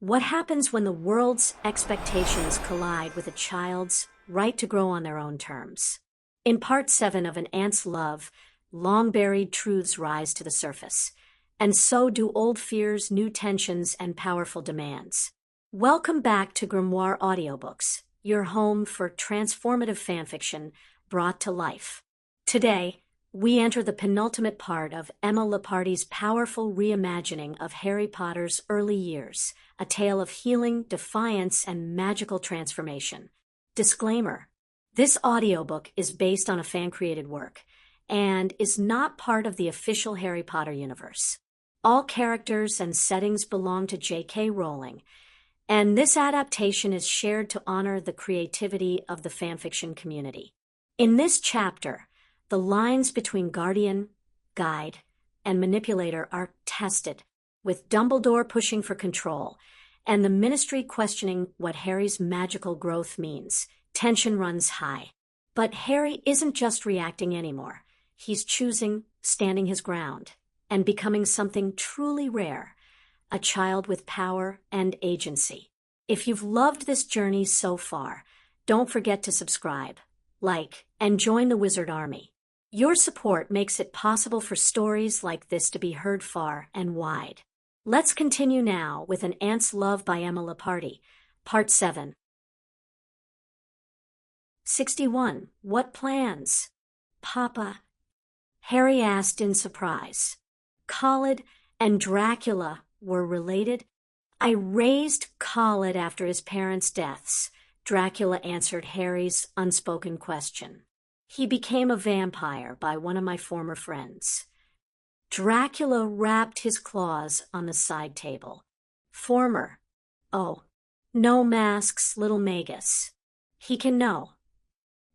What happens when the world's expectations collide with a child's right to grow on their own terms? In part 7 of An Ant's Love, long-buried truths rise to the surface, and so do old fears, new tensions, and powerful demands. Welcome back to Grimoire Audiobooks, your home for transformative fanfiction brought to life. Today, we enter the penultimate part of Emma Lipardi's powerful reimagining of Harry Potter's early years, a tale of healing, defiance, and magical transformation. Disclaimer: this audiobook is based on a fan-created work and is not part of the official Harry Potter universe. All characters and settings belong to J.K. Rowling, and this adaptation is shared to honor the creativity of the fanfiction community. In this chapter, the lines between guardian, guide, and manipulator are tested, with Dumbledore pushing for control and the Ministry questioning what Harry's magical growth means. Tension runs high. But Harry isn't just reacting anymore. He's choosing, standing his ground, and becoming something truly rare, a child with power and agency. If you've loved this journey so far, don't forget to subscribe, like, and join the Wizard Army. Your support makes it possible for stories like this to be heard far and wide. Let's continue now with An Ant's Love by Emma Lipardi, Part 7. 61. What plans? Papa, Harry asked in surprise. Khalid and Dracula were related? I raised Khalid after his parents' deaths, Dracula answered Harry's unspoken question. He became a vampire by one of my former friends. Dracula rapped his claws on the side table. Former. Oh, no masks, little Magus. He can know.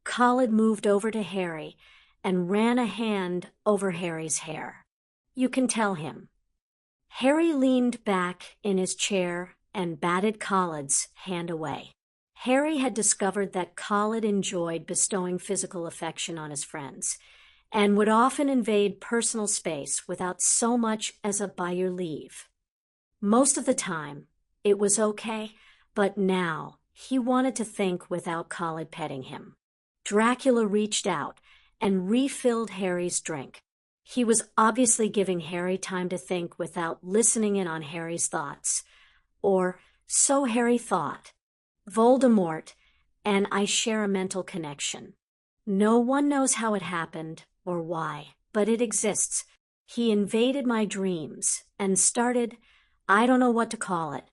Khalid moved over to Harry and ran a hand over Harry's hair. You can tell him. Harry leaned back in his chair and batted Khalid's hand away. Harry had discovered that Khalid enjoyed bestowing physical affection on his friends and would often invade personal space without so much as a by your leave. Most of the time, it was okay, but now he wanted to think without Khalid petting him. Dracula reached out and refilled Harry's drink. He was obviously giving Harry time to think without listening in on Harry's thoughts. Or so Harry thought. Voldemort and I share a mental connection. No one knows how it happened or why, but it exists. He invaded my dreams and started, I don't know what to call it.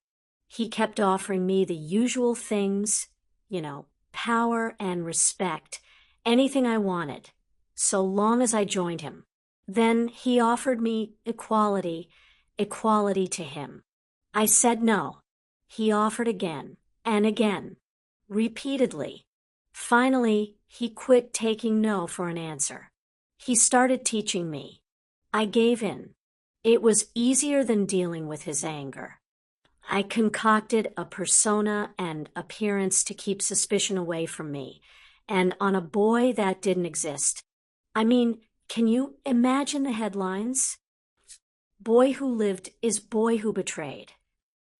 He kept offering me the usual things, power and respect, anything I wanted, so long as I joined him. Then he offered me equality to him. I said no. He offered again. And again, repeatedly. Finally, he quit taking no for an answer. He started teaching me. I gave in. It was easier than dealing with his anger. I concocted a persona and appearance to keep suspicion away from me, and on a boy that didn't exist. I mean, can you imagine the headlines? Boy who lived is boy who betrayed.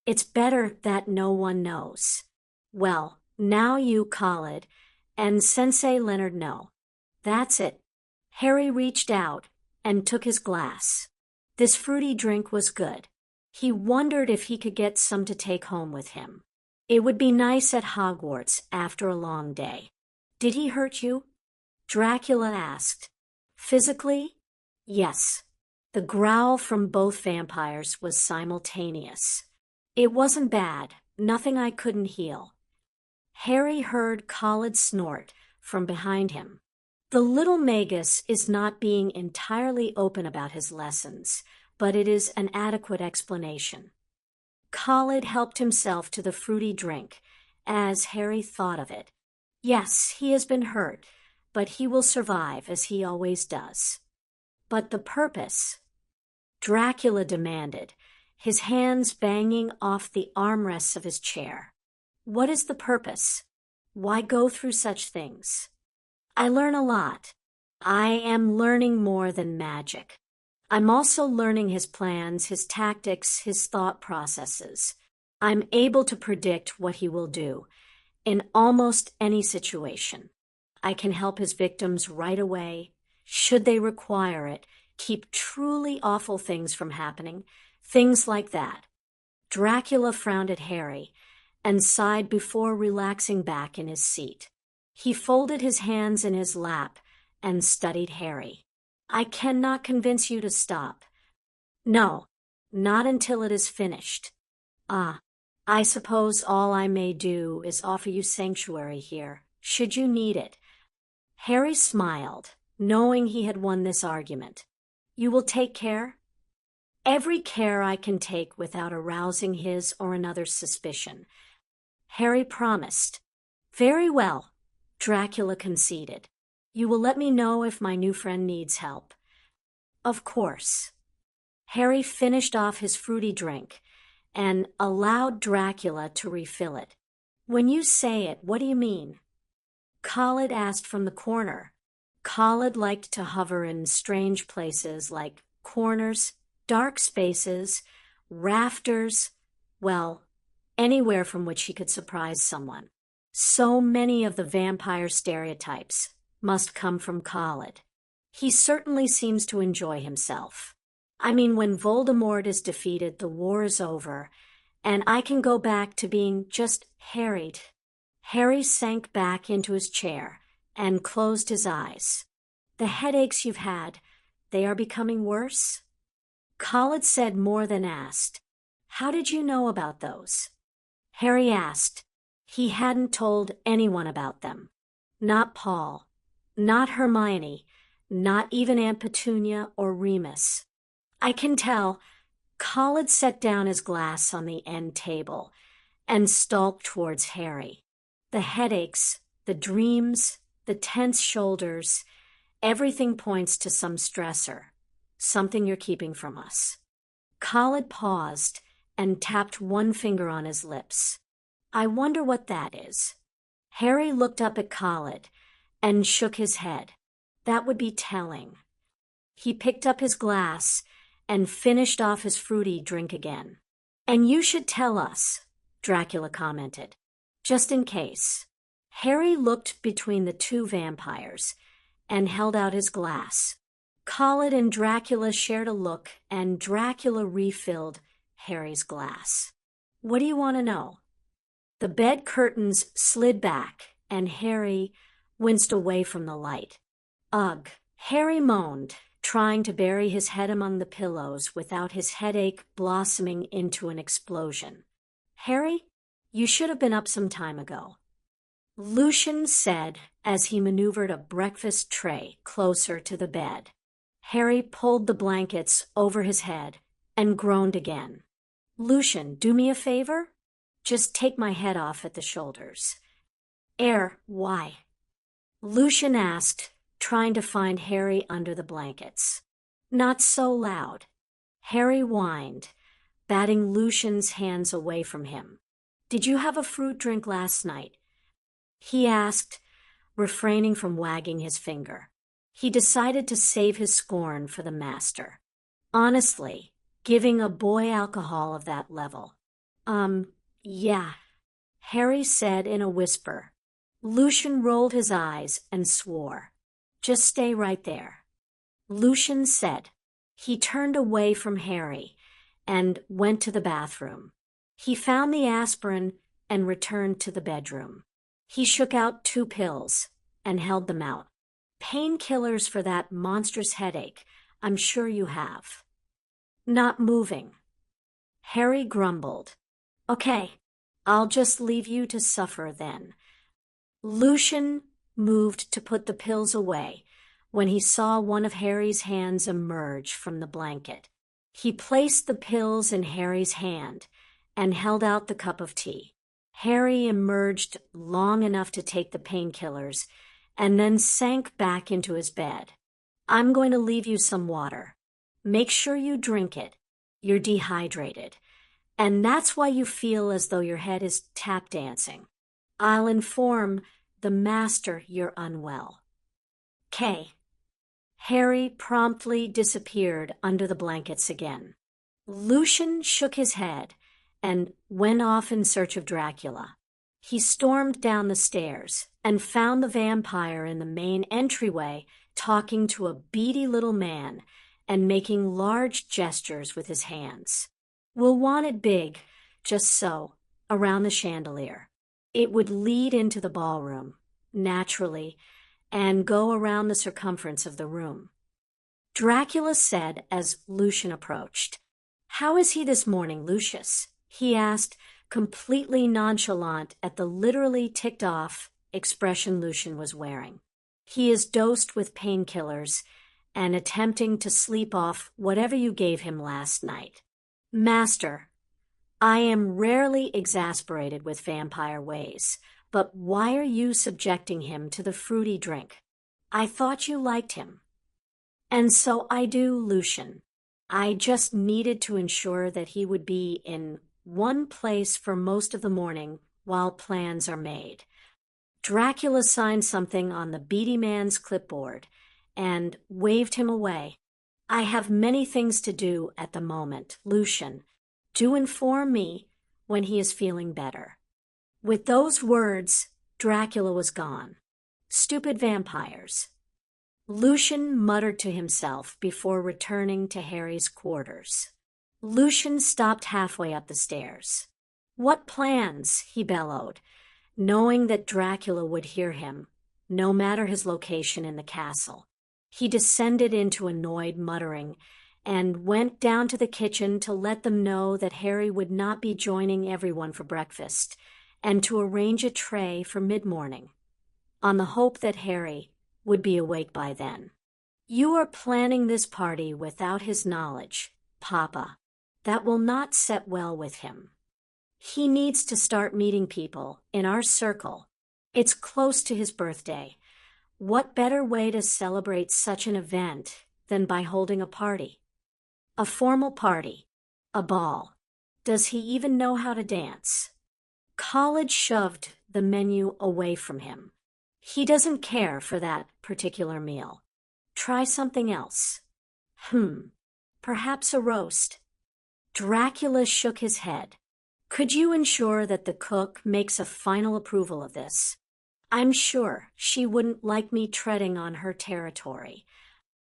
It's better that no one knows. Well, now you, Khalid, and Sensei Leonard know. That's it. Harry reached out and took his glass. This fruity drink was good. He wondered if he could get some to take home with him. It would be nice at Hogwarts after a long day. Did he hurt you? Dracula asked. Physically? Yes. The growl from both vampires was simultaneous. It wasn't bad, nothing I couldn't heal. Harry heard Khalid snort from behind him. The little Magus is not being entirely open about his lessons, but it is an adequate explanation. Khalid helped himself to the fruity drink, as Harry thought of it. Yes, he has been hurt, but he will survive as he always does. But the purpose? Dracula demanded, his hands banging off the armrests of his chair. What is the purpose? Why go through such things? I learn a lot. I am learning more than magic. I'm also learning his plans, his tactics, his thought processes. I'm able to predict what he will do in almost any situation. I can help his victims right away, should they require it, keep truly awful things from happening, things like that. Dracula frowned at Harry and sighed before relaxing back in his seat. He folded his hands in his lap and studied Harry. I cannot convince you to stop. No, not until it is finished. I suppose all I may do is offer you sanctuary here, should you need it. Harry smiled, knowing he had won this argument. You will take care? Every care I can take without arousing his or another's suspicion. Harry promised. Very well, Dracula conceded. You will let me know if my new friend needs help. Of course. Harry finished off his fruity drink and allowed Dracula to refill it. When you say it, what do you mean? Khalid asked from the corner. Khalid liked to hover in strange places like corners, dark spaces, rafters, well, anywhere from which he could surprise someone. So many of the vampire stereotypes must come from Khalid. He certainly seems to enjoy himself. I mean, when Voldemort is defeated, the war is over, and I can go back to being just harried. Harry sank back into his chair and closed his eyes. The headaches you've had, they are becoming worse? Khalid said more than asked. How did you know about those? Harry asked. He hadn't told anyone about them. Not Paul, not Hermione, not even Aunt Petunia or Remus. I can tell. Khalid set down his glass on the end table and stalked towards Harry. The headaches, the dreams, the tense shoulders, everything points to some stressor, something you're keeping from us. Khalid paused and tapped one finger on his lips. I wonder what that is. Harry looked up at Khalid and shook his head. That would be telling. He picked up his glass and finished off his fruity drink again. And you should tell us, Dracula commented, just in case. Harry looked between the two vampires and held out his glass. Khalid and Dracula shared a look, and Dracula refilled Harry's glass. What do you want to know? The bed curtains slid back, and Harry winced away from the light. Ugh, Harry moaned, trying to bury his head among the pillows without his headache blossoming into an explosion. Harry, you should have been up some time ago. Lucian said as he maneuvered a breakfast tray closer to the bed. Harry pulled the blankets over his head and groaned again. Lucian, do me a favor? Just take my head off at the shoulders. Why? Lucian asked, trying to find Harry under the blankets. Not so loud. Harry whined, batting Lucian's hands away from him. Did you have a fruit drink last night? He asked, refraining from wagging his finger. He decided to save his scorn for the master. Honestly, giving a boy alcohol of that level. Yeah, Harry said in a whisper. Lucian rolled his eyes and swore. Just stay right there. Lucian said. He turned away from Harry and went to the bathroom. He found the aspirin and returned to the bedroom. He shook out 2 pills and held them out. Painkillers for that monstrous headache, I'm sure you have. Not moving. Harry grumbled. Okay, I'll just leave you to suffer then. Lucian moved to put the pills away when he saw one of Harry's hands emerge from the blanket. He placed the pills in Harry's hand and held out the cup of tea. Harry emerged long enough to take the painkillers and then sank back into his bed. I'm going to leave you some water. Make sure you drink it. You're dehydrated. And that's why you feel as though your head is tap dancing. I'll inform the master you're unwell. K. Harry promptly disappeared under the blankets again. Lucian shook his head and went off in search of Dracula. He stormed down the stairs and found the vampire in the main entryway, talking to a beady little man and making large gestures with his hands. "We'll want it big, just so, around the chandelier. It would lead into the ballroom, naturally, and go around the circumference of the room," Dracula said as Lucian approached. "How is he this morning, Lucius?" he asked, completely nonchalant at the literally ticked-off expression Lucian was wearing. "He is dosed with painkillers and attempting to sleep off whatever you gave him last night. Master, I am rarely exasperated with vampire ways, but why are you subjecting him to the fruity drink? I thought you liked him." "And so I do, Lucian. I just needed to ensure that he would be in one place for most of the morning while plans are made." Dracula signed something on the beady man's clipboard and waved him away. "I have many things to do at the moment, Lucian. Do inform me when he is feeling better." With those words, Dracula was gone. Stupid vampires. Lucian muttered to himself before returning to Harry's quarters. Lucian stopped halfway up the stairs. "What plans?" he bellowed, knowing that Dracula would hear him, no matter his location in the castle. He descended into annoyed muttering and went down to the kitchen to let them know that Harry would not be joining everyone for breakfast and to arrange a tray for mid-morning, on the hope that Harry would be awake by then. "You are planning this party without his knowledge, Papa. That will not set well with him. He needs to start meeting people in our circle. It's close to his birthday. What better way to celebrate such an event than by holding a party? A formal party. A ball. Does he even know how to dance?" College shoved the menu away from him. "He doesn't care for that particular meal. Try something else. Perhaps a roast." Dracula shook his head. "Could you ensure that the cook makes a final approval of this? I'm sure she wouldn't like me treading on her territory."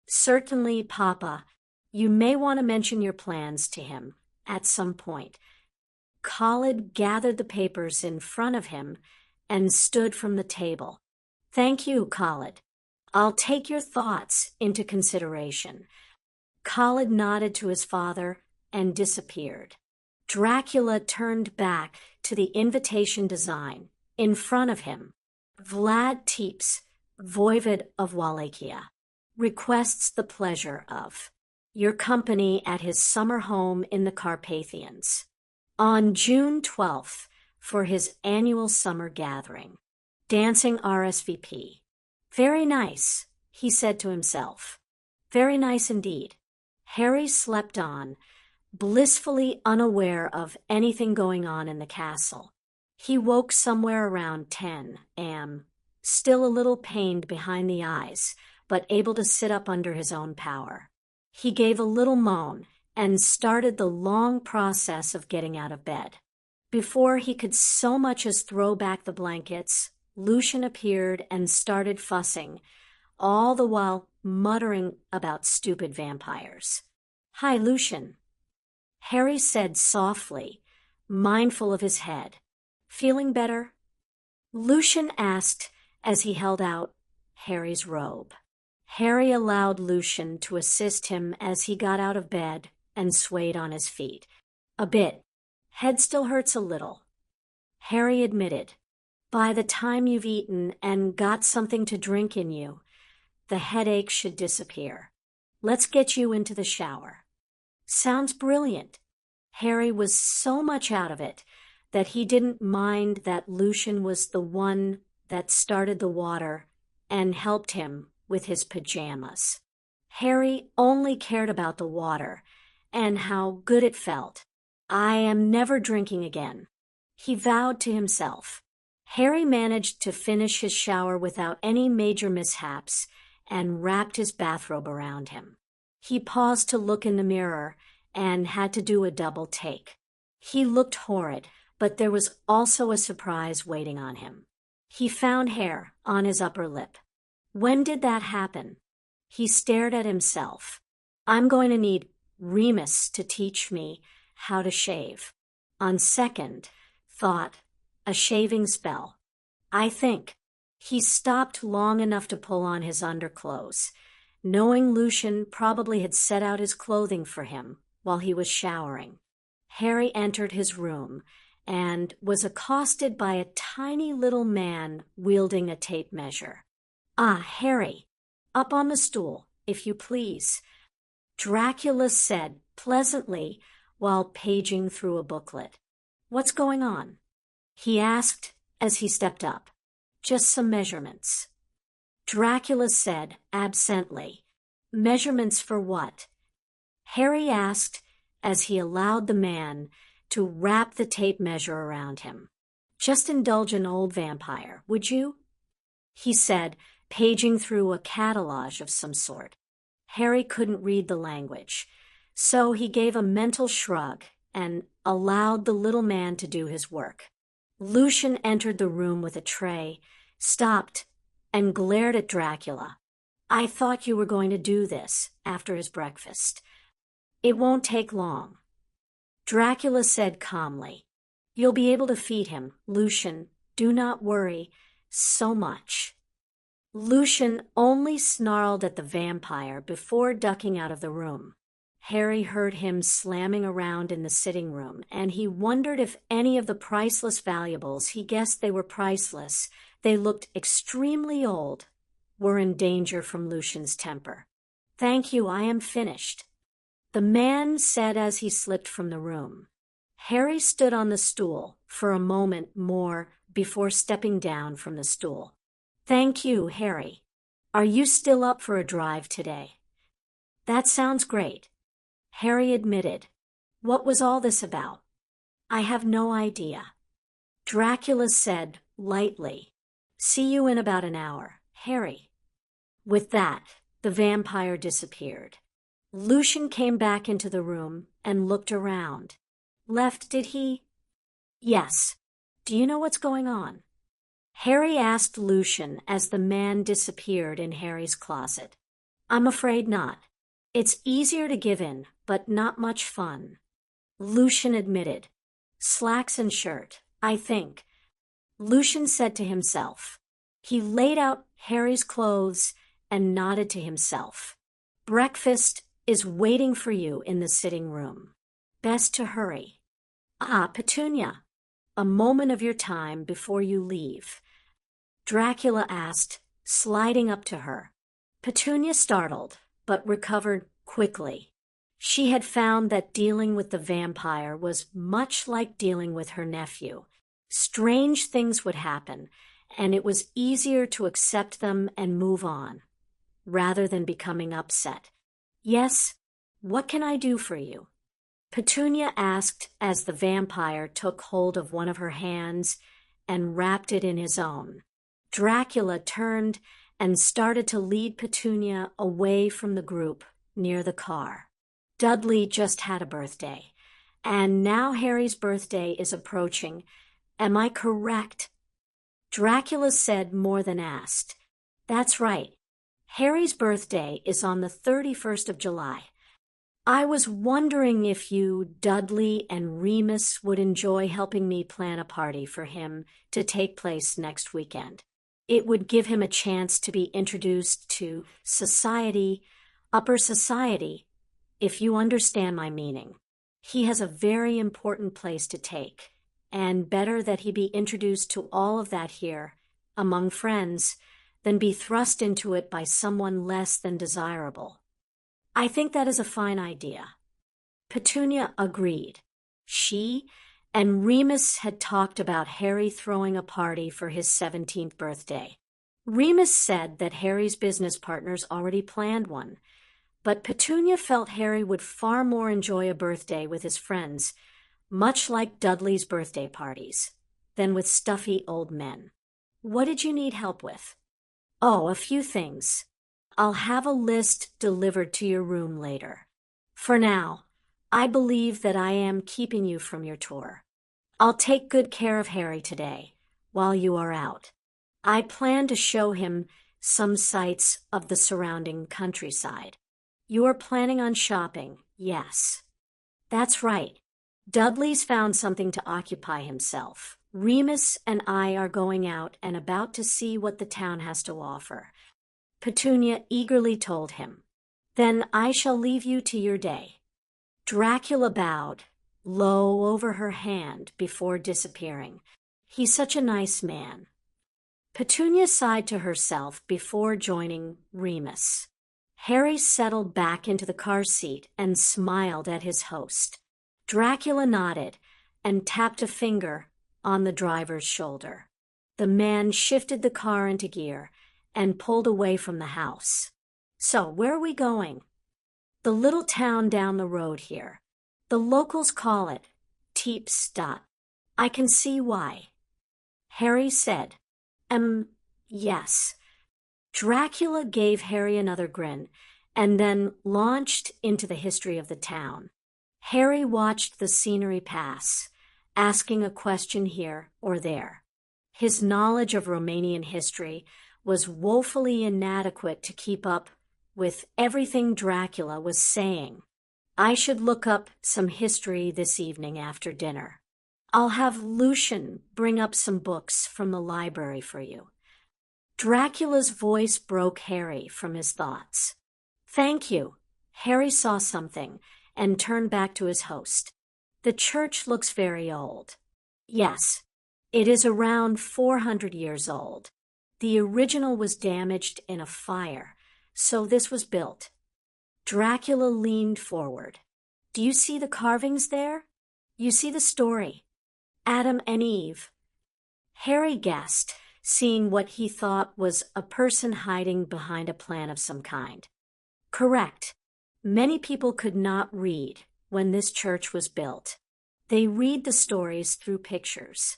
"Certainly, Papa. You may want to mention your plans to him at some point." Khalid gathered the papers in front of him and stood from the table. "Thank you, Khalid. I'll take your thoughts into consideration." Khalid nodded to his father and disappeared. Dracula turned back to the invitation design in front of him. "Vlad Tepes, Voivod of Wallachia, requests the pleasure of your company at his summer home in the Carpathians on June 12th for his annual summer gathering. Dancing RSVP. Very nice," he said to himself. Very nice indeed. Harry slept on, blissfully unaware of anything going on in the castle. He woke somewhere around 10 a.m., still a little pained behind the eyes, but able to sit up under his own power. He gave a little moan and started the long process of getting out of bed. Before he could so much as throw back the blankets, Lucian appeared and started fussing, all the while muttering about stupid vampires. "Hi, Lucian," Harry said softly, mindful of his head. "Feeling better?" Lucian asked as he held out Harry's robe. Harry allowed Lucian to assist him as he got out of bed and swayed on his feet. "A bit. Head still hurts a little," Harry admitted. "By the time you've eaten and got something to drink in you, the headache should disappear. Let's get you into the shower." "Sounds brilliant." Harry was so much out of it that he didn't mind that Lucian was the one that started the water and helped him with his pajamas. Harry only cared about the water and how good it felt. "I am never drinking again," he vowed to himself. Harry managed to finish his shower without any major mishaps and wrapped his bathrobe around him. He paused to look in the mirror and had to do a double take. He looked horrid, but there was also a surprise waiting on him. He found hair on his upper lip. When did that happen? He stared at himself. I'm going to need Remus to teach me how to shave. On second thought, a shaving spell. I think. He stopped long enough to pull on his underclothes, knowing Lucian probably had set out his clothing for him while he was showering. Harry entered his room and was accosted by a tiny little man wielding a tape measure. Ah, Harry, up on the stool, if you please, Dracula said pleasantly while paging through a booklet. What's going on? He asked as he stepped up. Just some measurements. Dracula said absently. Measurements for what? Harry asked as he allowed the man to wrap the tape measure around him. Just indulge an old vampire, would you? He said, paging through a catalage of some sort. Harry couldn't read the language, so he gave a mental shrug and allowed the little man to do his work. Lucian entered the room with a tray, stopped, and glared at Dracula. I thought you were going to do this after his breakfast. It won't take long. Dracula said calmly. You'll be able to feed him, Lucian. Do not worry so much. Lucian only snarled at the vampire before ducking out of the room. Harry heard him slamming around in the sitting room, and he wondered if any of the priceless valuables he guessed they were priceless, they looked extremely old, were in danger from Lucian's temper. Thank you, I am finished. The man said as he slipped from the room. Harry stood on the stool for a moment more before stepping down from the stool. Thank you, Harry. Are you still up for a drive today? That sounds great. Harry admitted. What was all this about? I have no idea. Dracula said lightly. See you in about an hour, Harry. With that, the vampire disappeared. Lucian came back into the room and looked around. Left, did he? Yes. Do you know what's going on? Harry asked Lucian as the man disappeared in Harry's closet. I'm afraid not. It's easier to give in, but not much fun. Lucian admitted. Slacks and shirt, I think. Lucian said to himself. He laid out Harry's clothes and nodded to himself. Breakfast is waiting for you in the sitting room. Best to hurry. Ah, Petunia, a moment of your time before you leave. Dracula asked, sliding up to her. Petunia startled, but recovered quickly. She had found that dealing with the vampire was much like dealing with her nephew. Strange things would happen, and it was easier to accept them and move on, rather than becoming upset. Yes, what can I do for you? Petunia asked as the vampire took hold of one of her hands and wrapped it in his own. Dracula turned and started to lead Petunia away from the group near the car. Dudley just had a birthday, and now Harry's birthday is approaching. Am I correct? Dracula said more than asked. That's right. Harry's birthday is on the 31st of July. I was wondering if you, Dudley, and Remus would enjoy helping me plan a party for him to take place next weekend. It would give him a chance to be introduced to society, upper society, if you understand my meaning. He has a very important place to take, and better that he be introduced to all of that here, among friends, than be thrust into it by someone less than desirable. I think that is a fine idea. Petunia agreed. She and Remus had talked about Harry throwing a party for his 17th birthday. Remus said that Harry's business partners already planned one, but Petunia felt Harry would far more enjoy a birthday with his friends, much like Dudley's birthday parties, than with stuffy old men. What did you need help with? Oh, a few things. I'll have a list delivered to your room later. For now, I believe that I am keeping you from your tour. I'll take good care of Harry today, while you are out. I plan to show him some sights of the surrounding countryside. You are planning on shopping, yes. That's right. Dudley's found something to occupy himself. Remus and I are going out and about to see what the town has to offer. Petunia eagerly told him. Then I shall leave you to your day. Dracula bowed low over her hand before disappearing. He's such a nice man. Petunia sighed to herself before joining Remus. Harry settled back into the car seat and smiled at his host. Dracula nodded and tapped a finger on the driver's shoulder. The man shifted the car into gear and pulled away from the house. So, where are we going? The little town down the road here. The locals call it Teepstot. I can see why. Harry said, yes. Dracula gave Harry another grin and then launched into the history of the town. Harry watched the scenery pass, asking a question here or there. His knowledge of Romanian history was woefully inadequate to keep up with everything Dracula was saying. I should look up some history this evening after dinner. I'll have Lucian bring up some books from the library for you. Dracula's voice broke Harry from his thoughts. Thank you. Harry saw something and turned back to his host. The church looks very old. Yes, it is around 400 years old. The original was damaged in a fire, so this was built. Dracula leaned forward. Do you see the carvings there? You see the story. Adam and Eve. Harry guessed, seeing what he thought was a person hiding behind a plan of some kind. Correct. Many people could not read when this church was built. They read the stories through pictures.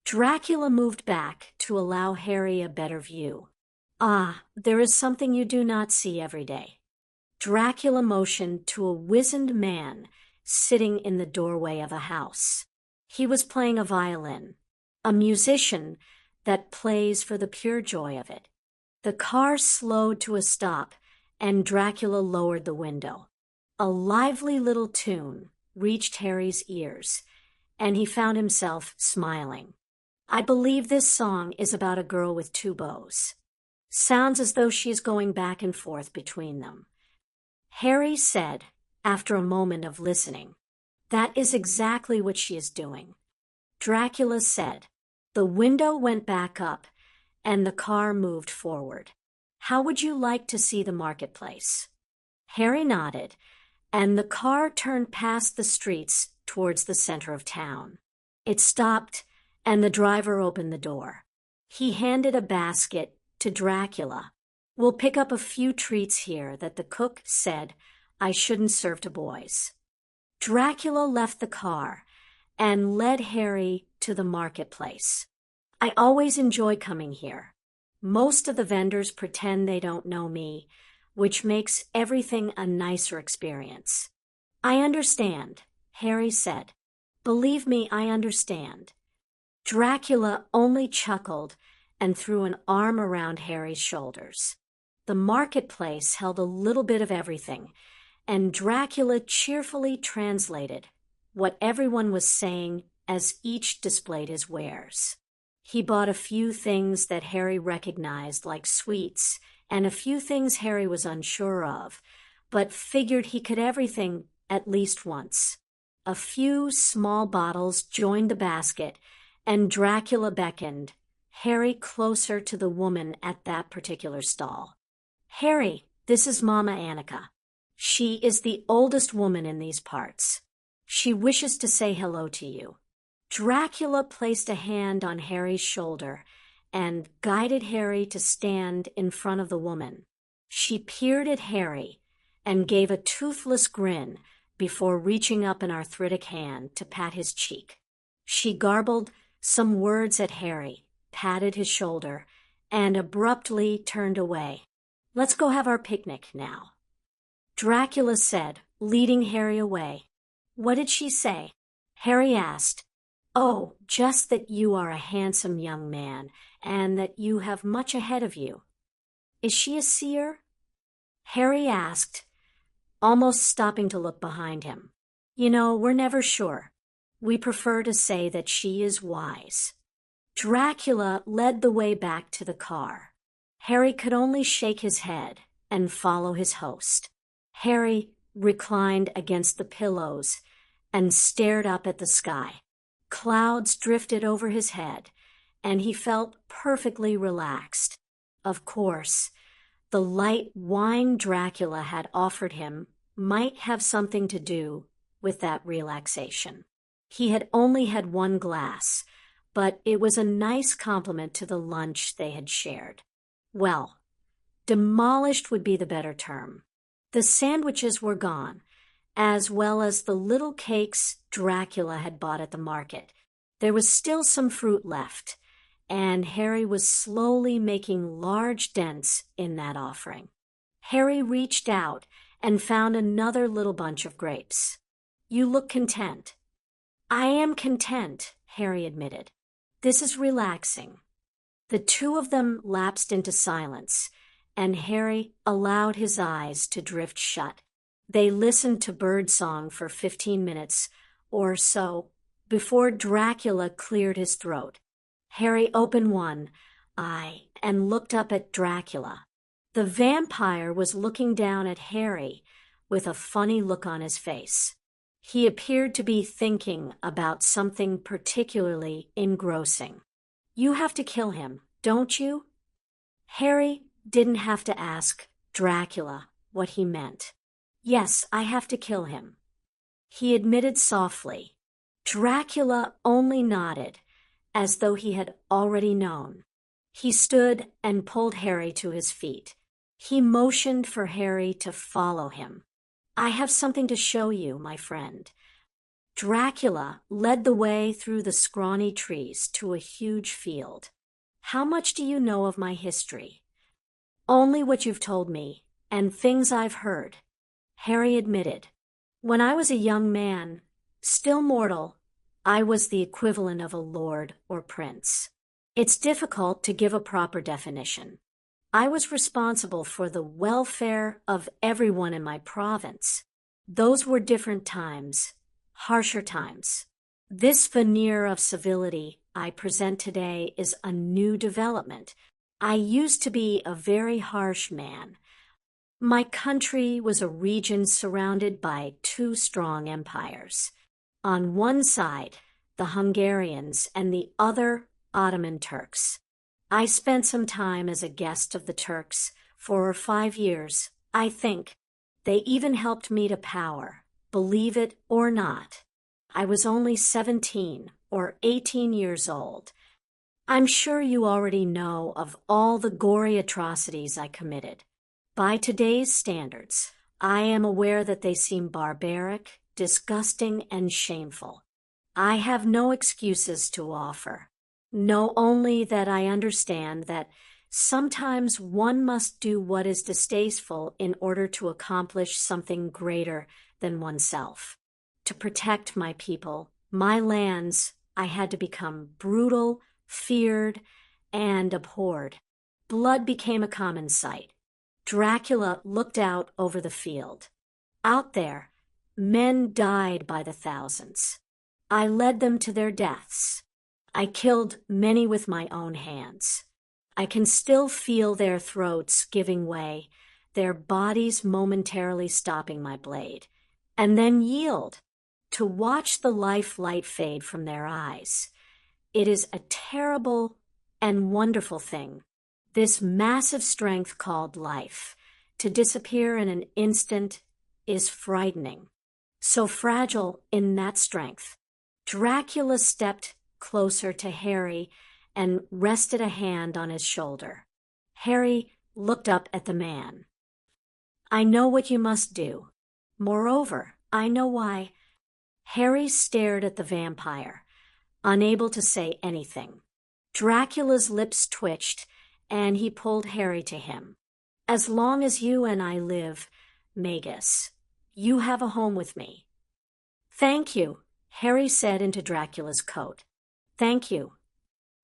Dracula moved back to allow Harry a better view. Ah, there is something you do not see every day. Dracula motioned to a wizened man sitting in the doorway of a house. He was playing a violin, a musician that plays for the pure joy of it. The car slowed to a stop, and Dracula lowered the window. A lively little tune reached Harry's ears, and he found himself smiling. I believe this song is about a girl with two bows. Sounds as though she is going back and forth between them. Harry said, after a moment of listening, that is exactly what she is doing. Dracula said. The window went back up, and the car moved forward. How would you like to see the marketplace? Harry nodded, and the car turned past the streets towards the center of town. It stopped, and the driver opened the door. He handed a basket to Dracula. We'll pick up a few treats here that the cook said I shouldn't serve to boys. Dracula left the car and led Harry to the marketplace. I always enjoy coming here. Most of the vendors pretend they don't know me, which makes everything a nicer experience. I understand, Harry said. Believe me, I understand. Dracula only chuckled and threw an arm around Harry's shoulders. The marketplace held a little bit of everything, and Dracula cheerfully translated what everyone was saying as each displayed his wares. He bought a few things that Harry recognized, like sweets, and a few things Harry was unsure of, but figured he could everything at least once. A few small bottles joined the basket, and Dracula beckoned Harry closer to the woman at that particular stall. Harry, this is Mama Annika. She is the oldest woman in these parts. She wishes to say hello to you. Dracula placed a hand on Harry's shoulder and guided Harry to stand in front of the woman. She peered at Harry and gave a toothless grin before reaching up an arthritic hand to pat his cheek. She garbled some words at Harry, patted his shoulder, and abruptly turned away. Let's go have our picnic now, Dracula said, leading Harry away. What did she say? Harry asked. Oh, just that you are a handsome young man, and that you have much ahead of you. Is she a seer? Harry asked, almost stopping to look behind him. You know, we're never sure. We prefer to say that she is wise. Dracula led the way back to the car. Harry could only shake his head and follow his host. Harry reclined against the pillows and stared up at the sky. Clouds drifted over his head, and he felt perfectly relaxed. Of course, the light wine Dracula had offered him might have something to do with that relaxation. He had only had one glass, but it was a nice compliment to the lunch they had shared. Well, demolished would be the better term. The sandwiches were gone, as well as the little cakes Dracula had bought at the market. There was still some fruit left, and Harry was slowly making large dents in that offering. Harry reached out and found another little bunch of grapes. You look content. I am content, Harry admitted. This is relaxing. The two of them lapsed into silence, and Harry allowed his eyes to drift shut. They listened to birdsong for 15 minutes or so before Dracula cleared his throat. Harry opened one eye and looked up at Dracula. The vampire was looking down at Harry with a funny look on his face. He appeared to be thinking about something particularly engrossing. You have to kill him, don't you? Harry didn't have to ask Dracula what he meant. Yes, I have to kill him, he admitted softly. Dracula only nodded, as though he had already known. He stood and pulled Harry to his feet. He motioned for Harry to follow him. I have something to show you, my friend. Dracula led the way through the scrawny trees to a huge field. How much do you know of my history? Only what you've told me, and things I've heard, Harry admitted. When I was a young man, still mortal, I was the equivalent of a lord or prince. It's difficult to give a proper definition. I was responsible for the welfare of everyone in my province. Those were different times, harsher times. This veneer of civility I present today is a new development. I used to be a very harsh man. My country was a region surrounded by two strong empires. On one side, the Hungarians, and the other, Ottoman Turks. I spent some time as a guest of the Turks for 5 years, I think. They even helped me to power, believe it or not. I was only 17 or 18 years old. I'm sure you already know of all the gory atrocities I committed. By today's standards, I am aware that they seem barbaric, disgusting, and shameful. I have no excuses to offer. Know only that I understand that sometimes one must do what is distasteful in order to accomplish something greater than oneself. To protect my people, my lands, I had to become brutal, feared, and abhorred. Blood became a common sight. Dracula looked out over the field. Out there, men died by the thousands. I led them to their deaths. I killed many with my own hands. I can still feel their throats giving way, their bodies momentarily stopping my blade, and then yield, to watch the life-light fade from their eyes. It is a terrible and wonderful thing, this massive strength called life. To disappear in an instant is frightening. So fragile in that strength. Dracula stepped closer to Harry and rested a hand on his shoulder. Harry looked up at the man. I know what you must do. Moreover, I know why. Harry stared at the vampire, unable to say anything. Dracula's lips twitched, and he pulled Harry to him. As long as you and I live, Magus, you have a home with me. Thank you, Harry said into Dracula's coat. Thank you.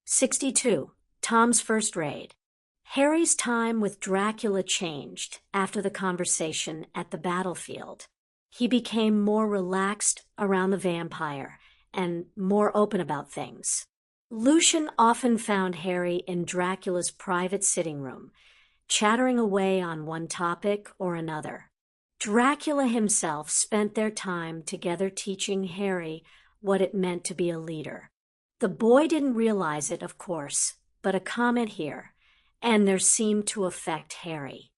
62. Tom's first raid. Harry's time with Dracula changed after the conversation at the battlefield. He became more relaxed around the vampire and more open about things. Lucian often found Harry in Dracula's private sitting room, chattering away on one topic or another. Dracula himself spent their time together teaching Harry what it meant to be a leader. The boy didn't realize it, of course, but a comment here, and there seemed to affect Harry.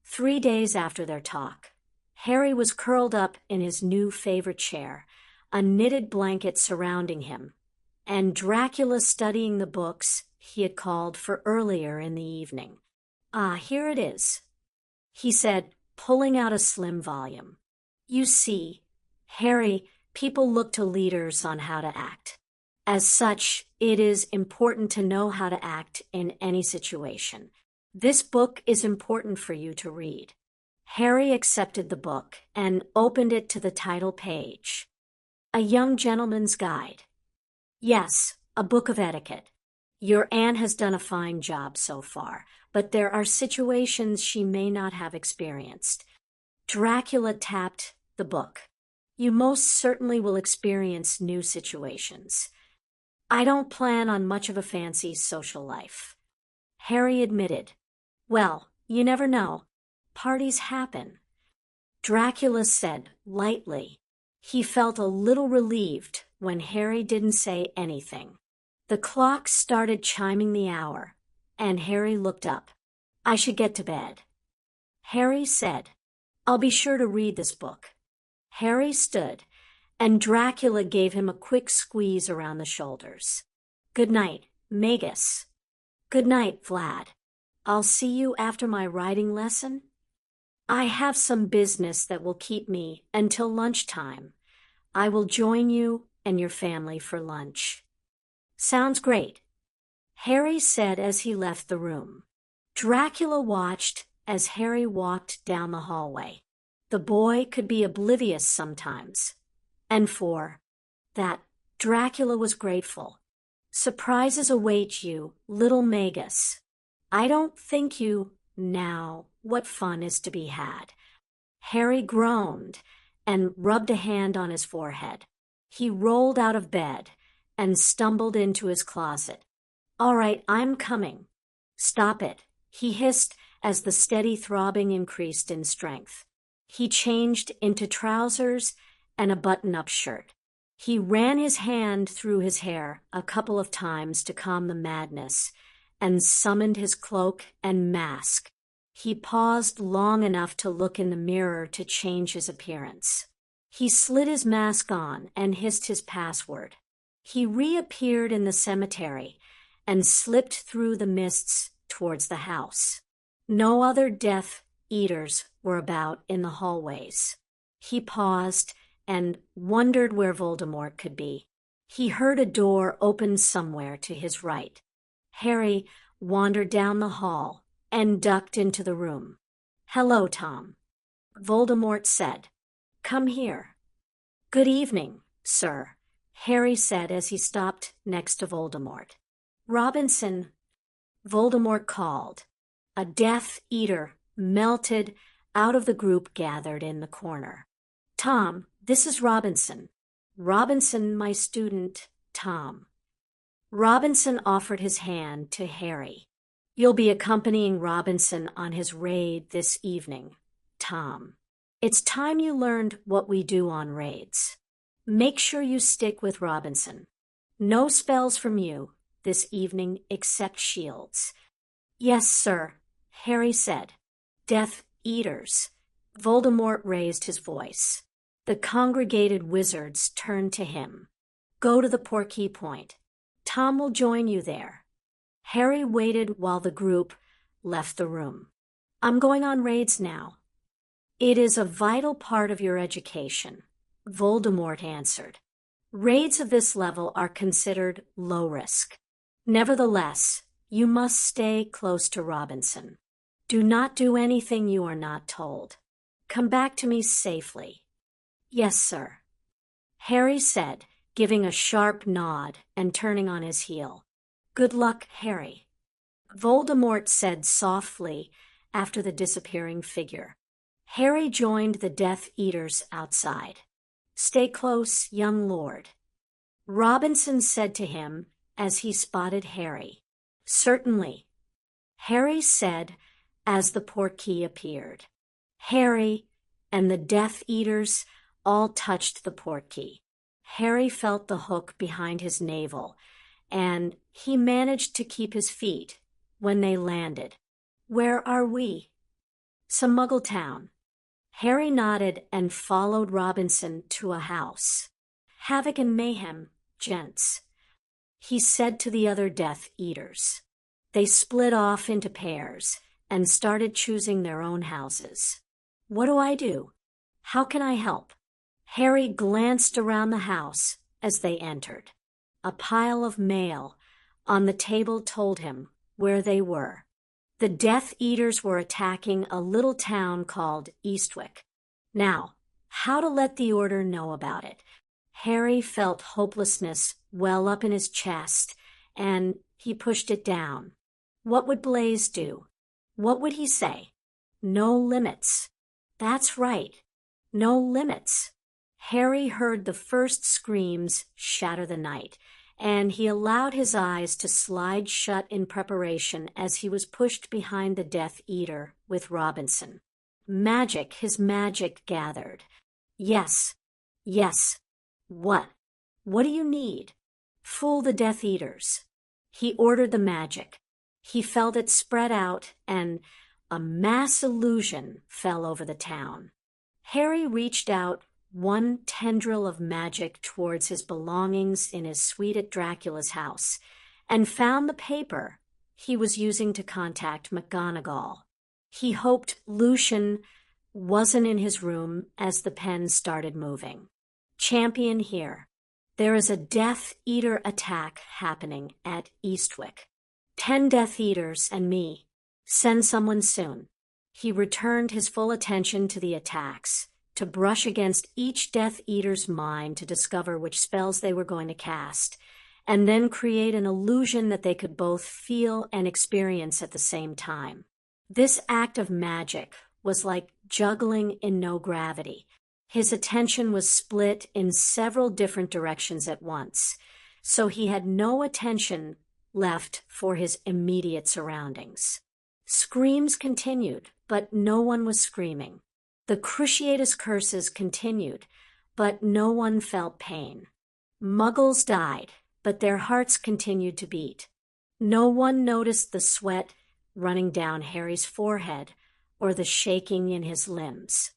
3 days after their talk, Harry was curled up in his new favorite chair, a knitted blanket surrounding him, and Dracula studying the books he had called for earlier in the evening. Ah, here it is, he said, pulling out a slim volume. You see, Harry, people look to leaders on how to act. As such, it is important to know how to act in any situation. This book is important for you to read. Harry accepted the book and opened it to the title page. A Young Gentleman's Guide. Yes, a book of etiquette. Your aunt has done a fine job so far, but there are situations she may not have experienced. Dracula tapped the book. You most certainly will experience new situations. I don't plan on much of a fancy social life. Harry admitted. Well, you never know. Parties happen. Dracula said lightly. He felt a little relieved when Harry didn't say anything. The clock started chiming the hour, and Harry looked up. I should get to bed. Harry said, I'll be sure to read this book. Harry stood, and Dracula gave him a quick squeeze around the shoulders. Good night, Magus. Good night, Vlad. I'll see you after my writing lesson. I have some business that will keep me until lunchtime. I will join you and your family for lunch. Sounds great, Harry said as he left the room. Dracula watched as Harry walked down the hallway. The boy could be oblivious sometimes, and for that, Dracula was grateful. Surprises await you, little Magus. I don't think you now what fun is to be had. Harry groaned and rubbed a hand on his forehead. He rolled out of bed and stumbled into his closet. All right, I'm coming. Stop it, he hissed as the steady throbbing increased in strength. He changed into trousers and a button-up shirt. He ran his hand through his hair a couple of times to calm the madness and summoned his cloak and mask. He paused long enough to look in the mirror to change his appearance. He slid his mask on and hissed his password. He reappeared in the cemetery and slipped through the mists towards the house. No other Death Eaters were about in the hallways. He paused and wondered where Voldemort could be. He heard a door open somewhere to his right. Harry wandered down the hall and ducked into the room. Hello, Tom, Voldemort said. Come here. Good evening, sir, Harry said as he stopped next to Voldemort. Robinson, Voldemort called. A Death Eater melted out of the group gathered in the corner. Tom, this is Robinson. Robinson, my student, Tom. Robinson offered his hand to Harry. You'll be accompanying Robinson on his raid this evening, Tom. It's time you learned what we do on raids. Make sure you stick with Robinson. No spells from you this evening except shields. Yes, sir, Harry said. Death Eaters. Voldemort raised his voice. The congregated wizards turned to him. Go to the Portkey Point. Tom will join you there. Harry waited while the group left the room. I'm going on raids now. It is a vital part of your education, Voldemort answered. Raids of this level are considered low risk. Nevertheless, you must stay close to Robinson. Do not do anything you are not told. Come back to me safely. Yes, sir. Harry said, giving a sharp nod and turning on his heel. Good luck, Harry. Voldemort said softly after the disappearing figure. Harry joined the Death Eaters outside. Stay close, young lord. Robinson said to him as he spotted Harry. Certainly. Harry said as the portkey appeared. Harry and the Death Eaters all touched the portkey. Harry felt the hook behind his navel, and he managed to keep his feet when they landed. Where are we? Some Muggle town. Harry nodded and followed Robinson to a house. Havoc and mayhem, gents, he said to the other Death Eaters. They split off into pairs and started choosing their own houses. What do I do? How can I help? Harry glanced around the house as they entered. A pile of mail on the table told him where they were. The Death Eaters were attacking a little town called Eastwick. Now, how to let the Order know about it? Harry felt hopelessness well up in his chest, and he pushed it down. What would Blaze do? What would he say? No limits. That's right. No limits. Harry heard the first screams shatter the night, and he allowed his eyes to slide shut in preparation as he was pushed behind the Death Eater with Robinson. Magic, his magic gathered. Yes. Yes. What? What do you need? Fool the Death Eaters. He ordered the magic. He felt it spread out, and a mass illusion fell over the town. Harry reached out one tendril of magic towards his belongings in his suite at Dracula's house, and found the paper he was using to contact McGonagall. He hoped Lucian wasn't in his room as the pen started moving. Champion here. There is a Death Eater attack happening at Eastwick. 10 Death Eaters and me. Send someone soon. He returned his full attention to the attacks, to brush against each Death Eater's mind to discover which spells they were going to cast, and then create an illusion that they could both feel and experience at the same time. This act of magic was like juggling in no gravity. His attention was split in several different directions at once, so he had no attention left for his immediate surroundings. Screams continued, but no one was screaming. The Cruciatus curses continued, but no one felt pain. Muggles died, but their hearts continued to beat. No one noticed the sweat running down Harry's forehead or the shaking in his limbs.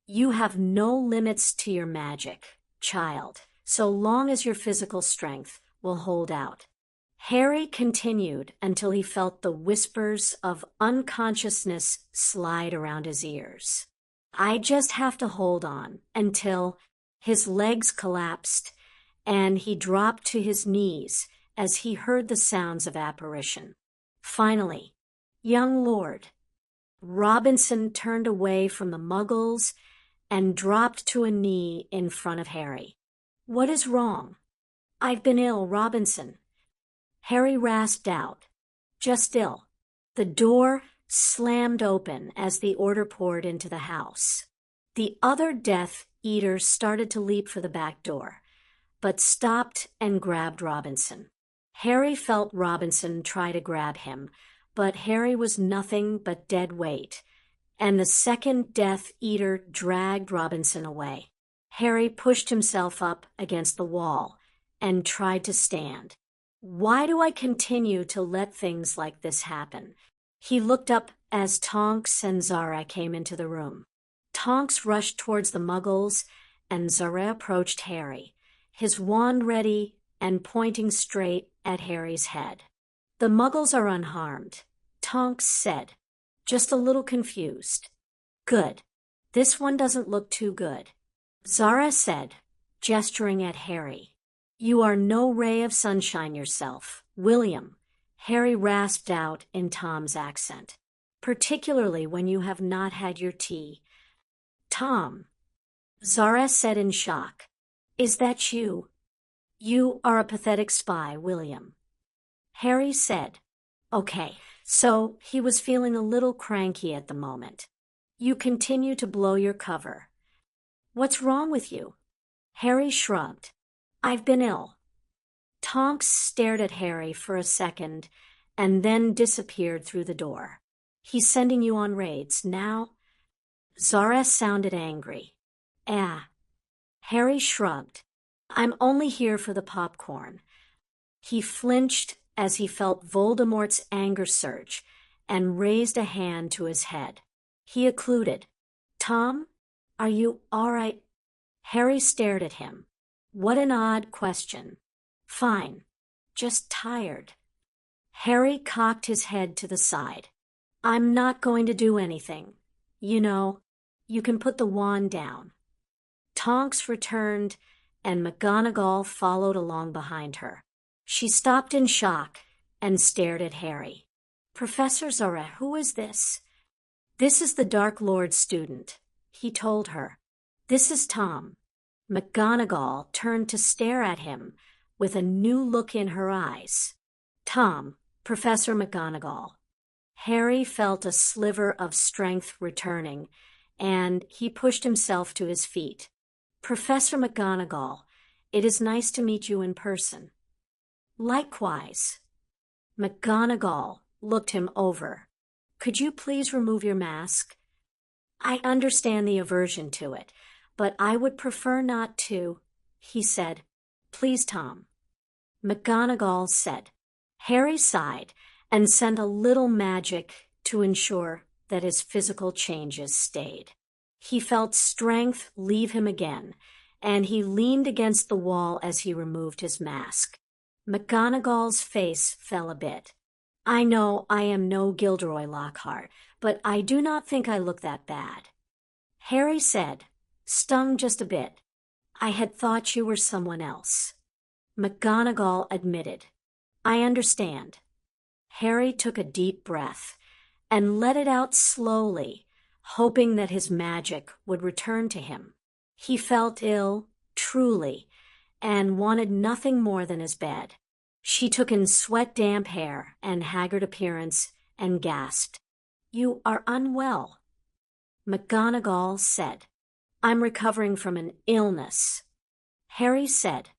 You have no limits to your magic, child, so long as your physical strength will hold out. Harry continued until he felt the whispers of unconsciousness slide around his ears. I just have to hold on until his legs collapsed and he dropped to his knees as he heard the sounds of apparition. Finally, young lord. Robinson turned away from the Muggles and dropped to a knee in front of Harry. What is wrong? I've been ill, Robinson. Harry rasped out. Just ill. The door slammed open as the order poured into the house. The other Death Eaters started to leap for the back door, but stopped and grabbed Robinson. Harry felt Robinson try to grab him, but Harry was nothing but dead weight, and the second Death Eater dragged Robinson away. Harry pushed himself up against the wall and tried to stand. Why do I continue to let things like this happen? He looked up as Tonks and Zara came into the room. Tonks rushed towards the Muggles, and Zara approached Harry, his wand ready and pointing straight at Harry's head. The Muggles are unharmed, Tonks said, just a little confused. Good. This one doesn't look too good. Zara said, gesturing at Harry. You are no ray of sunshine yourself, William, Harry rasped out in Tom's accent, particularly when you have not had your tea. Tom, Zara said in shock. Is that you? You are a pathetic spy, William. Harry said. Okay, so he was feeling a little cranky at the moment. You continue to blow your cover. What's wrong with you? Harry shrugged. I've been ill. Tonks stared at Harry for a second and then disappeared through the door. He's sending you on raids now? Zara sounded angry. Harry shrugged. I'm only here for the popcorn. He flinched as he felt Voldemort's anger surge and raised a hand to his head. He occluded. Tom, are you all right? Harry stared at him. What an odd question. Fine. Just tired. Harry cocked his head to the side. I'm not going to do anything. You know, you can put the wand down. Tonks returned, and McGonagall followed along behind her. She stopped in shock and stared at Harry. Professor Zara, who is this? This is the Dark Lord's student, he told her. This is Tom. McGonagall turned to stare at him with a new look in her eyes. Tom, Professor McGonagall. Harry felt a sliver of strength returning, and he pushed himself to his feet. Professor McGonagall, it is nice to meet you in person. Likewise. McGonagall looked him over. Could you please remove your mask? I understand the aversion to it, but I would prefer not to, he said. Please, Tom. McGonagall said. Harry sighed and sent a little magic to ensure that his physical changes stayed. He felt strength leave him again, and he leaned against the wall as he removed his mask. McGonagall's face fell a bit. I know I am no Gilderoy Lockhart, but I do not think I look that bad. Harry said, stung just a bit. I had thought you were someone else. McGonagall admitted. I understand. Harry took a deep breath and let it out slowly, hoping that his magic would return to him. He felt ill, truly, and wanted nothing more than his bed. She took in sweat-damp hair and haggard appearance and gasped. You are unwell. McGonagall said, I'm recovering from an illness. Harry said,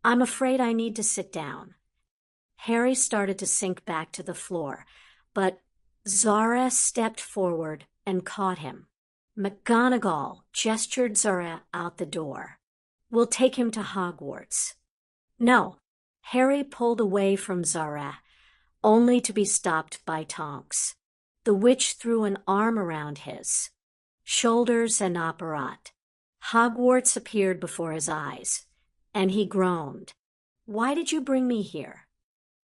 I'm afraid I need to sit down. Harry started to sink back to the floor, but Zara stepped forward and caught him. McGonagall gestured Zara out the door. We'll take him to Hogwarts. No. Harry pulled away from Zara, only to be stopped by Tonks. The witch threw an arm around his shoulders and apparat. Hogwarts appeared before his eyes, and he groaned. Why did you bring me here?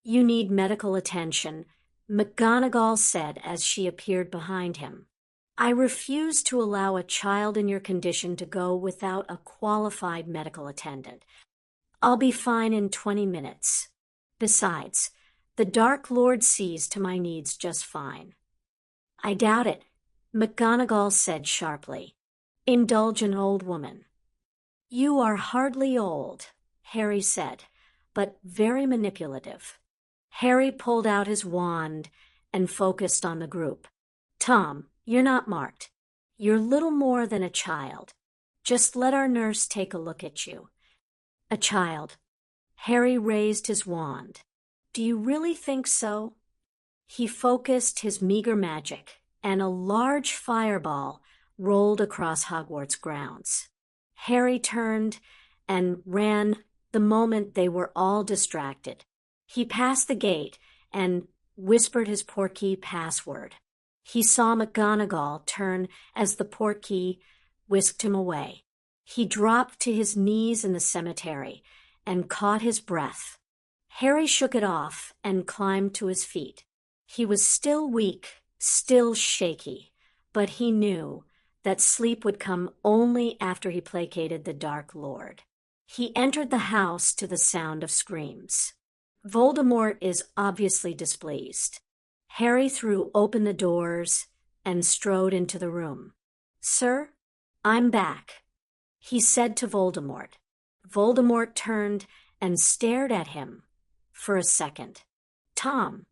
You need medical attention, McGonagall said as she appeared behind him. I refuse to allow a child in your condition to go without a qualified medical attendant. I'll be fine in 20 minutes. Besides, the Dark Lord sees to my needs just fine. I doubt it, McGonagall said sharply. Indulge an old woman. You are hardly old, Harry said, but very manipulative. Harry pulled out his wand and focused on the group. Tom, you're not marked. You're little more than a child. Just let our nurse take a look at you. A child. Harry raised his wand. Do you really think so? He focused his meager magic, and a large fireball rolled across Hogwarts grounds. Harry turned and ran the moment they were all distracted. He passed the gate and whispered his portkey password. He saw McGonagall turn as the portkey whisked him away. He dropped to his knees in the cemetery and caught his breath. Harry shook it off and climbed to his feet. He was still weak, still shaky, but he knew that sleep would come only after he placated the Dark Lord. He entered the house to the sound of screams. Voldemort is obviously displeased. Harry threw open the doors and strode into the room. Sir, I'm back, he said to Voldemort. Voldemort turned and stared at him for a second. Tom,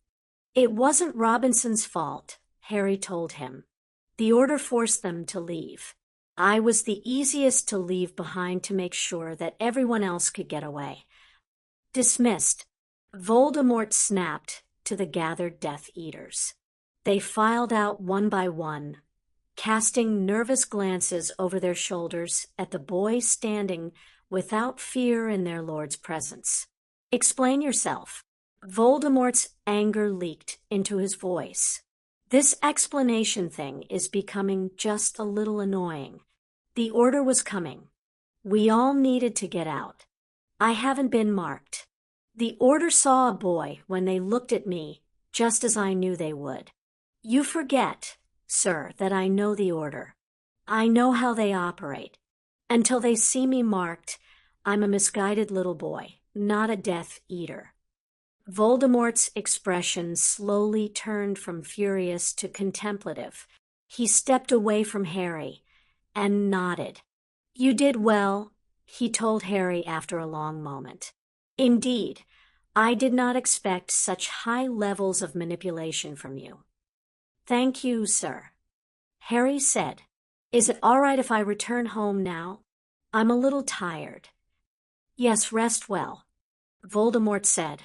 it wasn't Robinson's fault, Harry told him. The order forced them to leave. I was the easiest to leave behind to make sure that everyone else could get away. Dismissed. Voldemort snapped to the gathered Death Eaters. They filed out one by one, casting nervous glances over their shoulders at the boy standing without fear in their lord's presence. Explain yourself. Voldemort's anger leaked into his voice. This explanation thing is becoming just a little annoying. The order was coming. We all needed to get out. I haven't been marked. The order saw a boy when they looked at me, just as I knew they would. You forget, sir, that I know the order. I know how they operate. Until they see me marked, I'm a misguided little boy, not a Death Eater. Voldemort's expression slowly turned from furious to contemplative. He stepped away from Harry and nodded. You did well, he told Harry after a long moment. Indeed, I did not expect such high levels of manipulation from you. Thank you, sir. Harry said, Is it all right if I return home now? I'm a little tired. Yes, rest well, Voldemort said,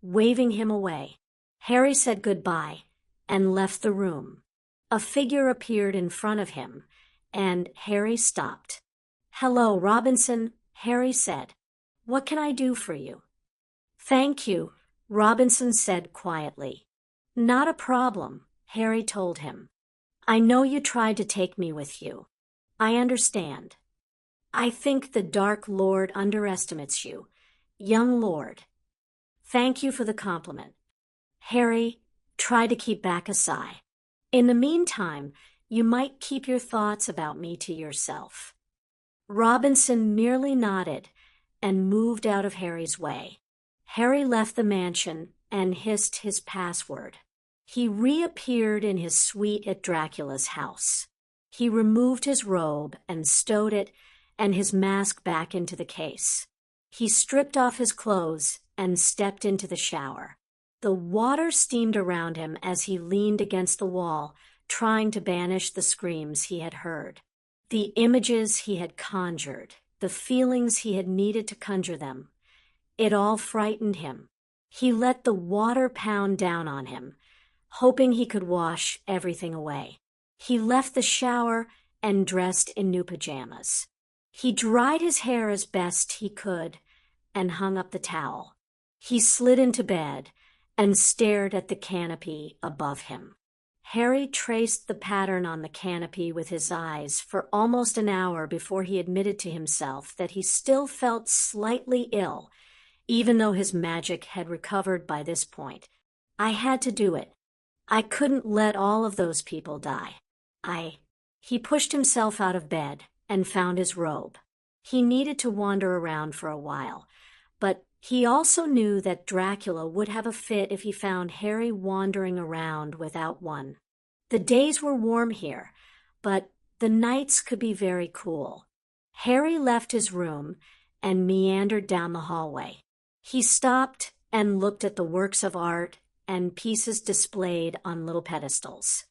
waving him away. Harry said goodbye and left the room. A figure appeared in front of him, and Harry stopped. Hello, Robinson, Harry said. What can I do for you? Thank you, Robinson said quietly. Not a problem, Harry told him. I know you tried to take me with you. I understand. I think the Dark Lord underestimates you, young lord. Thank you for the compliment. Harry, try to keep back a sigh. In the meantime, you might keep your thoughts about me to yourself. Robinson merely nodded and moved out of Harry's way. Harry left the mansion and hissed his password. He reappeared in his suite at Dracula's house. He removed his robe and stowed it and his mask back into the case. He stripped off his clothes and stepped into the shower. The water steamed around him as he leaned against the wall, trying to banish the screams he had heard. The images he had conjured, the feelings he had needed to conjure them. It all frightened him. He let the water pound down on him, hoping he could wash everything away. He left the shower and dressed in new pajamas. He dried his hair as best he could and hung up the towel. He slid into bed and stared at the canopy above him. Harry traced the pattern on the canopy with his eyes for almost an hour before he admitted to himself that he still felt slightly ill, even though his magic had recovered by this point. I had to do it. I couldn't let all of those people die. He pushed himself out of bed and found his robe. He needed to wander around for a while, but he also knew that Dracula would have a fit if he found Harry wandering around without one. The days were warm here, but the nights could be very cool. Harry left his room and meandered down the hallway. He stopped and looked at the works of art and pieces displayed on little pedestals.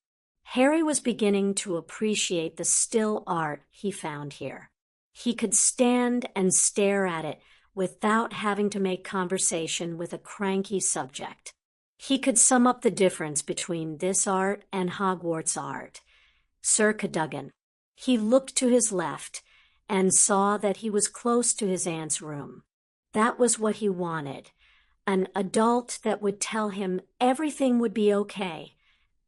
Harry was beginning to appreciate the still art he found here. He could stand and stare at it without having to make conversation with a cranky subject. He could sum up the difference between this art and Hogwarts art. Sir Cadogan. He looked to his left and saw that he was close to his aunt's room. That was what he wanted, an adult that would tell him everything would be okay,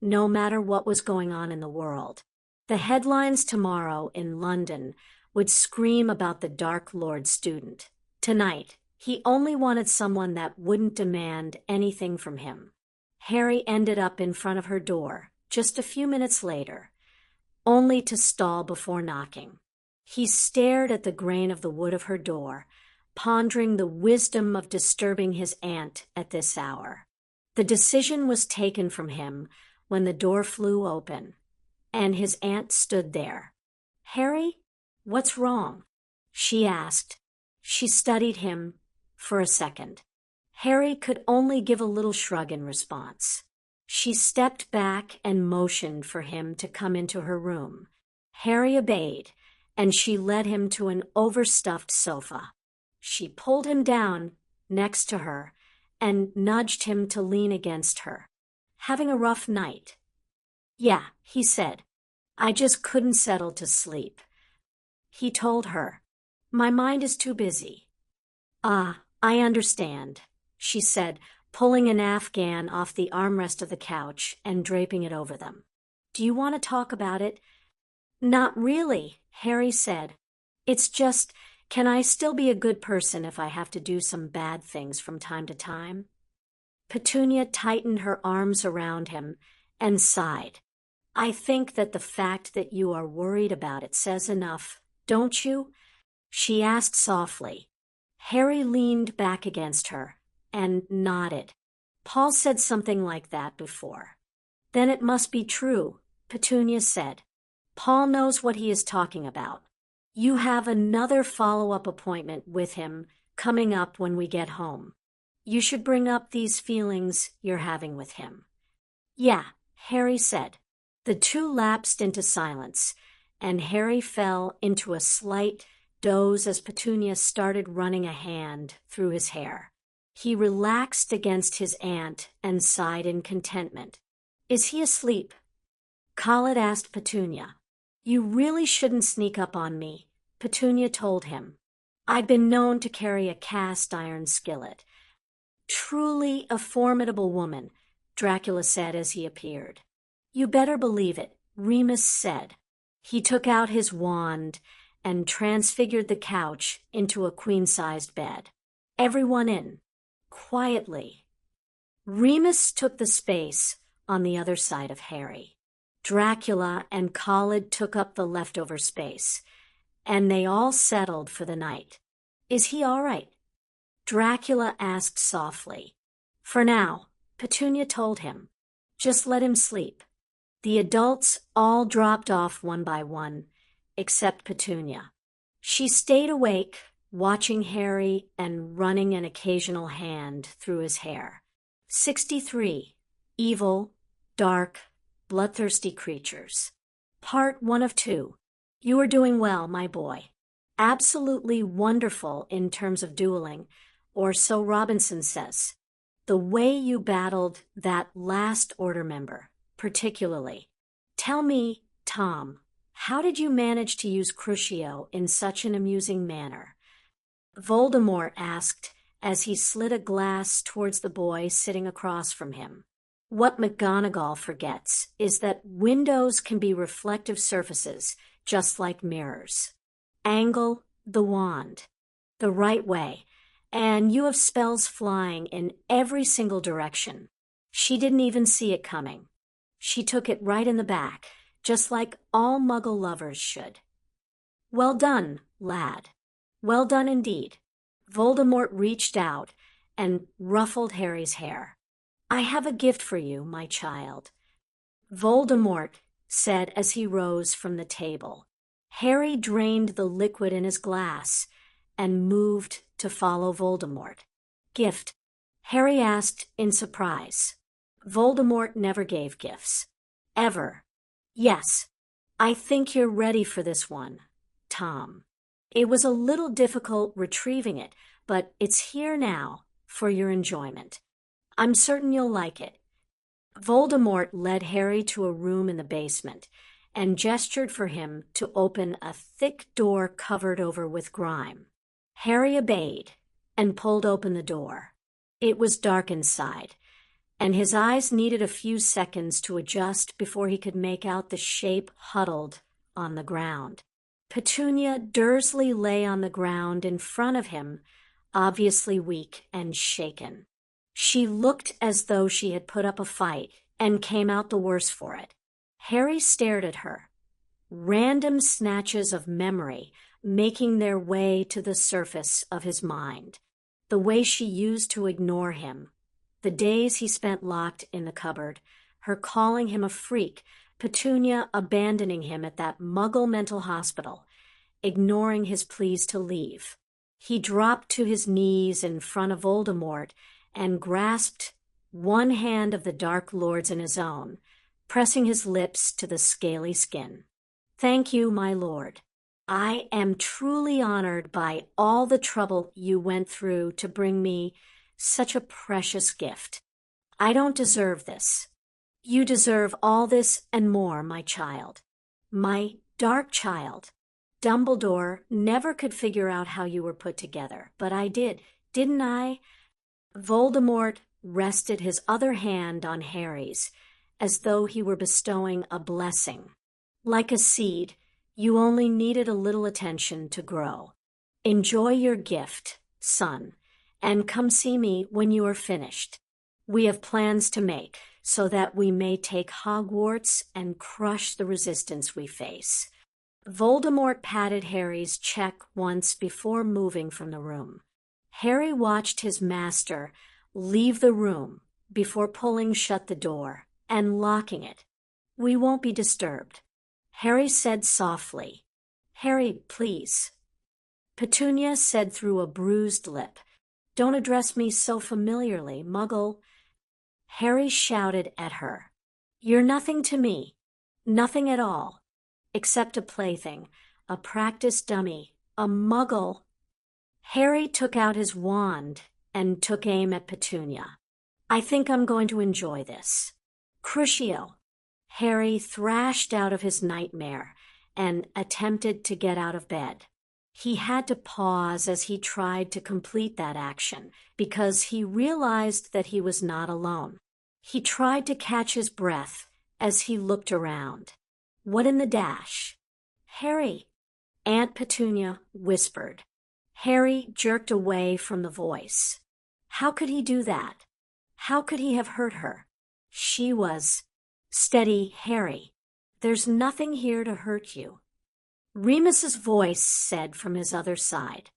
no matter what was going on in the world. The headlines tomorrow in London would scream about the Dark Lord student. Tonight, he only wanted someone that wouldn't demand anything from him. Harry ended up in front of her door just a few minutes later, only to stall before knocking. He stared at the grain of the wood of her door, pondering the wisdom of disturbing his aunt at this hour. The decision was taken from him when the door flew open, and his aunt stood there. "Harry, what's wrong?" she asked. She studied him for a second. Harry could only give a little shrug in response. She stepped back and motioned for him to come into her room. Harry obeyed, and she led him to an overstuffed sofa. She pulled him down next to her and nudged him to lean against her. "Having a rough night?" "Yeah," he said. "I just couldn't settle to sleep." He told her, "My mind is too busy." "Ah, I understand," she said, pulling an Afghan off the armrest of the couch and draping it over them. "Do you want to talk about it?" "Not really," Harry said. "It's just, can I still be a good person if I have to do some bad things from time to time?" Petunia tightened her arms around him and sighed. "I think that the fact that you are worried about it says enough, don't you?" she asked softly. Harry leaned back against her and nodded. "Paul said something like that before." "Then it must be true," Petunia said. "Paul knows what he is talking about. You have another follow-up appointment with him coming up when we get home. You should bring up these feelings you're having with him." "Yeah," Harry said. The two lapsed into silence, and Harry fell into a slight doze as Petunia started running a hand through his hair. He relaxed against his aunt and sighed in contentment. "Is he asleep?" Khaled asked Petunia. "You really shouldn't sneak up on me," Petunia told him. "I'd been known to carry a cast-iron skillet." "Truly a formidable woman," Dracula said as he appeared. "You better believe it," Remus said. He took out his wand and transfigured the couch into a queen-sized bed. "Everyone in. Quietly." Remus took the space on the other side of Harry. Dracula and Khaled took up the leftover space, and they all settled for the night. "Is he all right?" Dracula asked softly. "For now," Petunia told him. "Just let him sleep." The adults all dropped off one by one, except Petunia. She stayed awake, watching Harry and running an occasional hand through his hair. 63. Evil, Dark, Bloodthirsty Creatures. Part 1 of 2. You are doing well, my boy. Absolutely wonderful in terms of dueling, or so Robinson says. The way you battled that last Order member, particularly. Tell me, Tom, how did you manage to use Crucio in such an amusing manner? Voldemort asked as he slid a glass towards the boy sitting across from him. What McGonagall forgets is that windows can be reflective surfaces, just like mirrors. Angle the wand the right way, and you have spells flying in every single direction. She didn't even see it coming. She took it right in the back, just like all Muggle lovers should. Well done, lad. Well done indeed. Voldemort reached out and ruffled Harry's hair. I have a gift for you, my child. Voldemort said as he rose from the table. Harry drained the liquid in his glass and moved to follow Voldemort. Gift? Harry asked in surprise. Voldemort never gave gifts. Ever. Yes, I think you're ready for this one, Tom. It was a little difficult retrieving it, but it's here now for your enjoyment. I'm certain you'll like it. Voldemort led Harry to a room in the basement and gestured for him to open a thick door covered over with grime. Harry obeyed and pulled open the door. It was dark inside, and his eyes needed a few seconds to adjust before he could make out the shape huddled on the ground. Petunia Dursley lay on the ground in front of him, obviously weak and shaken. She looked as though she had put up a fight and came out the worse for it. Harry stared at her, random snatches of memory making their way to the surface of his mind. The way she used to ignore him, the days he spent locked in the cupboard, her calling him a freak, Petunia abandoning him at that Muggle mental hospital, ignoring his pleas to leave. He dropped to his knees in front of Voldemort and grasped one hand of the Dark Lord's in his own, pressing his lips to the scaly skin. "Thank you, my lord. I am truly honored by all the trouble you went through to bring me such a precious gift. I don't deserve this. You deserve all this and more, my child. My dark child. Dumbledore never could figure out how you were put together, but I did, didn't I?" Voldemort rested his other hand on Harry's, as though he were bestowing a blessing. "Like a seed, you only needed a little attention to grow. Enjoy your gift, son, and come see me when you are finished. We have plans to make, so that we may take Hogwarts and crush the resistance we face." Voldemort patted Harry's cheek once before moving from the room. Harry watched his master leave the room before pulling shut the door and locking it. "We won't be disturbed," Harry said softly. "Harry, please." Petunia said through a bruised lip, "Don't address me so familiarly, Muggle." Harry shouted at her, "You're nothing to me, nothing at all, except a plaything, a practice dummy, a Muggle." Harry took out his wand and took aim at Petunia. "I think I'm going to enjoy this." "Crucio!" Harry thrashed out of his nightmare and attempted to get out of bed. He had to pause as he tried to complete that action because he realized that he was not alone. He tried to catch his breath as he looked around. What in the dash? "Harry," Aunt Petunia whispered. Harry jerked away from the voice. How could he do that? How could he have hurt her? She was... "Steady, Harry. There's nothing here to hurt you." Remus's voice said from his other side.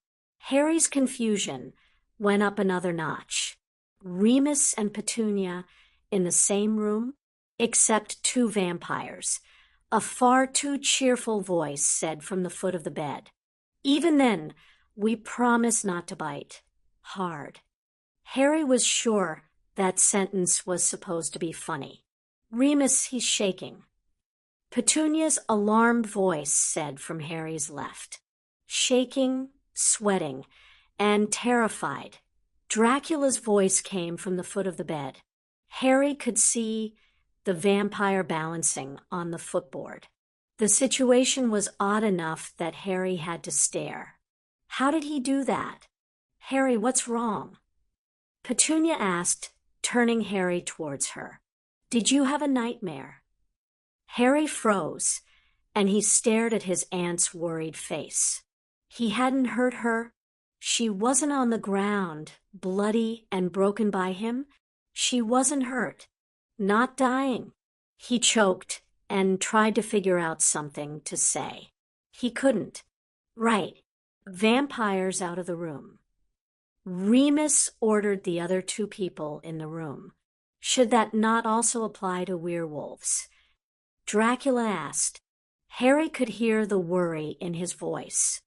Harry's confusion went up another notch. Remus and Petunia in the same room, except two vampires. A far too cheerful voice said from the foot of the bed. "Even then, we promise not to bite. Hard." Harry was sure that sentence was supposed to be funny. "Remus, he's shaking." Petunia's alarmed voice said from Harry's left. Shaking, sweating, and terrified, Dracula's voice came from the foot of the bed. Harry could see the vampire balancing on the footboard. The situation was odd enough that Harry had to stare. How did he do that? "Harry, what's wrong?" Petunia asked, turning Harry towards her. "Did you have a nightmare?" Harry froze, and he stared at his aunt's worried face. He hadn't hurt her. She wasn't on the ground, bloody and broken by him. She wasn't hurt, not dying. He choked and tried to figure out something to say. He couldn't. Right. Vampires out of the room. Remus ordered the other two people in the room. Should that not also apply to werewolves? Dracula asked. Harry could hear the worry in his voice.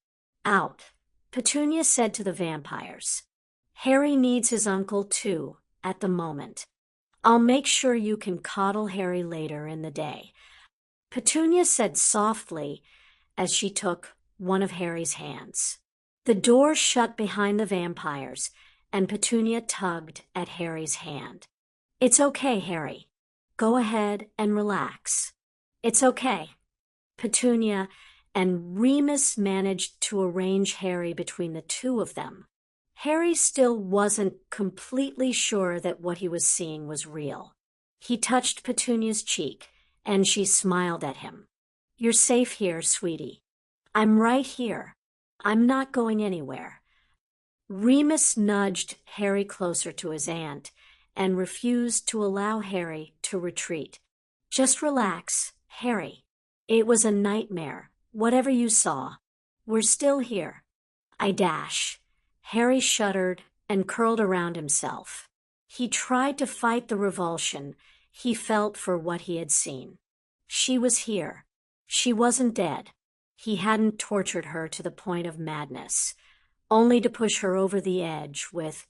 "Out," Petunia said to the vampires. "Harry needs his uncle, too, at the moment. I'll make sure you can coddle Harry later in the day," Petunia said softly as she took one of Harry's hands. The door shut behind the vampires, and Petunia tugged at Harry's hand. "It's okay, Harry. Go ahead and relax. It's okay." Petunia and Remus managed to arrange Harry between the two of them. Harry still wasn't completely sure that what he was seeing was real. He touched Petunia's cheek, and she smiled at him. "You're safe here, sweetie. I'm right here. I'm not going anywhere." Remus nudged Harry closer to his aunt and refused to allow Harry to retreat. "Just relax, Harry. It was a nightmare, whatever you saw. We're still here." "I dash." Harry shuddered and curled around himself. He tried to fight the revulsion he felt for what he had seen. She was here. She wasn't dead. He hadn't tortured her to the point of madness. only to push her over the edge with,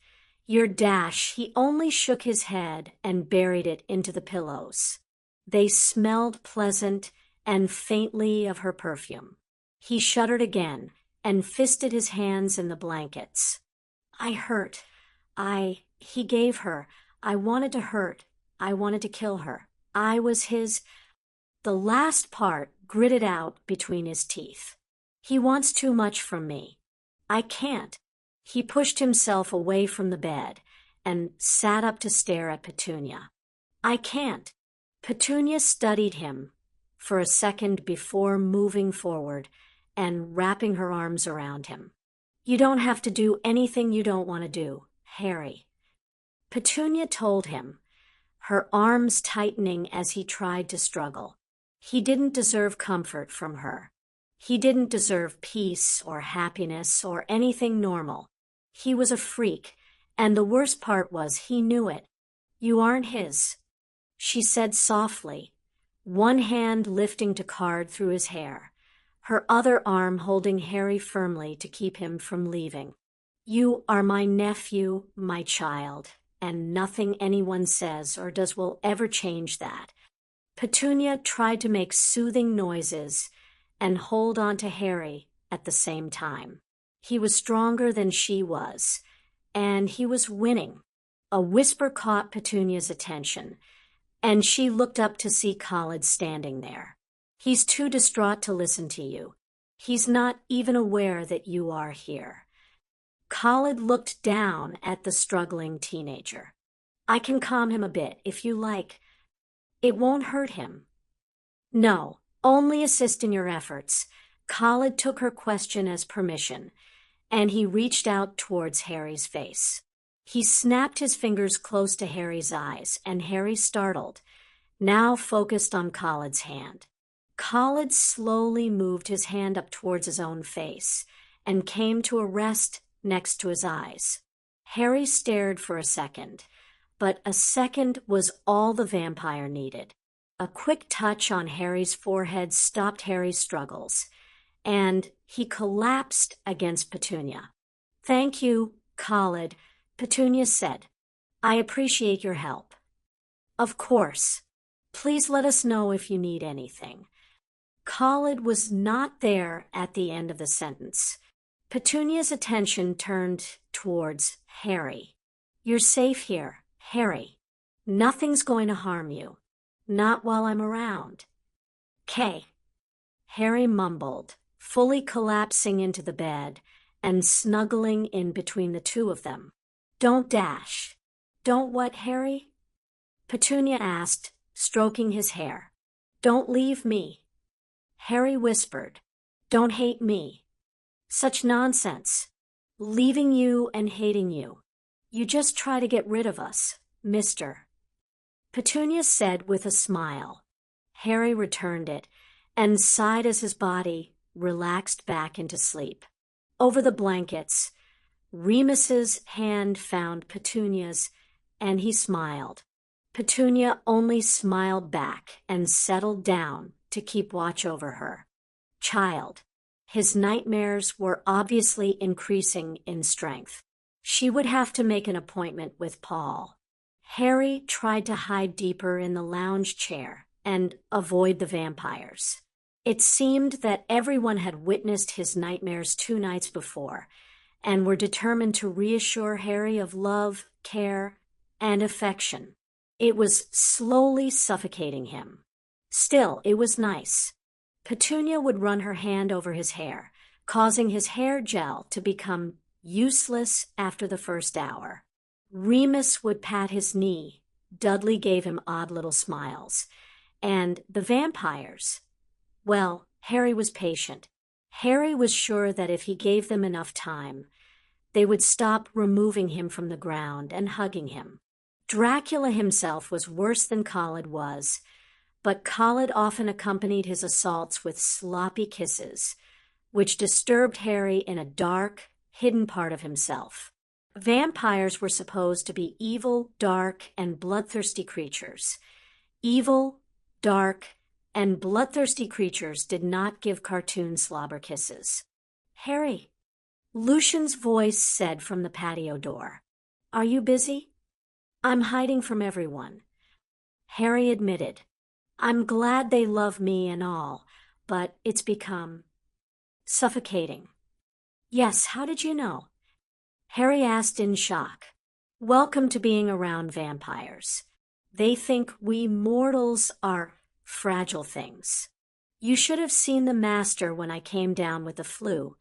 "Your dash." He only shook his head and buried it into the pillows. They smelled pleasant and faintly of her perfume. He shuddered again and fisted his hands in the blankets. "I hurt. He gave her. I wanted to hurt. I wanted to kill her. I was his." The last part gritted out between his teeth. "He wants too much from me. I can't." He pushed himself away from the bed and sat up to stare at Petunia. "I can't." Petunia studied him for a second before moving forward and wrapping her arms around him. "You don't have to do anything you don't want to do, Harry." Petunia told him, her arms tightening as he tried to struggle. He didn't deserve comfort from her. He didn't deserve peace or happiness or anything normal. He was a freak, and the worst part was he knew it. "You aren't his," she said softly, one hand lifting to card through his hair, her other arm holding Harry firmly to keep him from leaving. "You are my nephew, my child, and nothing anyone says or does will ever change that." Petunia tried to make soothing noises and hold on to Harry at the same time. He was stronger than she was, and he was winning. A whisper caught Petunia's attention, and she looked up to see Khalid standing there. "He's too distraught to listen to you. He's not even aware that you are here." Khalid looked down at the struggling teenager. "I can calm him a bit, if you like. It won't hurt him." "No, only assist in your efforts." Khalid took her question as permission, and he reached out towards Harry's face. He snapped his fingers close to Harry's eyes, and Harry, startled, now focused on Khalid's hand. Khalid slowly moved his hand up towards his own face and came to a rest next to his eyes. Harry stared for a second, but a second was all the vampire needed. A quick touch on Harry's forehead stopped Harry's struggles, and he collapsed against Petunia. "Thank you, Khalid," Petunia said. "I appreciate your help." "Of course. Please let us know if you need anything." Khalid was not there at the end of the sentence. Petunia's attention turned towards Harry. "You're safe here, Harry. Nothing's going to harm you. Not while I'm around." "Kay," Harry mumbled, fully collapsing into the bed and snuggling in between the two of them. "Don't dash." "Don't what, Harry?" Petunia asked, stroking his hair. "Don't leave me." Harry whispered, "Don't hate me." "Such nonsense. Leaving you and hating you. You just try to get rid of us, mister." Petunia said with a smile. Harry returned it and sighed as his body relaxed back into sleep. Over the blankets, Remus's hand found Petunia's, and he smiled. Petunia only smiled back and settled down to keep watch over her. Child. His nightmares were obviously increasing in strength. She would have to make an appointment with Paul. Harry tried to hide deeper in the lounge chair and avoid the vampires. It seemed that everyone had witnessed his nightmares 2 nights before and were determined to reassure Harry of love, care, and affection. It was slowly suffocating him. Still, it was nice. Petunia would run her hand over his hair, causing his hair gel to become useless after the first hour. Remus would pat his knee. Dudley gave him odd little smiles. And the vampires, well, Harry was patient. Harry was sure that if he gave them enough time, they would stop removing him from the ground and hugging him. Dracula himself was worse than Khalid was, but Khalid often accompanied his assaults with sloppy kisses, which disturbed Harry in a dark, hidden part of himself. Vampires were supposed to be evil, dark, and bloodthirsty creatures. Evil, dark, and bloodthirsty creatures did not give cartoon slobber kisses. "Harry, Lucian's voice said from the patio door. Are you busy? I'm hiding from everyone. Harry admitted. I'm glad they love me and all, but it's become suffocating. Yes, how did you know? Harry asked in shock. Welcome to being around vampires. They think we mortals are fragile things. You should have seen the master when I came down with the flu.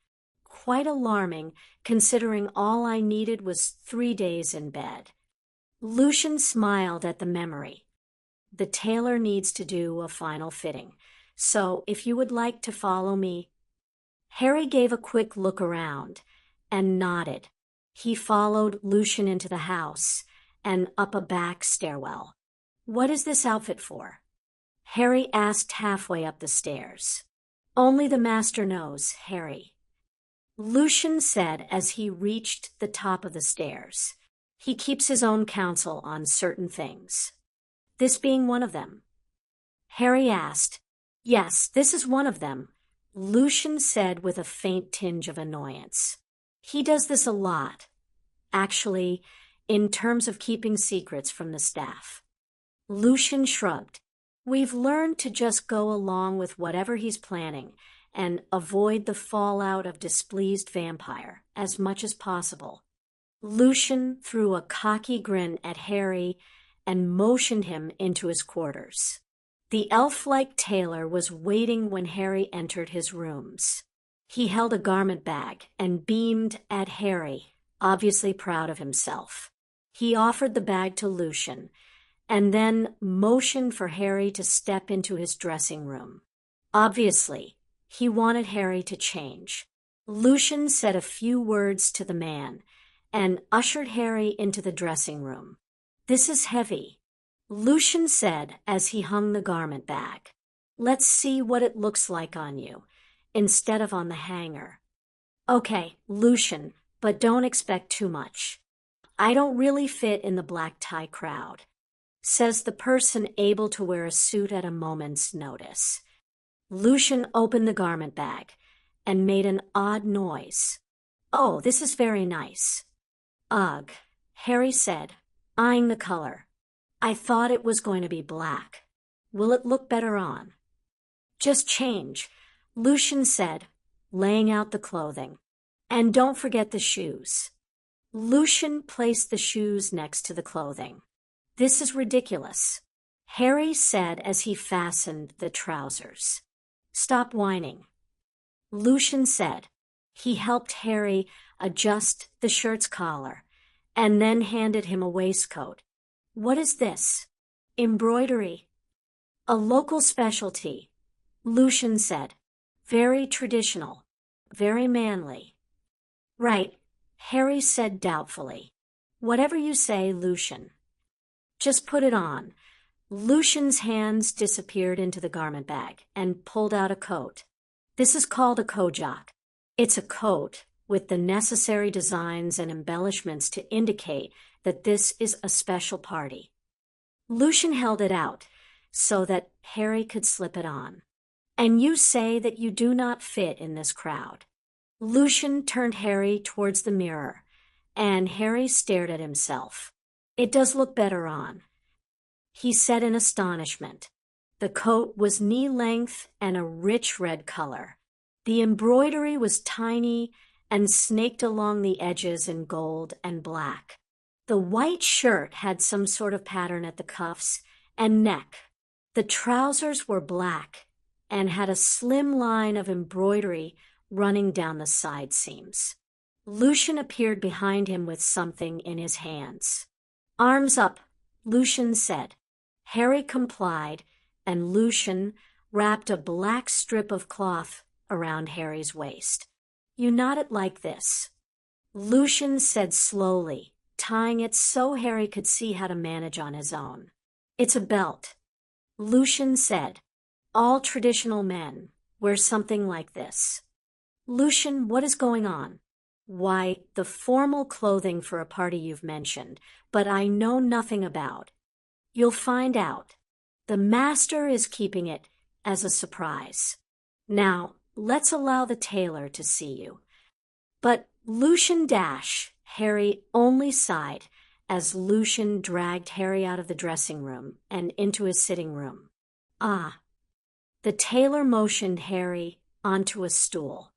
Quite alarming, considering all I needed was 3 days in bed. Lucian smiled at the memory. The tailor needs to do a final fitting, so if you would like to follow me. Harry gave a quick look around and nodded. He followed Lucian into the house and up a back stairwell. What is this outfit for? Harry asked halfway up the stairs. Only the master knows, Harry. Lucian said as he reached the top of the stairs. He keeps his own counsel on certain things. This being one of them. Harry asked. Yes, this is one of them, Lucian said with a faint tinge of annoyance. He does this a lot. Actually, in terms of keeping secrets from the staff. Lucian shrugged. We've learned to just go along with whatever he's planning and avoid the fallout of displeased vampire as much as possible. Lucian threw a cocky grin at Harry and motioned him into his quarters. The elf-like tailor was waiting when Harry entered his rooms. He held a garment bag and beamed at Harry, obviously proud of himself. He offered the bag to Lucian and then motioned for Harry to step into his dressing room. Obviously, he wanted Harry to change. Lucian said a few words to the man and ushered Harry into the dressing room. This is heavy, Lucian said as he hung the garment bag. Let's see what it looks like on you, instead of on the hanger. Okay, Lucian, but don't expect too much. I don't really fit in the black tie crowd, says the person able to wear a suit at a moment's notice. Lucian opened the garment bag and made an odd noise. Oh, this is very nice. Ugh, Harry said, eyeing the color. I thought it was going to be black. Will it look better on? Just change, Lucian said, laying out the clothing. And don't forget the shoes. Lucian placed the shoes next to the clothing. This is ridiculous, Harry said as he fastened the trousers. Stop whining, Lucian said. He helped Harry adjust the shirt's collar and then handed him a waistcoat. What is this? Embroidery. A local specialty, Lucian said. Very traditional, very manly. Right, Harry said doubtfully. Whatever you say, Lucian. Just put it on. Lucian's hands disappeared into the garment bag and pulled out a coat. This is called a kojak. It's a coat with the necessary designs and embellishments to indicate that this is a special party. Lucian held it out so that Harry could slip it on. And you say that you do not fit in this crowd. Lucian turned Harry towards the mirror, and Harry stared at himself. It does look better on, he said in astonishment. The coat was knee-length and a rich red color. The embroidery was tiny and snaked along the edges in gold and black. The white shirt had some sort of pattern at the cuffs and neck. The trousers were black and had a slim line of embroidery running down the side seams. Lucian appeared behind him with something in his hands. Arms up, Lucian said. Harry complied, and Lucian wrapped a black strip of cloth around Harry's waist. You knot it like this, Lucian said slowly, tying it so Harry could see how to manage on his own. It's a belt, Lucian said. All traditional men wear something like this. Lucian, what is going on? Why, the formal clothing for a party you've mentioned, but I know nothing about. You'll find out. The master is keeping it as a surprise. Now, let's allow the tailor to see you. But Lucian dash, Harry only sighed as Lucian dragged Harry out of the dressing room and into his sitting room. Ah. The tailor motioned Harry onto a stool.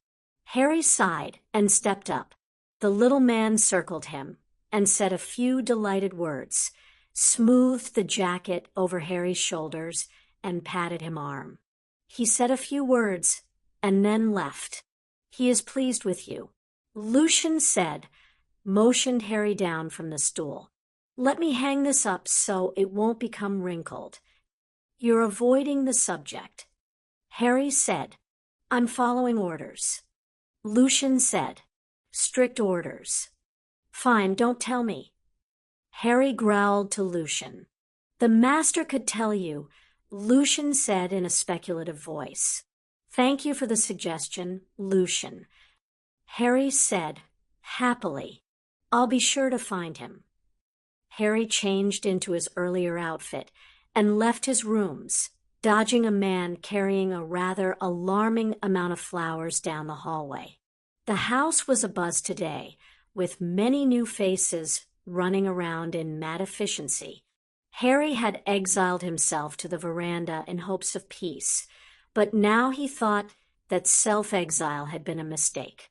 Harry sighed and stepped up. The little man circled him and said a few delighted words, smoothed the jacket over Harry's shoulders, and patted him arm. He said a few words and then left. He is pleased with you, Lucian said, motioned Harry down from the stool. Let me hang this up so it won't become wrinkled. You're avoiding the subject. Harry said, I'm following orders. Lucian said, strict orders. Fine, don't tell me. Harry growled to Lucian. The master could tell you, Lucian said in a speculative voice. Thank you for the suggestion, Lucian. Harry said, happily. I'll be sure to find him. Harry changed into his earlier outfit and left his rooms, dodging a man carrying a rather alarming amount of flowers down the hallway. The house was abuzz today, with many new faces running around in mad efficiency. Harry had exiled himself to the veranda in hopes of peace, but now he thought that self-exile had been a mistake.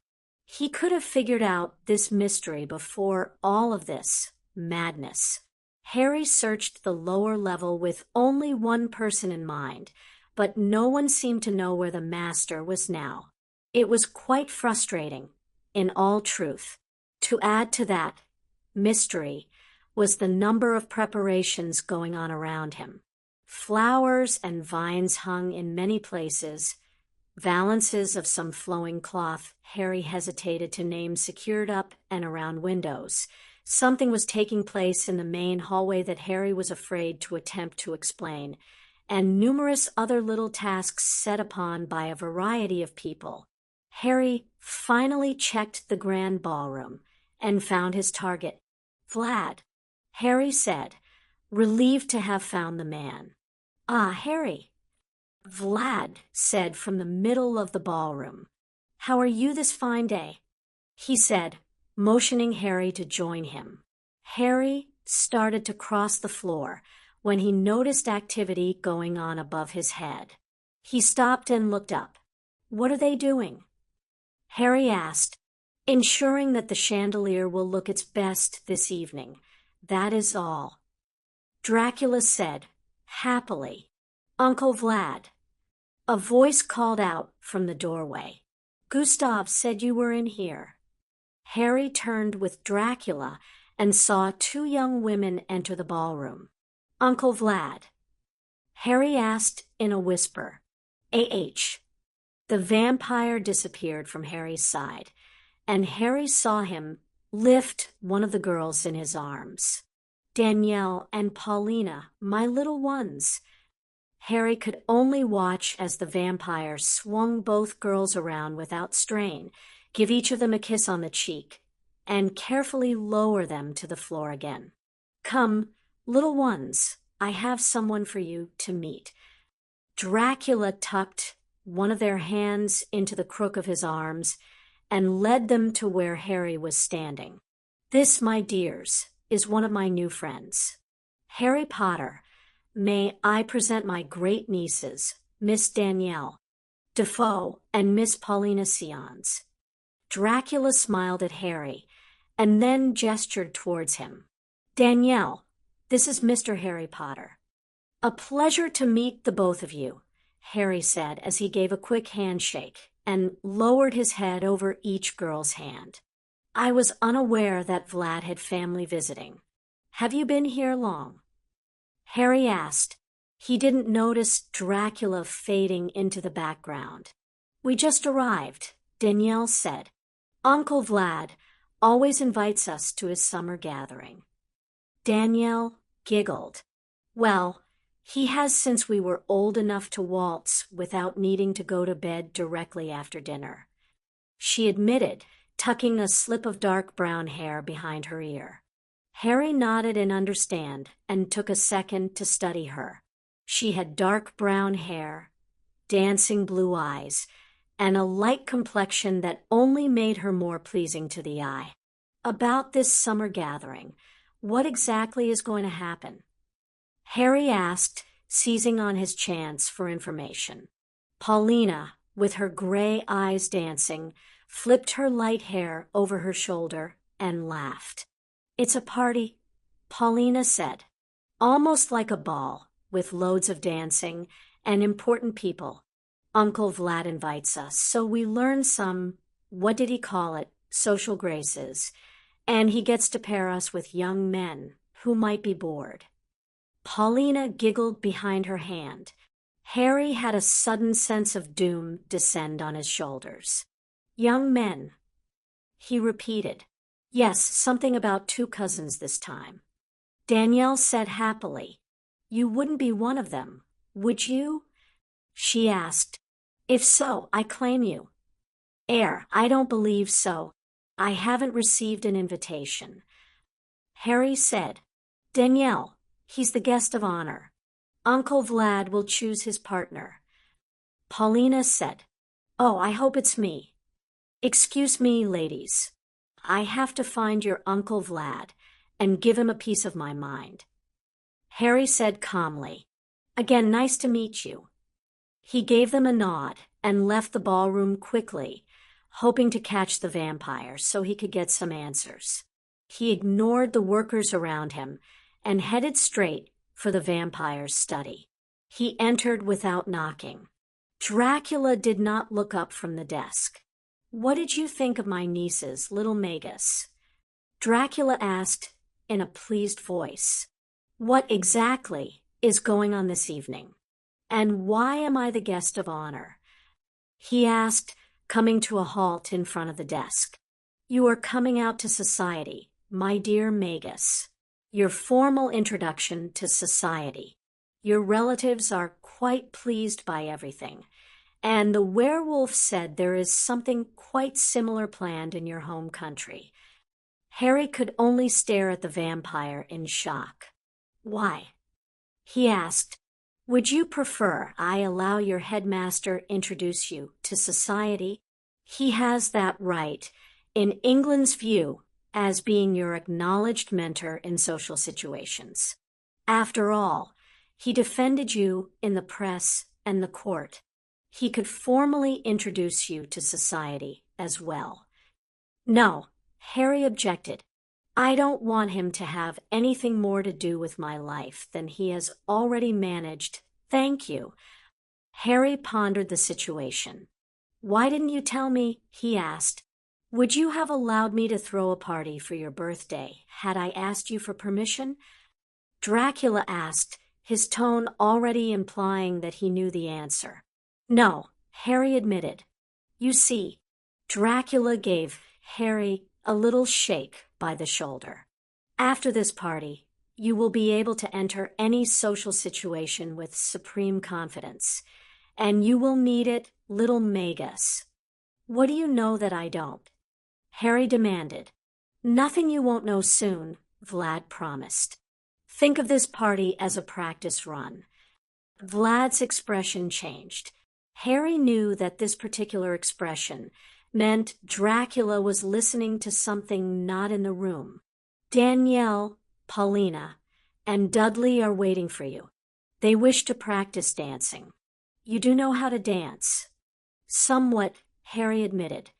He could have figured out this mystery before all of this madness. Harry searched the lower level with only one person in mind, but no one seemed to know where the master was now. It was quite frustrating, in all truth. To add to that mystery was the number of preparations going on around him. Flowers and vines hung in many places. Valances of some flowing cloth Harry hesitated to name secured up and around windows. Something was taking place in the main hallway that Harry was afraid to attempt to explain, and numerous other little tasks set upon by a variety of people. Harry finally checked the grand ballroom and found his target. Vlad, Harry said, relieved to have found the man. Ah, Harry, Vlad said from the middle of the ballroom. How are you this fine day? He said, motioning Harry to join him. Harry started to cross the floor when he noticed activity going on above his head. He stopped and looked up. What are they doing? Harry asked, ensuring that the chandelier will look its best this evening. That is all. Dracula said, happily, Uncle Vlad. A voice called out from the doorway. Gustav said you were in here. Harry turned with Dracula and saw two young women enter the ballroom. Uncle Vlad. Harry asked in a whisper. A.H. The vampire disappeared from Harry's side, and Harry saw him lift one of the girls in his arms. Danielle and Paulina, my little ones. Harry could only watch as the vampire swung both girls around without strain, give each of them a kiss on the cheek, and carefully lower them to the floor again. Come, little ones, I have someone for you to meet. Dracula tucked one of their hands into the crook of his arms and led them to where Harry was standing. This, my dears, is one of my new friends. Harry Potter, may I present my great nieces, Miss Danielle Defoe and Miss Paulina Sions. Dracula smiled at Harry and then gestured towards him. Danielle, this is Mr. Harry Potter. A pleasure to meet the both of you, Harry said as he gave a quick handshake and lowered his head over each girl's hand. I was unaware that Vlad had family visiting. Have you been here long? Harry asked. He didn't notice Dracula fading into the background. We just arrived, Danielle said. Uncle Vlad always invites us to his summer gathering. Danielle giggled. Well, he has since we were old enough to waltz without needing to go to bed directly after dinner. She admitted, tucking a slip of dark brown hair behind her ear. Harry nodded in understand and took a second to study her. She had dark brown hair, dancing blue eyes, and a light complexion that only made her more pleasing to the eye. About this summer gathering, what exactly is going to happen? Harry asked, seizing on his chance for information. Paulina, with her gray eyes dancing, flipped her light hair over her shoulder and laughed. It's a party, Paulina said. Almost like a ball, with loads of dancing and important people. Uncle Vlad invites us, so we learn some, what did he call it, social graces, and he gets to pair us with young men who might be bored. Paulina giggled behind her hand. Harry had a sudden sense of doom descend on his shoulders. Young men, he repeated. Yes, something about 2 cousins this time. Danielle said happily. You wouldn't be one of them, would you? She asked. If so, I claim you. I don't believe so. I haven't received an invitation. Harry said. Danielle, he's the guest of honor. Uncle Vlad will choose his partner. Paulina said. Oh, I hope it's me. Excuse me, ladies. I have to find your Uncle Vlad and give him a piece of my mind. Harry said calmly. Again, nice to meet you. He gave them a nod and left the ballroom quickly, hoping to catch the vampire so he could get some answers. He ignored the workers around him and headed straight for the vampire's study. He entered without knocking. Dracula did not look up from the desk. What did you think of my nieces, little Magus? Dracula asked in a pleased voice. What exactly is going on this evening? And why am I the guest of honor? He asked, coming to a halt in front of the desk. You are coming out to society, my dear Magus. Your formal introduction to society. Your relatives are quite pleased by everything, and the werewolf said there is something quite similar planned in your home country. Harry could only stare at the vampire in shock. Why? He asked, would you prefer I allow your headmaster introduce you to society? He has that right, in England's view, as being your acknowledged mentor in social situations. After all, he defended you in the press and the court. He could formally introduce you to society as well. No, Harry objected. I don't want him to have anything more to do with my life than he has already managed. Thank you. Harry pondered the situation. Why didn't you tell me? He asked. Would you have allowed me to throw a party for your birthday had I asked you for permission? Dracula asked, his tone already implying that he knew the answer. No, Harry admitted. You see, Dracula gave Harry a little shake by the shoulder. After this party, you will be able to enter any social situation with supreme confidence, and you will need it, little Magus. What do you know that I don't? Harry demanded. Nothing you won't know soon, Vlad promised. Think of this party as a practice run. Vlad's expression changed. Harry knew that this particular expression meant Dracula was listening to something not in the room. Danielle, Paulina, and Dudley are waiting for you. They wish to practice dancing. You do know how to dance. Somewhat, Harry admitted.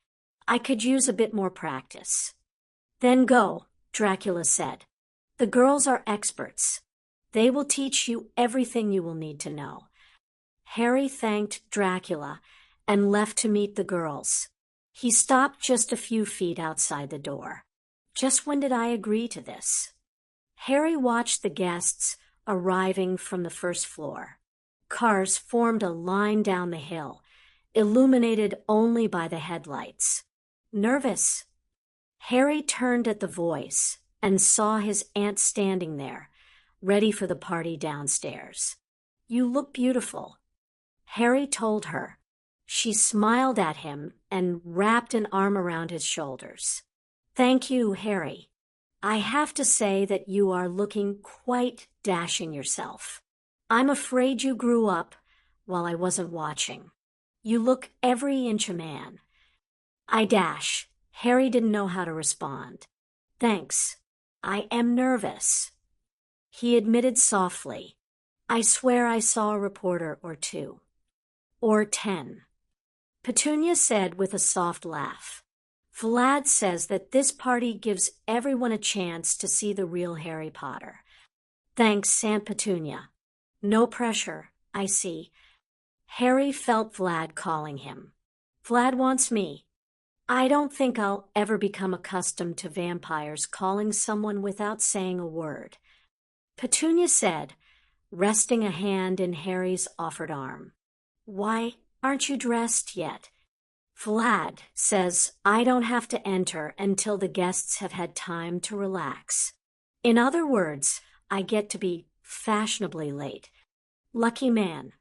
I could use a bit more practice. Then go, Dracula said. The girls are experts. They will teach you everything you will need to know. Harry thanked Dracula and left to meet the girls. He stopped just a few feet outside the door. Just when did I agree to this? Harry watched the guests arriving from the first floor. Cars formed a line down the hill, illuminated only by the headlights. Nervous? Harry turned at the voice and saw his aunt standing there, ready for the party downstairs. You look beautiful, Harry told her. She smiled at him and wrapped an arm around his shoulders. Thank you, Harry. I have to say that you are looking quite dashing yourself. I'm afraid you grew up while I wasn't watching. You look every inch a man. I dash. Harry didn't know how to respond. Thanks. I am nervous. He admitted softly. I swear I saw a reporter or two. Or 10. Petunia said with a soft laugh. Vlad says that this party gives everyone a chance to see the real Harry Potter. Thanks, Aunt Petunia. No pressure, I see. Harry felt Vlad calling him. Vlad wants me. I don't think I'll ever become accustomed to vampires calling someone without saying a word. Petunia said, resting a hand in Harry's offered arm. Why aren't you dressed yet? Vlad says I don't have to enter until the guests have had time to relax. In other words, I get to be fashionably late. Lucky man.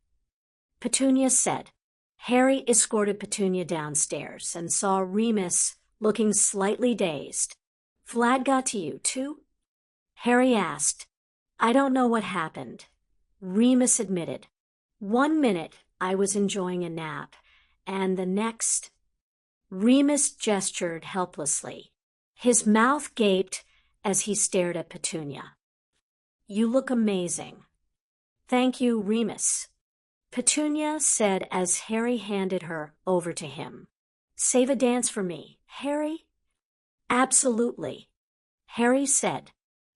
Petunia said. Harry escorted Petunia downstairs and saw Remus looking slightly dazed. Vlad got to you, too? Harry asked. I don't know what happened. Remus admitted. 1 minute I was enjoying a nap, and the next... Remus gestured helplessly. His mouth gaped as he stared at Petunia. You look amazing. Thank you, Remus. Petunia said as Harry handed her over to him. Save a dance for me, Harry? Absolutely. Harry said.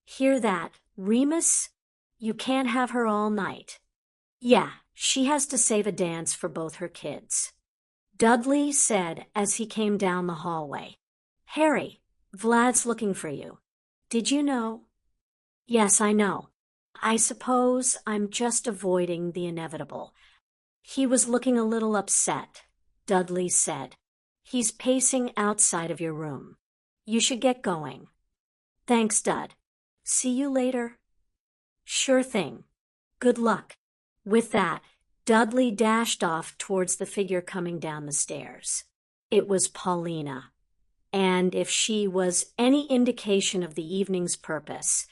Hear that, Remus? You can't have her all night. Yeah, she has to save a dance for both her kids. Dudley said as he came down the hallway. Harry, Vlad's looking for you. Did you know? Yes, I know. I suppose I'm just avoiding the inevitable. He was looking a little upset, Dudley said. He's pacing outside of your room. You should get going. Thanks, Dud. See you later. Sure thing. Good luck. With that, Dudley dashed off towards the figure coming down the stairs. It was Paulina. And if she was any indication of the evening's purpose,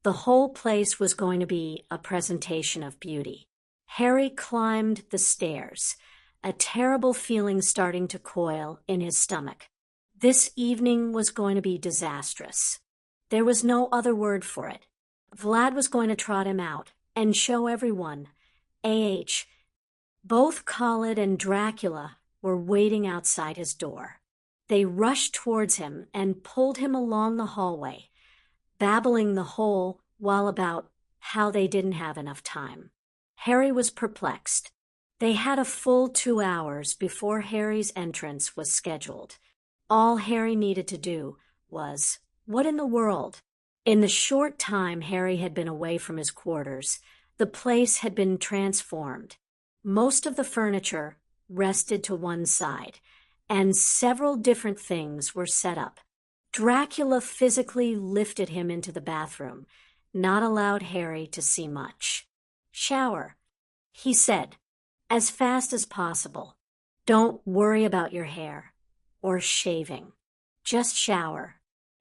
the whole place was going to be a presentation of beauty. Harry climbed the stairs, a terrible feeling starting to coil in his stomach. This evening was going to be disastrous. There was no other word for it. Vlad was going to trot him out and show everyone. Both Khalid and Dracula were waiting outside his door. They rushed towards him and pulled him along the hallway, babbling the whole while about how they didn't have enough time. Harry was perplexed. They had a full 2 hours before Harry's entrance was scheduled. All Harry needed to do was, what in the world? In the short time Harry had been away from his quarters, the place had been transformed. Most of the furniture rested to one side, and several different things were set up. Dracula physically lifted him into the bathroom, not allowed Harry to see much. Shower, he said, as fast as possible. Don't worry about your hair or shaving. Just shower.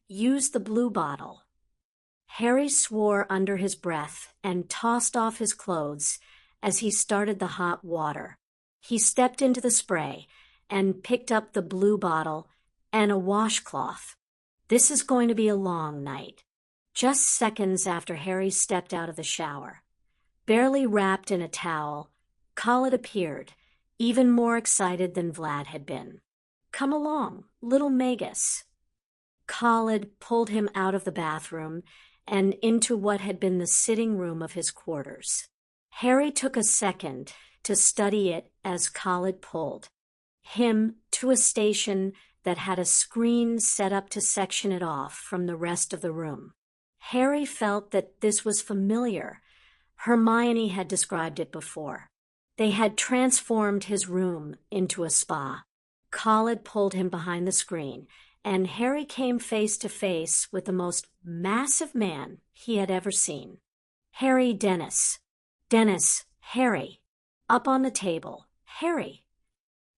Use the blue bottle. Harry swore under his breath and tossed off his clothes as he started the hot water. He stepped into the spray and picked up the blue bottle and a washcloth. This is going to be a long night. Just seconds after Harry stepped out of the shower, barely wrapped in a towel, Khalid appeared, even more excited than Vlad had been. Come along, little Magus. Khalid pulled him out of the bathroom and into what had been the sitting room of his quarters. Harry took a second to study it as Khalid pulled him to a station that had a screen set up to section it off from the rest of the room. Harry felt that this was familiar. Hermione had described it before. They had transformed his room into a spa. Khalid pulled him behind the screen, and Harry came face to face with the most massive man he had ever seen. Harry Dennis. Dennis, Harry. Up on the table. Harry.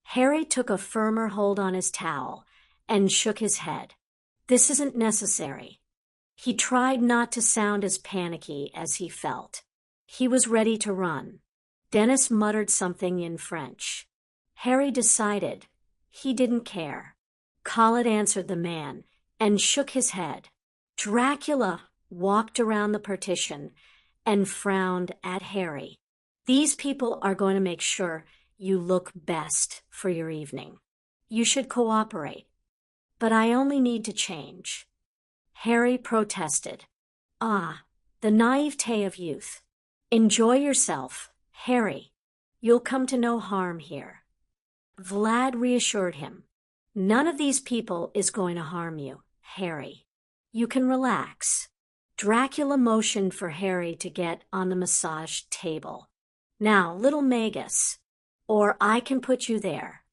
Harry took a firmer hold on his towel and shook his head. This isn't necessary. He tried not to sound as panicky as he felt. He was ready to run. Dennis muttered something in French. Harry decided he didn't care. Khaled answered the man and shook his head. Dracula walked around the partition and frowned at Harry. These people are going to make sure you look best for your evening. You should cooperate. But I only need to change. Harry protested. Ah, the naivete of youth. Enjoy yourself, Harry. You'll come to no harm here. Vlad reassured him. None of these people is going to harm you, Harry. You can relax. Dracula motioned for Harry to get on the massage table. Now, little Magus, or I can put you there.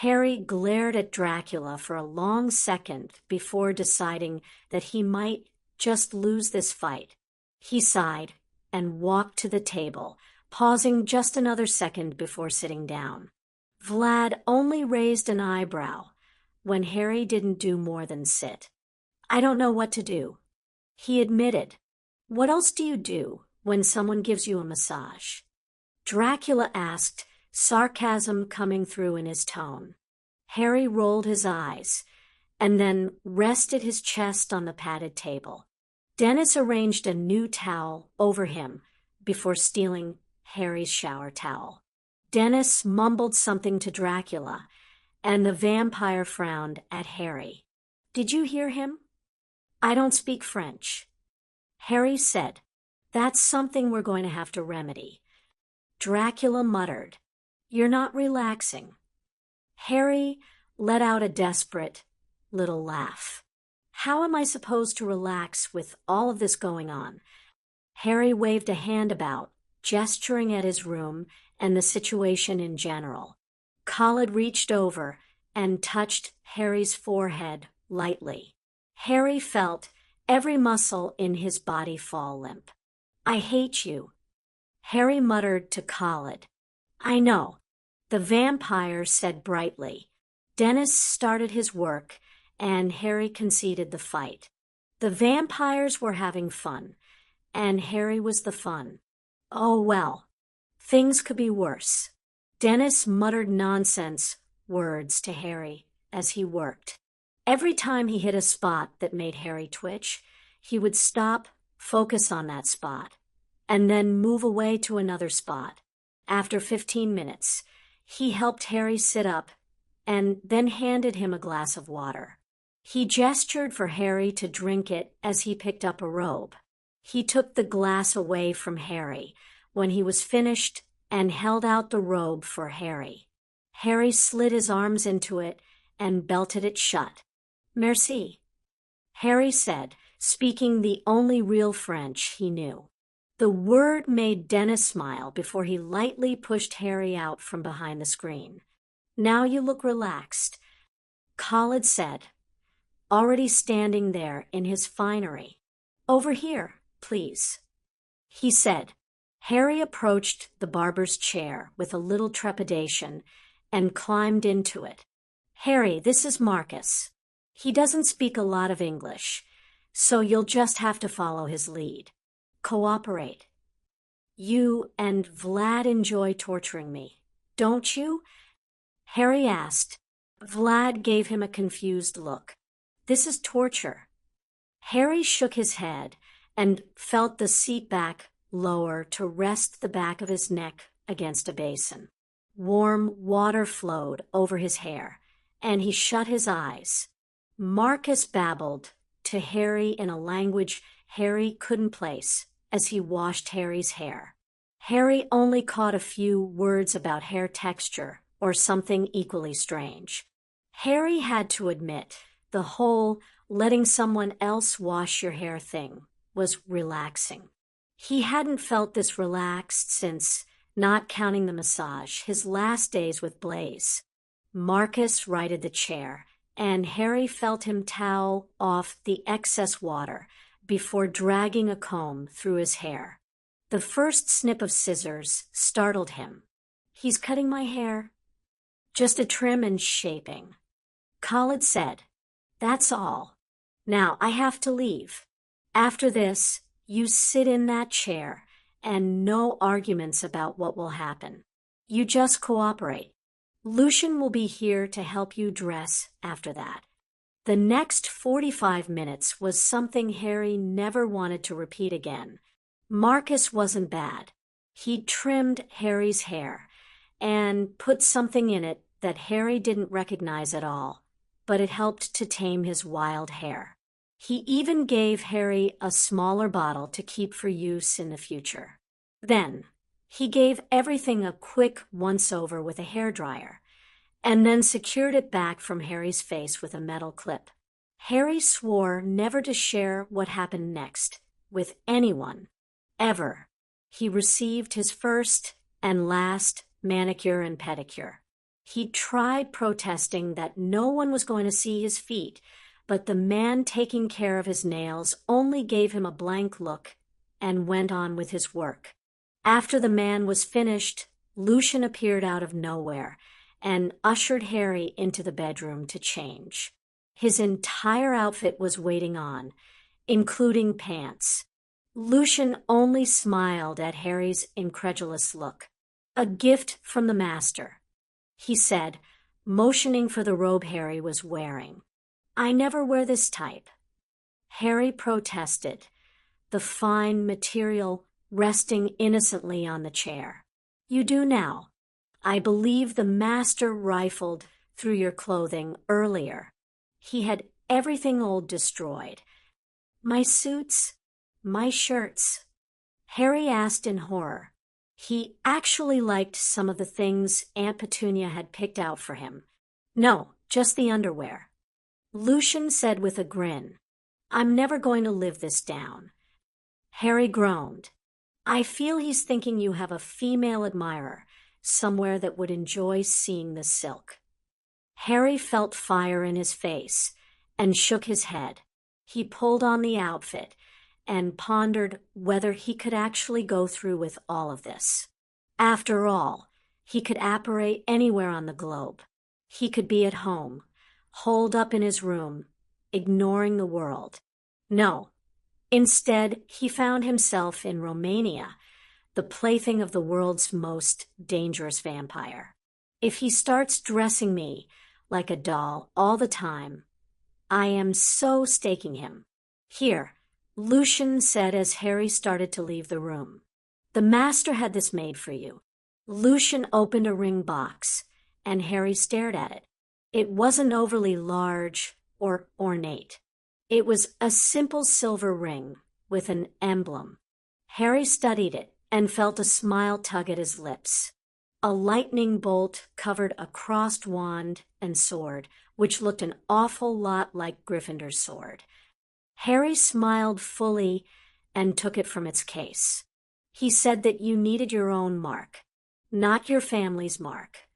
Harry glared at Dracula for a long second before deciding that he might just lose this fight. He sighed and walked to the table, pausing just another second before sitting down. Vlad only raised an eyebrow when Harry didn't do more than sit. I don't know what to do, he admitted. What else do you do when someone gives you a massage? Dracula asked, sarcasm coming through in his tone. Harry rolled his eyes and then rested his chest on the padded table. Dennis arranged a new towel over him before stealing Harry's shower towel. Dennis mumbled something to Dracula, and the vampire frowned at Harry. Did you hear him? I don't speak French. Harry said, that's something we're going to have to remedy. Dracula muttered, you're not relaxing. Harry let out a desperate little laugh. How am I supposed to relax with all of this going on? Harry waved a hand about, gesturing at his room and the situation in general. Khaled reached over and touched Harry's forehead lightly. Harry felt every muscle in his body fall limp. I hate you, Harry muttered to Khaled. I know, the vampire said brightly. Dennis started his work, and Harry conceded the fight. The vampires were having fun, and Harry was the fun. Oh well, things could be worse. Dennis muttered nonsense words to Harry as he worked. Every time he hit a spot that made Harry twitch, he would stop, focus on that spot, and then move away to another spot. After 15 minutes, he helped Harry sit up and then handed him a glass of water. He gestured for Harry to drink it as he picked up a robe. He took the glass away from Harry when he was finished and held out the robe for Harry. Harry slid his arms into it and belted it shut. Merci, Harry said, speaking the only real French he knew. The word made Dennis smile before he lightly pushed Harry out from behind the screen. Now you look relaxed, Khaled said, already standing there in his finery. Over here, please, he said. Harry approached the barber's chair with a little trepidation and climbed into it. Harry, this is Marcus. He doesn't speak a lot of English, so you'll just have to follow his lead. Cooperate. You and Vlad enjoy torturing me, don't you? Harry asked. Vlad gave him a confused look. This is torture. Harry shook his head and felt the seat back lower to rest the back of his neck against a basin. Warm water flowed over his hair, and he shut his eyes. Marcus babbled to Harry in a language Harry couldn't place as he washed Harry's hair. Harry only caught a few words about hair texture or something equally strange. Harry had to admit the whole letting someone else wash your hair thing was relaxing. He hadn't felt this relaxed since, not counting the massage, his last days with Blaze. Marcus righted the chair, and Harry felt him towel off the excess water before dragging a comb through his hair. The first snip of scissors startled him. He's cutting my hair. Just a trim and shaping. Khaled said, that's all. Now I have to leave. After this, you sit in that chair and no arguments about what will happen. You just cooperate. Lucian will be here to help you dress after that. The next 45 minutes was something Harry never wanted to repeat again. Marcus wasn't bad. He trimmed Harry's hair and put something in it that Harry didn't recognize at all, but it helped to tame his wild hair. He even gave Harry a smaller bottle to keep for use in the future. Then, he gave everything a quick once-over with a hairdryer, and then secured it back from Harry's face with a metal clip. Harry swore never to share what happened next with anyone, ever. He received his first and last manicure and pedicure. He tried protesting that no one was going to see his feet, but the man taking care of his nails only gave him a blank look and went on with his work. After the man was finished, Lucian appeared out of nowhere and ushered Harry into the bedroom to change. His entire outfit was waiting on, including pants. Lucian only smiled at Harry's incredulous look. "A gift from the master," he said, motioning for the robe Harry was wearing. "I never wear this type." Harry protested, the fine material resting innocently on the chair. "You do now. I believe the master rifled through your clothing earlier. He had everything old destroyed. My suits, my shirts." Harry asked in horror. He actually liked some of the things Aunt Petunia had picked out for him. "No, just the underwear." Lucian said with a grin, "I'm never going to live this down." Harry groaned. "I feel he's thinking you have a female admirer somewhere that would enjoy seeing the silk." Harry felt fire in his face and shook his head. He pulled on the outfit and pondered whether he could actually go through with all of this. After all, he could apparate anywhere on the globe. He could be at home, holed up in his room, ignoring the world. No. Instead, he found himself in Romania, the plaything of the world's most dangerous vampire. "If he starts dressing me like a doll all the time, I am so staking him." "Here," Lucian said as Harry started to leave the room. "The master had this made for you." Lucian opened a ring box, and Harry stared at it. It wasn't overly large or ornate. It was a simple silver ring with an emblem. Harry studied it and felt a smile tug at his lips. A lightning bolt covered a crossed wand and sword, which looked an awful lot like Gryffindor's sword. Harry smiled fully and took it from its case. He said that you needed your own mark, not your family's mark.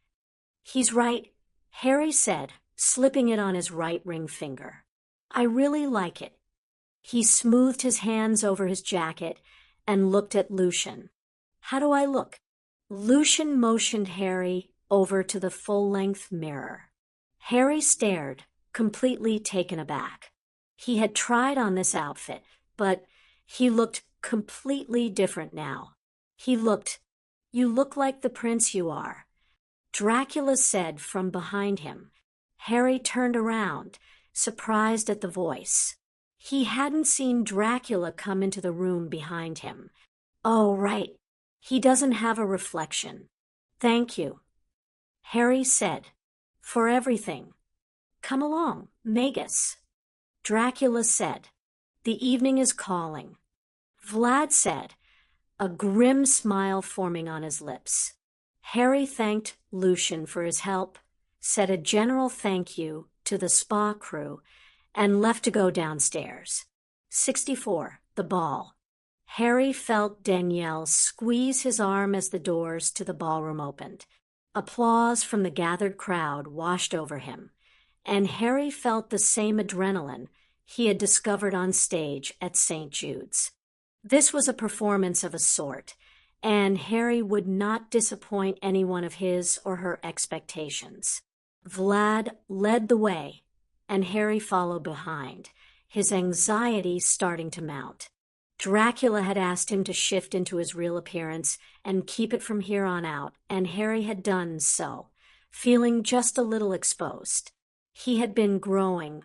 "He's right," Harry said, slipping it on his right ring finger. "I really like it." He smoothed his hands over his jacket and looked at Lucian. "How do I look?" Lucian motioned Harry over to the full-length mirror. Harry stared, completely taken aback. He had tried on this outfit, but he looked completely different now. "You look like the prince you are," Dracula said from behind him. Harry turned around, surprised at the voice. He hadn't seen Dracula come into the room behind him. "Oh, right. He doesn't have a reflection." "Thank you," Harry said, "for everything. Come along, Magus." Dracula said, "The evening is calling." Vlad said, a grim smile forming on his lips. Harry thanked Lucian for his help, said a general thank you to the spa crew, and left to go downstairs. 64. The ball. Harry felt Danielle squeeze his arm as the doors to the ballroom opened. Applause from the gathered crowd washed over him, and Harry felt the same adrenaline he had discovered on stage at St. Jude's. This was a performance of a sort, and Harry would not disappoint anyone of his or her expectations. Vlad led the way, and Harry followed behind, his anxiety starting to mount. Dracula had asked him to shift into his real appearance and keep it from here on out, and Harry had done so, feeling just a little exposed. He had been growing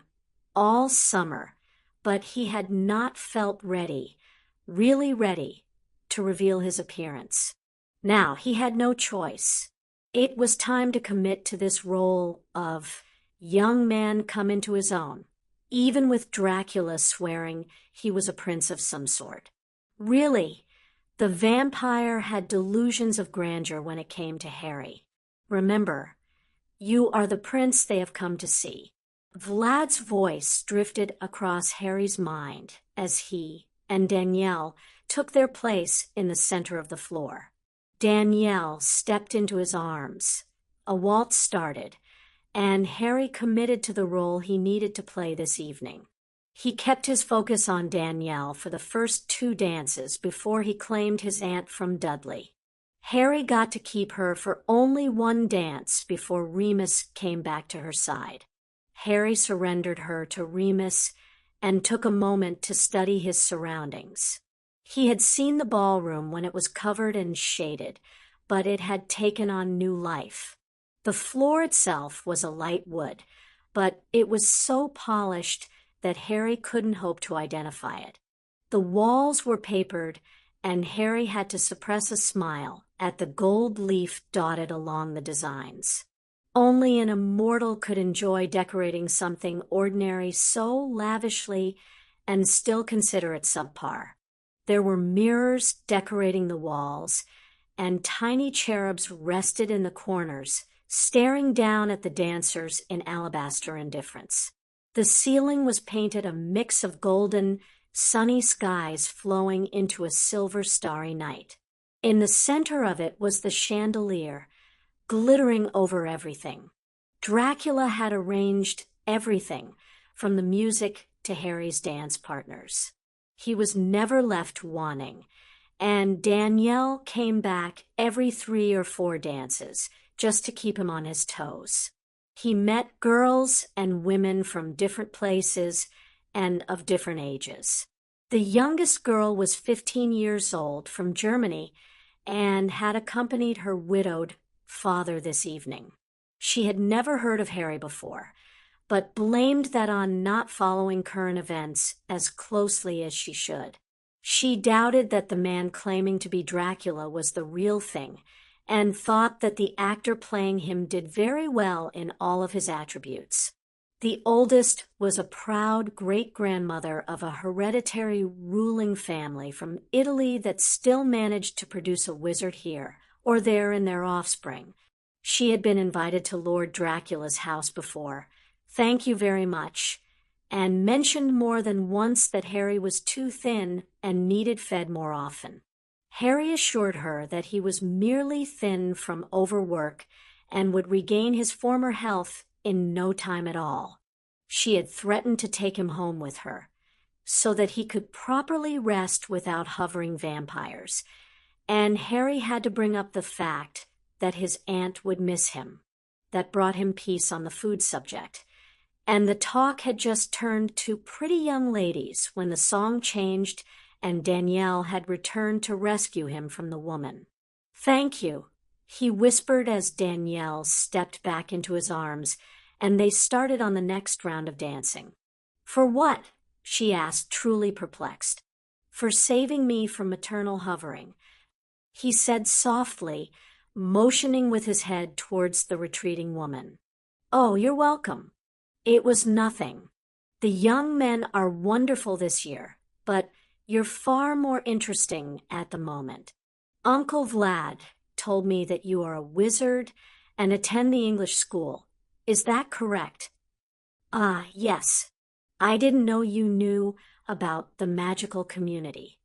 all summer, but he had not felt ready, really ready, to reveal his appearance. Now he had no choice. It was time to commit to this role of young man come into his own, even with Dracula swearing he was a prince of some sort. Really, the vampire had delusions of grandeur when it came to Harry. Remember, you are the prince they have come to see. Vlad's voice drifted across Harry's mind as he and Danielle took their place in the center of the floor. Danielle stepped into his arms. A waltz started, and Harry committed to the role he needed to play this evening. He kept his focus on Danielle for the first 2 dances before he claimed his aunt from Dudley. Harry got to keep her for only 1 dance before Remus came back to her side. Harry surrendered her to Remus and took a moment to study his surroundings. He had seen the ballroom when it was covered and shaded, but it had taken on new life. The floor itself was a light wood, but it was so polished that Harry couldn't hope to identify it. The walls were papered, and Harry had to suppress a smile at the gold leaf dotted along the designs. Only an immortal could enjoy decorating something ordinary so lavishly and still consider it subpar. There were mirrors decorating the walls, and tiny cherubs rested in the corners, staring down at the dancers in alabaster indifference. The ceiling was painted a mix of golden, sunny skies flowing into a silver starry night. In the center of it was the chandelier, glittering over everything. Dracula had arranged everything, from the music to Harry's dance partners. He was never left wanting, and Danielle came back every 3 or 4 dances just to keep him on his toes. He met girls and women from different places and of different ages. The youngest girl was 15 years old from Germany and had accompanied her widowed father this evening. She had never heard of Harry before, but blamed that on not following current events as closely as she should. She doubted that the man claiming to be Dracula was the real thing, and thought that the actor playing him did very well in all of his attributes. The oldest was a proud great-grandmother of a hereditary ruling family from Italy that still managed to produce a wizard here or there in their offspring. She had been invited to Lord Dracula's house before, "Thank you very much," and mentioned more than once that Harry was too thin and needed fed more often. Harry assured her that he was merely thin from overwork and would regain his former health in no time at all. She had threatened to take him home with her, so that he could properly rest without hovering vampires, and Harry had to bring up the fact that his aunt would miss him. That brought him peace on the food subject, and the talk had just turned to pretty young ladies when the song changed and Danielle had returned to rescue him from the woman. "Thank you," he whispered as Danielle stepped back into his arms, and they started on the next round of dancing. "For what?" she asked, truly perplexed. "For saving me from maternal hovering," he said softly, motioning with his head towards the retreating woman. "Oh, you're welcome. It was nothing. The young men are wonderful this year, but you're far more interesting at the moment. Uncle Vlad told me that you are a wizard and attend the English school. Is that correct?" "Ah, yes. I didn't know you knew about the magical community,"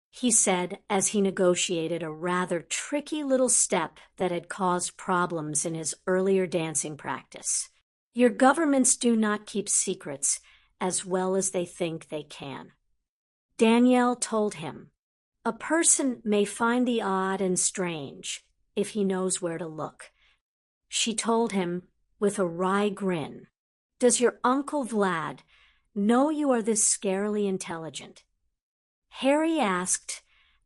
he said as he negotiated a rather tricky little step that had caused problems in his earlier dancing practice. "Your governments do not keep secrets as well as they think they can." Danielle told him, "A person may find the odd and strange if he knows where to look." She told him with a wry grin, "Does your Uncle Vlad know you are this scarily intelligent?" Harry asked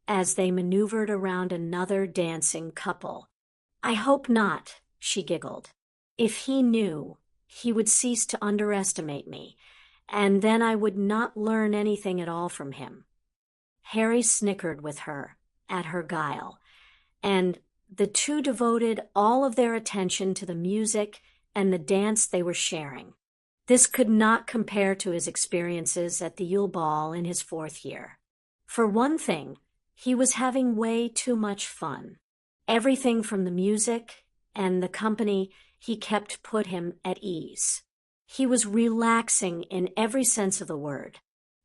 as they maneuvered around another dancing couple. "I hope not. she giggled. If he knew, he would cease to underestimate me, and then I would not learn anything at all from him. Harry snickered with her, at her guile, and the two devoted all of their attention to the music and the dance they were sharing. This could not compare to his experiences at the Yule Ball in his 4th year. For one thing, he was having way too much fun. Everything from the music and the company he kept put him at ease. He was relaxing in every sense of the word.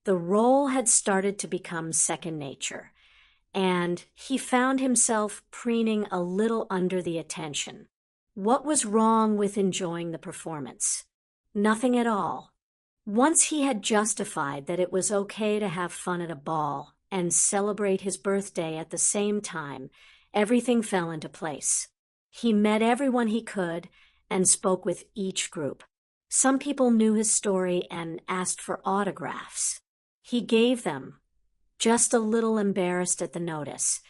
The role had started to become second nature, and he found himself preening a little under the attention. What was wrong with enjoying the performance? Nothing at all. Once he had justified that it was okay to have fun at a ball and celebrate his birthday at the same time, everything fell into place. He met everyone he could and spoke with each group. Some people knew his story and asked for autographs. He gave them, just a little embarrassed at the notice,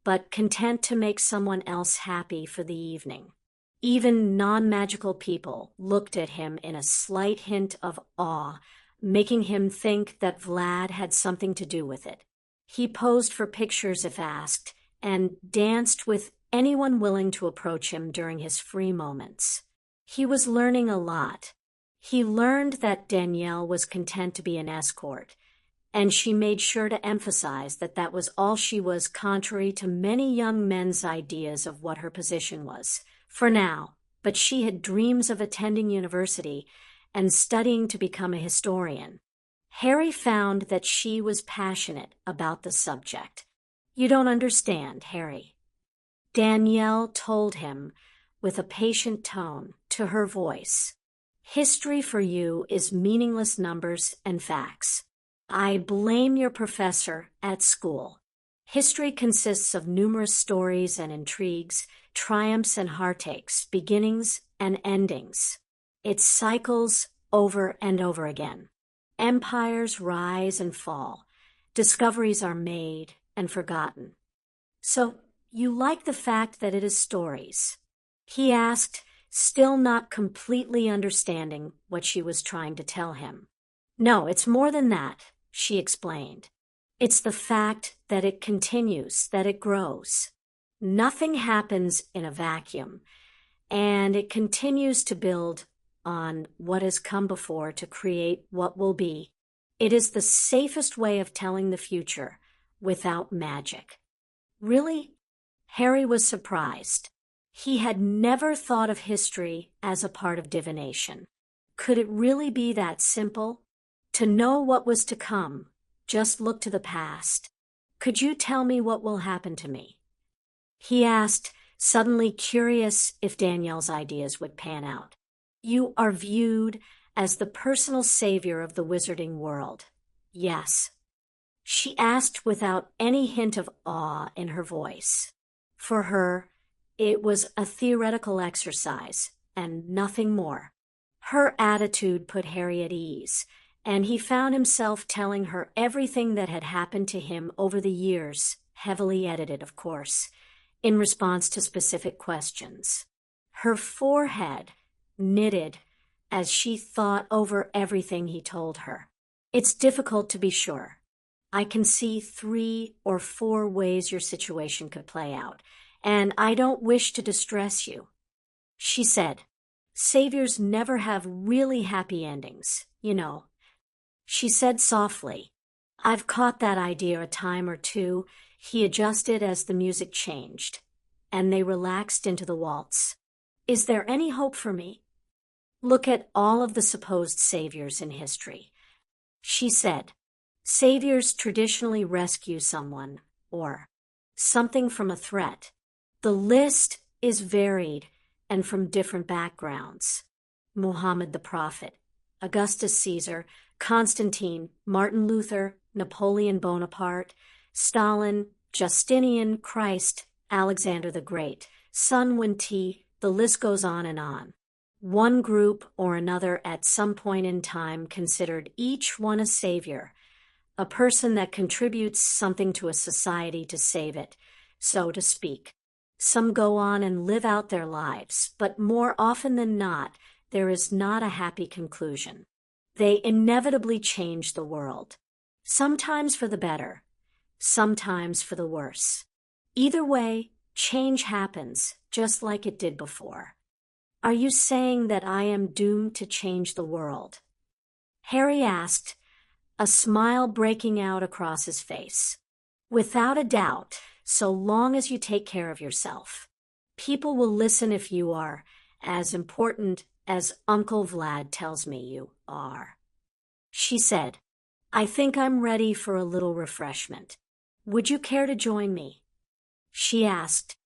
but content to make someone else happy for the evening. Even non-magical people looked at him in a slight hint of awe, making him think that Vlad had something to do with it. He posed for pictures if asked, and danced with anyone willing to approach him during his free moments. He was learning a lot. He learned that Danielle was content to be an escort, and she made sure to emphasize that that was all she was, contrary to many young men's ideas of what her position was. For now, but she had dreams of attending university and studying to become a historian. Harry found that she was passionate about the subject. "You don't understand, Harry." Danielle told him with a patient tone to her voice. "History for you is meaningless numbers and facts. I blame your professor at school. History consists of numerous stories and intrigues, triumphs and heartaches, beginnings and endings. It cycles over and over again. Empires rise and fall. Discoveries are made and forgotten. So you like the fact that it is stories?" he asked, still not completely understanding what she was trying to tell him. "No, it's more than that," she explained. "It's the fact that it continues, that it grows. Nothing happens in a vacuum, and it continues to build on what has come before to create what will be. It is the safest way of telling the future without magic." Really? Harry was surprised. He had never thought of history as a part of divination. Could it really be that simple? To know what was to come, just look to the past. "Could you tell me what will happen to me?" he asked, suddenly curious if Danielle's ideas would pan out. "You are viewed as the personal savior of the wizarding world." "Yes," she asked without any hint of awe in her voice. For her, it was a theoretical exercise and nothing more. Her attitude put Harry at ease, and he found himself telling her everything that had happened to him over the years, heavily edited, of course, in response to specific questions. Her forehead knitted as she thought over everything he told her. "It's difficult to be sure. I can see 3 or 4 ways your situation could play out, and I don't wish to distress you," she said. "Saviors never have really happy endings, you know." She said softly. "I've caught that idea a time or two." He adjusted as the music changed, and they relaxed into the waltz. "Is there any hope for me?" "Look at all of the supposed saviors in history," she said. "Saviors traditionally rescue someone or something from a threat. The list is varied and from different backgrounds. Muhammad the Prophet, Augustus Caesar, Constantine, Martin Luther, Napoleon Bonaparte, Stalin, Justinian, Christ, Alexander the Great, Sun Wen-ti, the list goes on and on. One group or another at some point in time considered each one a savior, a person that contributes something to a society to save it, so to speak. Some go on and live out their lives, but more often than not, there is not a happy conclusion. They inevitably change the world. Sometimes for the better, sometimes for the worse. Either way, change happens, just like it did before. Are you saying that I am doomed to change the world? Harry asked, a smile breaking out across his face. Without a doubt, so long as you take care of yourself. People will listen if you are as important as Uncle Vlad tells me you are. She said, I think I'm ready for a little refreshment. Would you care to join me? She asked,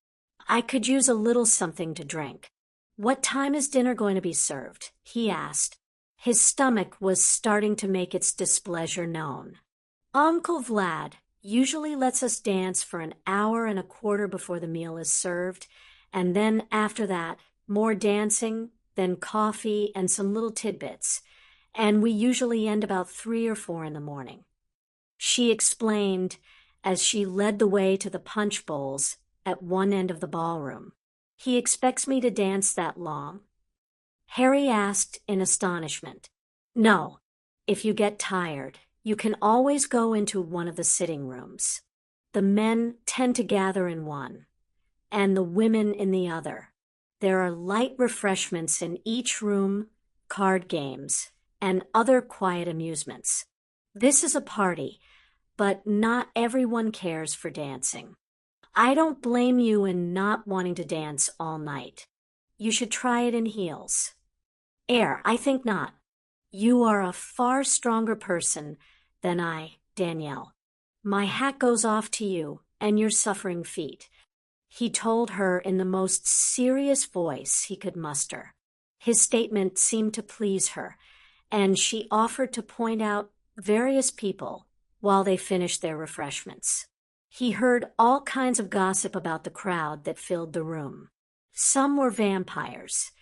I could use a little something to drink. What time is dinner going to be served? He asked. His stomach was starting to make its displeasure known. Uncle Vlad usually lets us dance for an hour and a quarter before the meal is served, and then after that, more dancing, then coffee and some little tidbits, and we usually end about 3 or 4 in the morning. She explained as she led the way to the punch bowls at one end of the ballroom. He expects me to dance that long? Harry asked in astonishment. No, if you get tired, you can always go into one of the sitting rooms. The men tend to gather in one, and the women in the other. There are light refreshments in each room, card games, and other quiet amusements. This is a party, but not everyone cares for dancing. I don't blame you in not wanting to dance all night. You should try it in heels. I think not. You are a far stronger person than I, Danielle. My hat goes off to you and your suffering feet. He told her in the most serious voice he could muster. His statement seemed to please her, and she offered to point out various people while they finished their refreshments. He heard all kinds of gossip about the crowd that filled the room. Some were vampires,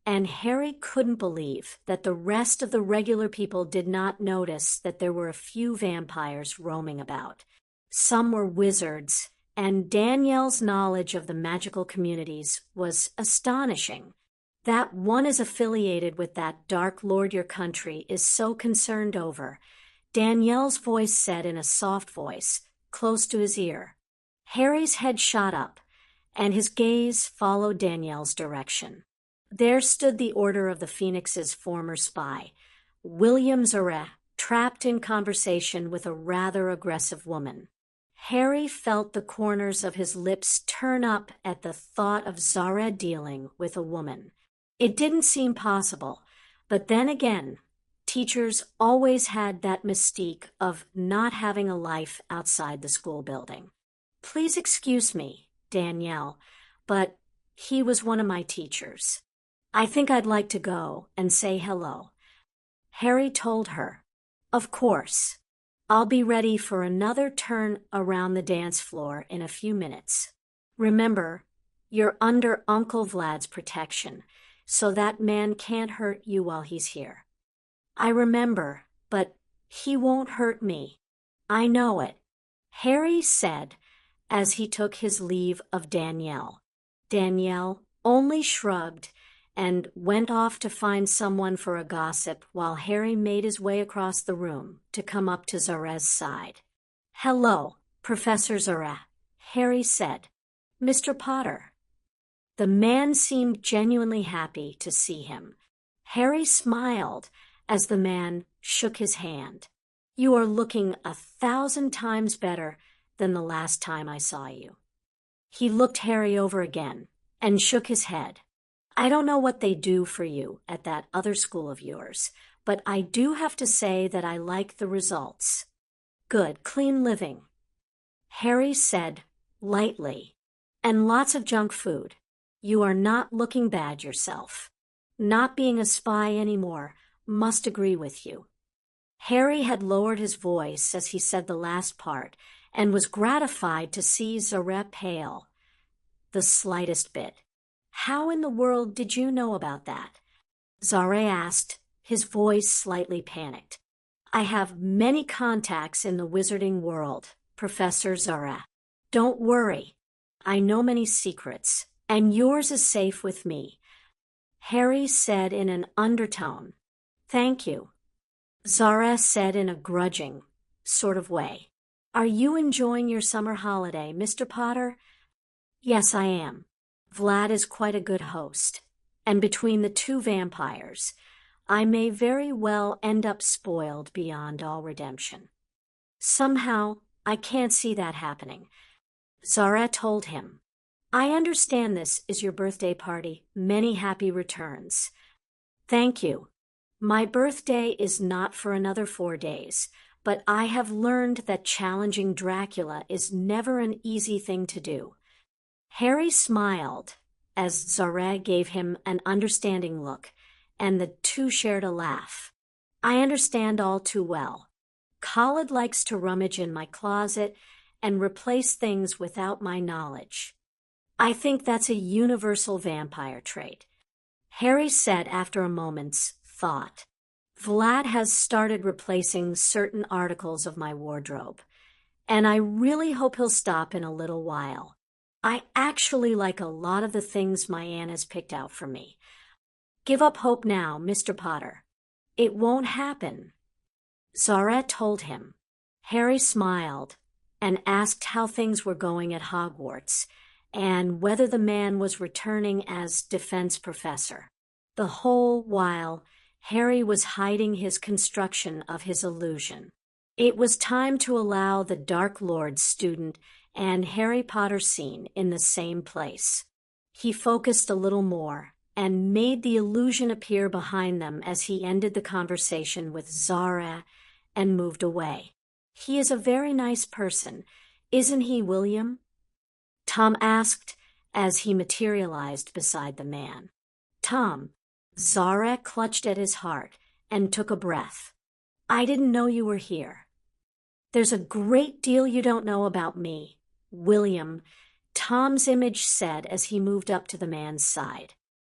and Harry couldn't believe that the rest of the regular people did not notice that there were a few vampires roaming about. Some were wizards, and Danielle's knowledge of the magical communities was astonishing. That one is affiliated with that dark lord your country is so concerned over, Danielle's voice said in a soft voice, close to his ear. Harry's head shot up, and his gaze followed Danielle's direction. There stood the Order of the Phoenix's former spy, William Zareh, trapped in conversation with a rather aggressive woman. Harry felt the corners of his lips turn up at the thought of Zareh dealing with a woman. It didn't seem possible, but then again, teachers always had that mystique of not having a life outside the school building. Please excuse me, Danielle, but he was one of my teachers. I think I'd like to go and say hello. Harry told her, Of course. I'll be ready for another turn around the dance floor in a few minutes. Remember, you're under Uncle Vlad's protection, so that man can't hurt you while he's here. I remember, but he won't hurt me. I know it, Harry said as he took his leave of Danielle. Danielle only shrugged and went off to find someone for a gossip while Harry made his way across the room to come up to Zareh's side. Hello, Professor Zareh, Harry said. Mr. Potter. The man seemed genuinely happy to see him. Harry smiled as the man shook his hand. You are looking 1,000 times better than the last time I saw you. He looked Harry over again and shook his head. I don't know what they do for you at that other school of yours, but I do have to say that I like the results. Good, clean living, Harry said lightly, and lots of junk food. You are not looking bad yourself. Not being a spy anymore must agree with you. Harry had lowered his voice as he said the last part and was gratified to see Zareh pale the slightest bit. How in the world did you know about that? Zareh asked, his voice slightly panicked. I have many contacts in the wizarding world, Professor Zareh. Don't worry. I know many secrets, and yours is safe with me," Harry said in an undertone. "Thank you," Zara said in a grudging sort of way. "Are you enjoying your summer holiday, Mr. Potter?" "Yes, I am. Vlad is quite a good host, and between the two vampires, I may very well end up spoiled beyond all redemption." "Somehow, I can't see that happening," Zara told him. "I understand this is your birthday party. Many happy returns." "Thank you. My birthday is not for another 4 days, but I have learned that challenging Dracula is never an easy thing to do." Harry smiled as Zara gave him an understanding look, and the two shared a laugh. "I understand all too well. Khalid likes to rummage in my closet and replace things without my knowledge. I think that's a universal vampire trait," Harry said after a moment's thought. "Vlad has started replacing certain articles of my wardrobe, and I really hope he'll stop in a little while. I actually like a lot of the things my aunt has picked out for me. Give up hope now, Mr. Potter. It won't happen," Zara told him. Harry smiled and asked how things were going at Hogwarts and whether the man was returning as defense professor. The whole while, Harry was hiding his construction of his illusion. It was time to allow the Dark Lord's student and Harry Potter scene in the same place. He focused a little more and made the illusion appear behind them as he ended the conversation with Zara and moved away. "He is a very nice person, isn't he, William?" Tom asked as he materialized beside the man. "Tom," Zara clutched at his heart and took a breath. "I didn't know you were here." "There's a great deal you don't know about me, William," Tom's image said as he moved up to the man's side.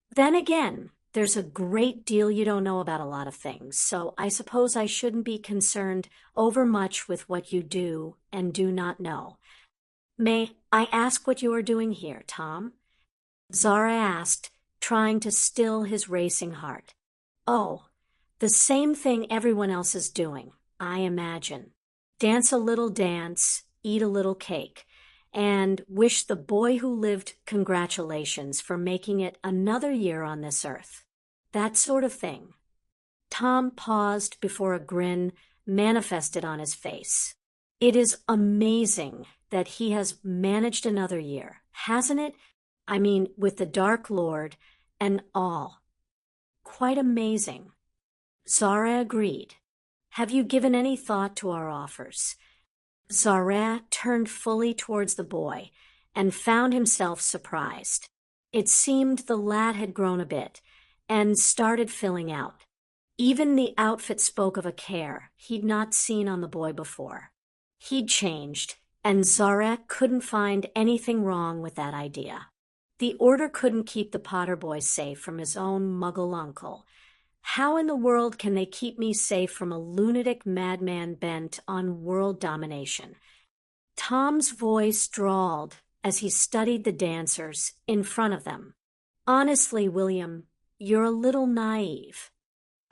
"Then again, there's a great deal you don't know about a lot of things, so I suppose I shouldn't be concerned overmuch with what you do and do not know. May I ask what you are doing here, Tom?" Zara asked, trying to still his racing heart. "Oh, the same thing everyone else is doing, I imagine. Dance a little dance, eat a little cake, and wish the boy who lived congratulations for making it another year on this earth. That sort of thing." Tom paused before a grin manifested on his face. "It is amazing that he has managed another year, hasn't it? I mean, with the Dark Lord and all. Quite amazing." Zara agreed. "Have you given any thought to our offers?" Zara turned fully towards the boy and found himself surprised. It seemed the lad had grown a bit and started filling out. Even the outfit spoke of a care he'd not seen on the boy before. He'd changed, and Zara couldn't find anything wrong with that idea. The Order couldn't keep the Potter boy safe from his own muggle uncle. How in the world can they keep me safe from a lunatic madman bent on world domination? Tom's voice drawled as he studied the dancers in front of them. "Honestly, William, you're a little naive."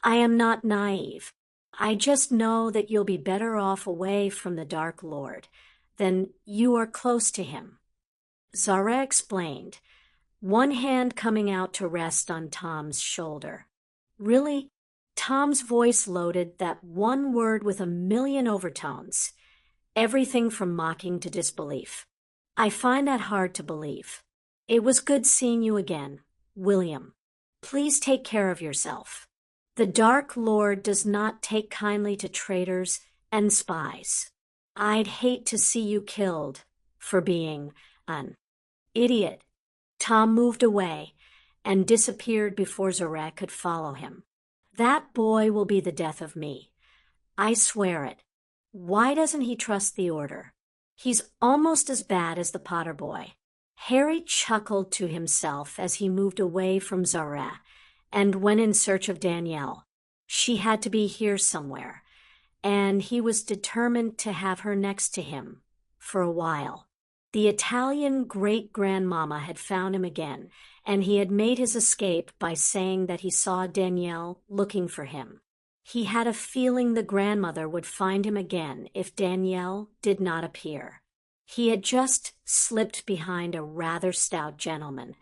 "I am not naive. I just know that you'll be better off away from the Dark Lord than you are close to him," Zara explained, one hand coming out to rest on Tom's shoulder. "Really?" Tom's voice loaded that one word with a million overtones, everything from mocking to disbelief. "I find that hard to believe. It was good seeing you again, William. Please take care of yourself. The Dark Lord does not take kindly to traitors and spies. I'd hate to see you killed for being an idiot." Tom moved away and disappeared before Zara could follow him. "That boy will be the death of me. I swear it. Why doesn't he trust the Order? He's almost as bad as the Potter boy." Harry chuckled to himself as he moved away from Zara and went in search of Danielle. She had to be here somewhere, and he was determined to have her next to him for a while. The Italian great-grandmama had found him again, and he had made his escape by saying that he saw Danielle looking for him. He had a feeling the grandmother would find him again if Danielle did not appear. He had just slipped behind a rather stout gentleman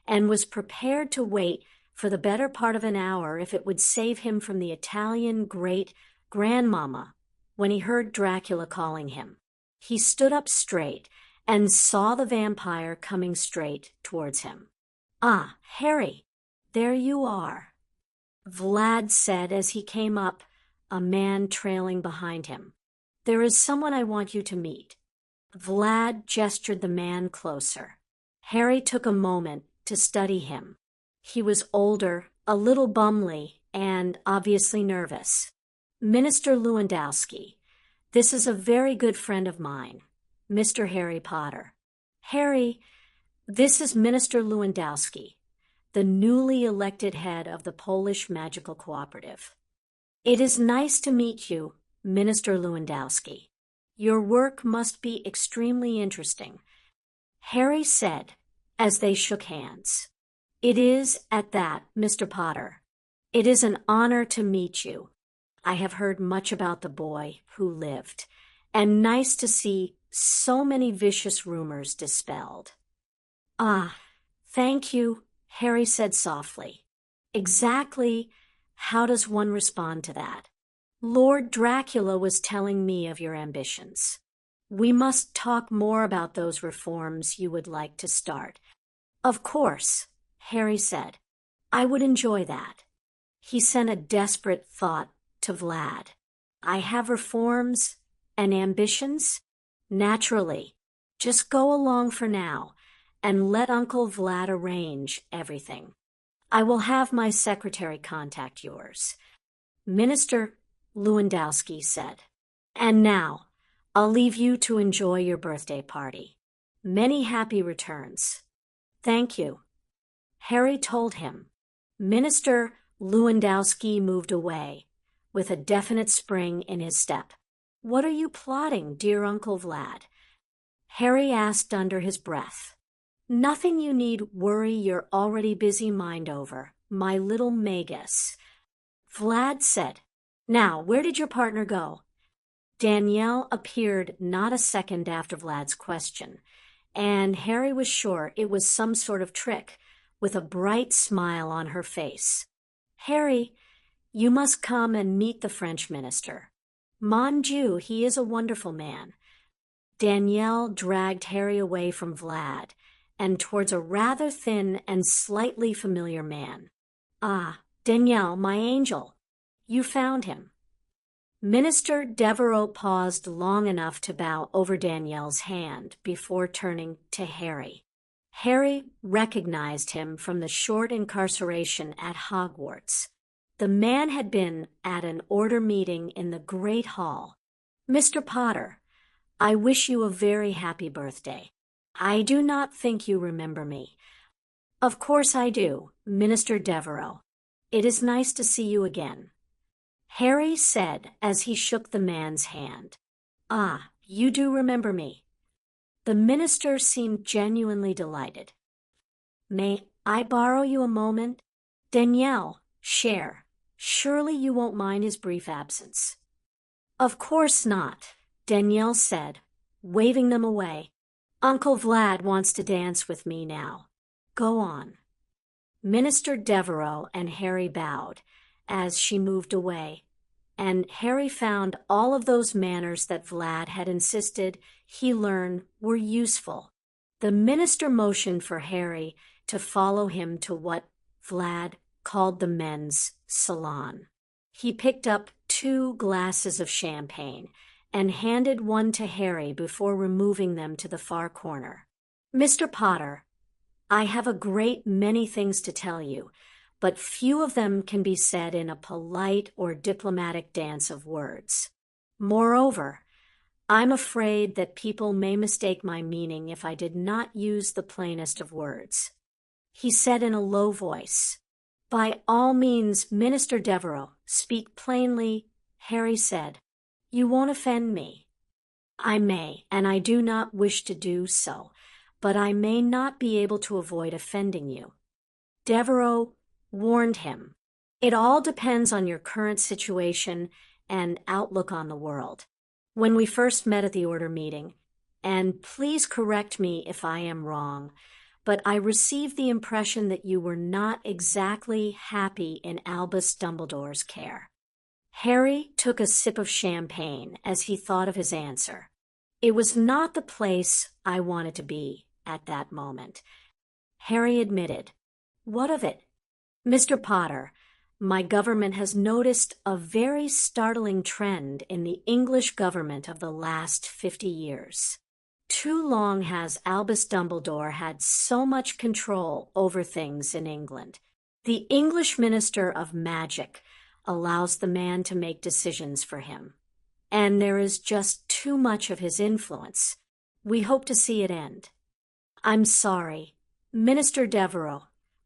and was prepared to wait for the better part of an hour if it would save him from the Italian great-grandmama when he heard Dracula calling him. He stood up straight and saw the vampire coming straight towards him. "Ah, Harry, there you are," Vlad said as he came up, a man trailing behind him. "There is someone I want you to meet." Vlad gestured the man closer. Harry took a moment to study him. He was older, a little bumbly, and obviously nervous. "Minister Lewandowski, this is a very good friend of mine, Mr. Harry Potter." "Harry, this is Minister Lewandowski, the newly elected head of the Polish Magical Cooperative." "It is nice to meet you, Minister Lewandowski. Your work must be extremely interesting," Harry said as they shook hands. "It is at that, Mr. Potter. It is an honor to meet you. I have heard much about the boy who lived, and nice to see so many vicious rumors dispelled." "Ah, thank you," Harry said softly. "Exactly how does one respond to that? Lord Dracula was telling me of your ambitions. We must talk more about those reforms you would like to start." "Of course," Harry said. "I would enjoy that." He sent a desperate thought to Vlad. "I have reforms and ambitions?" "Naturally. Just go along for now and let Uncle Vlad arrange everything. I will have my secretary contact yours," Minister Lewandowski said. "And now, I'll leave you to enjoy your birthday party. Many happy returns." "Thank you," Harry told him. Minister Lewandowski moved away, with a definite spring in his step. "What are you plotting, dear Uncle Vlad?" Harry asked under his breath. "Nothing you need worry your already busy mind over, my little Magus," Vlad said. "Now, where did your partner go?" Danielle appeared not a second after Vlad's question, and Harry was sure it was some sort of trick, with a bright smile on her face. "Harry, you must come and meet the French minister. Mon Dieu, he is a wonderful man." Danielle dragged Harry away from Vlad and towards a rather thin and slightly familiar man. "Ah, Danielle, my angel, you found him." Minister Devereux paused long enough to bow over Danielle's hand before turning to Harry. Harry recognized him from the short incarceration at Hogwarts. The man had been at an order meeting in the Great Hall. "Mr. Potter, I wish you a very happy birthday. I do not think you remember me." "Of course I do, Minister Devereux. It is nice to see you again," Harry said as he shook the man's hand. "Ah, you do remember me." The minister seemed genuinely delighted. "May I borrow you a moment? Danielle, share. Surely you won't mind his brief absence." "Of course not," Danielle said, waving them away. "Uncle Vlad wants to dance with me now. Go on." Minister Devereux and Harry bowed as she moved away, and Harry found all of those manners that Vlad had insisted he learn were useful. The minister motioned for Harry to follow him to what Vlad called the men's salon. He picked up 2 glasses of champagne and handed one to Harry before removing them to the far corner. "Mr. Potter, I have a great many things to tell you, but few of them can be said in a polite or diplomatic dance of words. Moreover, I'm afraid that people may mistake my meaning if I did not use the plainest of words." He said in a low voice. "By all means, Minister Devereux, speak plainly," Harry said. "You won't offend me." I may, and I do not wish to do so, but I may not be able to avoid offending you. Devereux warned him. It all depends on your current situation and outlook on the world. When we first met at the order meeting, and please correct me if I am wrong, but I received the impression that you were not exactly happy in Albus Dumbledore's care. Harry took a sip of champagne as he thought of his answer. It was not the place I wanted to be at that moment. Harry admitted. What of it? Mr. Potter, my government has noticed a very startling trend in the English government of the last 50 years. Too long has Albus Dumbledore had so much control over things in England. The English Minister of Magic allows the man to make decisions for him, and there is just too much of his influence. We hope to see it end. I'm sorry, Minister Devereux,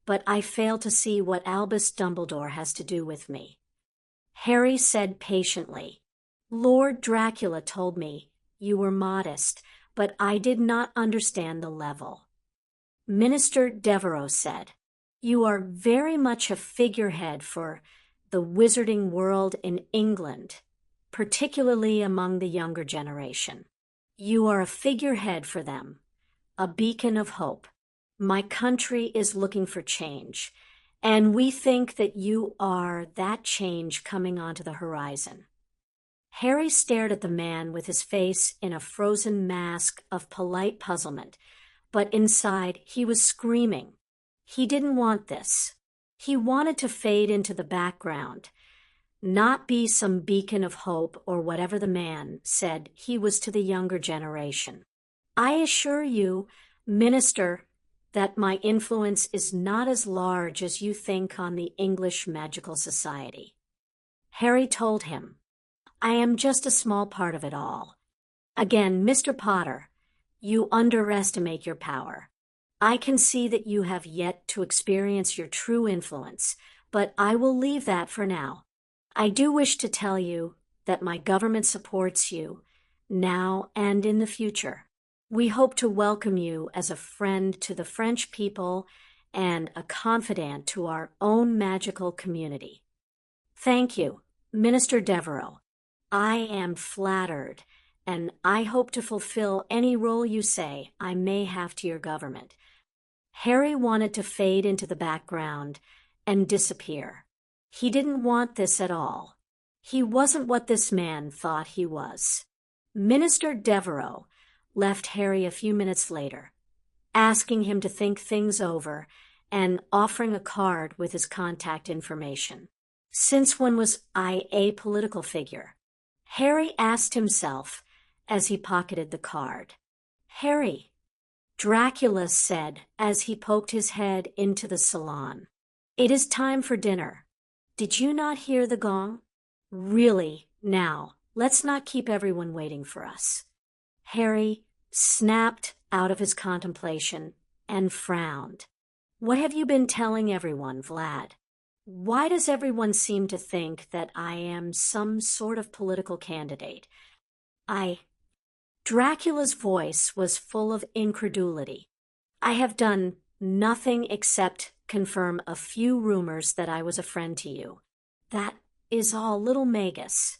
but I fail to see what Albus Dumbledore has to do with me. Harry said patiently, Lord Dracula told me you were modest, but I did not understand the level. Minister Devereux said, you are very much a figurehead for the wizarding world in England, particularly among the younger generation. You are a figurehead for them, a beacon of hope. My country is looking for change, and we think that you are that change coming onto the horizon. Harry stared at the man with his face in a frozen mask of polite puzzlement, but inside he was screaming. He didn't want this. He wanted to fade into the background, not be some beacon of hope or whatever the man said he was to the younger generation. I assure you, Minister, that my influence is not as large as you think on the English Magical Society. Harry told him, I am just a small part of it all. Again, Mr. Potter, you underestimate your power. I can see that you have yet to experience your true influence, but I will leave that for now. I do wish to tell you that my government supports you, now and in the future. We hope to welcome you as a friend to the French people and a confidant to our own magical community. Thank you, Minister Devereux. I am flattered, and I hope to fulfill any role you say I may have to your government. Harry wanted to fade into the background and disappear. He didn't want this at all. He wasn't what this man thought he was. Minister Devereux left Harry a few minutes later, asking him to think things over and offering a card with his contact information. Since when was I a political figure? Harry asked himself as he pocketed the card. Harry, Dracula said as he poked his head into the salon. It is time for dinner. Did you not hear the gong? Really, now, let's not keep everyone waiting for us. Harry snapped out of his contemplation and frowned. What have you been telling everyone, Vlad? Why does everyone seem to think that I am some sort of political candidate? Dracula's voice was full of incredulity. I have done nothing except confirm a few rumors that I was a friend to you. That is all, little Magus.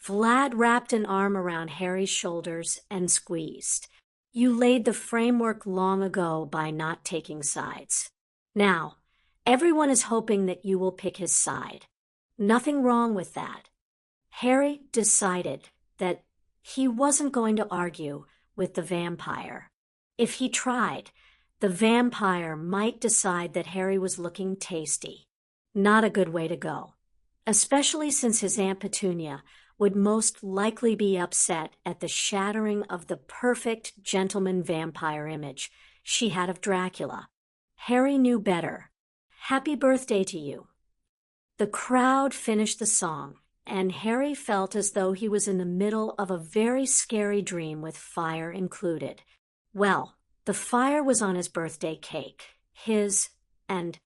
Vlad wrapped an arm around Harry's shoulders and squeezed. You laid the framework long ago by not taking sides. Now, everyone is hoping that you will pick his side. Nothing wrong with that. Harry decided that he wasn't going to argue with the vampire. If he tried, the vampire might decide that Harry was looking tasty. Not a good way to go, especially since his Aunt Petunia would most likely be upset at the shattering of the perfect gentleman vampire image she had of Dracula. Harry knew better. Happy birthday to you. The crowd finished the song, and Harry felt as though he was in the middle of a very scary dream with fire included. Well, the fire was on his birthday cake, his and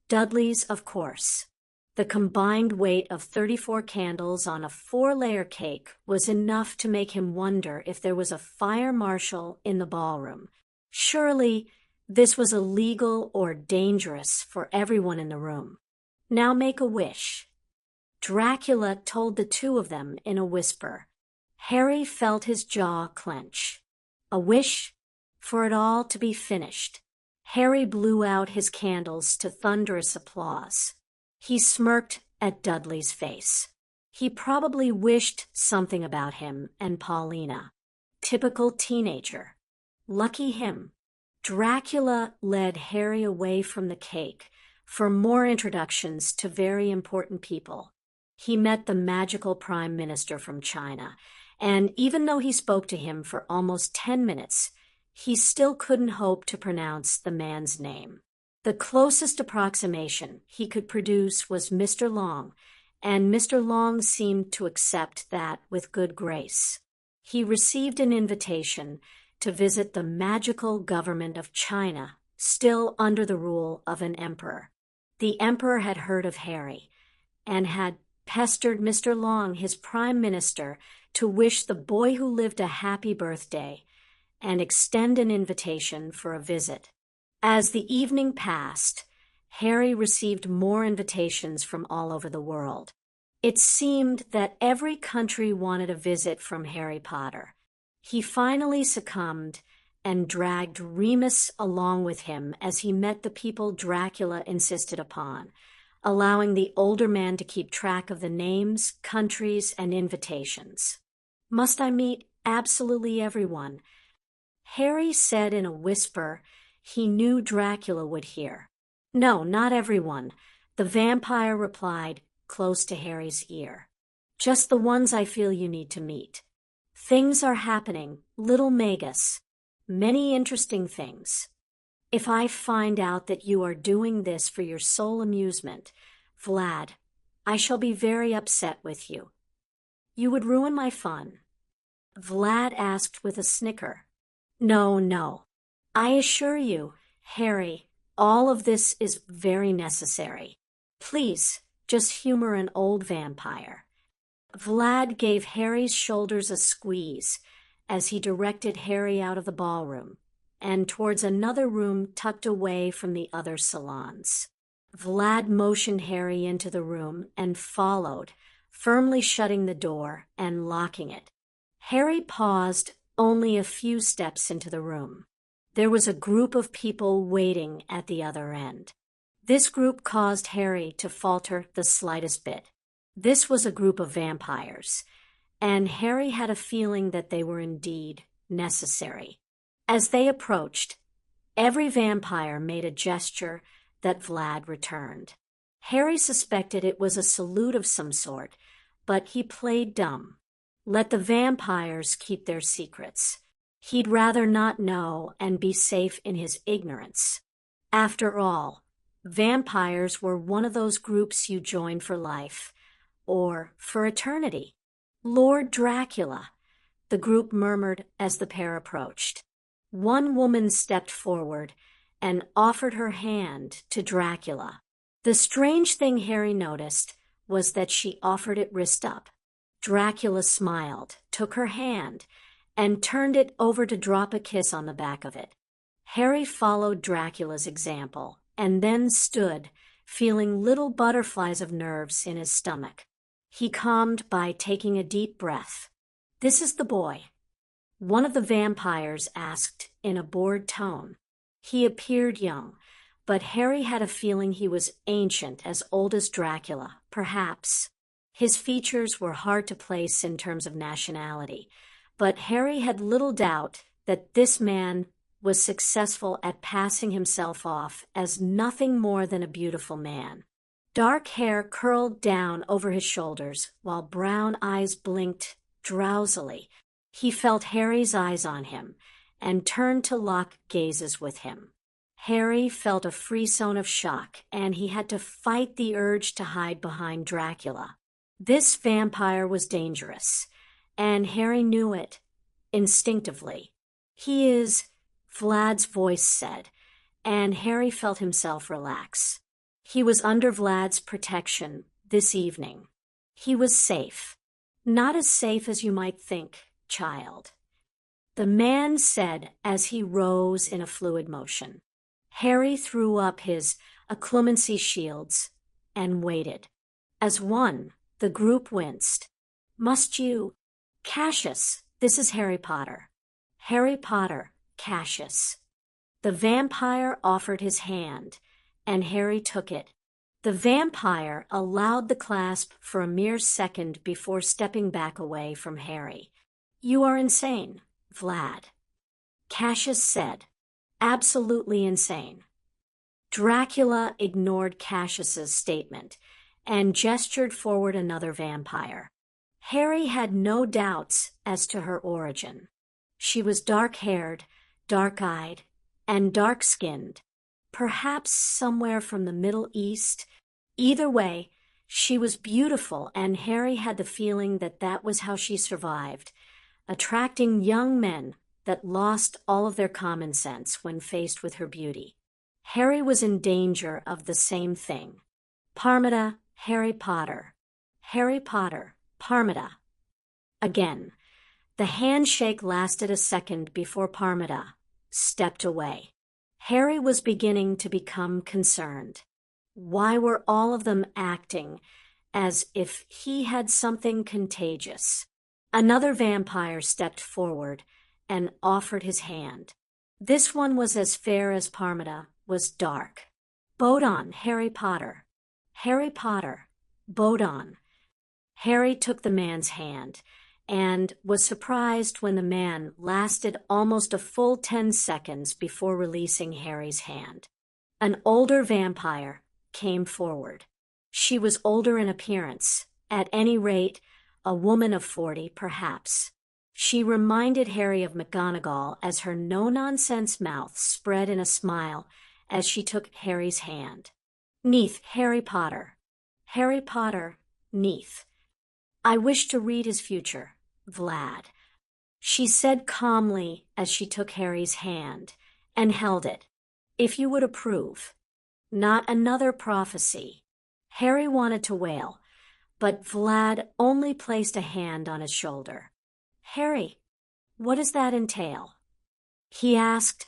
Dudley's, of course. The combined weight of 34 candles on a 4-layer cake was enough to make him wonder if there was a fire marshal in the ballroom. Surely, this was illegal or dangerous for everyone in the room. Now make a wish. Dracula told the two of them in a whisper. Harry felt his jaw clench. A wish for it all to be finished. Harry blew out his candles to thunderous applause. He smirked at Dudley's face. He probably wished something about him and Paulina. Typical teenager. Lucky him. Dracula led Harry away from the cake for more introductions to very important people. He met the magical Prime Minister from China, and even though he spoke to him for almost 10 minutes, he still couldn't hope to pronounce the man's name. The closest approximation he could produce was Mr. Long, and Mr. Long seemed to accept that with good grace. He received an invitation to visit the magical government of China, still under the rule of an emperor. The emperor had heard of Harry, and had pestered Mr. Long, his prime minister, to wish the boy who lived a happy birthday and extend an invitation for a visit. As the evening passed, Harry received more invitations from all over the world. It seemed that every country wanted a visit from Harry Potter. He finally succumbed and dragged Remus along with him as he met the people Dracula insisted upon, allowing the older man to keep track of the names, countries, and invitations. "Must I meet absolutely everyone?" Harry said in a whisper he knew Dracula would hear. "No, not everyone," the vampire replied close to Harry's ear. "Just the ones I feel you need to meet. Things are happening, little Magus. Many interesting things. If I find out that you are doing this for your sole amusement, Vlad, I shall be very upset with you. You would ruin my fun." Vlad asked with a snicker. "No, no. I assure you, Harry, all of this is very necessary. Please, just humor an old vampire." Vlad gave Harry's shoulders a squeeze as he directed Harry out of the ballroom and towards another room tucked away from the other salons. Vlad motioned Harry into the room and followed, firmly shutting the door and locking it. Harry paused only a few steps into the room. There was a group of people waiting at the other end. This group caused Harry to falter the slightest bit. This was a group of vampires, and Harry had a feeling that they were indeed necessary. As they approached, every vampire made a gesture that Vlad returned. Harry suspected it was a salute of some sort, but he played dumb. Let the vampires keep their secrets. He'd rather not know and be safe in his ignorance. After all, vampires were one of those groups you join for life, or for eternity. "Lord Dracula," the group murmured as the pair approached. One woman stepped forward and offered her hand to Dracula. The strange thing Harry noticed was that she offered it wrist up. Dracula smiled, took her hand, and turned it over to drop a kiss on the back of it. Harry followed Dracula's example and then stood, feeling little butterflies of nerves in his stomach. He calmed by taking a deep breath. "This is the boy," one of the vampires asked in a bored tone. He appeared young, but Harry had a feeling he was ancient, as old as Dracula, perhaps. His features were hard to place in terms of nationality, but Harry had little doubt that this man was successful at passing himself off as nothing more than a beautiful man. Dark hair curled down over his shoulders, while brown eyes blinked drowsily. He felt Harry's eyes on him and turned to lock gazes with him. Harry felt a frisson of shock, and he had to fight the urge to hide behind Dracula. This vampire was dangerous, and Harry knew it instinctively. "He is," Vlad's voice said, and Harry felt himself relax. He was under Vlad's protection this evening. He was safe. Not as safe as you might think, child. The man said as he rose in a fluid motion. Harry threw up his acclumency shields and waited. As one, the group winced. Must you? Cassius, this is Harry Potter. Harry Potter, Cassius. The vampire offered his hand, and Harry took it. The vampire allowed the clasp for a mere second before stepping back away from Harry. You are insane, Vlad. Cassius said. Absolutely insane. Dracula ignored Cassius's statement and gestured forward another vampire. Harry had no doubts as to her origin. She was dark-haired, dark-eyed, and dark-skinned, perhaps somewhere from the Middle East. Either way, she was beautiful, and Harry had the feeling that that was how she survived, attracting young men that lost all of their common sense when faced with her beauty. Harry was in danger of the same thing. Parmita, Harry Potter. Harry Potter, Parmita. Again, the handshake lasted a second before Parmita stepped away. Harry was beginning to become concerned. Why were all of them acting as if he had something contagious? Another vampire stepped forward and offered his hand. This one was as fair as Parmita was dark. Bodon, Harry Potter. Harry Potter, Bodon. Harry took the man's hand and was surprised when the man lasted almost a full 10 seconds before releasing Harry's hand. An older vampire came forward. She was older in appearance, at any rate, a woman of 40, perhaps. She reminded Harry of McGonagall as her no-nonsense mouth spread in a smile as she took Harry's hand. Neath, Harry Potter. Harry Potter, Neath. I wish to read his future, Vlad. She said calmly as she took Harry's hand and held it. If you would approve. Not another prophecy. Harry wanted to wail, but Vlad only placed a hand on his shoulder. Harry, what does that entail? He asked,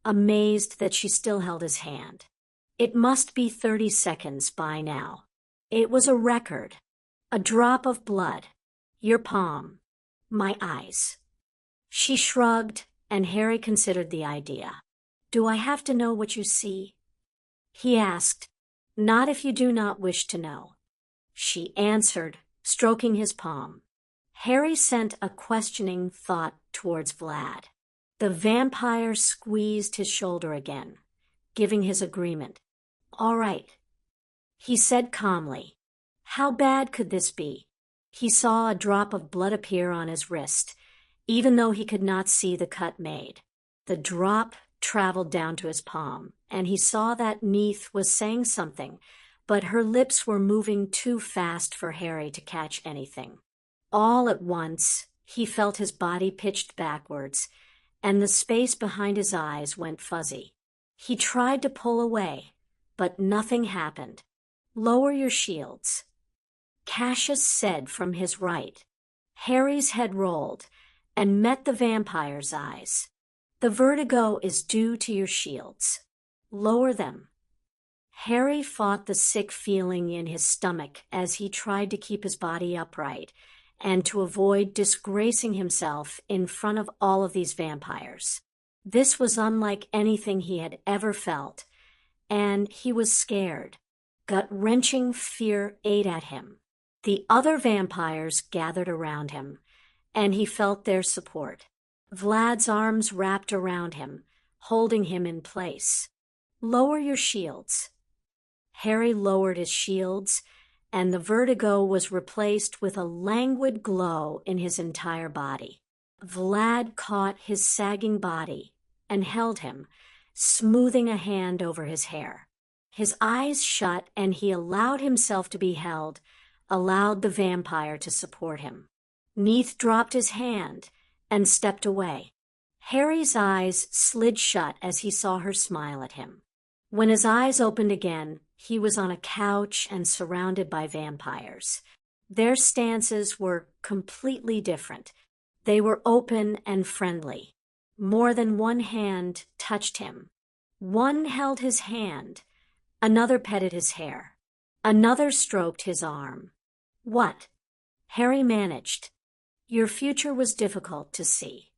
amazed that she still held his hand. It must be 30 seconds by now. It was a record. A drop of blood. Your palm. My eyes. She shrugged, and Harry considered the idea. Do I have to know what you see? He asked. Not if you do not wish to know. She answered, stroking his palm. Harry sent a questioning thought towards Vlad. The vampire squeezed his shoulder again, giving his agreement. All right. He said calmly. How bad could this be? He saw a drop of blood appear on his wrist, even though he could not see the cut made. The drop traveled down to his palm, and he saw that Neath was saying something, but her lips were moving too fast for Harry to catch anything. All at once, he felt his body pitched backwards, and the space behind his eyes went fuzzy. He tried to pull away, but nothing happened. Lower your shields. Cassius said from his right. Harry's head rolled and met the vampire's eyes. The vertigo is due to your shields. Lower them. Harry fought the sick feeling in his stomach as he tried to keep his body upright and to avoid disgracing himself in front of all of these vampires. This was unlike anything he had ever felt, and he was scared. Gut-wrenching fear ate at him. The other vampires gathered around him, and he felt their support. Vlad's arms wrapped around him, holding him in place. Lower your shields. Harry lowered his shields, and the vertigo was replaced with a languid glow in his entire body. Vlad caught his sagging body and held him, smoothing a hand over his hair. His eyes shut, and he allowed himself to be held, allowed the vampire to support him. Neath dropped his hand and stepped away. Harry's eyes slid shut as he saw her smile at him. When his eyes opened again, He was on a couch and surrounded by vampires. Their stances were completely different. They were open and friendly. More than one hand touched him. One held his hand. Another petted his hair. Another stroked his arm. "What?" Harry managed. "Your future was difficult to see."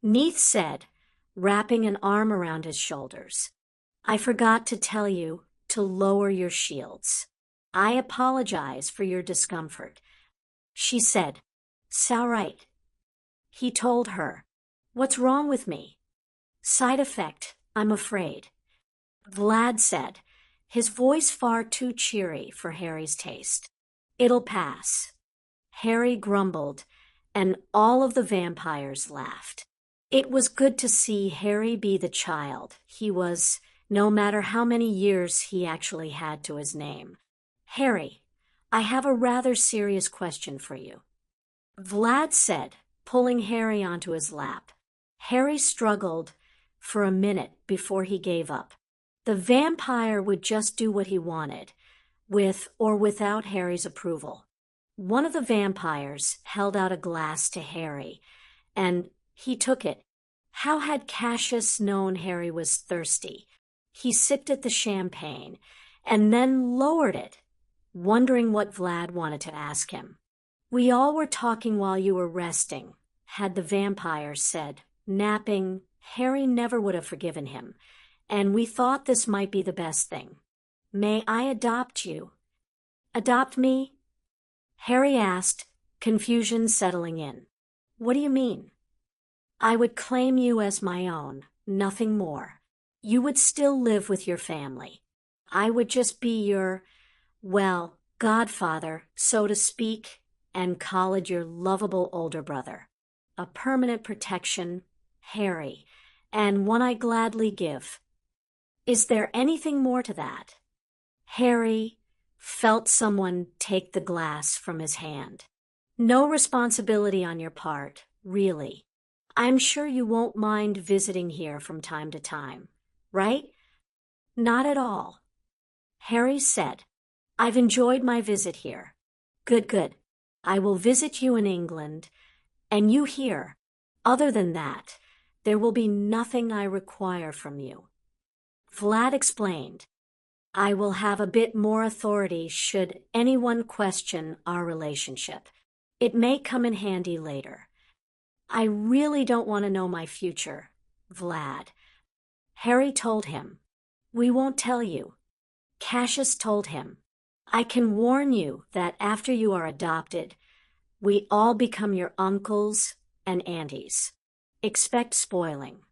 Neith said, wrapping an arm around his shoulders. "I forgot to tell you to lower your shields. I apologize for your discomfort." She said, "'Sall right." He told her, "What's wrong with me?" "Side effect, I'm afraid." Vlad said, his voice far too cheery for Harry's taste. "It'll pass." Harry grumbled, and all of the vampires laughed. It was good to see Harry be the child he was, no matter how many years he actually had to his name. "Harry, I have a rather serious question for you," Vlad said, pulling Harry onto his lap. Harry struggled for a minute before he gave up. The vampire would just do what he wanted, with or without Harry's approval. One of the vampires held out a glass to Harry, and he took it. How had Cassius known Harry was thirsty? He sipped at the champagne, and then lowered it, wondering what Vlad wanted to ask him. "We all were talking while you were resting," had the vampire said, napping. Harry never would have forgiven him, and we thought this might be the best thing. "May I adopt you?" "Adopt me?" Harry asked, confusion settling in. "What do you mean?" "I would claim you as my own, nothing more. You would still live with your family. I would just be your, well, godfather, so to speak, and call it your lovable older brother. A permanent protection, Harry, and one I gladly give." "Is there anything more to that?" Harry felt someone take the glass from his hand. "No responsibility on your part, really. I'm sure you won't mind visiting here from time to time, right?" "Not at all." Harry said, "I've enjoyed my visit here." Good, good. I will visit you in England, and you here. Other than that, there will be nothing I require from you." Vlad explained, "I will have a bit more authority should anyone question our relationship. It may come in handy later." "I really don't want to know my future, Vlad." Harry told him, "We won't tell you." Cassius told him, "I can warn you that after you are adopted, we all become your uncles and aunties. Expect spoiling."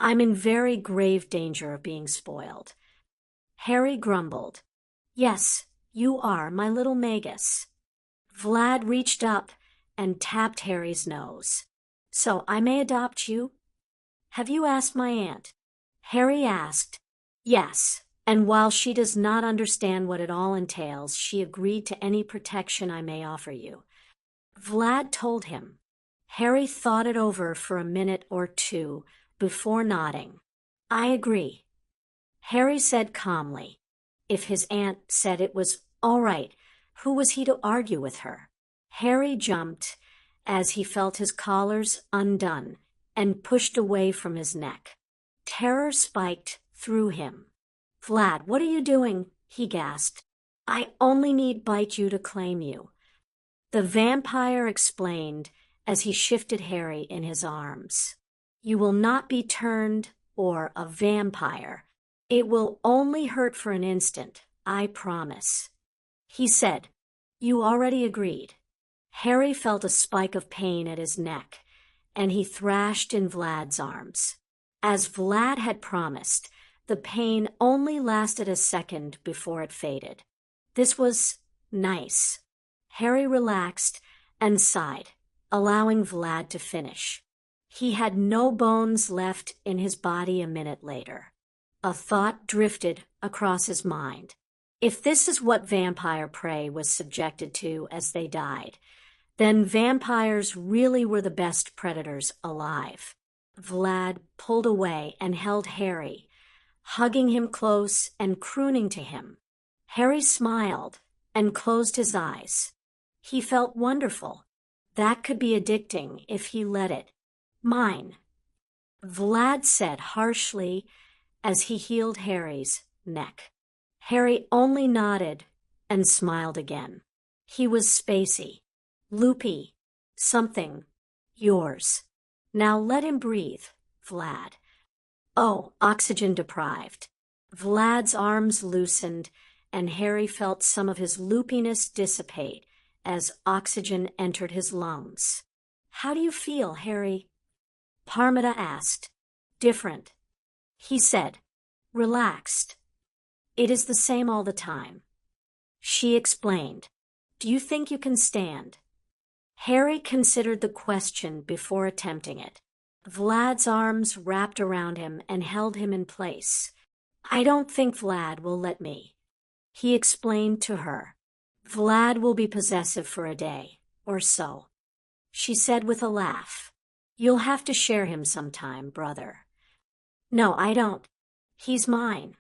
"I'm in very grave danger of being spoiled." Harry grumbled, "Yes, you are, my little Magus." Vlad reached up and tapped Harry's nose. "So I may adopt you?" "Have you asked my aunt?" Harry asked. "Yes, and while she does not understand what it all entails, she agreed to any protection I may offer you." Vlad told him. Harry thought it over for a minute or two before nodding. "I agree." Harry said calmly. If his aunt said it was all right, who was he to argue with her? Harry jumped as he felt his collars undone and pushed away from his neck. Terror spiked through him. "Vlad, what are you doing?" he gasped. "I only need bite you to claim you." The vampire explained as he shifted Harry in his arms. "You will not be turned or a vampire. It will only hurt for an instant, I promise." He said, "You already agreed." Harry felt a spike of pain at his neck, and he thrashed in Vlad's arms. As Vlad had promised, the pain only lasted a second before it faded. This was nice. Harry relaxed and sighed, allowing Vlad to finish. He had no bones left in his body a minute later. A thought drifted across his mind. If this is what vampire prey was subjected to as they died, then vampires really were the best predators alive. Vlad pulled away and held Harry, hugging him close and crooning to him. Harry smiled and closed his eyes. He felt wonderful. That could be addicting if he let it. Mine, Vlad said harshly as he healed Harry's neck. Harry only nodded and smiled again. He was spacey, loopy, something. Yours. Now let him breathe, Vlad. Oh, oxygen deprived. Vlad's arms loosened, and Harry felt some of his loopiness dissipate as oxygen entered his lungs. How do you feel, Harry? Parmita asked. Different. He said, relaxed. It is the same all the time. She explained. Do you think you can stand? Harry considered the question before attempting it. Vlad's arms wrapped around him and held him in place. I don't think Vlad will let me. He explained to her. Vlad will be possessive for a day or so. She said with a laugh. You'll have to share him sometime, brother. No, I don't. He's mine.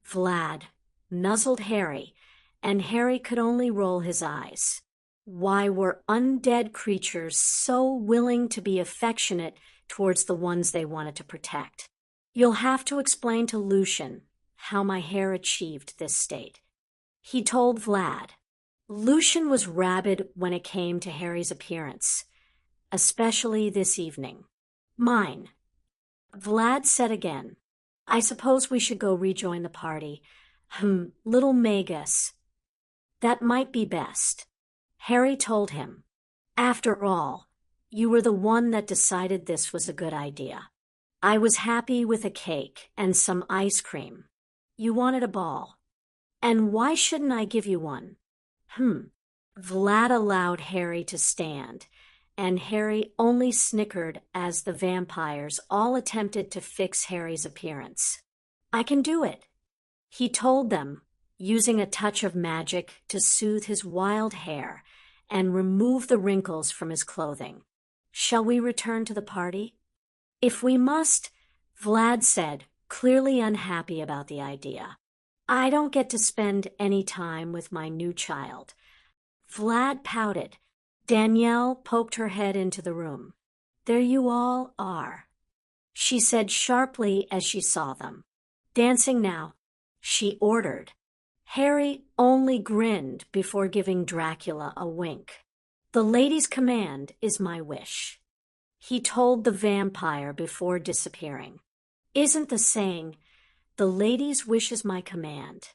Vlad nuzzled Harry, and Harry could only roll his eyes. Why were undead creatures so willing to be affectionate towards the ones they wanted to protect? You'll have to explain to Lucian how my hair achieved this state. He told Vlad. Lucian was rabid when it came to Harry's appearance, especially this evening. Mine. Vlad said again. I suppose we should go rejoin the party. Little Magus. That might be best. Harry told him. After all, you were the one that decided this was a good idea. I was happy with a cake and some ice cream. You wanted a ball. And why shouldn't I give you one? Vlad allowed Harry to stand, and Harry only snickered as the vampires all attempted to fix Harry's appearance. I can do it, he told them, using a touch of magic to soothe his wild hair and remove the wrinkles from his clothing. Shall we return to the party? If we must, Vlad said, clearly unhappy about the idea. I don't get to spend any time with my new child. Vlad pouted. Danielle poked her head into the room. There you all are, she said sharply as she saw them. Dancing now, she ordered. Harry only grinned before giving Dracula a wink. The lady's command is my wish, he told the vampire before disappearing. Isn't the saying, the lady's wish is my command?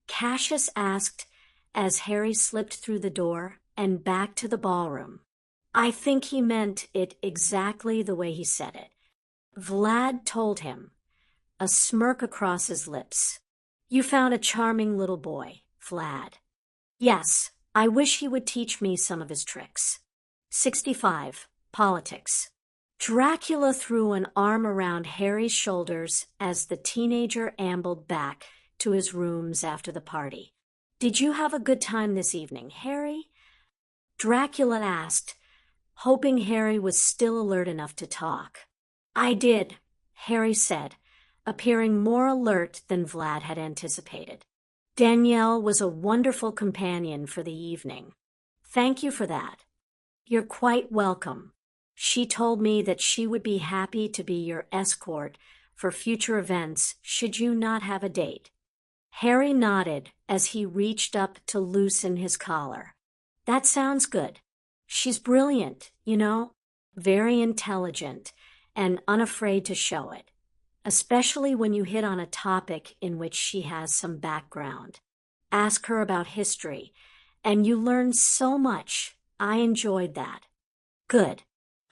Cassius asked as Harry slipped through the door and back to the ballroom. I think he meant it exactly the way he said it. Vlad told him, a smirk across his lips. You found a charming little boy, Vlad. Yes, I wish he would teach me some of his tricks. 65. Politics. Dracula threw an arm around Harry's shoulders as the teenager ambled back to his rooms after the party. Did you have a good time this evening, Harry? Dracula asked, hoping Harry was still alert enough to talk. I did, Harry said, appearing more alert than Vlad had anticipated. Danielle was a wonderful companion for the evening. Thank you for that. You're quite welcome. She told me that she would be happy to be your escort for future events should you not have a date. Harry nodded as he reached up to loosen his collar. That sounds good. She's brilliant, you know, very intelligent and unafraid to show it, especially when you hit on a topic in which she has some background. Ask her about history, and you learn so much. I enjoyed that. Good.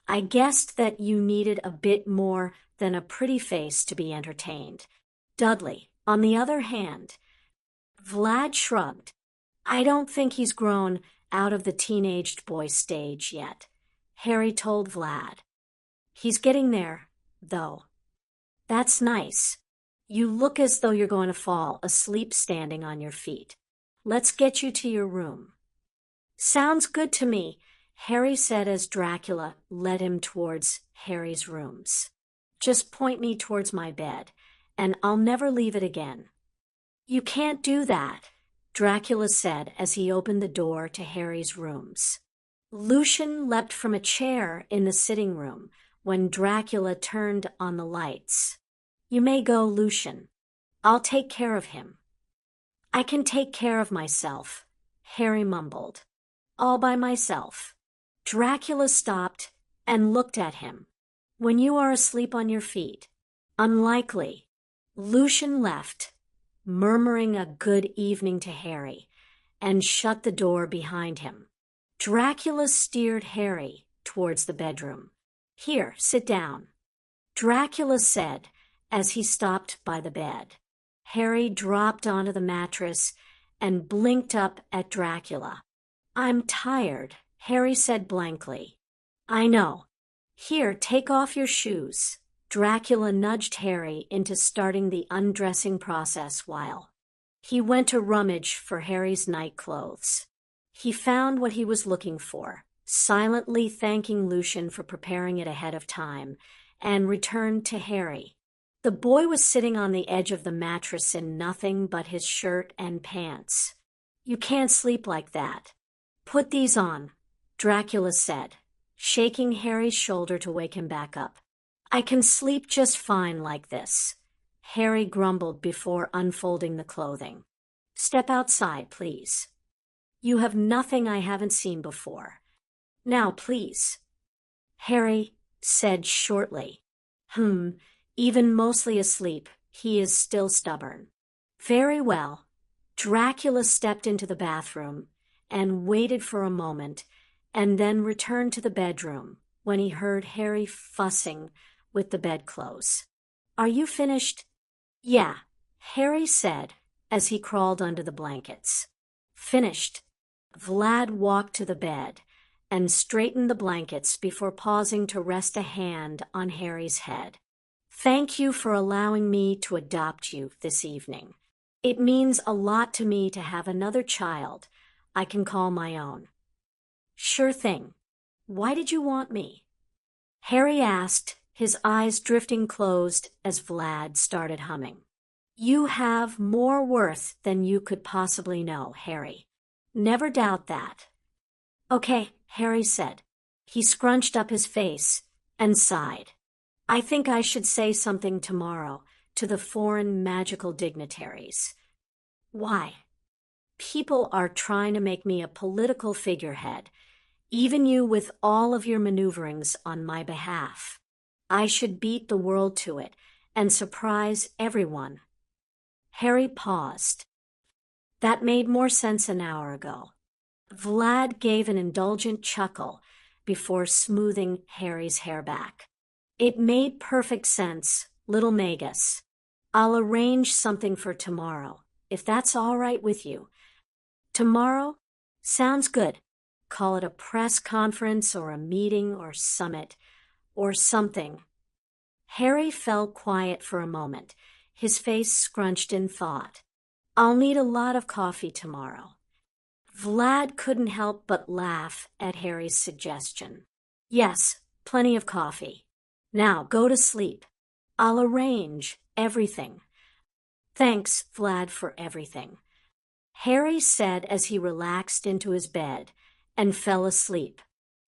I guessed that you needed a bit more than a pretty face to be entertained. Dudley, on the other hand, Vlad shrugged. I don't think he's grown out of the teenaged boy stage yet, Harry told Vlad. He's getting there, though. That's nice. You look as though you're going to fall asleep standing on your feet. Let's get you to your room. Sounds good to me, Harry said as Dracula led him towards Harry's rooms. Just point me towards my bed, and I'll never leave it again. You can't do that, Dracula said as he opened the door to Harry's rooms. Lucian leapt from a chair in the sitting room when Dracula turned on the lights. You may go, Lucian. I'll take care of him. I can take care of myself, Harry mumbled. All by myself. Dracula stopped and looked at him. When you are asleep on your feet. Unlikely. Lucian left, murmuring a good evening to Harry, and shut the door behind him. Dracula steered Harry towards the bedroom. Here, sit down, Dracula said as he stopped by the bed. Harry dropped onto the mattress and blinked up at Dracula. I'm tired, Harry said blankly. I know. Here, take off your shoes. Dracula nudged Harry into starting the undressing process while he went to rummage for Harry's night clothes. He found what he was looking for, silently thanking Lucian for preparing it ahead of time, and returned to Harry. The boy was sitting on the edge of the mattress in nothing but his shirt and pants. You can't sleep like that. Put these on, Dracula said, shaking Harry's shoulder to wake him back up. I can sleep just fine like this, Harry grumbled before unfolding the clothing. Step outside, please. You have nothing I haven't seen before. Now, please. Harry said shortly. Even mostly asleep, he is still stubborn. Very well. Dracula stepped into the bathroom and waited for a moment, and then returned to the bedroom when he heard Harry fussing with the bedclothes. Are you finished? Yeah, Harry said as he crawled under the blankets. Finished. Vlad walked to the bed and straightened the blankets before pausing to rest a hand on Harry's head. Thank you for allowing me to adopt you this evening. It means a lot to me to have another child I can call my own. Sure thing. Why did you want me? Harry asked, his eyes drifting closed as Vlad started humming. You have more worth than you could possibly know, Harry. Never doubt that. Okay, Harry said. He scrunched up his face and sighed. I think I should say something tomorrow to the foreign magical dignitaries. Why? People are trying to make me a political figurehead, even you with all of your maneuverings on my behalf. I should beat the world to it and surprise everyone. Harry paused. That made more sense an hour ago. Vlad gave an indulgent chuckle before smoothing Harry's hair back. It made perfect sense, little Magus. I'll arrange something for tomorrow, if that's all right with you. Tomorrow? Sounds good. Call it a press conference or a meeting or summit or something. Harry fell quiet for a moment, his face scrunched in thought. I'll need a lot of coffee tomorrow. Vlad couldn't help but laugh at Harry's suggestion. Yes, plenty of coffee. Now go to sleep. I'll arrange everything. Thanks, Vlad, for everything, Harry said as he relaxed into his bed and fell asleep.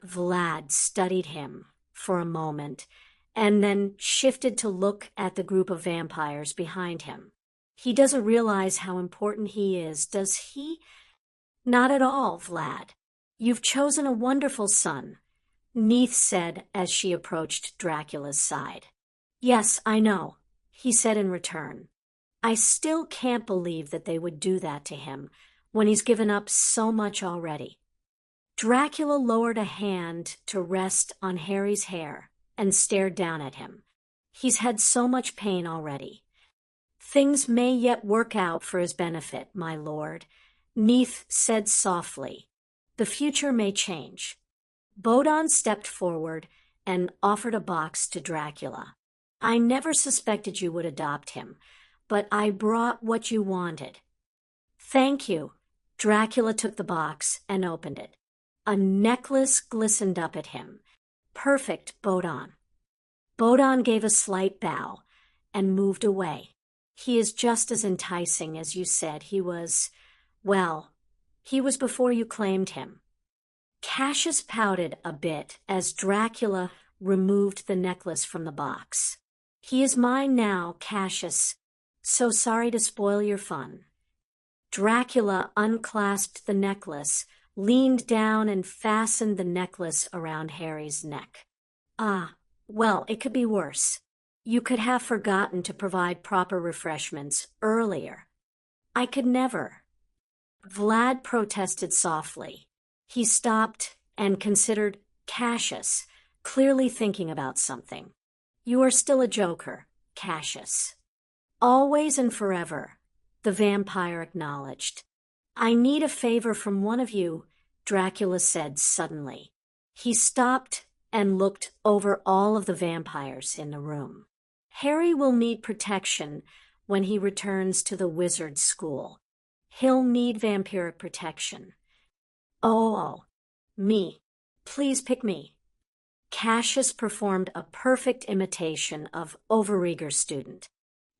Vlad studied him for a moment and then shifted to look at the group of vampires behind him. He doesn't realize how important he is, does he? Not at all, Vlad. You've chosen a wonderful son, Neith said as she approached Dracula's side. Yes, I know, he said in return. I still can't believe that they would do that to him when he's given up so much already. Dracula lowered a hand to rest on Harry's hair and stared down at him. He's had so much pain already. Things may yet work out for his benefit, my lord, Neith said softly. The future may change. Bodon stepped forward and offered a box to Dracula. I never suspected you would adopt him, but I brought what you wanted. Thank you. Dracula took the box and opened it. A necklace glistened up at him. Perfect, Bodon. Bodon gave a slight bow and moved away. He is just as enticing as you said he was. Well, he was before you claimed him. Cassius pouted a bit as Dracula removed the necklace from the box. He is mine now, Cassius. So sorry to spoil your fun. Dracula unclasped the necklace, leaned down and fastened the necklace around Harry's neck. Ah, well, it could be worse. You could have forgotten to provide proper refreshments earlier. I could never. Vlad protested softly. He stopped and considered Cassius, clearly thinking about something. You are still a joker, Cassius. Always and forever, the vampire acknowledged. I need a favor from one of you, Dracula said suddenly. He stopped and looked over all of the vampires in the room. Harry will need protection when he returns to the wizard school. He'll need vampiric protection. Oh, me. Please pick me. Cassius performed a perfect imitation of overeager student.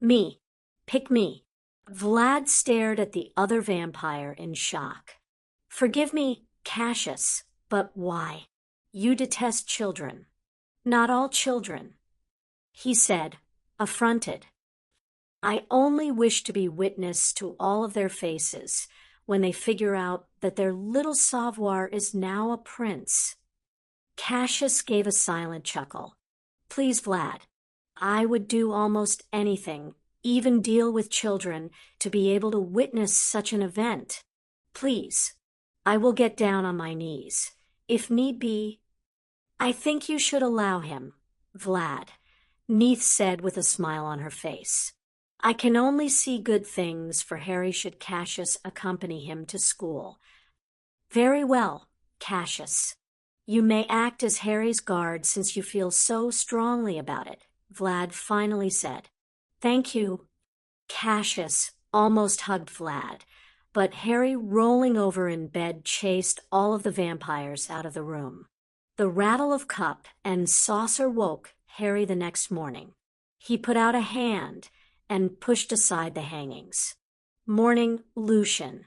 Me. Pick me. Vlad stared at the other vampire in shock. Forgive me, Cassius, but why? You detest children. Not all children. He said, affronted. I only wish to be witness to all of their faces when they figure out that their little savoir is now a prince. Cassius gave a silent chuckle. Please, Vlad, I would do almost anything, even deal with children, to be able to witness such an event. Please, I will get down on my knees. If need be, I think you should allow him, Vlad, Neith said with a smile on her face. I can only see good things for Harry should Cassius accompany him to school. Very well, Cassius. You may act as Harry's guard since you feel so strongly about it, Vlad finally said. Thank you. Cassius almost hugged Vlad, but Harry, rolling over in bed, chased all of the vampires out of the room. The rattle of cup and saucer woke Harry the next morning. He put out a hand and pushed aside the hangings. Morning, Lucian.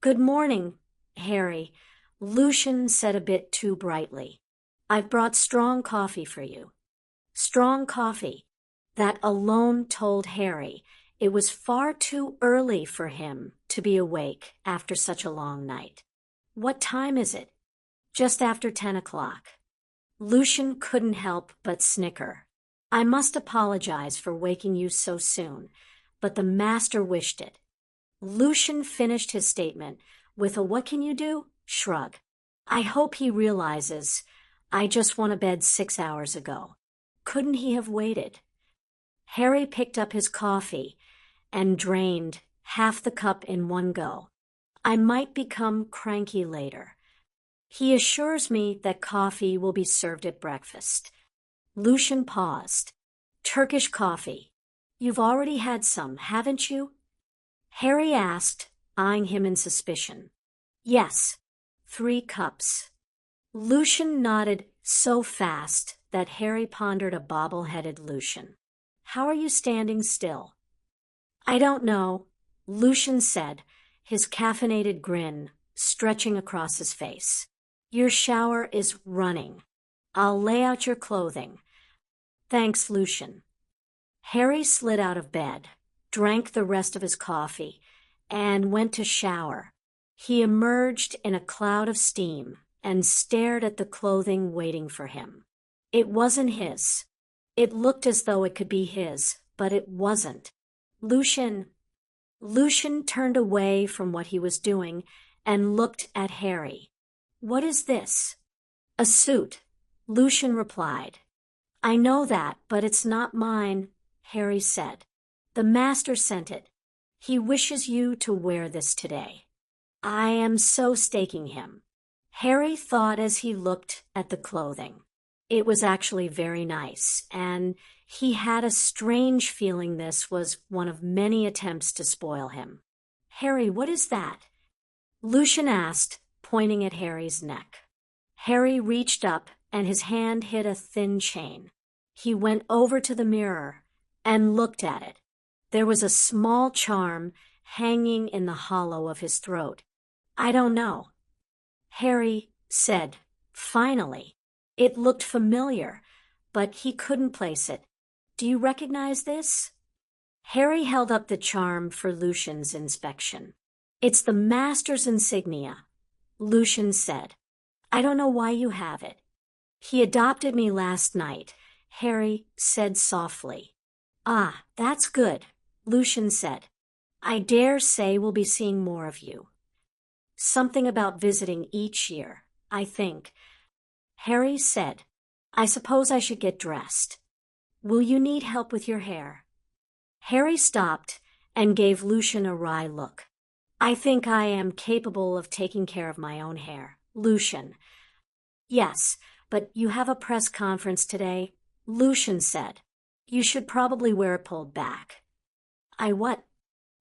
Good morning, Harry, Lucian said a bit too brightly. I've brought strong coffee for you. Strong coffee. That alone told Harry it was far too early for him to be awake after such a long night. What time is it? Just after 10 o'clock. Lucian couldn't help but snicker. I must apologize for waking you so soon, but the master wished it. Lucian finished his statement with a "what can you do?" shrug. I hope he realizes I just went to bed 6 hours ago. Couldn't he have waited? Harry picked up his coffee and drained half the cup in one go. I might become cranky later. He assures me that coffee will be served at breakfast. Lucian paused. Turkish coffee. You've already had some, haven't you? Harry asked, eyeing him in suspicion. Yes, 3 cups. Lucian nodded so fast that Harry pondered a bobble-headed Lucian. How are you standing still? I don't know, Lucian said, his caffeinated grin stretching across his face. Your shower is running. I'll lay out your clothing. Thanks, Lucian. Harry slid out of bed, drank the rest of his coffee, and went to shower. He emerged in a cloud of steam and stared at the clothing waiting for him. It wasn't his. It looked as though it could be his, but it wasn't. Lucian turned away from what he was doing and looked at Harry. What is this? A suit, Lucian replied. I know that, but it's not mine, Harry said. The master sent it. He wishes you to wear this today. I am so staking him. Harry thought as he looked at the clothing. It was actually very nice, and he had a strange feeling this was one of many attempts to spoil him. Harry, what is that? Lucian asked, pointing at Harry's neck. Harry reached up, and his hand hit a thin chain. He went over to the mirror and looked at it. There was a small charm hanging in the hollow of his throat. I don't know, Harry said, finally. It looked familiar, but he couldn't place it. Do you recognize this? Harry held up the charm for Lucian's inspection. It's the Master's insignia, Lucian said. I don't know why you have it. He adopted me last night, Harry said softly. Ah, that's good, Lucian said. I dare say we'll be seeing more of you. Something about visiting each year, I think. Harry said, I suppose I should get dressed. Will you need help with your hair? Harry stopped and gave Lucian a wry look. I think I am capable of taking care of my own hair, Lucian. Yes, but you have a press conference today, Lucian said. You should probably wear it pulled back. I what?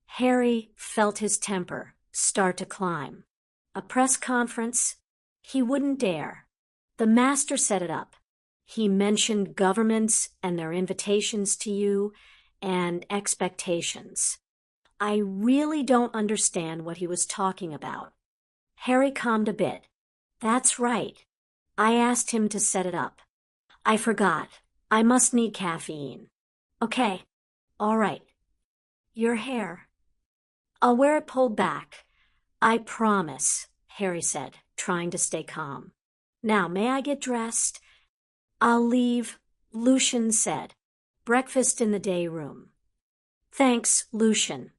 Harry felt his temper start to climb. A press conference? He wouldn't dare. The Master set it up. He mentioned governments and their invitations to you and expectations. I really don't understand what he was talking about. Harry calmed a bit. That's right. I asked him to set it up. I forgot. I must need caffeine. Okay. All right. Your hair. I'll wear it pulled back. I promise, Harry said, trying to stay calm. Now, may I get dressed? I'll leave, Lucian said. Breakfast in the day room. Thanks, Lucian,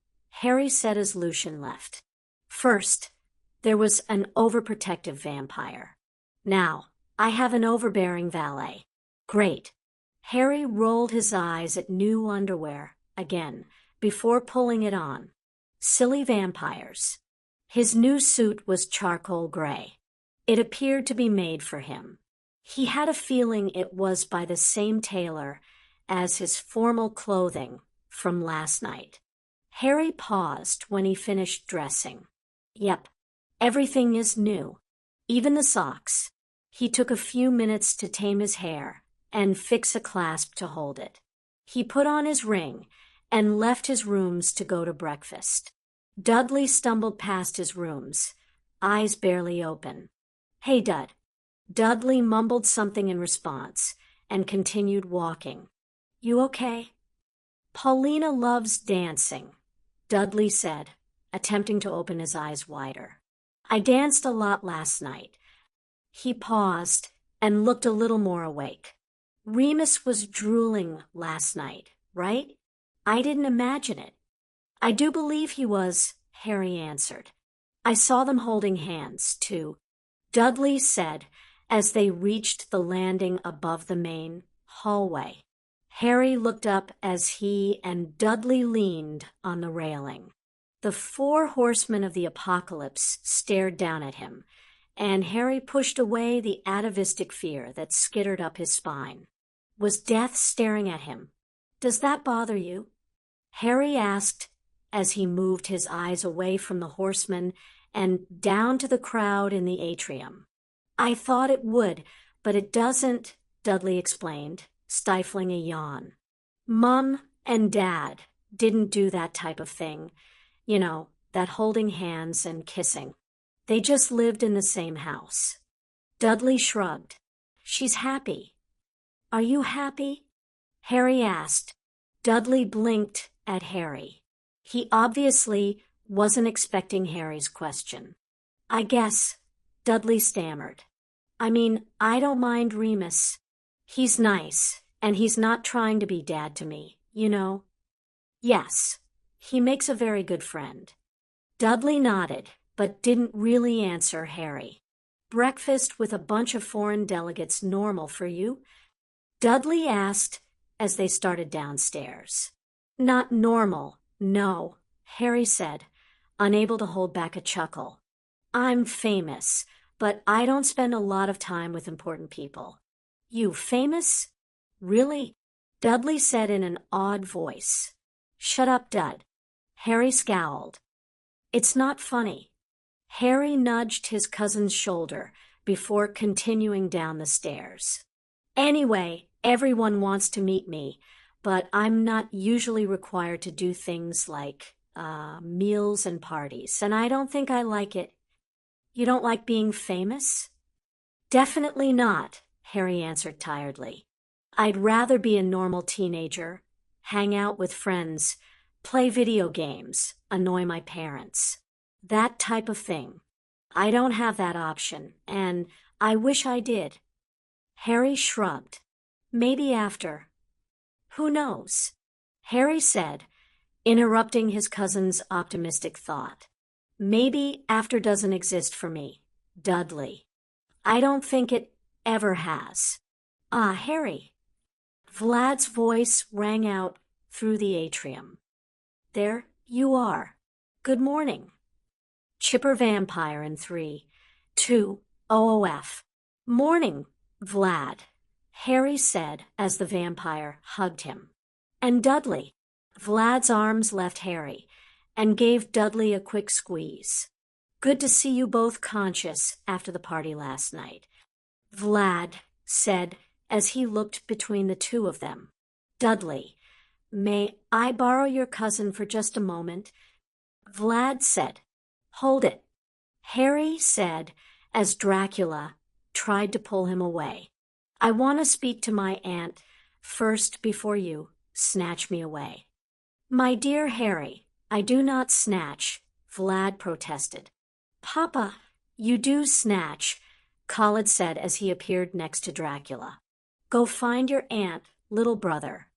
Harry said as Lucian left. First, there was an overprotective vampire. Now, I have an overbearing valet. Great. Harry rolled his eyes at new underwear again before pulling it on. Silly vampires. His new suit was charcoal gray. It appeared to be made for him. He had a feeling it was by the same tailor as his formal clothing from last night. Harry paused when he finished dressing. Yep, everything is new, even the socks. He took a few minutes to tame his hair and fix a clasp to hold it. He put on his ring and left his rooms to go to breakfast. Dudley stumbled past his rooms, eyes barely open. Hey, Dud. Dudley mumbled something in response and continued walking. You okay? Paulina loves dancing, Dudley said, attempting to open his eyes wider. I danced a lot last night. He paused and looked a little more awake. Remus was drooling last night, right? I didn't imagine it. I do believe he was, Harry answered. I saw them holding hands, too, Dudley said as they reached the landing above the main hallway. Harry looked up as he and Dudley leaned on the railing. The 4 horsemen of the apocalypse stared down at him, and Harry pushed away the atavistic fear that skittered up his spine. Was death staring at him? Does that bother you? Harry asked as he moved his eyes away from the horsemen and down to the crowd in the atrium. I thought it would, but it doesn't, Dudley explained, stifling a yawn. Mum and Dad didn't do that type of thing. You know, that holding hands and kissing. They just lived in the same house. Dudley shrugged. She's happy. Are you happy? Harry asked. Dudley blinked at Harry. He obviously wasn't expecting Harry's question. I guess, Dudley stammered. I mean, I don't mind Remus. He's nice, and he's not trying to be dad to me, you know. Yes, he makes a very good friend. Dudley nodded, but didn't really answer Harry. Breakfast with a bunch of foreign delegates normal for you? Dudley asked as they started downstairs. Not normal, no, Harry said, unable to hold back a chuckle. I'm famous, but I don't spend a lot of time with important people. You famous? Really? Dudley said in an odd voice. Shut up, Dud. Harry scowled. It's not funny. Harry nudged his cousin's shoulder before continuing down the stairs. Anyway, everyone wants to meet me, but I'm not usually required to do things like meals and parties, and I don't think I like it. You don't like being famous? Definitely not, Harry answered tiredly. I'd rather be a normal teenager, hang out with friends, play video games, annoy my parents. That type of thing. I don't have that option, and I wish I did. Harry shrugged. Maybe after. Who knows? Harry said, interrupting his cousin's optimistic thought. Maybe after doesn't exist for me, Dudley. I don't think it ever has. Ah, Harry. Vlad's voice rang out through the atrium. There you are. Good morning. Chipper Vampire in 3, 2, OOF. Morning, Vlad, Harry said as the vampire hugged him. And Dudley. Vlad's arms left Harry and gave Dudley a quick squeeze. Good to see you both conscious after the party last night, Vlad said as he looked between the two of them. Dudley, may I borrow your cousin for just a moment? Vlad said. Hold it, Harry said as Dracula tried to pull him away. I want to speak to my aunt first before you snatch me away. My dear Harry, I do not snatch, Vlad protested. Papa, you do snatch, Khalid said as he appeared next to Dracula. Go find your aunt, little brother.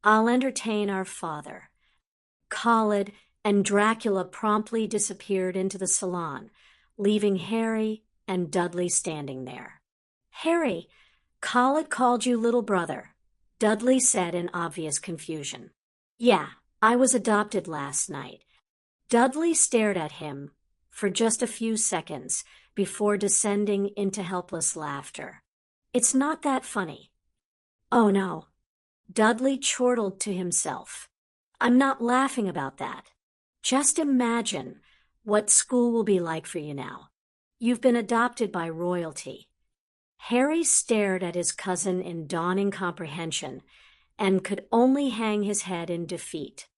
I'll entertain our father. Khalid and Dracula promptly disappeared into the salon, leaving Harry and Dudley standing there. Harry, Khalid called you little brother, Dudley said in obvious confusion. Yeah, I was adopted last night. Dudley stared at him for just a few seconds before descending into helpless laughter. It's not that funny. Oh no. Dudley chortled to himself. I'm not laughing about that. Just imagine what school will be like for you now. You've been adopted by royalty. Harry stared at his cousin in dawning comprehension and could only hang his head in defeat.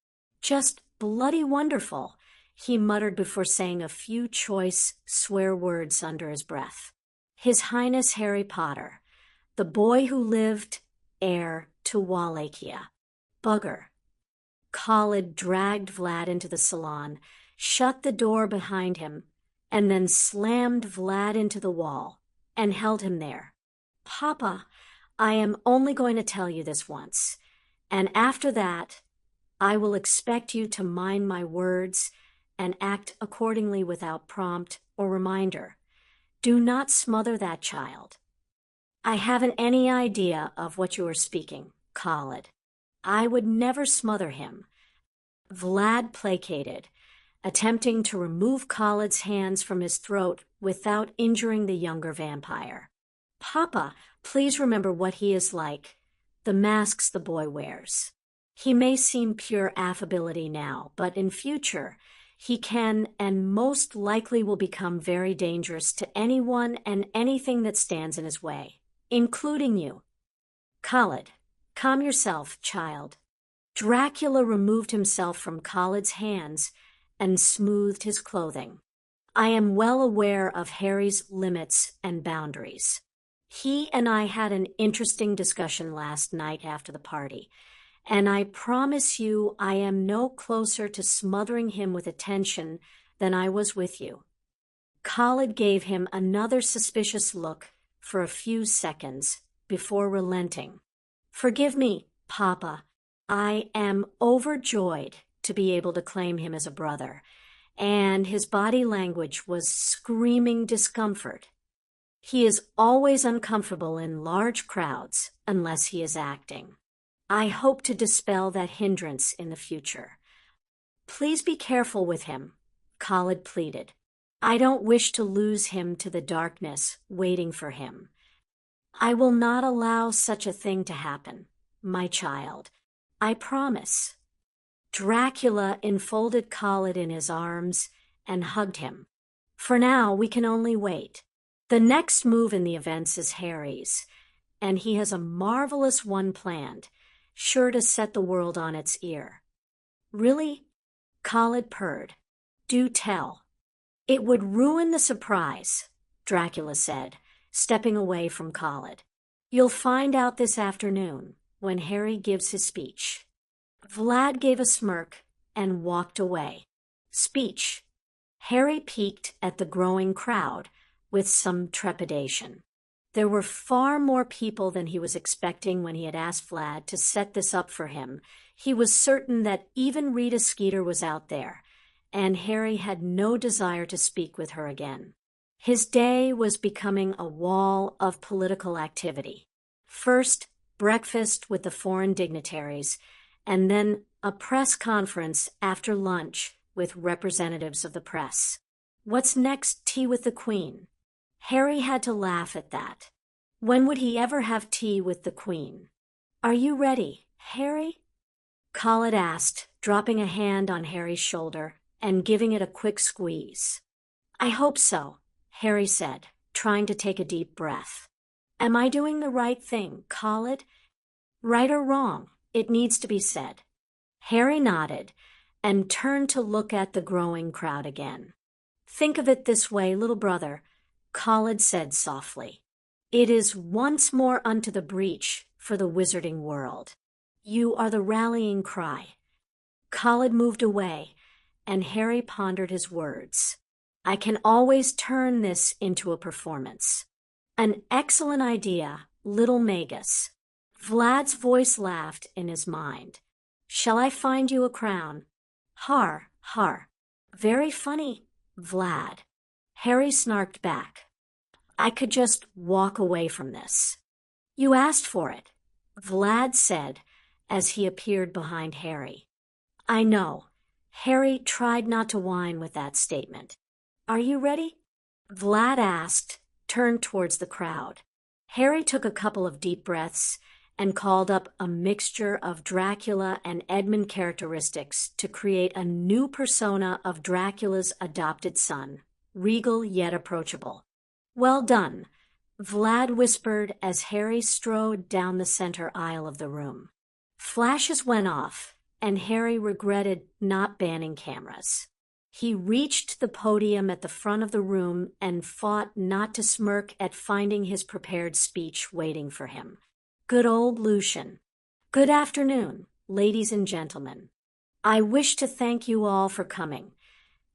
Just bloody wonderful, he muttered before saying a few choice swear words under his breath. His Highness Harry Potter, the boy who lived heir to Wallachia. Bugger. Khalid dragged Vlad into the salon, shut the door behind him, and then slammed Vlad into the wall and held him there. Papa, I am only going to tell you this once, and after that, I will expect you to mind my words and act accordingly without prompt or reminder. Do not smother that child. I haven't any idea of what you are speaking, Khalid. I would never smother him. Vlad placated, attempting to remove Khalid's hands from his throat without injuring the younger vampire. Papa, please remember what he is like, the masks the boy wears. He may seem pure affability now, but in future, he can and most likely will become very dangerous to anyone and anything that stands in his way, including you. Khalid, calm yourself, child. Dracula removed himself from Khalid's hands and smoothed his clothing. I am well aware of Harry's limits and boundaries. He and I had an interesting discussion last night after the party, and I promise you I am no closer to smothering him with attention than I was with you. Khalid gave him another suspicious look for a few seconds before relenting. Forgive me, Papa. I am overjoyed to be able to claim him as a brother, and his body language was screaming discomfort. He is always uncomfortable in large crowds unless he is acting. I hope to dispel that hindrance in the future. Please be careful with him, Khalid pleaded. I don't wish to lose him to the darkness waiting for him. I will not allow such a thing to happen, my child. I promise. Dracula enfolded Khalid in his arms and hugged him. For now, we can only wait. The next move in the events is Harry's, and he has a marvelous one planned. sure to set the world on its ear. Really? Khalid purred. Do tell. It would ruin the surprise, Dracula said, stepping away from Khalid. You'll find out this afternoon when Harry gives his speech. Vlad gave a smirk and walked away. Speech. Harry peeked at the growing crowd with some trepidation. There were far more people than he was expecting when he had asked Vlad to set this up for him. He was certain that even Rita Skeeter was out there, and Harry had no desire to speak with her again. His day was becoming a wall of political activity. First, breakfast with the foreign dignitaries, and then a press conference after lunch with representatives of the press. What's next? Tea with the Queen. Harry had to laugh at that. When would he ever have tea with the Queen? Are you ready, Harry? Khalid asked, dropping a hand on Harry's shoulder and giving it a quick squeeze. I hope so, Harry said, trying to take a deep breath. Am I doing the right thing, Khalid? Right or wrong, it needs to be said. Harry nodded and turned to look at the growing crowd again. Think of it this way, little brother, Khalid said softly. It is once more unto the breach for the wizarding world. You are the rallying cry. Khalid moved away, and Harry pondered his words. I can always turn this into a performance. An excellent idea, little Magus. Vlad's voice laughed in his mind. Shall I find you a crown? Har, har. Very funny, Vlad. Harry snarked back. I could just walk away from this. You asked for it, Vlad said as he appeared behind Harry. I know. Harry tried not to whine with that statement. Are you ready? Vlad asked, turned towards the crowd. Harry took a couple of deep breaths and called up a mixture of Dracula and Edmund characteristics to create a new persona of Dracula's adopted son, regal yet approachable. Well done, Vlad whispered as Harry strode down the center aisle of the room. Flashes went off, and Harry regretted not banning cameras. He reached the podium at the front of the room and fought not to smirk at finding his prepared speech waiting for him. Good old Lucian. Good afternoon, ladies and gentlemen. I wish to thank you all for coming,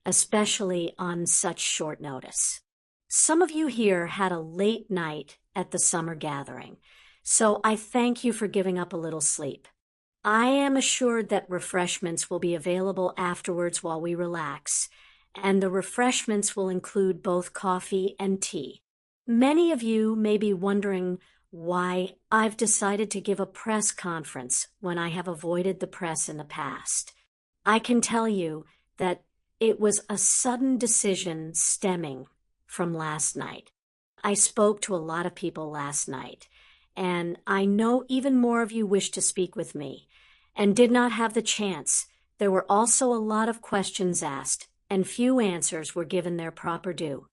especially on such short notice. Some of you here had a late night at the summer gathering, so I thank you for giving up a little sleep. I am assured that refreshments will be available afterwards while we relax, and the refreshments will include both coffee and tea. Many of you may be wondering why I've decided to give a press conference when I have avoided the press in the past. I can tell you that it was a sudden decision stemming from last night. I spoke to a lot of people last night, and I know even more of you wish to speak with me, and did not have the chance. There were also a lot of questions asked, and few answers were given their proper due.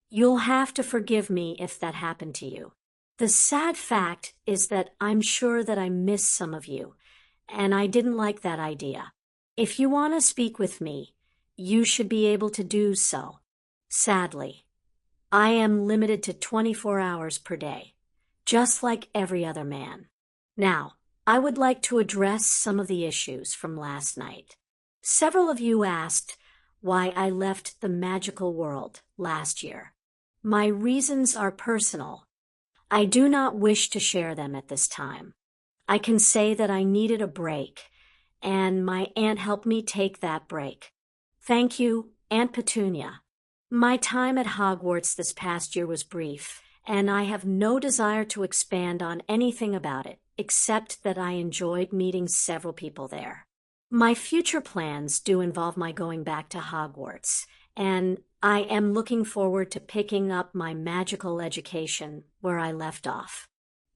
You'll have to forgive me if that happened to you. The sad fact is that I'm sure that I missed some of you, and I didn't like that idea. If you want to speak with me, you should be able to do so. Sadly, I am limited to 24 hours per day, just like every other man. Now, I would like to address some of the issues from last night. Several of you asked why I left the magical world last year. My reasons are personal. I do not wish to share them at this time. I can say that I needed a break, and my aunt helped me take that break. Thank you, Aunt Petunia. My time at Hogwarts this past year was brief, and I have no desire to expand on anything about it, except that I enjoyed meeting several people there. My future plans do involve my going back to Hogwarts, and I am looking forward to picking up my magical education where I left off.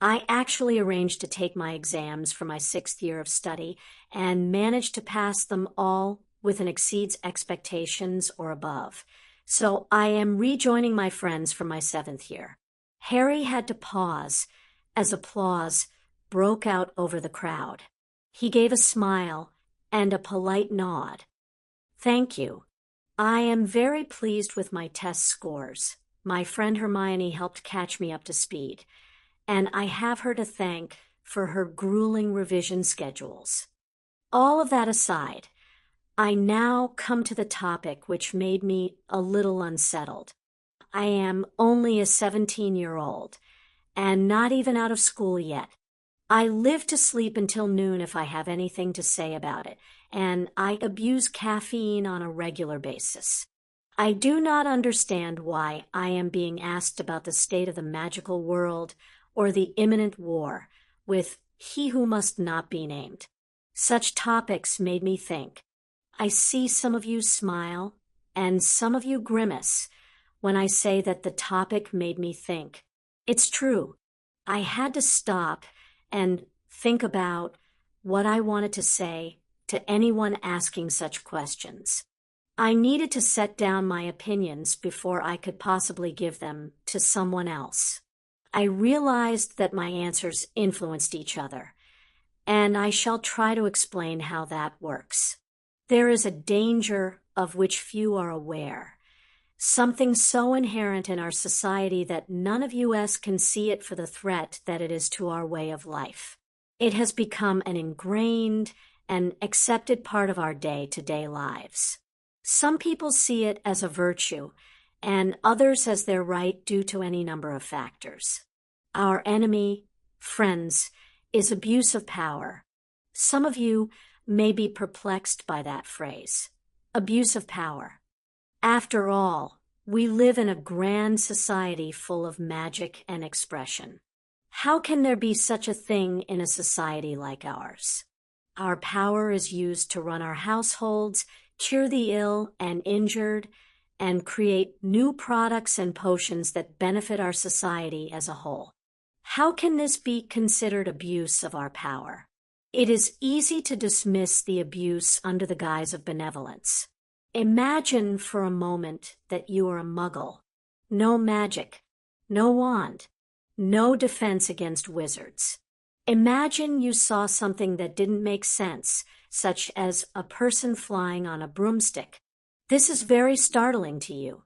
I actually arranged to take my exams for my 6th year of study and managed to pass them all with an exceeds expectations or above. So I am rejoining my friends from my 7th year. Harry had to pause as applause broke out over the crowd. He gave a smile and a polite nod. Thank you. I am very pleased with my test scores. My friend Hermione helped catch me up to speed, and I have her to thank for her grueling revision schedules. All of that aside, I now come to the topic which made me a little unsettled. I am only a 17-year-old, and not even out of school yet. I live to sleep until noon if I have anything to say about it, and I abuse caffeine on a regular basis. I do not understand why I am being asked about the state of the magical world or the imminent war with he who must not be named. Such topics made me think. I see some of you smile and some of you grimace when I say that the topic made me think. It's true. I had to stop and think about what I wanted to say to anyone asking such questions. I needed to set down my opinions before I could possibly give them to someone else. I realized that my answers influenced each other, and I shall try to explain how that works. There is a danger of which few are aware, something so inherent in our society that none of us can see it for the threat that it is to our way of life. It has become an ingrained and accepted part of our day-to-day lives. Some people see it as a virtue, and others as their right due to any number of factors. Our enemy, friends, is abuse of power. Some of you may be perplexed by that phrase, abuse of power. After all, we live in a grand society full of magic and expression. How can there be such a thing in a society like ours? Our power is used to run our households, cure the ill and injured, and create new products and potions that benefit our society as a whole. How can this be considered abuse of our power? It is easy to dismiss the abuse under the guise of benevolence. Imagine for a moment that you are a muggle. No magic, no wand, no defense against wizards. Imagine you saw something that didn't make sense, such as a person flying on a broomstick. This is very startling to you,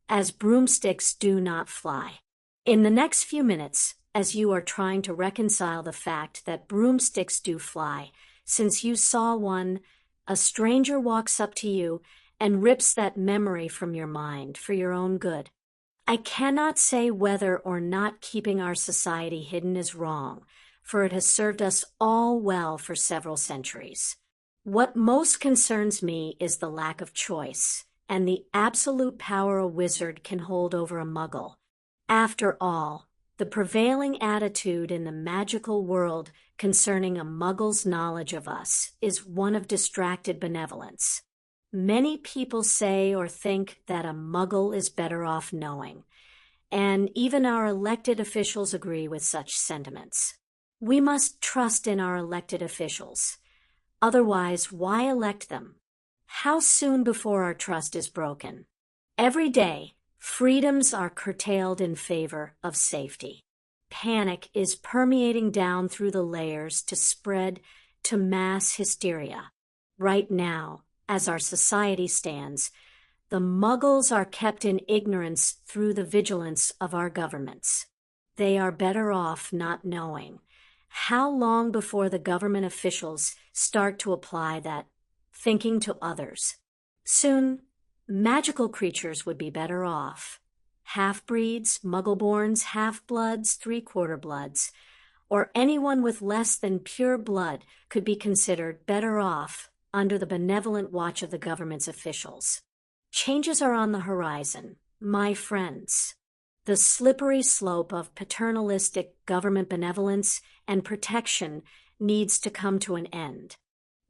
as broomsticks do not fly. In the next few minutes, as you are trying to reconcile the fact that broomsticks do fly, since you saw one, a stranger walks up to you and rips that memory from your mind for your own good. I cannot say whether or not keeping our society hidden is wrong, for it has served us all well for several centuries. What most concerns me is the lack of choice and the absolute power a wizard can hold over a muggle. After all, the prevailing attitude in the magical world concerning a muggle's knowledge of us is one of distracted benevolence. Many people say or think that a muggle is better off knowing, and even our elected officials agree with such sentiments. We must trust in our elected officials. Otherwise, why elect them? How soon before our trust is broken? Every day, freedoms are curtailed in favor of safety. Panic is permeating down through the layers to spread to mass hysteria. Right now, as our society stands, the muggles are kept in ignorance through the vigilance of our governments. They are better off not knowing. How long before the government officials start to apply that thinking to others? Soon, magical creatures would be better off. Half-breeds, muggle-borns, half-bloods, three-quarter-bloods, or anyone with less than pure blood could be considered better off under the benevolent watch of the government's officials. Changes are on the horizon, my friends. The slippery slope of paternalistic government benevolence and protection needs to come to an end.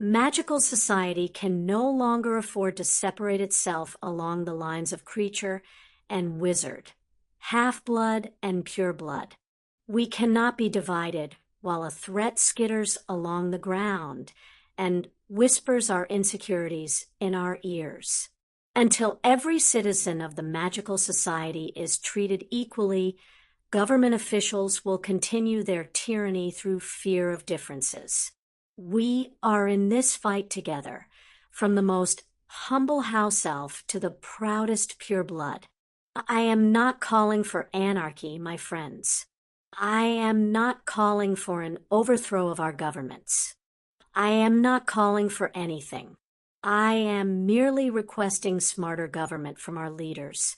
Magical society can no longer afford to separate itself along the lines of creature and wizard, half-blood and pure blood. We cannot be divided while a threat skitters along the ground and whispers our insecurities in our ears. Until every citizen of the magical society is treated equally, government officials will continue their tyranny through fear of differences. We are in this fight together, from the most humble house elf to the proudest pureblood. I am not calling for anarchy, my friends. I am not calling for an overthrow of our governments. I am not calling for anything. I am merely requesting smarter government from our leaders.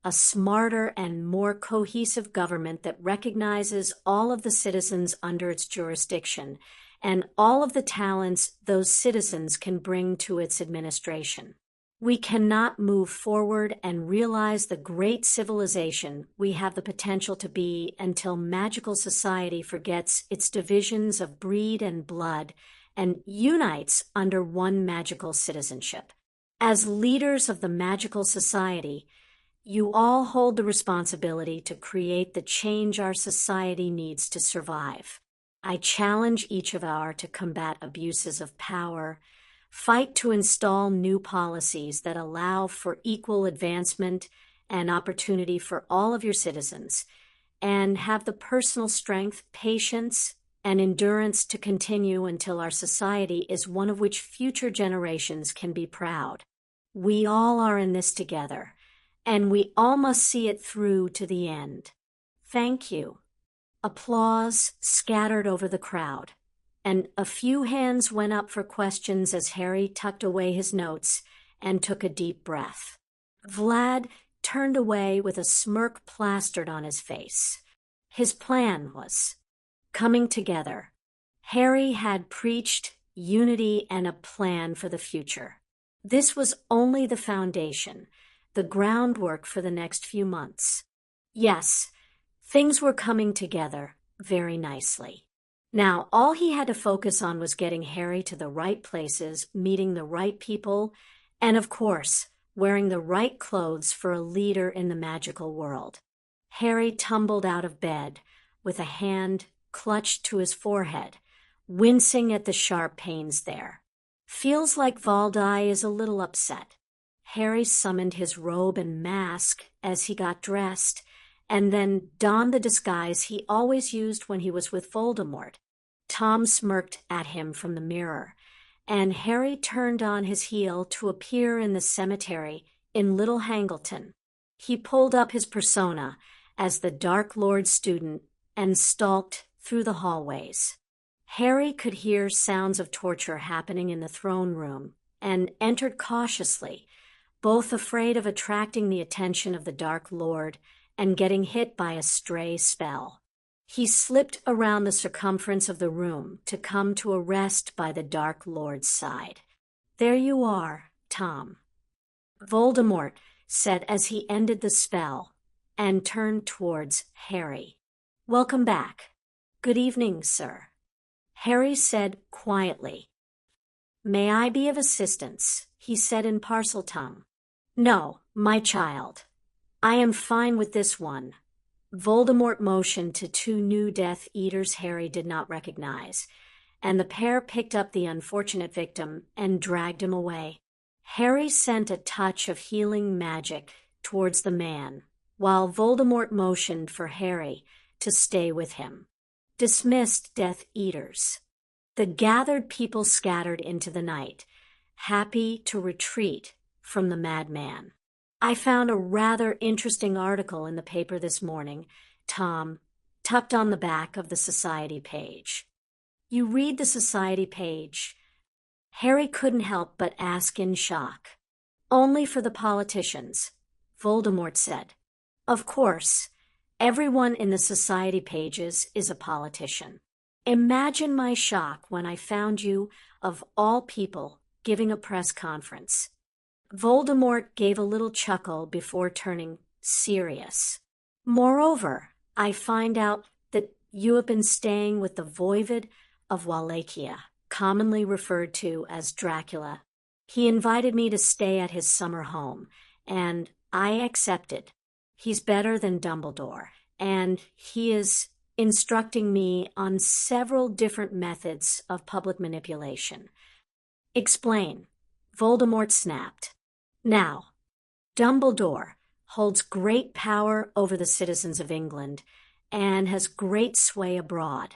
A smarter and more cohesive government that recognizes all of the citizens under its jurisdiction and all of the talents those citizens can bring to its administration. We cannot move forward and realize the great civilization we have the potential to be until magical society forgets its divisions of breed and blood and unites under one magical citizenship. As leaders of the magical society, you all hold the responsibility to create the change our society needs to survive. I challenge each of our to combat abuses of power, fight to install new policies that allow for equal advancement and opportunity for all of your citizens, and have the personal strength, patience, and endurance to continue until our society is one of which future generations can be proud. We all are in this together, and we all must see it through to the end. Thank you. Applause scattered over the crowd, and a few hands went up for questions as Harry tucked away his notes and took a deep breath. Vlad turned away with a smirk plastered on his face. His plan was coming together. Harry had preached unity and a plan for the future. This was only the foundation, the groundwork for the next few months. Yes, things were coming together very nicely. Now, all he had to focus on was getting Harry to the right places, meeting the right people, and of course, wearing the right clothes for a leader in the magical world. Harry tumbled out of bed with a hand clutched to his forehead, wincing at the sharp pains there. Feels like Valdi is a little upset. Harry summoned his robe and mask as he got dressed, and then donned the disguise he always used when he was with Voldemort. Tom smirked at him from the mirror, and Harry turned on his heel to appear in the cemetery in Little Hangleton. He pulled up his persona as the Dark Lord student and stalked through the hallways. Harry could hear sounds of torture happening in the throne room and entered cautiously, both afraid of attracting the attention of the Dark Lord and getting hit by a stray spell. He slipped around the circumference of the room to come to a rest by the Dark Lord's side. "There you are, Tom," Voldemort said as he ended the spell and turned towards Harry. "Welcome back." "Good evening, sir," Harry said quietly. "May I be of assistance?" he said in Parseltongue. "No, my child. I am fine with this one." Voldemort motioned to two new Death Eaters Harry did not recognize, and the pair picked up the unfortunate victim and dragged him away. Harry sent a touch of healing magic towards the man, while Voldemort motioned for Harry to stay with him. Dismissed Death Eaters. The gathered people scattered into the night, happy to retreat from the madman. "I found a rather interesting article in the paper this morning," Tom tucked on the back of the society page. "You read the society page?" Harry couldn't help but ask in shock. "Only for the politicians," Voldemort said. "Of course, everyone in the society pages is a politician. Imagine my shock when I found you, of all people, giving a press conference." Voldemort gave a little chuckle before turning serious. "Moreover, I find out that you have been staying with the Voivod of Wallachia, commonly referred to as Dracula. He invited me to stay at his summer home, and I accepted. He's better than Dumbledore, and he is instructing me on several different methods of public manipulation." "Explain," Voldemort snapped. "Now, Dumbledore holds great power over the citizens of England and has great sway abroad.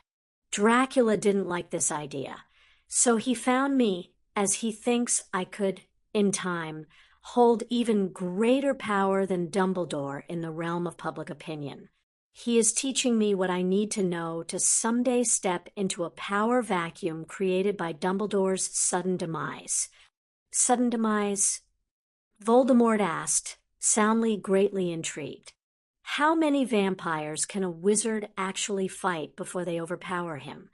Dracula didn't like this idea, So he found me, as he thinks I could, in time, hold even greater power than Dumbledore in the realm of public opinion. He is teaching me what I need to know to someday step into a power vacuum created by Dumbledore's sudden demise. Sudden demise? Voldemort asked, soundly greatly intrigued. How many vampires can a wizard actually fight before they overpower him?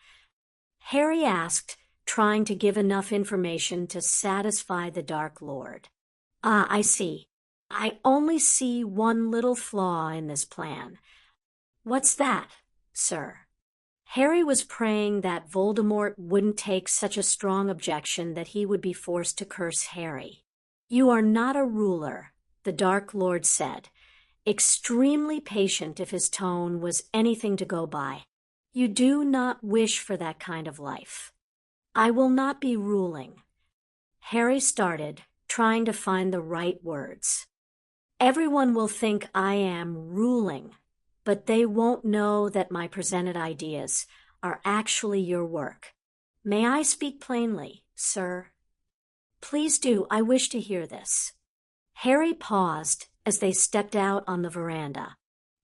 Harry asked, trying to give enough information to satisfy the Dark Lord. Ah, I see. I only see one little flaw in this plan. What's that, sir? Harry was praying that Voldemort wouldn't take such a strong objection that he would be forced to curse Harry. You are not a ruler, the Dark Lord said, extremely patient if his tone was anything to go by. You do not wish for that kind of life. I will not be ruling. Harry started, trying to find the right words. Everyone will think I am ruling, but they won't know that my presented ideas are actually your work. May I speak plainly, sir? Please do, I wish to hear this. Harry paused as they stepped out on the veranda.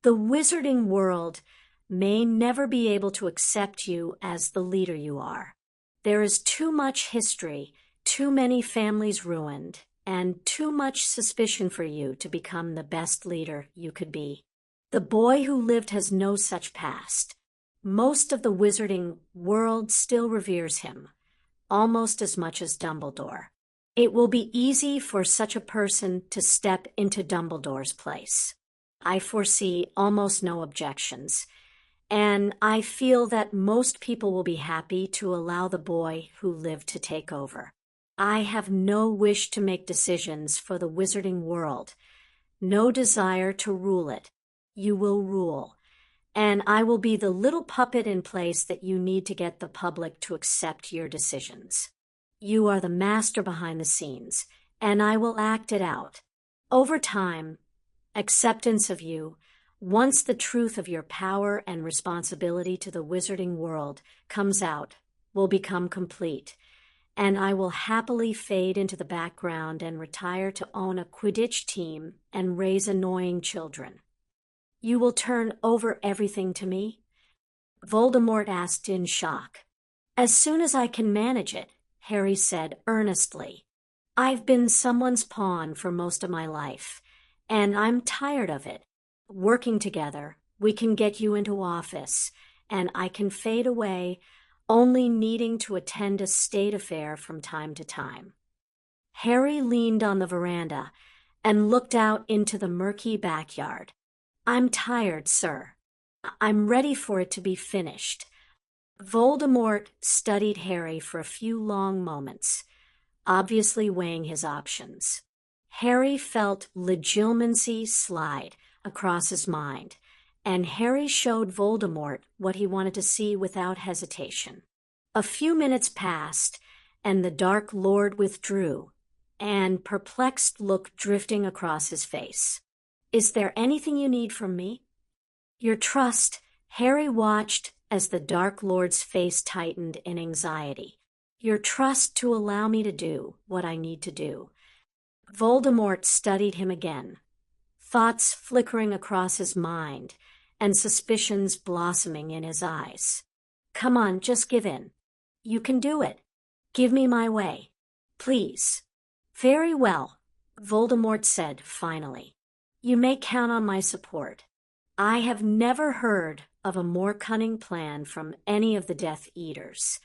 The wizarding world may never be able to accept you as the leader you are. There is too much history, too many families ruined, and too much suspicion for you to become the best leader you could be. The boy who lived has no such past. Most of the wizarding world still reveres him, almost as much as Dumbledore. It will be easy for such a person to step into Dumbledore's place. I foresee almost no objections, and I feel that most people will be happy to allow the boy who lived to take over. I have no wish to make decisions for the wizarding world, no desire to rule it. You will rule, and I will be the little puppet in place that you need to get the public to accept your decisions. You are the master behind the scenes, and I will act it out. Over time, acceptance of you, once the truth of your power and responsibility to the wizarding world comes out, will become complete, and I will happily fade into the background and retire to own a Quidditch team and raise annoying children. You will turn over everything to me? Voldemort asked in shock. As soon as I can manage it, Harry said earnestly. I've been someone's pawn for most of my life, and I'm tired of it. Working together, we can get you into office, and I can fade away, only needing to attend a state affair from time to time. Harry leaned on the veranda and looked out into the murky backyard. I'm tired, sir. I'm ready for it to be finished. Voldemort studied Harry for a few long moments, obviously weighing his options. Harry felt legitimacy slide across his mind, and Harry showed Voldemort what he wanted to see without hesitation. A few minutes passed, and the Dark Lord withdrew, and perplexed look drifting across his face. Is there anything you need from me? Your trust. Harry watched as the Dark Lord's face tightened in anxiety. Your trust to allow me to do what I need to do. Voldemort studied him again, thoughts flickering across his mind and suspicions blossoming in his eyes. Come on, just give in. You can do it. Give me my way. Please. Very well, Voldemort said finally. You may count on my support. I have never heard of a more cunning plan from any of the Death Eaters.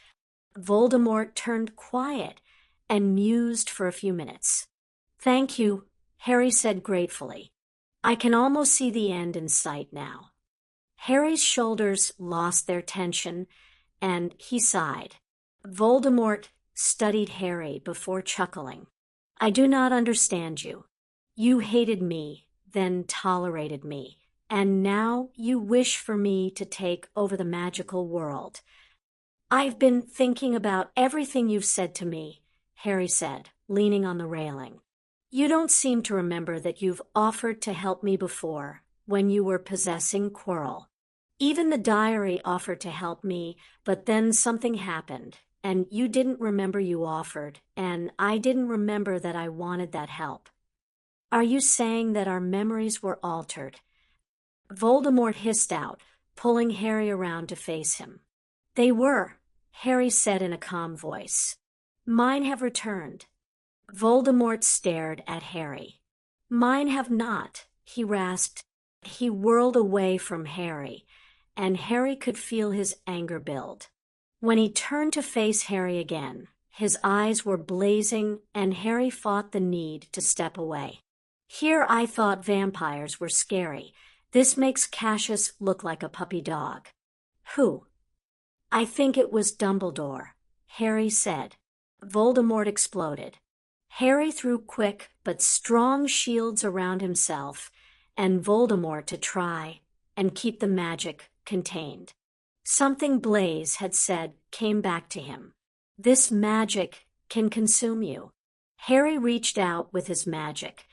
Voldemort turned quiet and mused for a few minutes. Thank you, Harry said gratefully. I can almost see the end in sight now. Harry's shoulders lost their tension, and he sighed. Voldemort studied Harry before chuckling. I do not understand you. You hated me, then tolerated me, and now you wish for me to take over the magical world. I've been thinking about everything you've said to me, Harry said, leaning on the railing. You don't seem to remember that you've offered to help me before, when you were possessing Quirrell. Even the diary offered to help me, but then something happened, and you didn't remember you offered, and I didn't remember that I wanted that help. Are you saying that our memories were altered? Voldemort hissed out, pulling Harry around to face him. They were, Harry said in a calm voice. Mine have returned. Voldemort stared at Harry. Mine have not, he rasped. He whirled away from Harry, and Harry could feel his anger build. When he turned to face Harry again, his eyes were blazing, and Harry fought the need to step away. Here I thought vampires were scary. This makes Cassius look like a puppy dog. Who? I think it was Dumbledore, Harry said. Voldemort exploded. Harry threw quick but strong shields around himself and Voldemort to try and keep the magic contained. Something Blaise had said came back to him. This magic can consume you. Harry reached out with his magic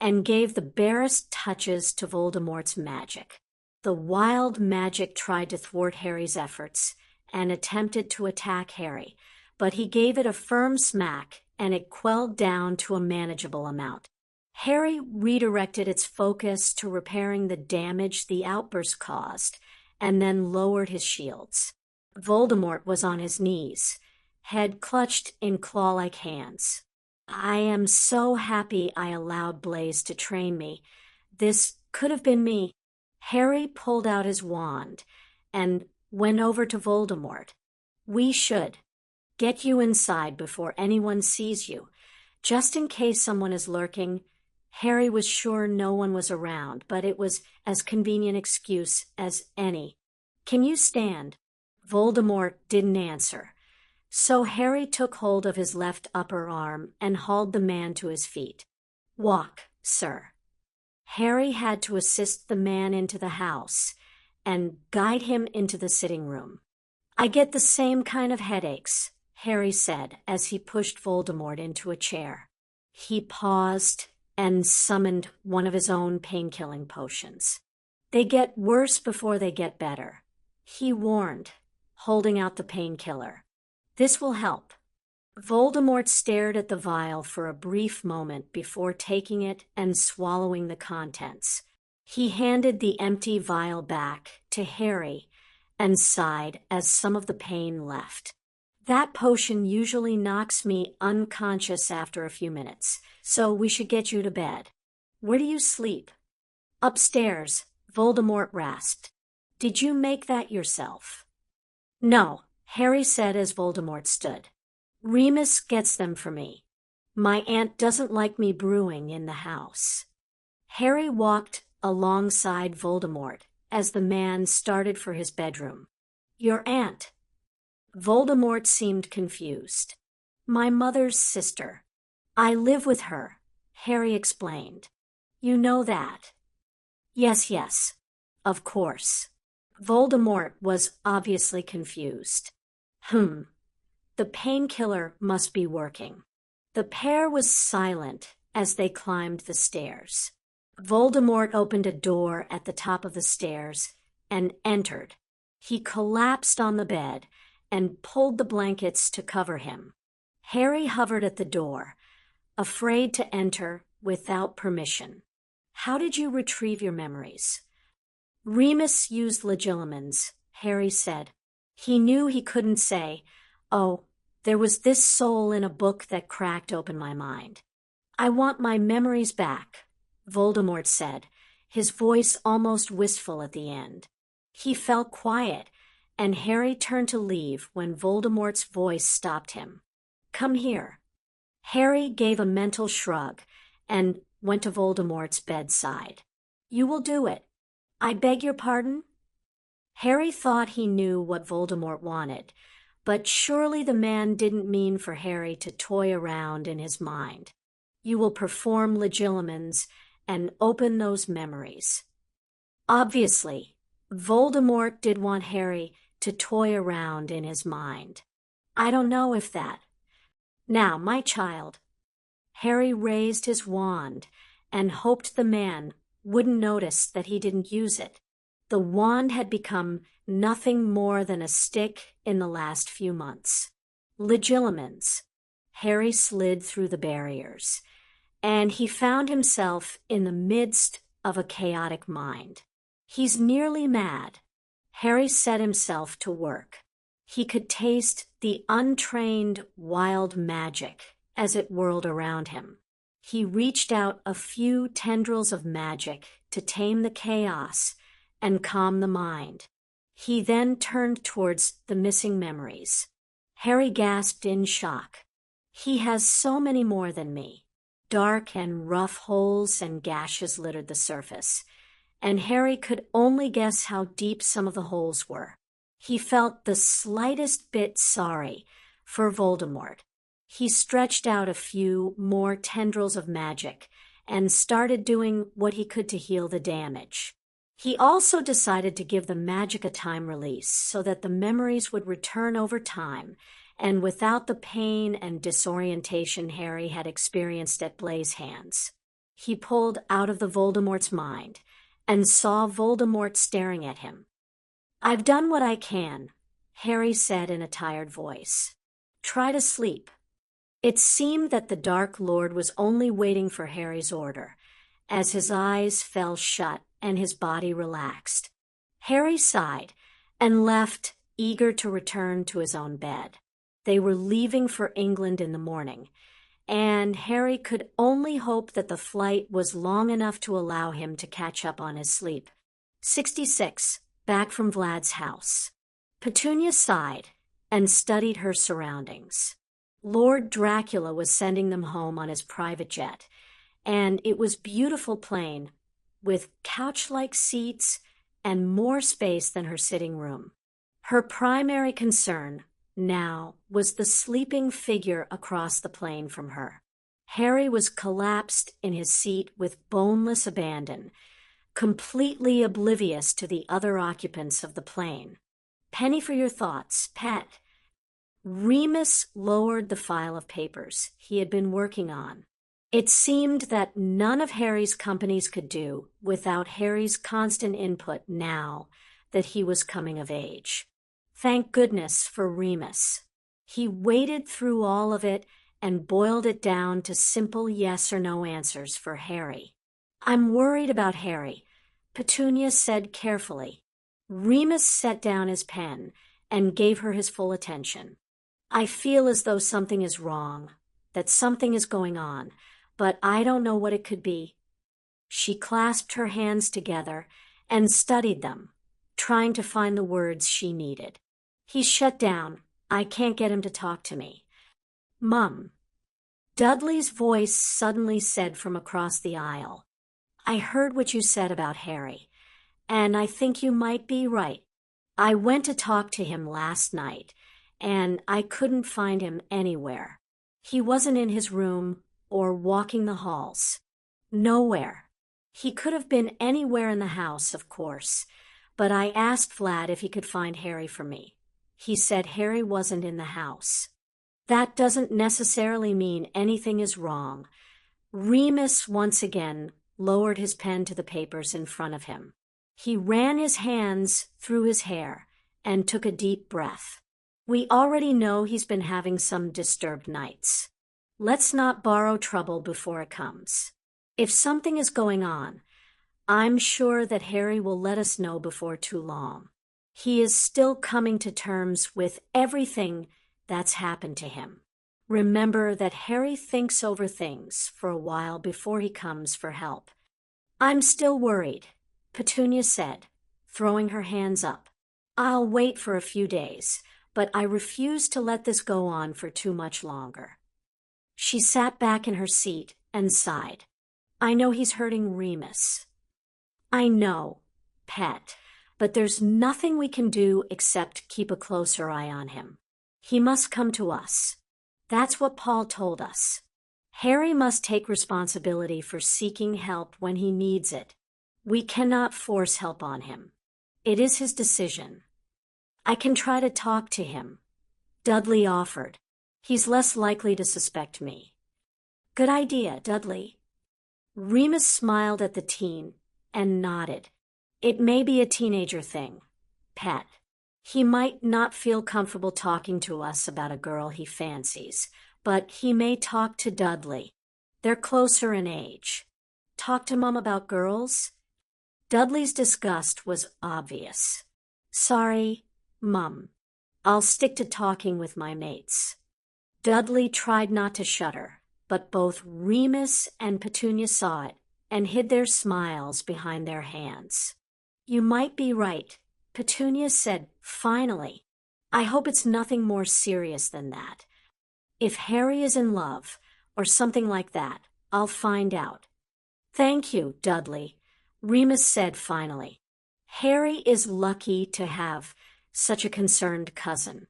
and gave the barest touches to Voldemort's magic. The wild magic tried to thwart Harry's efforts and attempted to attack Harry, but he gave it a firm smack and it quelled down to a manageable amount. Harry redirected its focus to repairing the damage the outburst caused and then lowered his shields. Voldemort was on his knees, head clutched in claw-like hands. I am so happy I allowed Blaise to train me. This could have been me. Harry pulled out his wand and went over to Voldemort. We should get you inside before anyone sees you. Just in case someone is lurking, Harry was sure no one was around, but it was as convenient excuse as any. Can you stand? Voldemort didn't answer. So Harry took hold of his left upper arm and hauled the man to his feet. Walk, sir. Harry had to assist the man into the house and guide him into the sitting room. I get the same kind of headaches, Harry said as he pushed Voldemort into a chair. He paused and summoned one of his own pain-killing potions. They get worse before they get better, he warned, holding out the painkiller. This will help. Voldemort stared at the vial for a brief moment before taking it and swallowing the contents. He handed the empty vial back to Harry and sighed as some of the pain left. That potion usually knocks me unconscious after a few minutes, so we should get you to bed. Where do you sleep? Upstairs, Voldemort rasped. Did you make that yourself? No, Harry said as Voldemort stood. Remus gets them for me. My aunt doesn't like me brewing in the house. Harry walked alongside Voldemort as the man started for his bedroom. Your aunt? Voldemort seemed confused. My mother's sister. I live with her, Harry explained. You know that? Yes, of course. Voldemort was obviously confused. The painkiller must be working. The pair was silent as they climbed the stairs. Voldemort opened a door at the top of the stairs and entered. He collapsed on the bed and pulled the blankets to cover him. Harry hovered at the door, afraid to enter without permission. How did you retrieve your memories? Remus used legilimens, Harry said. He knew he couldn't say, oh, there was this soul in a book that cracked open my mind. I want my memories back, Voldemort said, his voice almost wistful at the end. He fell quiet, and Harry turned to leave when Voldemort's voice stopped him. Come here. Harry gave a mental shrug and went to Voldemort's bedside. You will do it. I beg your pardon? Harry thought he knew what Voldemort wanted, but surely the man didn't mean for Harry to toy around in his mind. You will perform legilimens and open those memories. Obviously, Voldemort did want Harry to toy around in his mind. I don't know if that. Now, my child. Harry raised his wand and hoped the man wouldn't notice that he didn't use it. The wand had become nothing more than a stick in the last few months. Legilimens. Harry slid through the barriers, and he found himself in the midst of a chaotic mind. He's nearly mad. Harry set himself to work. He could taste the untrained, wild magic as it whirled around him. He reached out a few tendrils of magic to tame the chaos and calm the mind. He then turned towards the missing memories. Harry gasped in shock. He has so many more than me. Dark and rough holes and gashes littered the surface, and Harry could only guess how deep some of the holes were. He felt the slightest bit sorry for Voldemort. He stretched out a few more tendrils of magic and started doing what he could to heal the damage. He also decided to give the magic a time release so that the memories would return over time and without the pain and disorientation Harry had experienced at Blaze Hands. He pulled out of the Voldemort's mind and saw Voldemort staring at him. "I've done what I can," Harry said in a tired voice. "Try to sleep." It seemed that the Dark Lord was only waiting for Harry's order, as his eyes fell shut and his body relaxed. Harry sighed and left, eager to return to his own bed. They were leaving for England in the morning, and Harry could only hope that the flight was long enough to allow him to catch up on his sleep. 66. Back from Vlad's house. Petunia sighed and studied her surroundings. Lord Dracula was sending them home on his private jet, and it was beautiful plane with couch-like seats and more space than her sitting room. Her primary concern now was the sleeping figure across the plane from her. Harry was collapsed in his seat with boneless abandon, completely oblivious to the other occupants of the plane. "Penny for your thoughts, pet." Remus lowered the file of papers he had been working on. It seemed that none of Harry's companies could do without Harry's constant input now that he was coming of age. Thank goodness for Remus. He waded through all of it and boiled it down to simple yes or no answers for Harry. "I'm worried about Harry," Petunia said carefully. Remus set down his pen and gave her his full attention. "I feel as though something is wrong, that something is going on, but I don't know what it could be." She clasped her hands together and studied them, trying to find the words she needed. "He's shut down. I can't get him to talk to me." "Mum." Dudley's voice suddenly said from across the aisle, "I heard what you said about Harry, and I think you might be right. I went to talk to him last night, and I couldn't find him anywhere. He wasn't in his room or walking the halls. Nowhere. He could have been anywhere in the house, of course, but I asked Vlad if he could find Harry for me. He said Harry wasn't in the house. That doesn't necessarily mean anything is wrong." Remus once again lowered his pen to the papers in front of him. He ran his hands through his hair and took a deep breath. "We already know he's been having some disturbed nights. Let's not borrow trouble before it comes. If something is going on, I'm sure that Harry will let us know before too long. He is still coming to terms with everything that's happened to him. Remember that Harry thinks over things for a while before he comes for help." "I'm still worried," Petunia said, throwing her hands up. "I'll wait for a few days, but I refuse to let this go on for too much longer." She sat back in her seat and sighed. "I know he's hurting Remus." "I know, pet, but there's nothing we can do except keep a closer eye on him. He must come to us. That's what Paul told us. Harry must take responsibility for seeking help when he needs it. We cannot force help on him. It is his decision." "I can try to talk to him," Dudley offered. "He's less likely to suspect me." "Good idea, Dudley." Remus smiled at the teen and nodded. "It may be a teenager thing, pet. He might not feel comfortable talking to us about a girl he fancies, but he may talk to Dudley. They're closer in age. Talk to Mum about girls? Dudley's disgust was obvious. Sorry, Mum. I'll stick to talking with my mates. Dudley tried not to shudder, but both Remus and Petunia saw it and hid their smiles behind their hands. You might be right, Petunia said finally. I hope it's nothing more serious than that. If Harry is in love, or something like that, I'll find out. Thank you, Dudley, Remus said finally. Harry is lucky to have such a concerned cousin.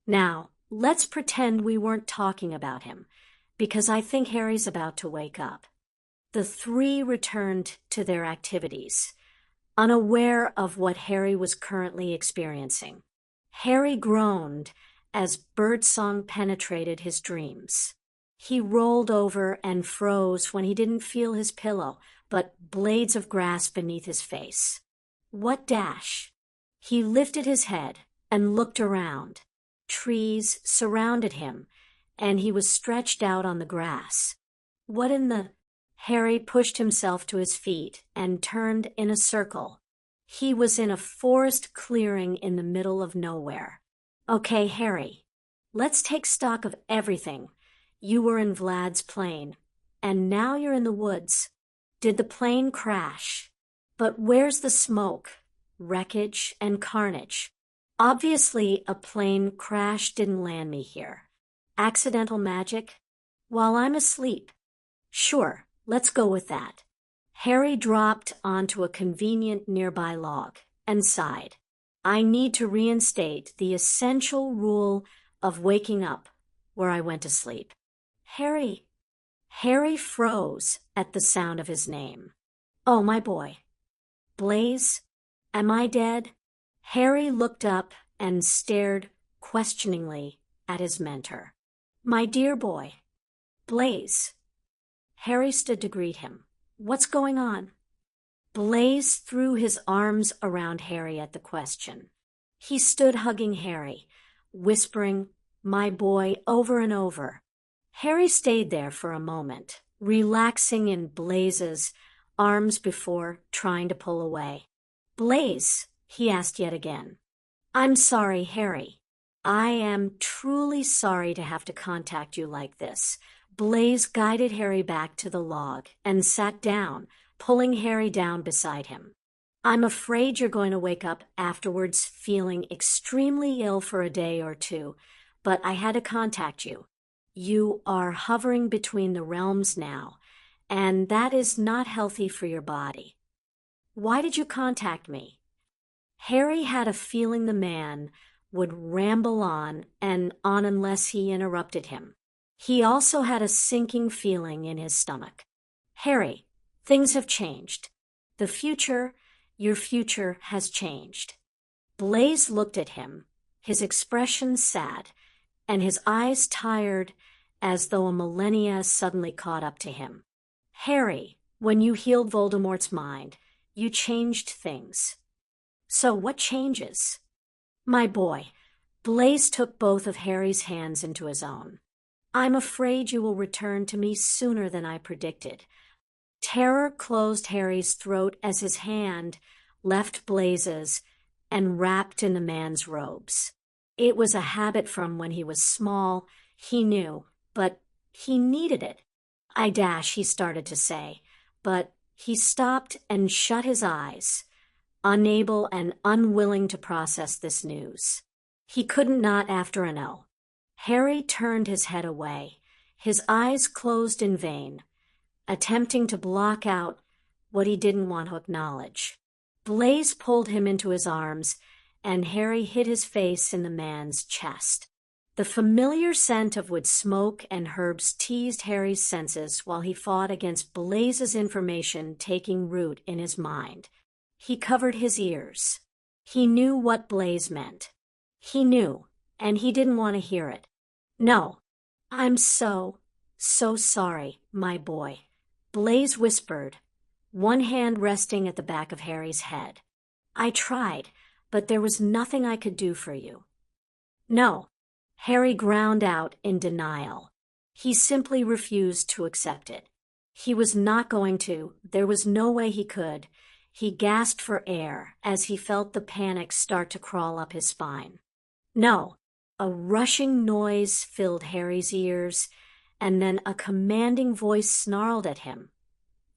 Now, let's pretend we weren't talking about him, because I think Harry's about to wake up. The three returned to their activities, unaware of what Harry was currently experiencing. Harry groaned as birdsong penetrated his dreams. He rolled over and froze when he didn't feel his pillow, but blades of grass beneath his face. What dash? He lifted his head and looked around. Trees surrounded him, and he was stretched out on the grass. What in the... Harry pushed himself to his feet and turned in a circle. He was in a forest clearing in the middle of nowhere. Okay, Harry, let's take stock of everything. You were in Vlad's plane, and now you're in the woods. Did the plane crash? But where's the smoke, wreckage, and carnage? Obviously, a plane crash didn't land me here. Accidental magic? While I'm asleep. Sure, let's go with that. Harry dropped onto a convenient nearby log and sighed. I need to reinstate the essential rule of waking up where I went to sleep. Harry. Harry froze at the sound of his name. Oh, my boy. Blaise, am I dead? Harry looked up and stared questioningly at his mentor. My dear boy. Blaise. Harry stood to greet him. What's going on? Blaise threw his arms around Harry at the question. He stood hugging Harry, whispering, my boy, over and over. Harry stayed there for a moment, relaxing in Blaise's arms before trying to pull away. Blaise, he asked yet again. I'm sorry, Harry. I am truly sorry to have to contact you like this. Blaise guided Harry back to the log and sat down, pulling Harry down beside him. I'm afraid you're going to wake up afterwards feeling extremely ill for a day or two, but I had to contact you. You are hovering between the realms now, and that is not healthy for your body. Why did you contact me? Harry had a feeling the man would ramble on and on unless he interrupted him. He also had a sinking feeling in his stomach. Harry, things have changed. Your future has changed. Blaise looked at him, his expression sad, and his eyes tired as though a millennia suddenly caught up to him. Harry, when you healed Voldemort's mind, you changed things. So what changes? My boy, Blaise took both of Harry's hands into his own. I'm afraid you will return to me sooner than I predicted. Terror closed Harry's throat as his hand left Blaise's and wrapped in the man's robes. It was a habit from when he was small, he knew, but he needed it. He started to say, but he stopped and shut his eyes, unable and unwilling to process this news. He couldn't not after an O. Harry turned his head away, his eyes closed in vain, attempting to block out what he didn't want to acknowledge. Blaise pulled him into his arms, and Harry hid his face in the man's chest. The familiar scent of wood smoke and herbs teased Harry's senses while he fought against Blaise's information taking root in his mind. He covered his ears. He knew what Blaise meant. He knew, and he didn't want to hear it. No, I'm so sorry, my boy, Blaise whispered, one hand resting at the back of Harry's head. I tried. but there was nothing I could do for you." "No," Harry ground out in denial. He simply refused to accept it. He was not going to. There was no way he could. He gasped for air as he felt the panic start to crawl up his spine. "No." A rushing noise filled Harry's ears, and then a commanding voice snarled at him,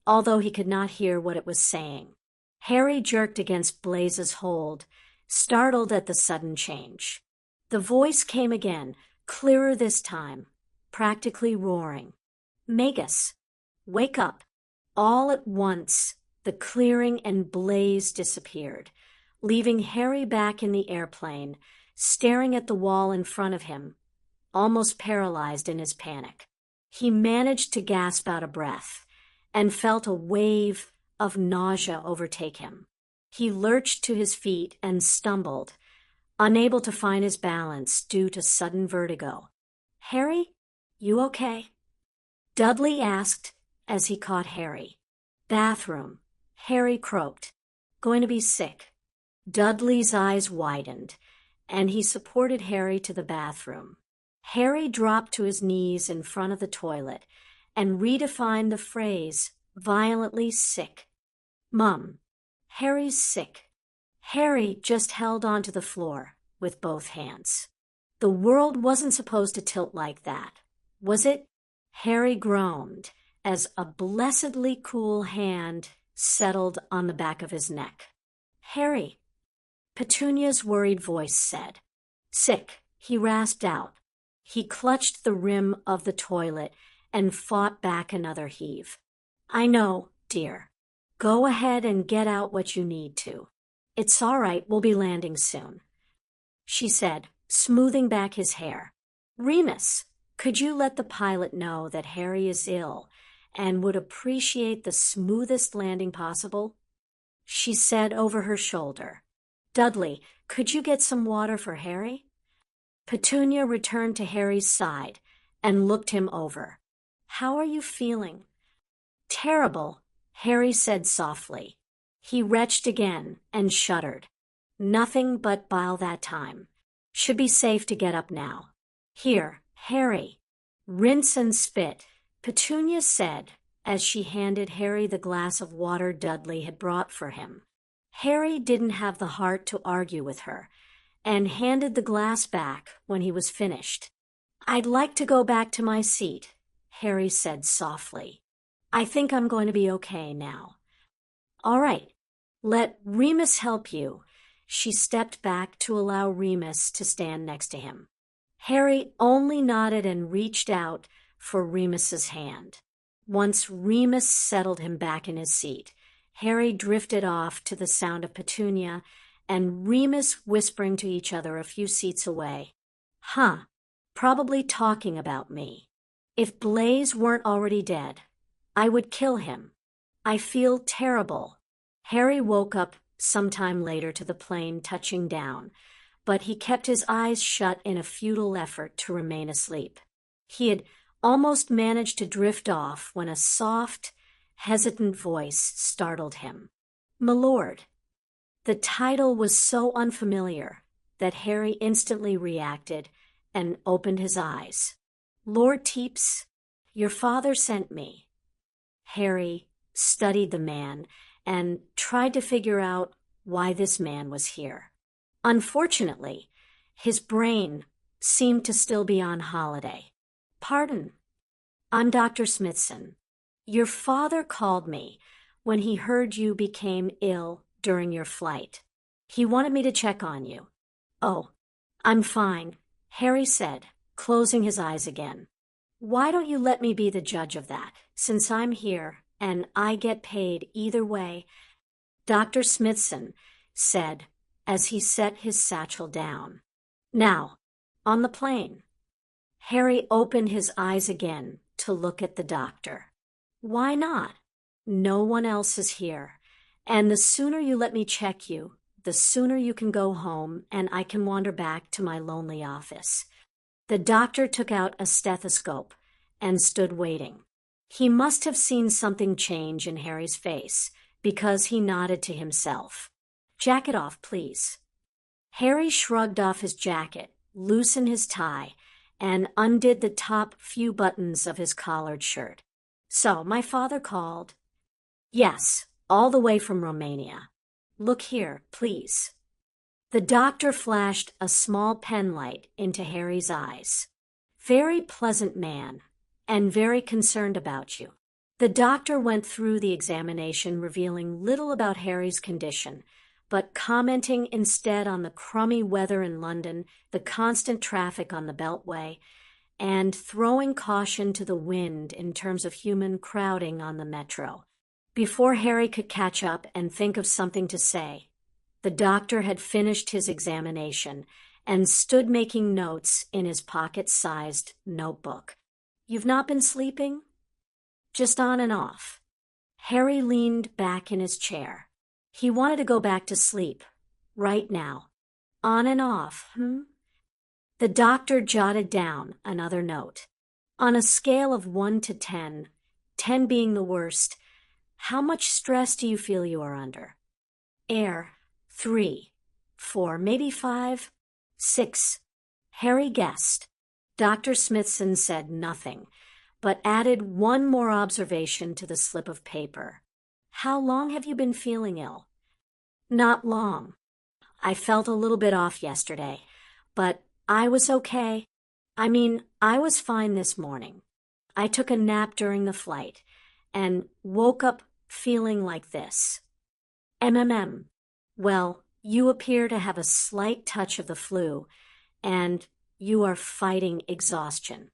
although he could not hear what it was saying. Harry jerked against Blaze's hold, startled at the sudden change. The voice came again, clearer this time, practically roaring. "Magus, wake up." All at once, the clearing and Blaze disappeared, leaving Harry back in the airplane, staring at the wall in front of him, almost paralyzed in his panic. He managed to gasp out a breath and felt a wave of nausea overtake him. He lurched to his feet and stumbled, unable to find his balance due to sudden vertigo. "Harry, you okay?" Dudley asked as he caught Harry. "Bathroom," Harry croaked. "Going to be sick." Dudley's eyes widened, and he supported Harry to the bathroom. Harry dropped to his knees in front of the toilet and redefined the phrase, violently sick. "Mum, Harry's sick." Harry just held onto the floor with both hands. The world wasn't supposed to tilt like that, was it? Harry groaned as a blessedly cool hand settled on the back of his neck. "Harry," Petunia's worried voice said. "Sick," he rasped out. He clutched the rim of the toilet and fought back another heave. "I know, dear. Go ahead and get out what you need to. It's all right, we'll be landing soon," she said, smoothing back his hair. "Remus, could you let the pilot know that Harry is ill and would appreciate the smoothest landing possible?" she said over her shoulder. "Dudley, could you get some water for Harry?" Petunia returned to Harry's side and looked him over. "How are you feeling?" "Terrible," Harry said softly. He retched again and shuddered. "Nothing but bile that time. Should be safe to get up now. Here, Harry, rinse and spit," Petunia said as she handed Harry the glass of water Dudley had brought for him. Harry didn't have the heart to argue with her and handed the glass back when he was finished. "I'd like to go back to my seat," Harry said softly. "I think I'm going to be okay now." "All right, let Remus help you." She stepped back to allow Remus to stand next to him. Harry only nodded and reached out for Remus's hand. Once Remus settled him back in his seat, Harry drifted off to the sound of Petunia and Remus whispering to each other a few seats away. "Huh, probably talking about me. If Blaze weren't already dead, I would kill him. I feel terrible." Harry woke up sometime later to the plane touching down, but he kept his eyes shut in a futile effort to remain asleep. He had almost managed to drift off when a soft, hesitant voice startled him. "Milord." The title was so unfamiliar that Harry instantly reacted and opened his eyes. "Lord Teeps, your father sent me." Harry studied the man and tried to figure out why this man was here. Unfortunately, his brain seemed to still be on holiday. "Pardon, I'm Dr. Smithson. Your father called me when he heard you became ill during your flight. He wanted me to check on you." "Oh, I'm fine," Harry said, closing his eyes again. "Why don't you let me be the judge of that, since I'm here and I get paid either way?" Dr. Smithson said as he set his satchel down. "Now, on the plane." Harry opened his eyes again to look at the doctor. "Why not? No one else is here, and the sooner you let me check you, the sooner you can go home and I can wander back to my lonely office." The doctor took out a stethoscope and stood waiting. He must have seen something change in Harry's face because he nodded to himself. "Jacket off, please." Harry shrugged off his jacket, loosened his tie, and undid the top few buttons of his collared shirt. "So, my father called." "Yes, all the way from Romania. Look here, please." The doctor flashed a small penlight into Harry's eyes. "Very pleasant man, and very concerned about you." The doctor went through the examination, revealing little about Harry's condition, but commenting instead on the crummy weather in London, the constant traffic on the Beltway, and throwing caution to the wind in terms of human crowding on the metro. Before Harry could catch up and think of something to say, the doctor had finished his examination and stood making notes in his pocket-sized notebook. "You've not been sleeping?" "Just on and off." Harry leaned back in his chair. He wanted to go back to sleep, right now. "On and off, The doctor jotted down another note. "On a scale of 1 to 10, 10 being the worst, how much stress do you feel you are under?" "Air, 3, 4, maybe 5, 6. Harry guessed. Dr. Smithson said nothing, but added one more observation to the slip of paper. "How long have you been feeling ill?" "Not long. I felt a little bit off yesterday, but I was okay. I was fine this morning. I took a nap during the flight and woke up feeling like this." "Well, you appear to have a slight touch of the flu, and you are fighting exhaustion.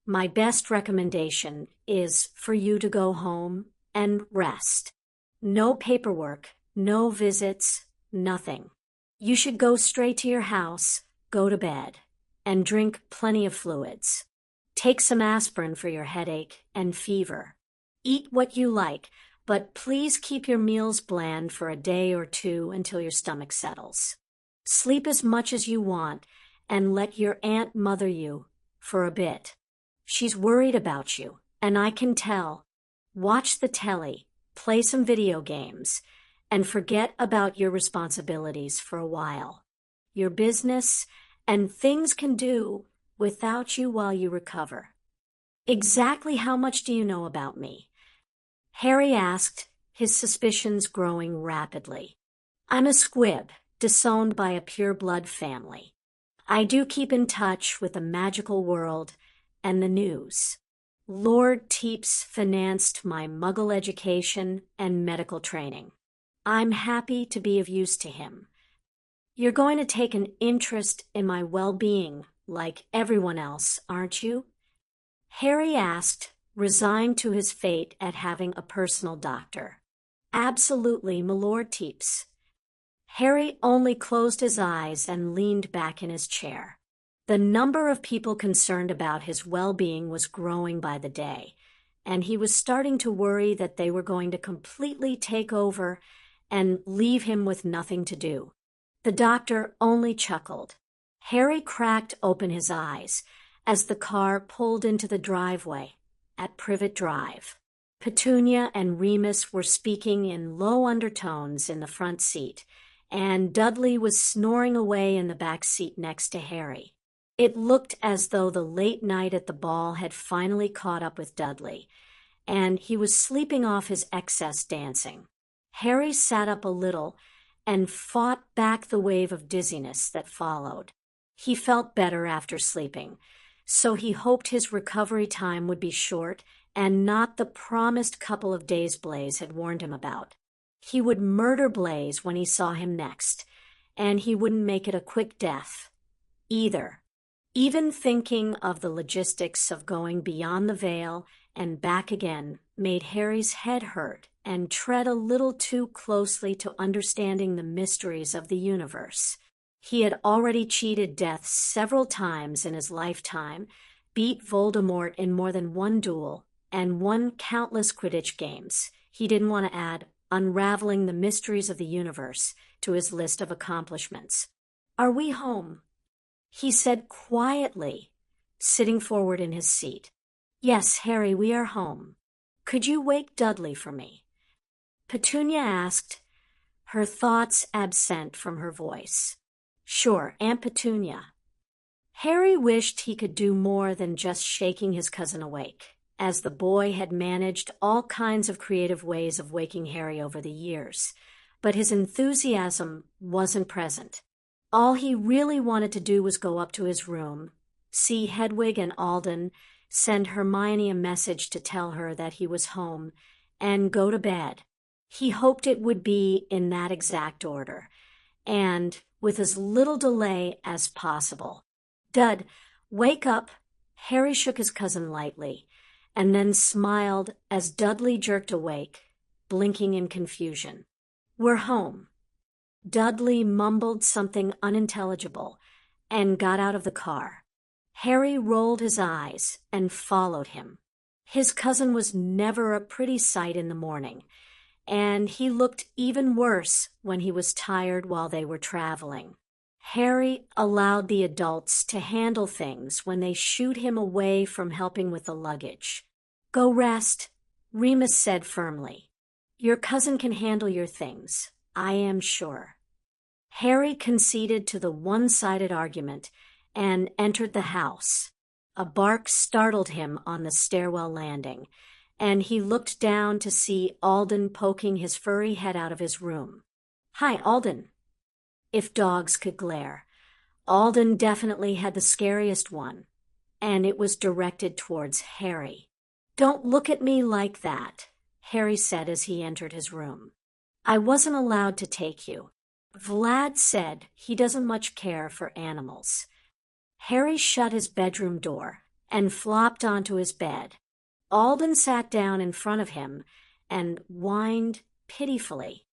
My best recommendation is for you to go home and rest. No paperwork, no visits, nothing. You should go straight to your house, go to bed, and drink plenty of fluids. Take some aspirin for your headache and fever. Eat what you like, but please keep your meals bland for a day or two until your stomach settles. Sleep as much as you want, and let your aunt mother you for a bit. She's worried about you, and I can tell. Watch the telly, play some video games, and forget about your responsibilities for a while. Your business and things can do without you while you recover." "Exactly how much do you know about me?" Harry asked, his suspicions growing rapidly. "I'm a squib, disowned by a pure-blood family. I do keep in touch with the magical world and the news. Lord Teeps financed my Muggle education and medical training. I'm happy to be of use to him. You're going to take an interest in my well-being, like everyone else, aren't you?" Harry asked, resigned to his fate at having a personal doctor. "Absolutely, my Lord Teeps." Harry only closed his eyes and leaned back in his chair. The number of people concerned about his well-being was growing by the day, and he was starting to worry that they were going to completely take over and leave him with nothing to do. The doctor only chuckled. Harry cracked open his eyes as the car pulled into the driveway at Privet Drive. Petunia and Remus were speaking in low undertones in the front seat, and Dudley was snoring away in the back seat next to Harry. It looked as though the late night at the ball had finally caught up with Dudley, and he was sleeping off his excess dancing. Harry sat up a little and fought back the wave of dizziness that followed. He felt better after sleeping, so he hoped his recovery time would be short and not the promised couple of days Blaise had warned him about. He would murder Blaise when he saw him next, and he wouldn't make it a quick death, either. Even thinking of the logistics of going beyond the veil and back again made Harry's head hurt and tread a little too closely to understanding the mysteries of the universe. He had already cheated death several times in his lifetime, beat Voldemort in more than one duel, and won countless Quidditch games. He didn't want to add unraveling the mysteries of the universe to his list of accomplishments. "Are we home?" he said quietly, sitting forward in his seat. "Yes, Harry, we are home. Could you wake Dudley for me?" Petunia asked, her thoughts absent from her voice. Sure, Aunt Petunia. Harry wished he could do more than just shaking his cousin awake, as the boy had managed all kinds of creative ways of waking Harry over the years. But his enthusiasm wasn't present. All he really wanted to do was go up to his room, see Hedwig and Alden, send Hermione a message to tell her that he was home, and go to bed. He hoped it would be in that exact order, and with as little delay as possible. Dud, wake up! Harry shook his cousin lightly, and then smiled as Dudley jerked awake, blinking in confusion. We're home. Dudley mumbled something unintelligible and got out of the car. Harry rolled his eyes and followed him. His cousin was never a pretty sight in the morning, and he looked even worse when he was tired while they were traveling. Harry allowed the adults to handle things when they shooed him away from helping with the luggage. Go rest, Remus said firmly. Your cousin can handle your things, I am sure. Harry conceded to the one-sided argument and entered the house. A bark startled him on the stairwell landing, and he looked down to see Alden poking his furry head out of his room. Hi, Alden. If dogs could glare, Alden definitely had the scariest one, and it was directed towards Harry. Don't look at me like that, Harry said as he entered his room. I wasn't allowed to take you. Vlad said he doesn't much care for animals. Harry shut his bedroom door and flopped onto his bed. Alden sat down in front of him and whined pitifully.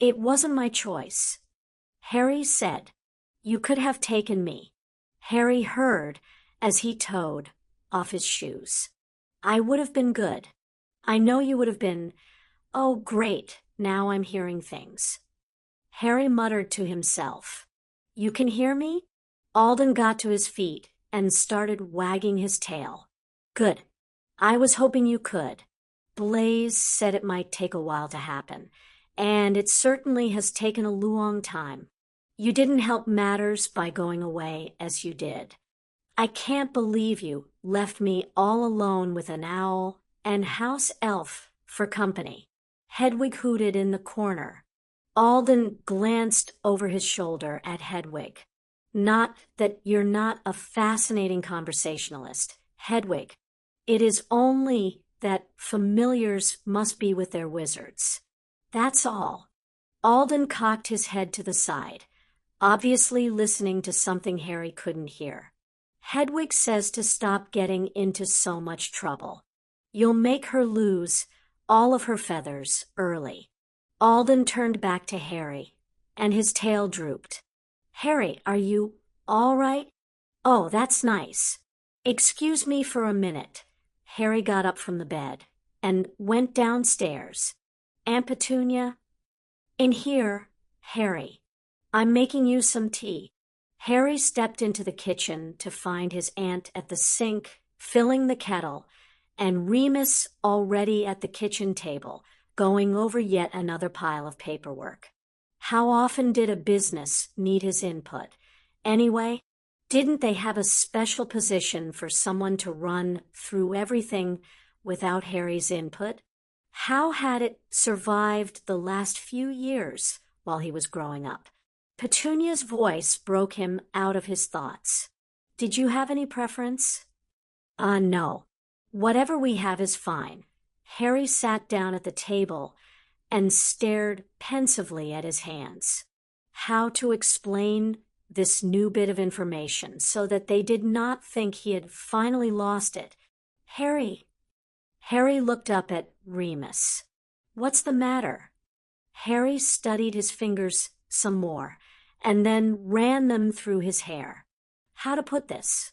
It wasn't my choice. Harry said, You could have taken me. Harry heard as he toed off his shoes. I would have been good. I know you would have been, oh, great, now I'm hearing things. Harry muttered to himself, You can hear me? Alden got to his feet and started wagging his tail. Good. I was hoping you could. Blaze said it might take a while to happen, and it certainly has taken a long time. You didn't help matters by going away as you did. I can't believe you left me all alone with an owl and house elf for company. Hedwig hooted in the corner. Alden glanced over his shoulder at Hedwig. Not that you're not a fascinating conversationalist, Hedwig. It is only that familiars must be with their wizards. That's all. Alden cocked his head to the side, obviously listening to something Harry couldn't hear. Hedwig says to stop getting into so much trouble. You'll make her lose all of her feathers early. Alden turned back to Harry, and his tail drooped. Harry, are you all right? Oh, that's nice. Excuse me for a minute. Harry got up from the bed and went downstairs. Aunt Petunia? In here, Harry. I'm making you some tea. Harry stepped into the kitchen to find his aunt at the sink, filling the kettle, and Remus already at the kitchen table, going over yet another pile of paperwork. How often did a business need his input? Anyway, didn't they have a special position for someone to run through everything without Harry's input? How had it survived the last few years while he was growing up? Petunia's voice broke him out of his thoughts. Did you have any preference? No. Whatever we have is fine. Harry sat down at the table and stared pensively at his hands. How to explain this new bit of information so that they did not think he had finally lost it? Harry looked up at Remus. What's the matter? Harry studied his fingers some more and then ran them through his hair. How to put this?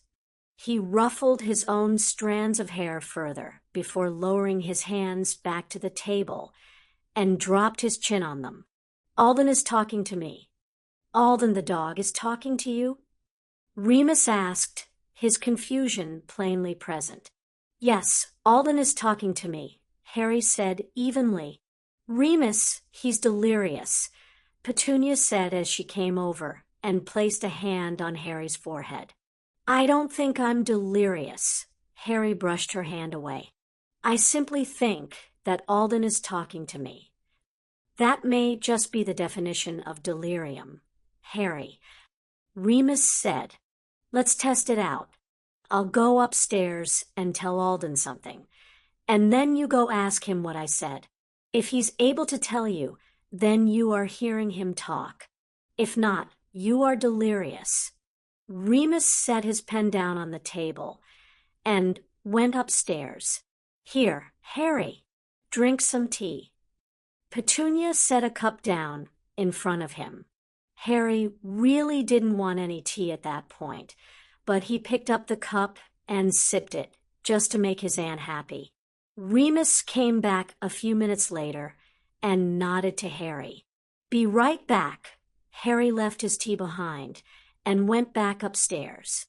He ruffled his own strands of hair further before lowering his hands back to the table and dropped his chin on them. Alden is talking to me. Alden the dog is talking to you? Remus asked, his confusion plainly present. Yes, Alden is talking to me, Harry said evenly. Remus, he's delirious, Petunia said as she came over and placed a hand on Harry's forehead. I don't think I'm delirious. Harry brushed her hand away. I simply think that Alden is talking to me. That may just be the definition of delirium. Harry, Remus said, let's test it out. I'll go upstairs and tell Alden something, and then you go ask him what I said. If he's able to tell you, then you are hearing him talk. If not, you are delirious. Remus set his pen down on the table and went upstairs. Here, Harry, drink some tea. Petunia set a cup down in front of him. Harry really didn't want any tea at that point, but he picked up the cup and sipped it just to make his aunt happy. Remus came back a few minutes later and nodded to Harry. Be right back. Harry left his tea behind and went back upstairs.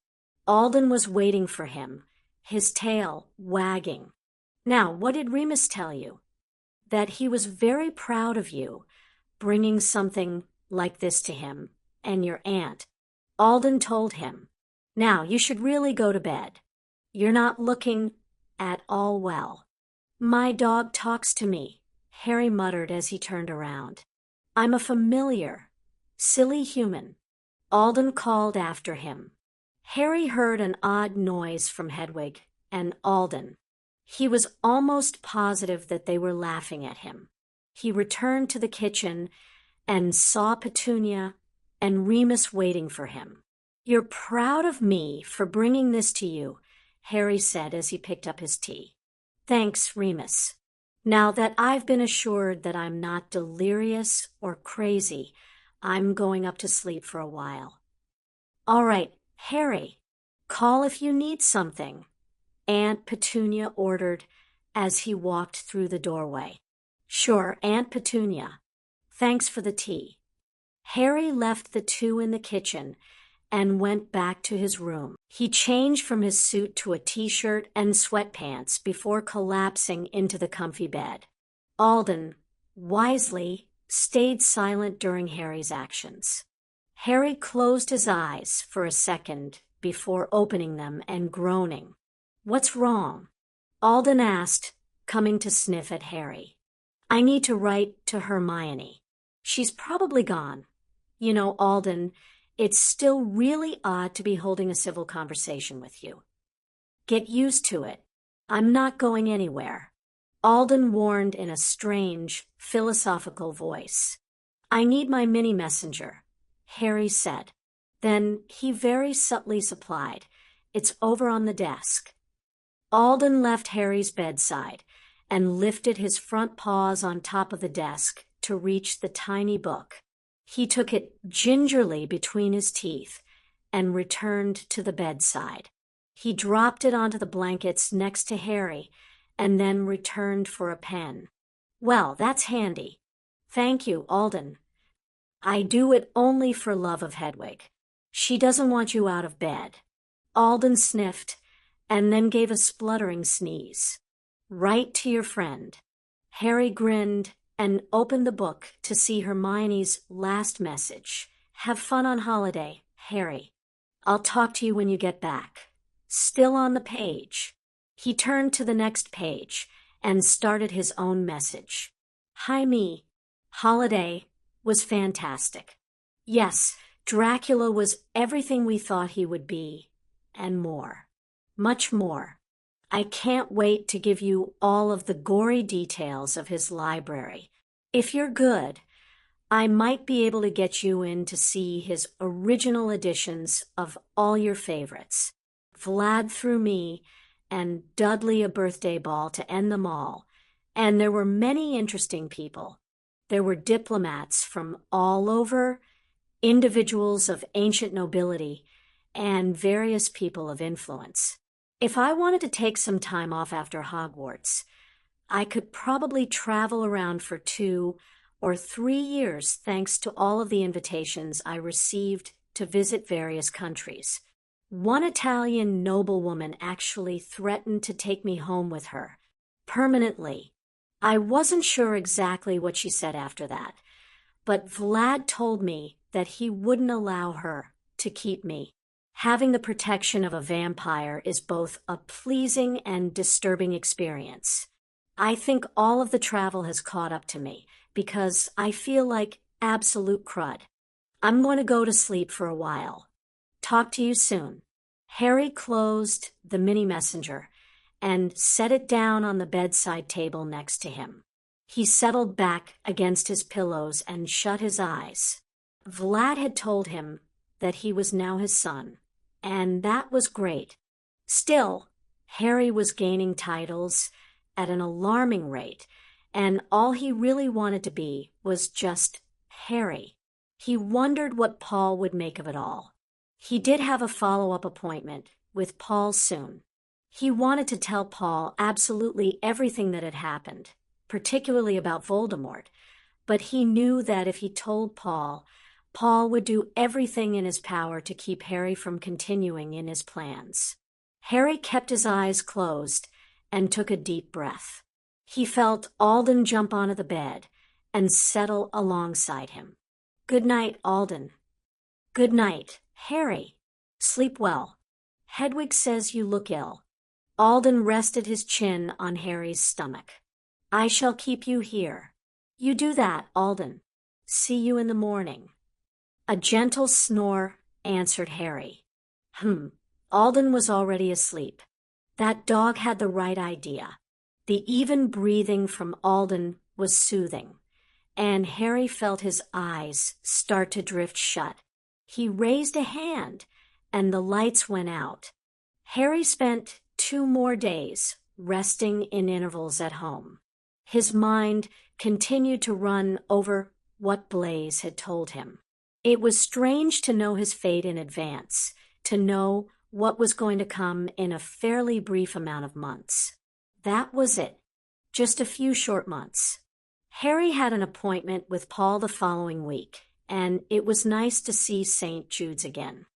Alden was waiting for him, his tail wagging. Now, what did Remus tell you? That he was very proud of you, bringing something like this to him and your aunt. Alden told him, now you should really go to bed. You're not looking at all well. My dog talks to me, Harry muttered as he turned around. I'm a familiar, silly human. Alden called after him. Harry heard an odd noise from Hedwig and Alden. He was almost positive that they were laughing at him. He returned to the kitchen and saw Petunia and Remus waiting for him. You're proud of me for bringing this to you, Harry said as he picked up his tea. Thanks, Remus. Now that I've been assured that I'm not delirious or crazy, I'm going up to sleep for a while. All right, Harry, call if you need something, Aunt Petunia ordered as he walked through the doorway. Sure, Aunt Petunia. Thanks for the tea. Harry left the two in the kitchen and went back to his room. He changed from his suit to a t-shirt and sweatpants before collapsing into the comfy bed. Alden, wisely, stayed silent during Harry's actions. Harry closed his eyes for a second before opening them and groaning. What's wrong? Alden asked, coming to sniff at Harry. I need to write to Hermione. She's probably gone. You know, Alden, it's still really odd to be holding a civil conversation with you. Get used to it. I'm not going anywhere. Alden warned in a strange, philosophical voice. I need my mini messenger, Harry said. Then he very subtly supplied, it's over on the desk. Alden left Harry's bedside and lifted his front paws on top of the desk to reach the tiny book. He took it gingerly between his teeth and returned to the bedside. He dropped it onto the blankets next to Harry and then returned for a pen. Well, that's handy. Thank you, Alden. I do it only for love of Hedwig. She doesn't want you out of bed. Alden sniffed and then gave a spluttering sneeze. Write to your friend. Harry grinned and opened the book to see Hermione's last message. Have fun on holiday, Harry. I'll talk to you when you get back. Still on the page. He turned to the next page and started his own message. Hi, me. Holiday was fantastic. Yes, Dracula was everything we thought he would be, and more. Much more. I can't wait to give you all of the gory details of his library. If you're good, I might be able to get you in to see his original editions of all your favorites. Vlad threw me and Dudley a birthday ball to end them all, and there were many interesting people. There were diplomats from all over, individuals of ancient nobility, and various people of influence. If I wanted to take some time off after Hogwarts, I could probably travel around for 2 or 3 years thanks to all of the invitations I received to visit various countries. One Italian noblewoman actually threatened to take me home with her, permanently. I wasn't sure exactly what she said after that, but Vlad told me that he wouldn't allow her to keep me. Having the protection of a vampire is both a pleasing and disturbing experience. I think all of the travel has caught up to me because I feel like absolute crud. I'm going to go to sleep for a while. Talk to you soon. Harry closed the mini messenger and set it down on the bedside table next to him. He settled back against his pillows and shut his eyes. Vlad had told him that he was now his son, and that was great. Still, Harry was gaining titles at an alarming rate, and all he really wanted to be was just Harry. He wondered what Paul would make of it all. He did have a follow-up appointment with Paul soon. He wanted to tell Paul absolutely everything that had happened, particularly about Voldemort, but he knew that if he told Paul, Paul would do everything in his power to keep Harry from continuing in his plans. Harry kept his eyes closed and took a deep breath. He felt Alden jump onto the bed and settle alongside him. "Good night, Alden." "Good night, Harry. Sleep well. Hedwig says you look ill." Alden rested his chin on Harry's stomach. "I shall keep you here." "You do that, Alden. See you in the morning." A gentle snore answered Harry. Alden was already asleep. That dog had the right idea. The even breathing from Alden was soothing, and Harry felt his eyes start to drift shut. He raised a hand, and the lights went out. Harry spent 2 more days resting in intervals at home. His mind continued to run over what Blaise had told him. It was strange to know his fate in advance, to know what was going to come in a fairly brief amount of months. That was it. Just a few short months. Harry had an appointment with Paul the following week, and it was nice to see St. Jude's again.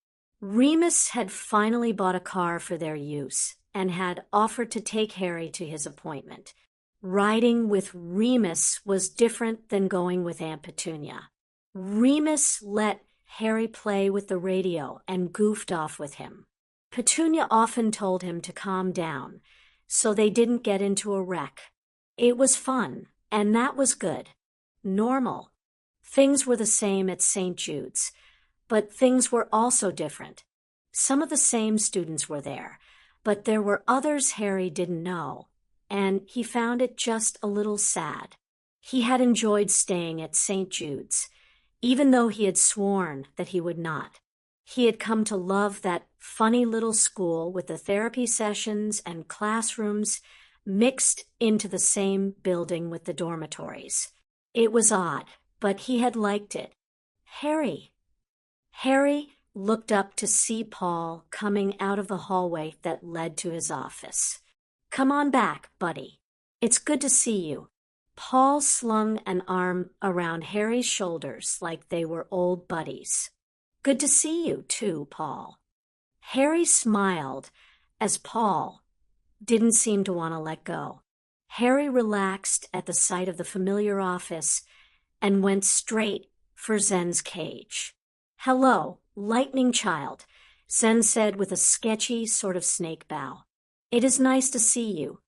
Remus had finally bought a car for their use and had offered to take Harry to his appointment. Riding with Remus was different than going with Aunt Petunia. Remus let Harry play with the radio and goofed off with him. Petunia often told him to calm down so they didn't get into a wreck. It was fun, and that was good. Normal. Things were the same at St. Jude's, but things were also different. Some of the same students were there, but there were others Harry didn't know, and he found it just a little sad. He had enjoyed staying at St. Jude's, even though he had sworn that he would not. He had come to love that funny little school with the therapy sessions and classrooms mixed into the same building with the dormitories. It was odd, but he had liked it. Harry looked up to see Paul coming out of the hallway that led to his office. "Come on back, buddy. It's good to see you." Paul slung an arm around Harry's shoulders like they were old buddies. "Good to see you, too, Paul." Harry smiled as Paul didn't seem to want to let go. Harry relaxed at the sight of the familiar office and went straight for Zen's cage. "Hello, lightning child," Zen said with a sketchy sort of snake bow. "It is nice to see you."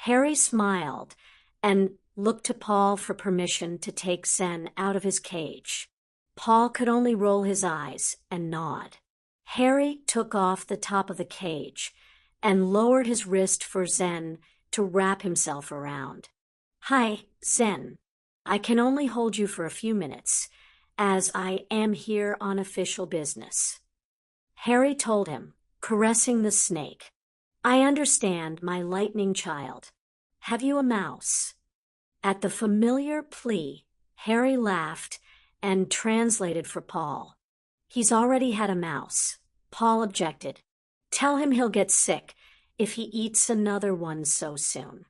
Harry smiled and looked to Paul for permission to take Zen out of his cage. Paul could only roll his eyes and nod. Harry took off the top of the cage and lowered his wrist for Zen to wrap himself around. "Hi, Zen. I can only hold you for a few minutes, as I am here on official business." Harry told him, caressing the snake. "I understand, my lightning child. Have you a mouse?" At the familiar plea, Harry laughed and translated for Paul. "He's already had a mouse." Paul objected. "Tell him he'll get sick if he eats another one so soon."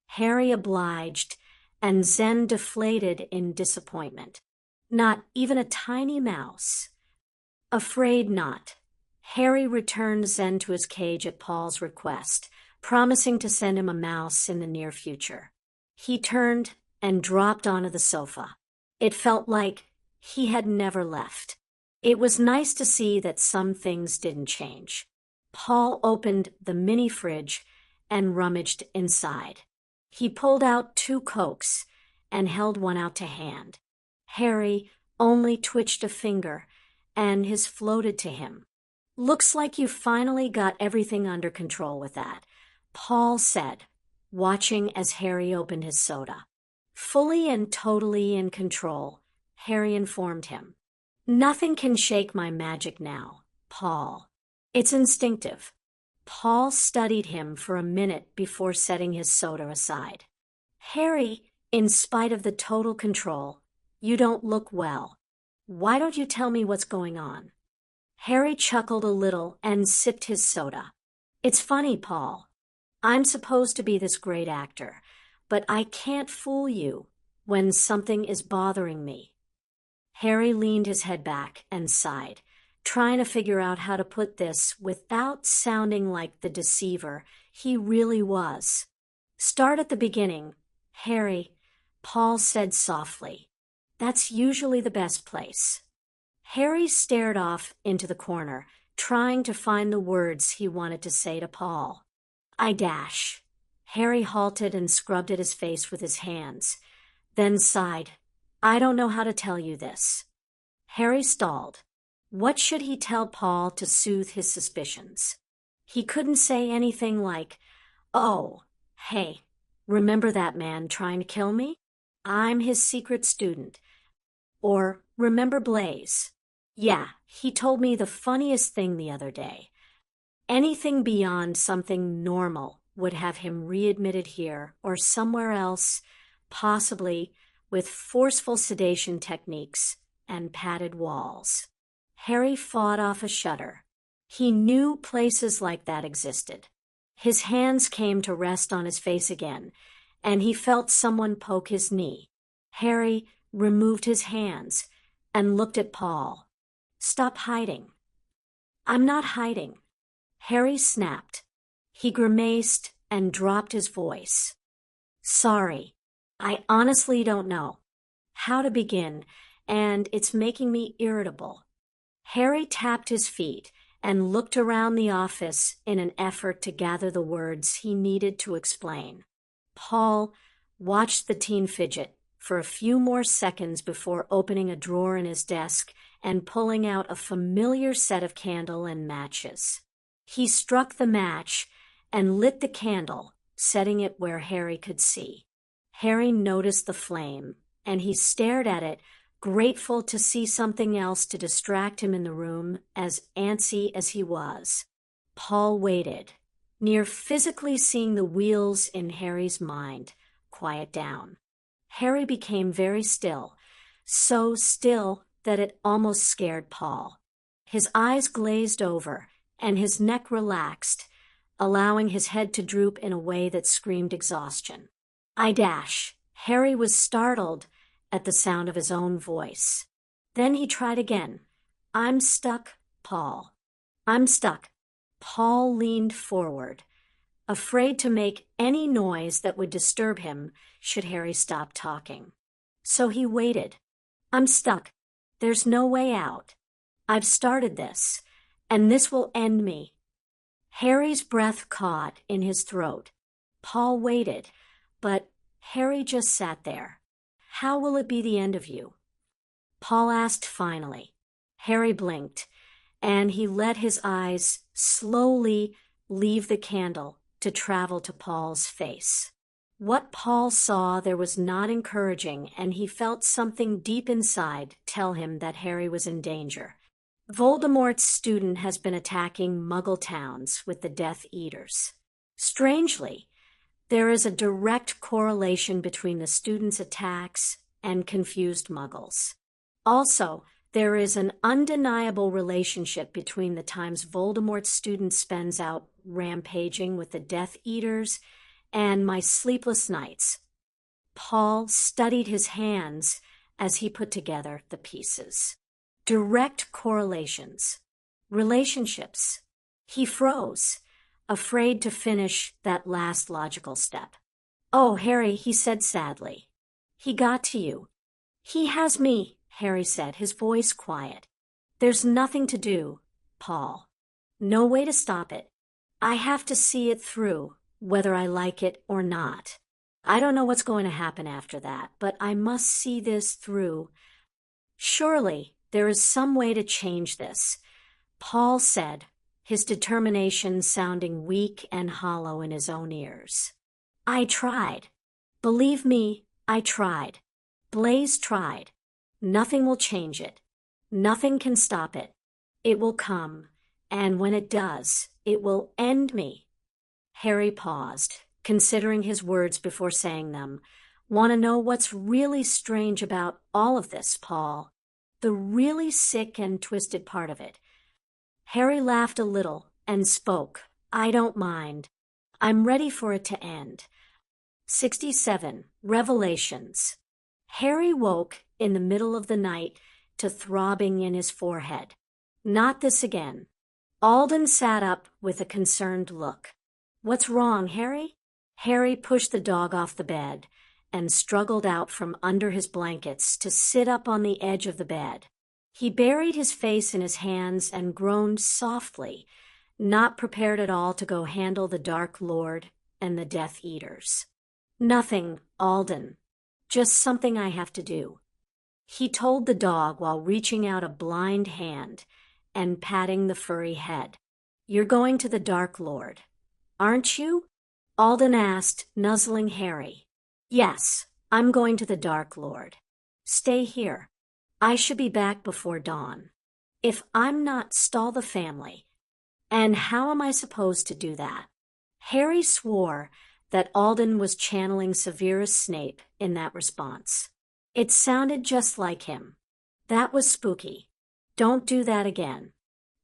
Harry obliged, and Zen deflated in disappointment. Not even a tiny mouse. Afraid not. Harry returned Zen to his cage at Paul's request, promising to send him a mouse in the near future. He turned and dropped onto the sofa. It felt like he had never left. It was nice to see that some things didn't change. Paul opened the mini fridge and rummaged inside. He pulled out 2 Cokes and held one out to hand. Harry only twitched a finger, and his floated to him. "Looks like you finally got everything under control with that," Paul said, watching as Harry opened his soda. "Fully and totally in control," Harry informed him. "Nothing can shake my magic now, Paul. It's instinctive." Paul studied him for a minute before setting his soda aside. "Harry, in spite of the total control, you don't look well. Why don't you tell me what's going on?" Harry chuckled a little and sipped his soda. "It's funny, Paul. I'm supposed to be this great actor, but I can't fool you when something is bothering me." Harry leaned his head back and sighed, trying to figure out how to put this without sounding like the deceiver he really was. "Start at the beginning, Harry," Paul said softly. "That's usually the best place." Harry stared off into the corner, trying to find the words he wanted to say to Paul. "I dash." Harry halted and scrubbed at his face with his hands, then sighed. "I don't know how to tell you this." Harry stalled. What should he tell Paul to soothe his suspicions? He couldn't say anything like, "Oh, hey, remember that man trying to kill me? I'm his secret student." Or, "Remember Blaze? Yeah, he told me the funniest thing the other day." Anything beyond something normal would have him readmitted here or somewhere else, possibly with forceful sedation techniques and padded walls. Harry fought off a shudder. He knew places like that existed. His hands came to rest on his face again, and he felt someone poke his knee. Harry removed his hands and looked at Paul. "Stop hiding." "I'm not hiding." Harry snapped. He grimaced and dropped his voice. "Sorry, I honestly don't know how to begin, and it's making me irritable." Harry tapped his feet and looked around the office in an effort to gather the words he needed to explain. Paul watched the teen fidget for a few more seconds before opening a drawer in his desk and pulling out a familiar set of candle and matches. He struck the match and lit the candle, setting it where Harry could see. Harry noticed the flame, and he stared at it, grateful to see something else to distract him in the room, as antsy as he was. Paul waited, near physically seeing the wheels in Harry's mind quiet down. Harry became very still, so still that it almost scared Paul. His eyes glazed over, and his neck relaxed, allowing his head to droop in a way that screamed exhaustion. "I dash." Harry was startled at the sound of his own voice. Then he tried again. "I'm stuck, Paul. I'm stuck." Paul leaned forward, afraid to make any noise that would disturb him should Harry stop talking. So he waited. "I'm stuck. There's no way out. I've started this, and this will end me." Harry's breath caught in his throat. Paul waited, but Harry just sat there. "How will it be the end of you?" Paul asked finally. Harry blinked, and he let his eyes slowly leave the candle to travel to Paul's face. What Paul saw there was not encouraging, and he felt something deep inside tell him that Harry was in danger. Voldemort's student has been attacking Muggle towns with the Death Eaters. Strangely, there is a direct correlation between the student's attacks and confused Muggles. Also, there is an undeniable relationship between the times Voldemort's student spends out rampaging with the Death Eaters and my sleepless nights. Paul studied his hands as he put together the pieces. Direct correlations. Relationships. He froze, afraid to finish that last logical step. "Oh, Harry," he said sadly. "He got to you." "He has me," Harry said, his voice quiet. There's nothing to do, Paul. No way to stop it. I have to see it through, whether I like it or not. I don't know what's going to happen after that, but I must see this through. Surely there is some way to change this, Paul said, his determination sounding weak and hollow in his own ears. I tried. Believe me, I tried. Blaise tried. Nothing will change it. Nothing can stop it. It will come, and when it does, it will end me. Harry paused, considering his words before saying them. Want to know what's really strange about all of this, Paul? The really sick and twisted part of it. Harry laughed a little and spoke. I don't mind. I'm ready for it to end. 67. Revelations. Harry woke in the middle of the night to throbbing in his forehead. Not this again. Alden sat up with a concerned look. What's wrong, Harry? Harry pushed the dog off the bed and struggled out from under his blankets to sit up on the edge of the bed. He buried his face in his hands and groaned softly, not prepared at all to go handle the Dark Lord and the Death Eaters. Nothing, Alden. Just something I have to do. He told the dog while reaching out a blind hand and patting the furry head. You're going to the Dark Lord, aren't you? Alden asked, nuzzling Harry. Yes, I'm going to the Dark Lord. Stay here. I should be back before dawn. If I'm not, stall the family. And how am I supposed to do that? Harry swore that Alden was channeling Severus Snape in that response. It sounded just like him. That was spooky. Don't do that again.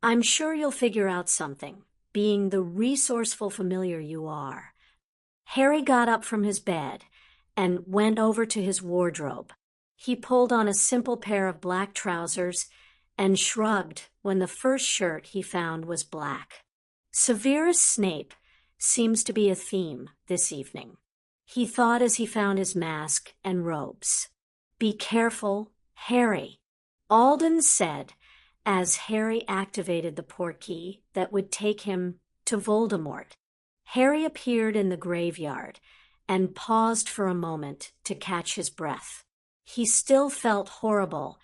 I'm sure you'll figure out something, being the resourceful familiar you are. Harry got up from his bed and went over to his wardrobe. He pulled on a simple pair of black trousers and shrugged when the first shirt he found was black. Severus Snape seems to be a theme this evening, he thought as he found his mask and robes. Be careful, Harry, Alden said as Harry activated the portkey that would take him to Voldemort. Harry appeared in the graveyard and paused for a moment to catch his breath. He still felt horrible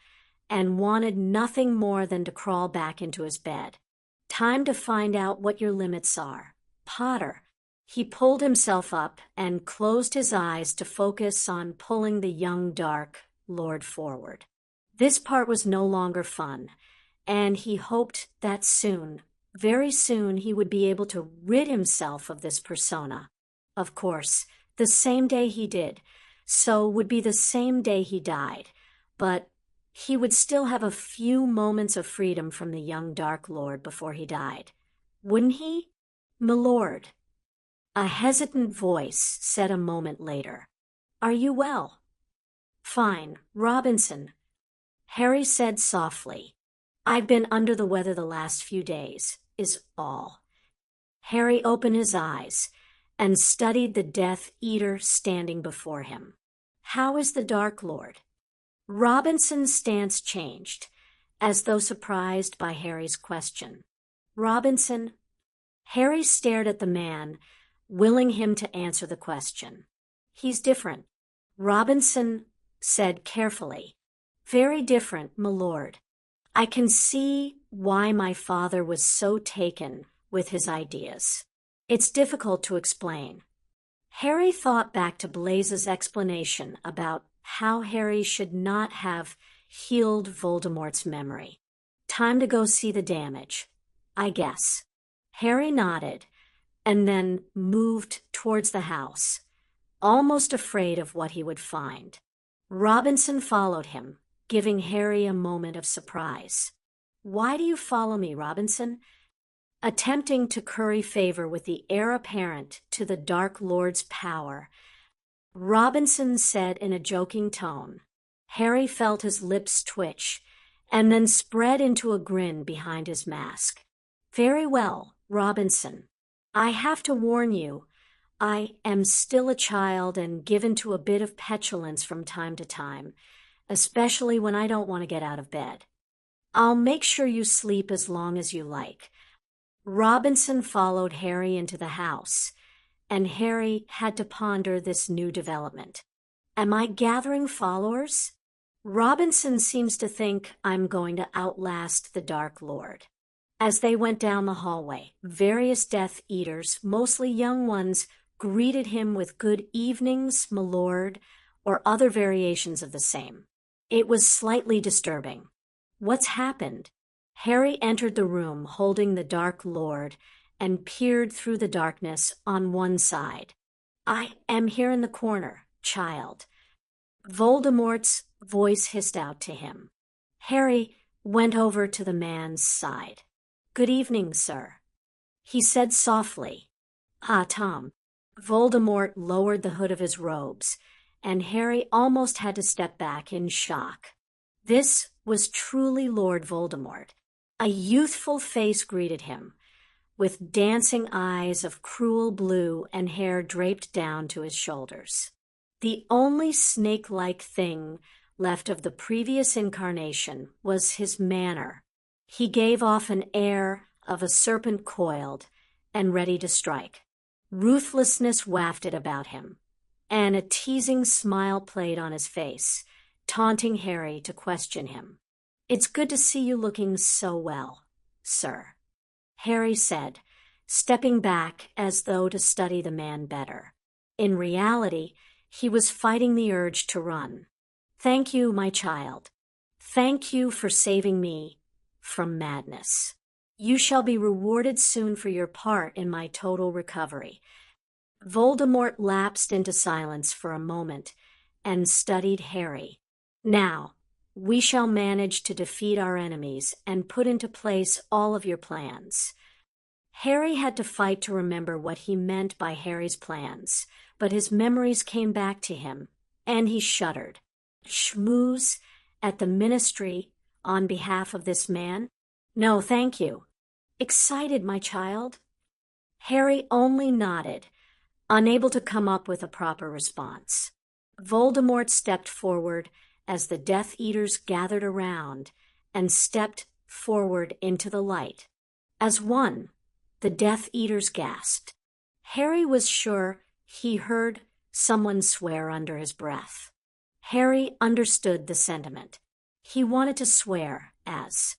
and wanted nothing more than to crawl back into his bed. Time to find out what your limits are, Potter. He pulled himself up and closed his eyes to focus on pulling the young Dark Lord forward. This part was no longer fun, and he hoped that soon, very soon, he would be able to rid himself of this persona. Of course, the same day he did, so would be the same day he died, but he would still have a few moments of freedom from the young Dark Lord before he died. Wouldn't he? Milord. A hesitant voice said a moment later, Are you well? Fine, Robinson. Harry said softly, I've been under the weather the last few days, is all. Harry opened his eyes and studied the Death Eater standing before him. How is the Dark Lord? Robinson's stance changed, as though surprised by Harry's question. Robinson? Harry stared at the man, willing him to answer the question. He's different, Robinson said carefully. Very different, milord. I can see why my father was so taken with his ideas. It's difficult to explain. Harry thought back to Blaise's explanation about how Harry should not have healed Voldemort's memory. Time to go see the damage, I guess. Harry nodded and then moved towards the house, almost afraid of what he would find. Robinson followed him, giving Harry a moment of surprise. Why do you follow me, Robinson? Attempting to curry favor with the heir apparent to the Dark Lord's power, Robinson said in a joking tone. Harry felt his lips twitch and then spread into a grin behind his mask. Very well, Robinson. I have to warn you, I am still a child and given to a bit of petulance from time to time. especially when I don't want to get out of bed. I'll make sure you sleep as long as you like. Robinson followed Harry into the house, and Harry had to ponder this new development. Am I gathering followers? Robinson seems to think I'm going to outlast the Dark Lord. As they went down the hallway, various Death Eaters, mostly young ones, greeted him with good evenings, my lord, or other variations of the same. It was slightly disturbing. What's happened? Harry entered the room holding the Dark Lord and peered through the darkness on one side. I am here in the corner, child. Voldemort's voice hissed out to him. Harry went over to the man's side. Good evening, sir, he said softly. Ah, Tom. Voldemort lowered the hood of his robes, and Harry almost had to step back in shock. This was truly Lord Voldemort. A youthful face greeted him, with dancing eyes of cruel blue and hair draped down to his shoulders. The only snake-like thing left of the previous incarnation was his manner. He gave off an air of a serpent coiled and ready to strike. Ruthlessness wafted about him, and a teasing smile played on his face, taunting Harry to question him. It's good to see you looking so well, sir, Harry said, stepping back as though to study the man better. In reality, he was fighting the urge to run. Thank you, my child. Thank you for saving me from madness. You shall be rewarded soon for your part in my total recovery. Voldemort lapsed into silence for a moment and studied Harry. Now, we shall manage to defeat our enemies and put into place all of your plans. Harry had to fight to remember what he meant by Harry's plans, but his memories came back to him, and he shuddered. Schmooze at the ministry on behalf of this man? No, thank you. Excited, my child? Harry only nodded, unable to come up with a proper response. Voldemort stepped forward as the Death Eaters gathered around and stepped forward into the light. As one, the Death Eaters gasped. Harry was sure he heard someone swear under his breath. Harry understood the sentiment. He wanted to swear as,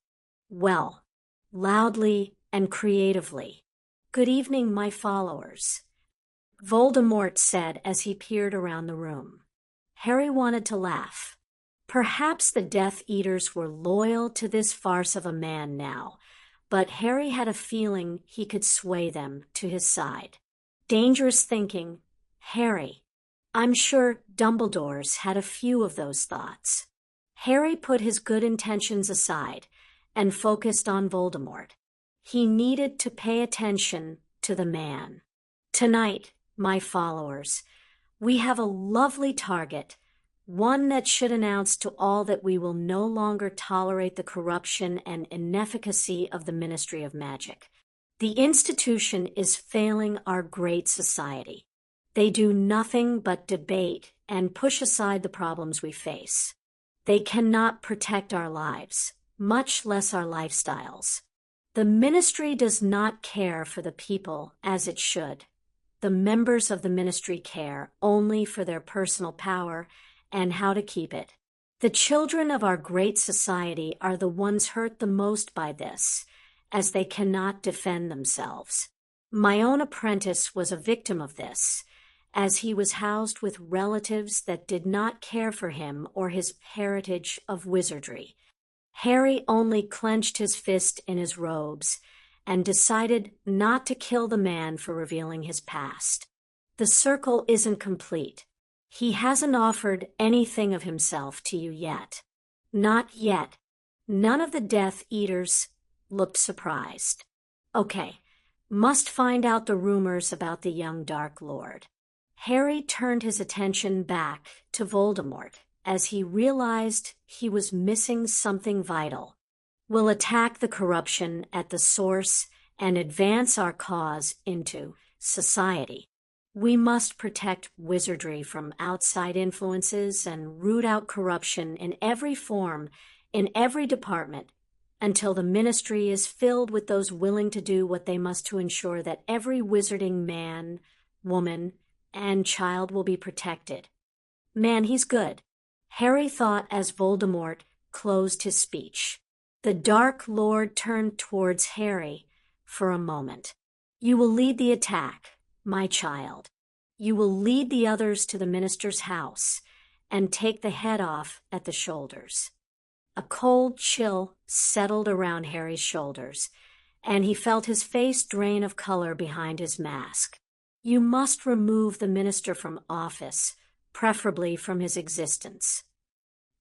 well, loudly and creatively. Good evening, my followers, Voldemort said as he peered around the room. Harry wanted to laugh. Perhaps the Death Eaters were loyal to this farce of a man now, but Harry had a feeling he could sway them to his side. Dangerous thinking, Harry. I'm sure Dumbledore's had a few of those thoughts. Harry put his good intentions aside and focused on Voldemort. He needed to pay attention to the man. Tonight, my followers, we have a lovely target, one that should announce to all that we will no longer tolerate the corruption and inefficacy of the Ministry of Magic. The institution is failing our great society. They do nothing but debate and push aside the problems we face. They cannot protect our lives, much less our lifestyles. The ministry does not care for the people as it should. The members of the ministry care only for their personal power and how to keep it. The children of our great society are the ones hurt the most by this, as they cannot defend themselves. My own apprentice was a victim of this, as he was housed with relatives that did not care for him or his heritage of wizardry. Harry only clenched his fist in his robes and decided not to kill the man for revealing his past. The circle isn't complete. He hasn't offered anything of himself to you yet. Not yet. None of the Death Eaters looked surprised. Okay, must find out the rumors about the young Dark Lord. Harry turned his attention back to Voldemort as he realized he was missing something vital. We'll attack the corruption at the source and advance our cause into society. We must protect wizardry from outside influences and root out corruption in every form, in every department, until the ministry is filled with those willing to do what they must to ensure that every wizarding man, woman, and child will be protected. Man, he's good, Harry thought as Voldemort closed his speech. The Dark Lord turned towards Harry for a moment. You will lead the attack, my child. You will lead the others to the minister's house and take the head off at the shoulders. A cold chill settled around Harry's shoulders, and he felt his face drain of color behind his mask. You must remove the minister from office, preferably from his existence.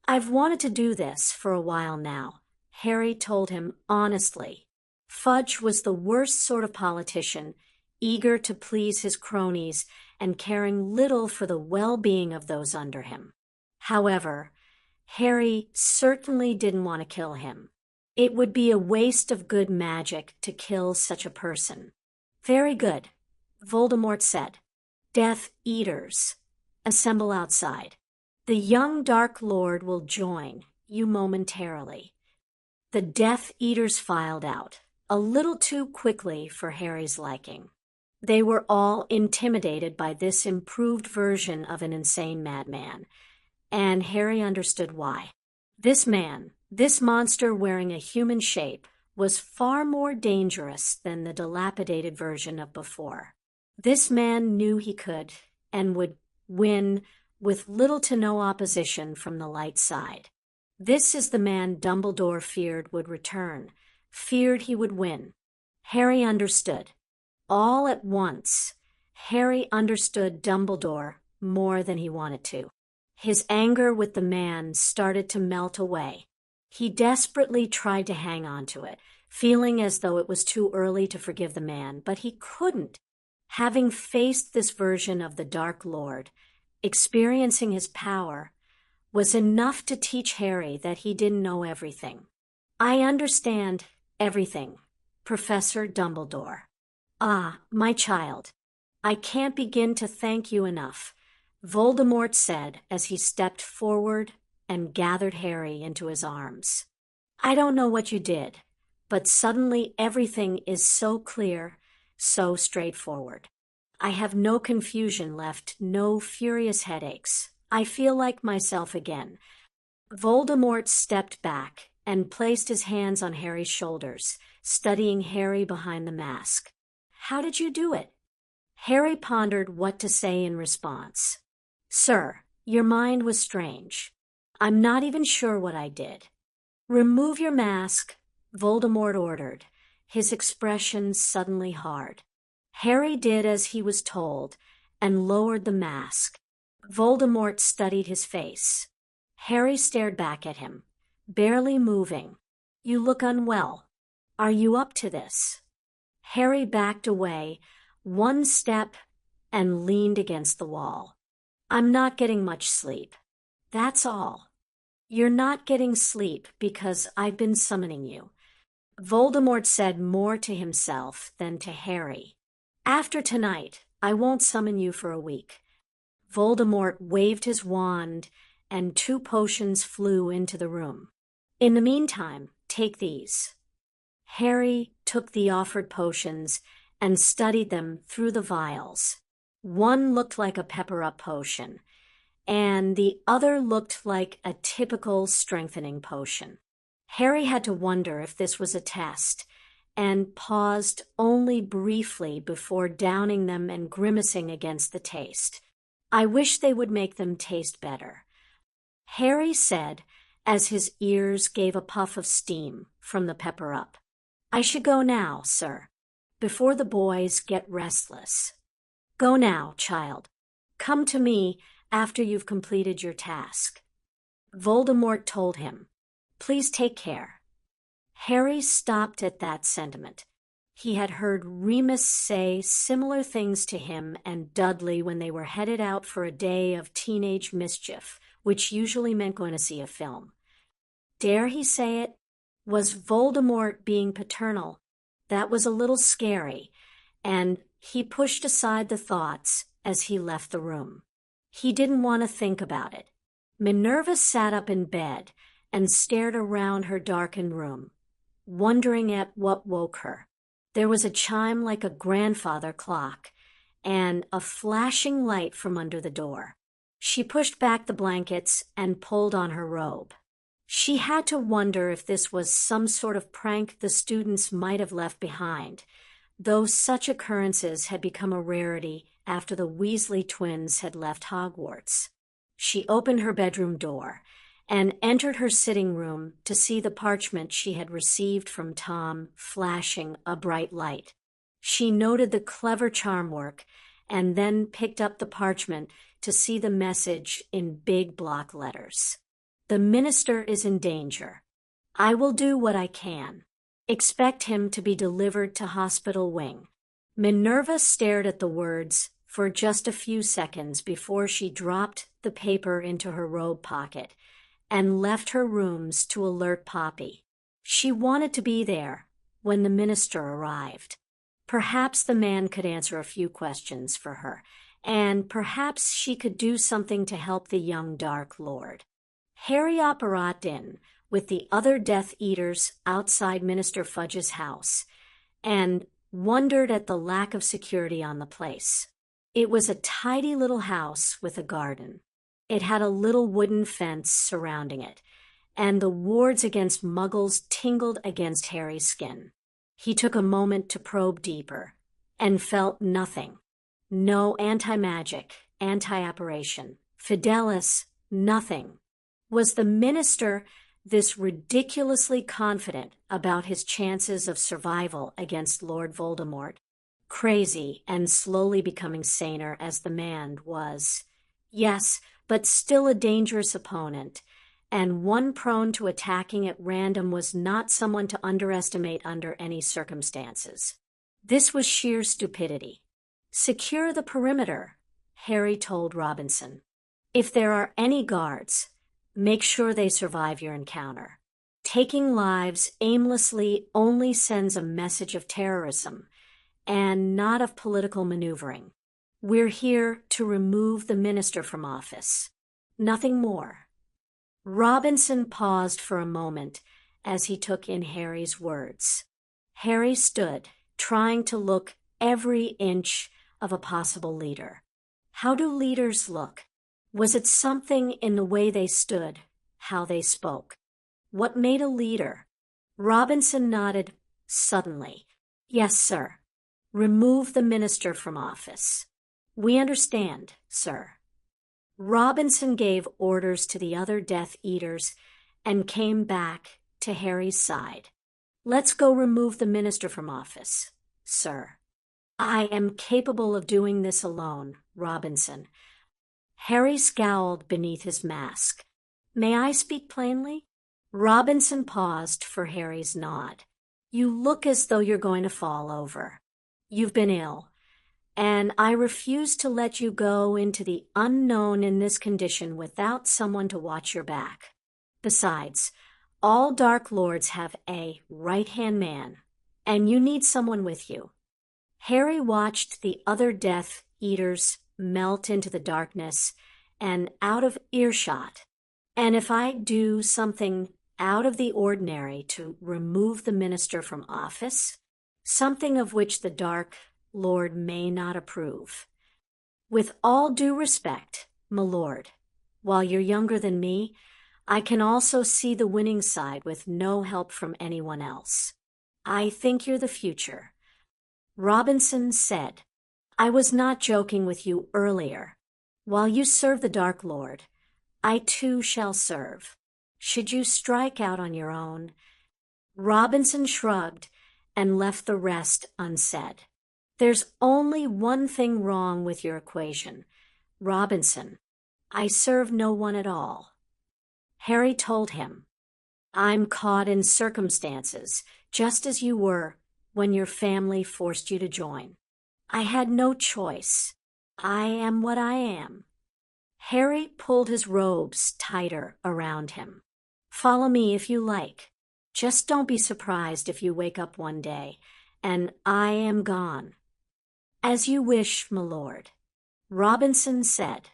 I've wanted to do this for a while now, Harry told him honestly. Fudge was the worst sort of politician, eager to please his cronies and caring little for the well-being of those under him. However, Harry certainly didn't want to kill him. It would be a waste of good magic to kill such a person. Very good, Voldemort said. Death Eaters, assemble outside. The young Dark Lord will join you momentarily. The Death Eaters filed out, a little too quickly for Harry's liking. They were all intimidated by this improved version of an insane madman, and Harry understood why. This man, this monster wearing a human shape, was far more dangerous than the dilapidated version of before. This man knew he could and would win with little to no opposition from the light side. This is the man Dumbledore feared would return, feared he would win. Harry understood. All at once, Harry understood Dumbledore more than he wanted to. His anger with the man started to melt away. He desperately tried to hang on to it, feeling as though it was too early to forgive the man, but he couldn't. Having faced this version of the Dark Lord, experiencing his power, was enough to teach Harry that he didn't know everything. I understand everything, Professor Dumbledore. Ah, my child, I can't begin to thank you enough, Voldemort said as he stepped forward and gathered Harry into his arms. I don't know what you did, but suddenly everything is so clear, so straightforward. I have no confusion left, no furious headaches. I feel like myself again. Voldemort stepped back and placed his hands on Harry's shoulders, studying Harry behind the mask. How did you do it? Harry pondered what to say in response. Sir, your mind was strange. I'm not even sure what I did. Remove your mask, Voldemort ordered, his expression suddenly hard. Harry did as he was told and lowered the mask. Voldemort studied his face. Harry stared back at him, barely moving. You look unwell. Are you up to this? Harry backed away, one step, and leaned against the wall. I'm not getting much sleep. That's all. You're not getting sleep because I've been summoning you. Voldemort said more to himself than to Harry. After tonight, I won't summon you for a week. Voldemort waved his wand, and 2 potions flew into the room. In the meantime, take these. Harry took the offered potions and studied them through the vials. One looked like a pepper-up potion, and the other looked like a typical strengthening potion. Harry had to wonder if this was a test, and paused only briefly before downing them and grimacing against the taste. I wish they would make them taste better, Harry said as his ears gave a puff of steam from the pepper-up. I should go now, sir, before the boys get restless. Go now, child. Come to me after you've completed your task. Voldemort told him. Please take care. Harry stopped at that sentiment. He had heard Remus say similar things to him and Dudley when they were headed out for a day of teenage mischief, which usually meant going to see a film. Dare he say it? Was Voldemort being paternal? That was a little scary, and he pushed aside the thoughts as he left the room. He didn't want to think about it. Minerva sat up in bed and stared around her darkened room, wondering at what woke her. There was a chime like a grandfather clock and a flashing light from under the door. She pushed back the blankets and pulled on her robe. She had to wonder if this was some sort of prank the students might have left behind, though such occurrences had become a rarity after the Weasley twins had left Hogwarts. She opened her bedroom door and entered her sitting room to see the parchment she had received from Tom flashing a bright light. She noted the clever charm work and then picked up the parchment to see the message in big block letters. The minister is in danger. I will do what I can. Expect him to be delivered to Hospital Wing. Minerva stared at the words for just a few seconds before she dropped the paper into her robe pocket and left her rooms to alert Poppy. She wanted to be there when the minister arrived. Perhaps the man could answer a few questions for her, and perhaps she could do something to help the young Dark Lord. Harry operated in with the other Death Eaters outside Minister Fudge's house and wondered at the lack of security on the place. It was a tidy little house with a garden. It had a little wooden fence surrounding it, and the wards against muggles tingled against Harry's skin. He took a moment to probe deeper and felt nothing. No anti-magic, anti-apparition, fidelis, nothing. Was the minister this ridiculously confident about his chances of survival against Lord Voldemort? Crazy and slowly becoming saner as the man was. Yes, but still a dangerous opponent, and one prone to attacking at random was not someone to underestimate under any circumstances. This was sheer stupidity. Secure the perimeter, Harry told Robinson. If there are any guards, make sure they survive your encounter. Taking lives aimlessly only sends a message of terrorism, and not of political maneuvering. We're here to remove the minister from office. Nothing more. Robinson paused for a moment as he took in Harry's words. Harry stood, trying to look every inch of a possible leader. How do leaders look? Was it something in the way they stood, how they spoke? What made a leader? Robinson nodded suddenly. Yes, sir. Remove the minister from office. We understand, sir. Robinson gave orders to the other Death Eaters and came back to Harry's side. Let's go remove the minister from office, sir. I am capable of doing this alone, Robinson. Harry scowled beneath his mask. May I speak plainly? Robinson paused for Harry's nod. You look as though you're going to fall over. You've been ill, and I refuse to let you go into the unknown in this condition without someone to watch your back. Besides, all Dark Lords have a right-hand man, and you need someone with you. Harry watched the other Death Eaters melt into the darkness and out of earshot. And if I do something out of the ordinary to remove the minister from office, something of which the Dark Lord may not approve. With all due respect, my lord, while you're younger than me, I can also see the winning side with no help from anyone else. I think you're the future. Robinson said, I was not joking with you earlier. While you serve the Dark Lord, I too shall serve. Should you strike out on your own? Robinson shrugged and left the rest unsaid. There's only one thing wrong with your equation, Robinson. I serve no one at all. Harry told him, I'm caught in circumstances, just as you were when your family forced you to join. I had no choice. I am what I am. Harry pulled his robes tighter around him. Follow me if you like. Just don't be surprised if you wake up one day and I am gone. As you wish, my lord. Robinson said.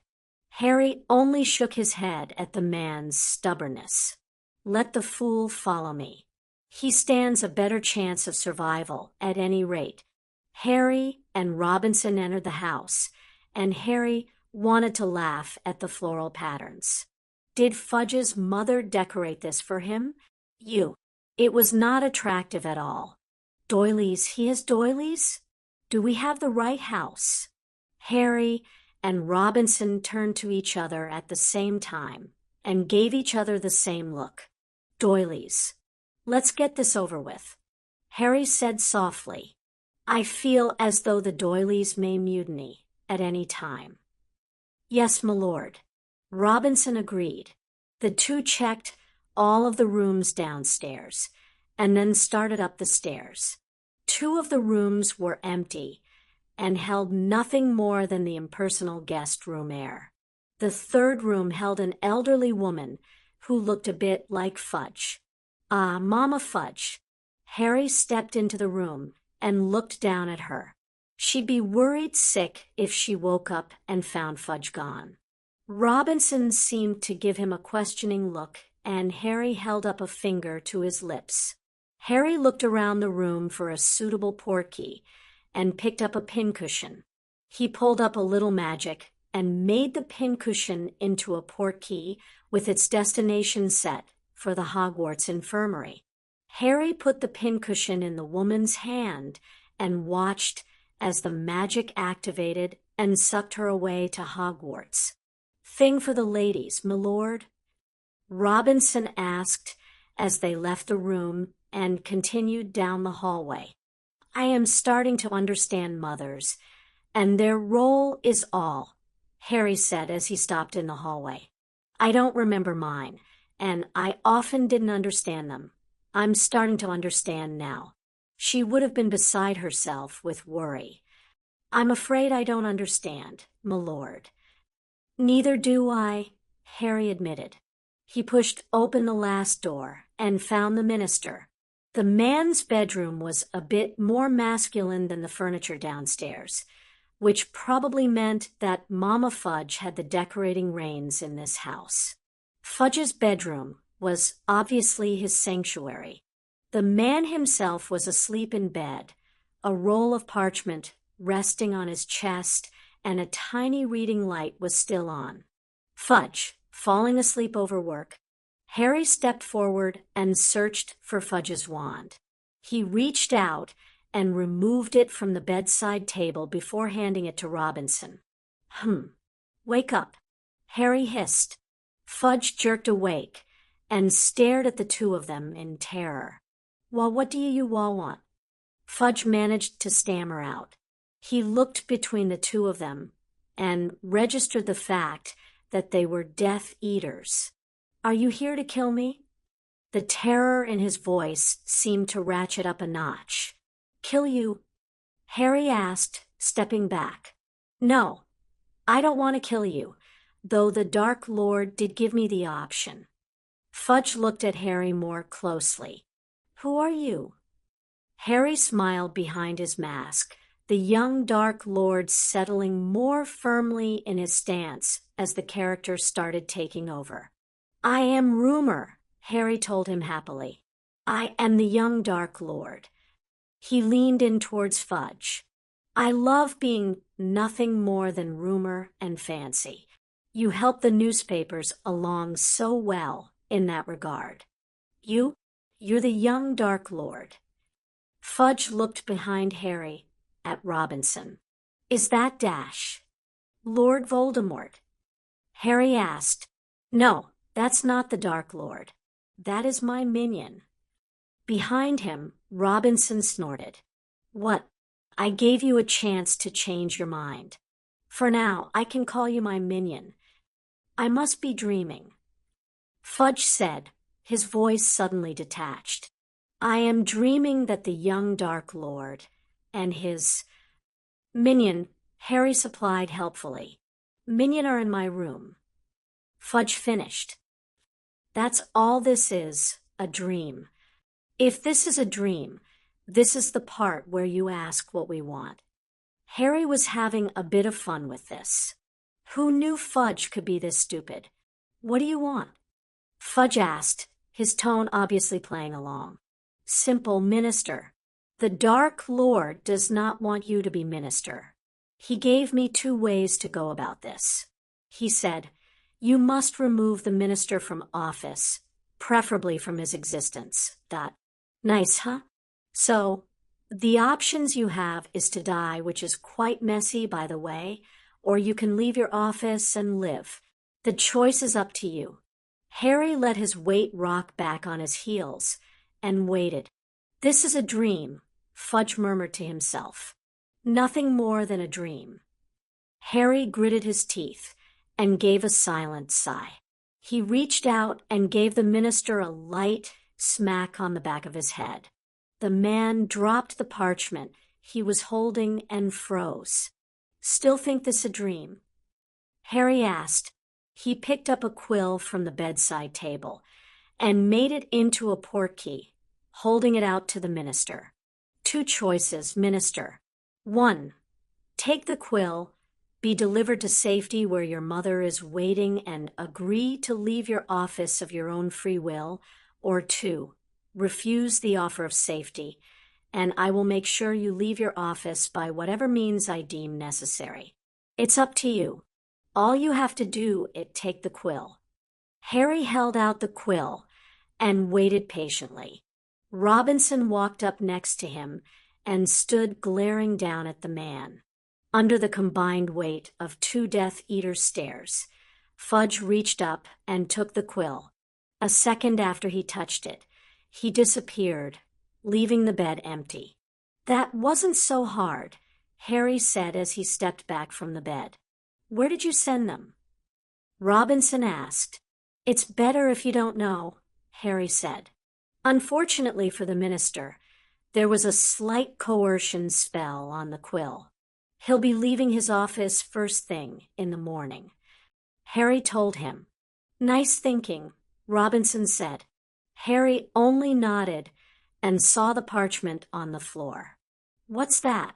Harry only shook his head at the man's stubbornness. Let the fool follow me. He stands a better chance of survival at any rate. Harry and Robinson entered the house, and Harry wanted to laugh at the floral patterns. Did Fudge's mother decorate this for him? It was not attractive at all. Doilies, he has doilies? Do we have the right house? Harry and Robinson turned to each other at the same time and gave each other the same look. Doilies. Let's get this over with. Harry said softly, I feel as though the doilies may mutiny at any time. Yes, my lord. Robinson agreed. The two checked all of the rooms downstairs and then started up the stairs. Two of the rooms were empty and held nothing more than the impersonal guest room air. The third room held an elderly woman who looked a bit like Fudge. Ah, Mama Fudge. Harry stepped into the room and looked down at her. She'd be worried sick if she woke up and found Fudge gone. Robinson seemed to give him a questioning look, and Harry held up a finger to his lips. Harry looked around the room for a suitable portkey and picked up a pincushion. He pulled up a little magic and made the pincushion into a portkey with its destination set for the Hogwarts infirmary. Harry put the pincushion in the woman's hand and watched as the magic activated and sucked her away to Hogwarts. Thing for the ladies, my lord? Robinson asked as they left the room and continued down the hallway. I am starting to understand mothers, and their role is all, Harry said as he stopped in the hallway. I don't remember mine, and I often didn't understand them. I'm starting to understand now. She would have been beside herself with worry. I'm afraid I don't understand, my lord. Neither do I, Harry admitted. He pushed open the last door and found the minister. The man's bedroom was a bit more masculine than the furniture downstairs, which probably meant that Mama Fudge had the decorating reins in this house. Fudge's bedroom was obviously his sanctuary. The man himself was asleep in bed, a roll of parchment resting on his chest, and a tiny reading light was still on. Fudge, falling asleep over work, Harry stepped forward and searched for Fudge's wand. He reached out and removed it from the bedside table before handing it to Robinson. Wake up, Harry hissed. Fudge jerked awake and stared at the two of them in terror. Well, what do you all want? Fudge managed to stammer out. He looked between the two of them and registered the fact that they were Death Eaters. Are you here to kill me? The terror in his voice seemed to ratchet up a notch. Kill you? Harry asked, stepping back. No, I don't want to kill you, though the Dark Lord did give me the option. Fudge looked at Harry more closely. Who are you? Harry smiled behind his mask, the young Dark Lord settling more firmly in his stance as the character started taking over. I am Rumor, Harry told him happily. I am the young Dark Lord. He leaned in towards Fudge. I love being nothing more than rumor and fancy. You help the newspapers along so well in that regard. You're the young Dark Lord. Fudge looked behind Harry at Robinson. Is that Dash? Lord Voldemort? Harry asked. No, that's not the Dark Lord. That is my minion. Behind him, Robinson snorted. What? I gave you a chance to change your mind. For now, I can call you my minion. I must be dreaming. Fudge said, his voice suddenly detached. I am dreaming that the young Dark Lord and his minion, Harry supplied helpfully. Minion are in my room. Fudge finished. That's all this is, a dream. If this is a dream, this is the part where you ask what we want. Harry was having a bit of fun with this. Who knew Fudge could be this stupid? What do you want? Fudge asked, his tone obviously playing along. Simple, Minister. The Dark Lord does not want you to be Minister. He gave me 2 ways to go about this. He said, you must remove the Minister from office, preferably from his existence. Nice, huh? So, the options you have is to die, which is quite messy, by the way, or you can leave your office and live. The choice is up to you. Harry let his weight rock back on his heels and waited. This is a dream, Fudge murmured to himself. Nothing more than a dream. Harry gritted his teeth and gave a silent sigh. He reached out and gave the Minister a light smack on the back of his head. The man dropped the parchment he was holding and froze. Still think this a dream? Harry asked. He picked up a quill from the bedside table and made it into a portkey, holding it out to the Minister. 2 choices, Minister. 1. Take the quill, be delivered to safety where your mother is waiting, and agree to leave your office of your own free will. Or 2. Refuse the offer of safety, and I will make sure you leave your office by whatever means I deem necessary. It's up to you. All you have to do is take the quill. Harry held out the quill and waited patiently. Robinson walked up next to him and stood glaring down at the man. Under the combined weight of 2 Death Eater stares, Fudge reached up and took the quill. A second after he touched it, he disappeared, leaving the bed empty. That wasn't so hard, Harry said as he stepped back from the bed. Where did you send them? Robinson asked. It's better if you don't know, Harry said. Unfortunately for the Minister, there was a slight coercion spell on the quill. He'll be leaving his office first thing in the morning. Harry told him. Nice thinking, Robinson said. Harry only nodded and saw the parchment on the floor. What's that?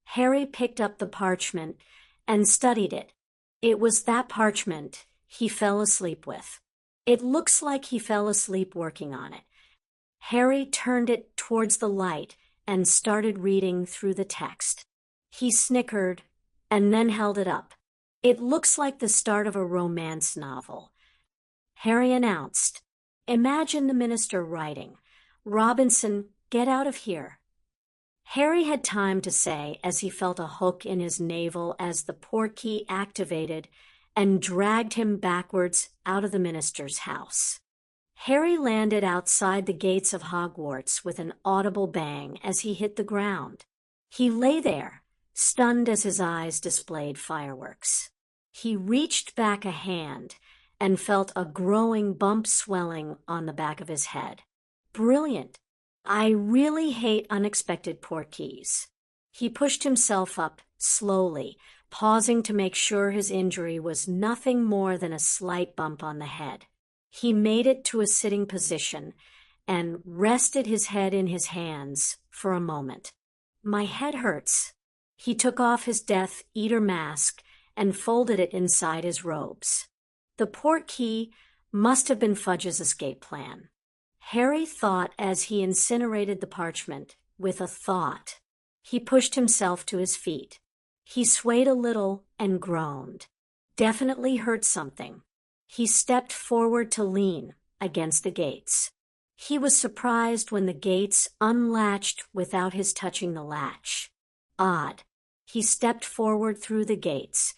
Harry picked up the parchment and studied it. It was that parchment he fell asleep with. It looks like he fell asleep working on it. Harry turned it towards the light and started reading through the text. He snickered and then held it up. It looks like the start of a romance novel. Harry announced, Imagine the Minister writing, Robinson, get out of here. Harry had time to say as he felt a hook in his navel as the portkey activated and dragged him backwards out of the Minister's house. Harry landed outside the gates of Hogwarts with an audible bang as he hit the ground. He lay there, stunned as his eyes displayed fireworks. He reached back a hand and felt a growing bump swelling on the back of his head. Brilliant. I really hate unexpected portkeys. He pushed himself up slowly, pausing to make sure his injury was nothing more than a slight bump on the head. He made it to a sitting position and rested his head in his hands for a moment. My head hurts. He took off his Death Eater mask and folded it inside his robes. The portkey must have been Fudge's escape plan. Harry thought as he incinerated the parchment with a thought. He pushed himself to his feet. He swayed a little and groaned. Definitely hurt something. He stepped forward to lean against the gates. He was surprised when the gates unlatched without his touching the latch. Odd. He stepped forward through the gates,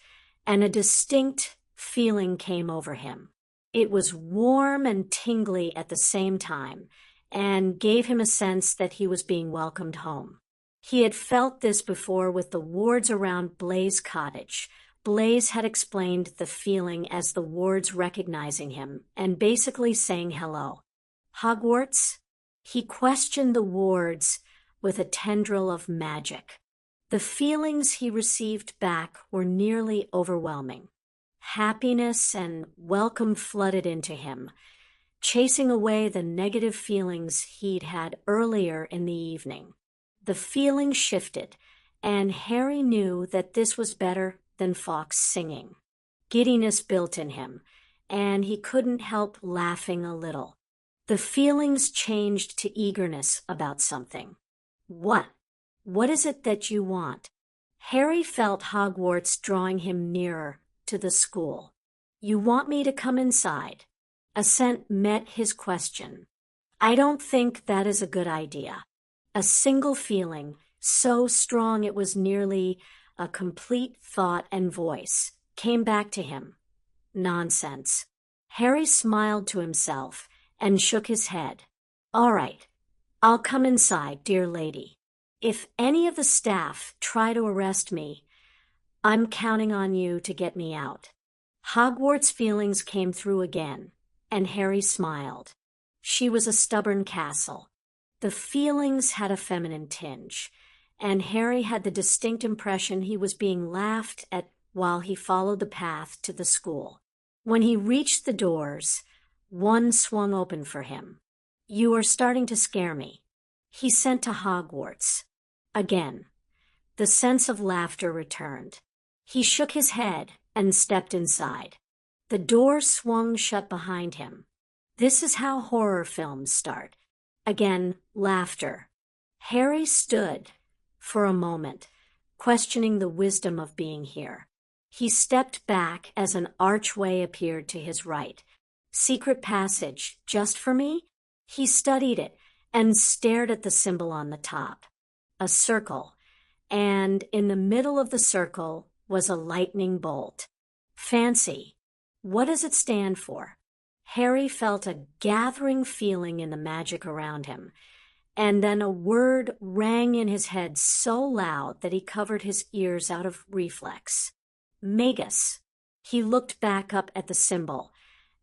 and a distinct feeling came over him. It was warm and tingly at the same time, and gave him a sense that he was being welcomed home. He had felt this before with the wards around Blaise Cottage. Blaise had explained the feeling as the wards recognizing him and basically saying hello. Hogwarts? He questioned the wards with a tendril of magic. The feelings he received back were nearly overwhelming. Happiness and welcome flooded into him, chasing away the negative feelings he'd had earlier in the evening. The feeling shifted, and Harry knew that this was better than Fawkes singing. Giddiness built in him, and he couldn't help laughing a little. The feelings changed to eagerness about something. What? What is it that you want? Harry felt Hogwarts drawing him nearer to the school. You want me to come inside? Assent met his question. I don't think that is a good idea. A single feeling, so strong it was nearly a complete thought and voice, came back to him. Nonsense. Harry smiled to himself and shook his head. All right, I'll come inside, dear lady. If any of the staff try to arrest me, I'm counting on you to get me out. Hogwarts feelings came through again, and Harry smiled. She was a stubborn castle. The feelings had a feminine tinge, and Harry had the distinct impression he was being laughed at while he followed the path to the school. When he reached the doors, one swung open for him. You are starting to scare me. He sent to Hogwarts. Again, the sense of laughter returned. He shook his head and stepped inside. The door swung shut behind him. This is how horror films start. Again, laughter. Harry stood for a moment, questioning the wisdom of being here. He stepped back as an archway appeared to his right. Secret passage, just for me? He studied it and stared at the symbol on the top. A circle, and in the middle of the circle was a lightning bolt. Fancy. What does it stand for? Harry felt a gathering feeling in the magic around him, and then a word rang in his head so loud that he covered his ears out of reflex. Magus. He looked back up at the symbol,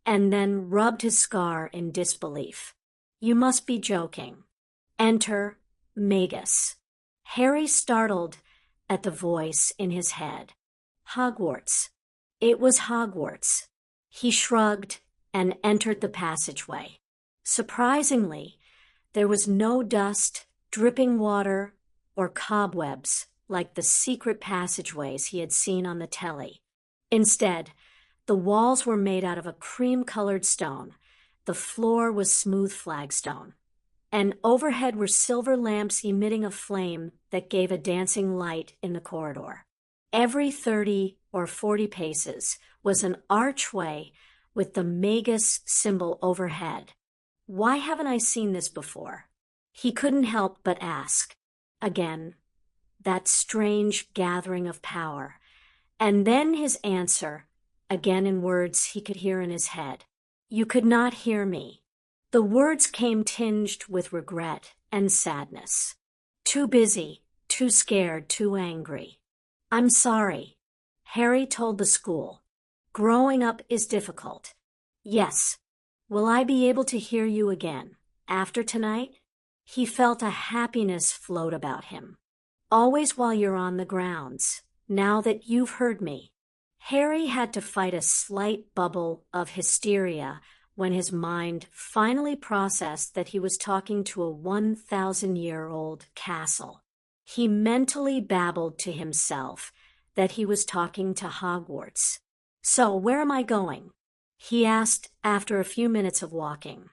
and then rubbed his scar in disbelief. You must be joking. Enter Magus. Harry startled at the voice in his head. Hogwarts. It was Hogwarts. He shrugged and entered the passageway. Surprisingly, there was no dust, dripping water, or cobwebs like the secret passageways he had seen on the telly. Instead, the walls were made out of a cream-colored stone. The floor was smooth flagstone. And overhead were silver lamps emitting a flame that gave a dancing light in the corridor. Every 30 or 40 paces was an archway with the Magus symbol overhead. Why haven't I seen this before? He couldn't help but ask. Again, that strange gathering of power. And then his answer, again in words he could hear in his head. You could not hear me. The words came tinged with regret and sadness. Too busy, too scared, too angry. I'm sorry. Harry told the school. Growing up is difficult. Yes. Will I be able to hear you again after tonight? He felt a happiness float about him. Always while you're on the grounds, now that you've heard me. Harry had to fight a slight bubble of hysteria when his mind finally processed that he was talking to a 1,000-year-old castle. He mentally babbled to himself that he was talking to Hogwarts. So, where am I going? He asked after a few minutes of walking.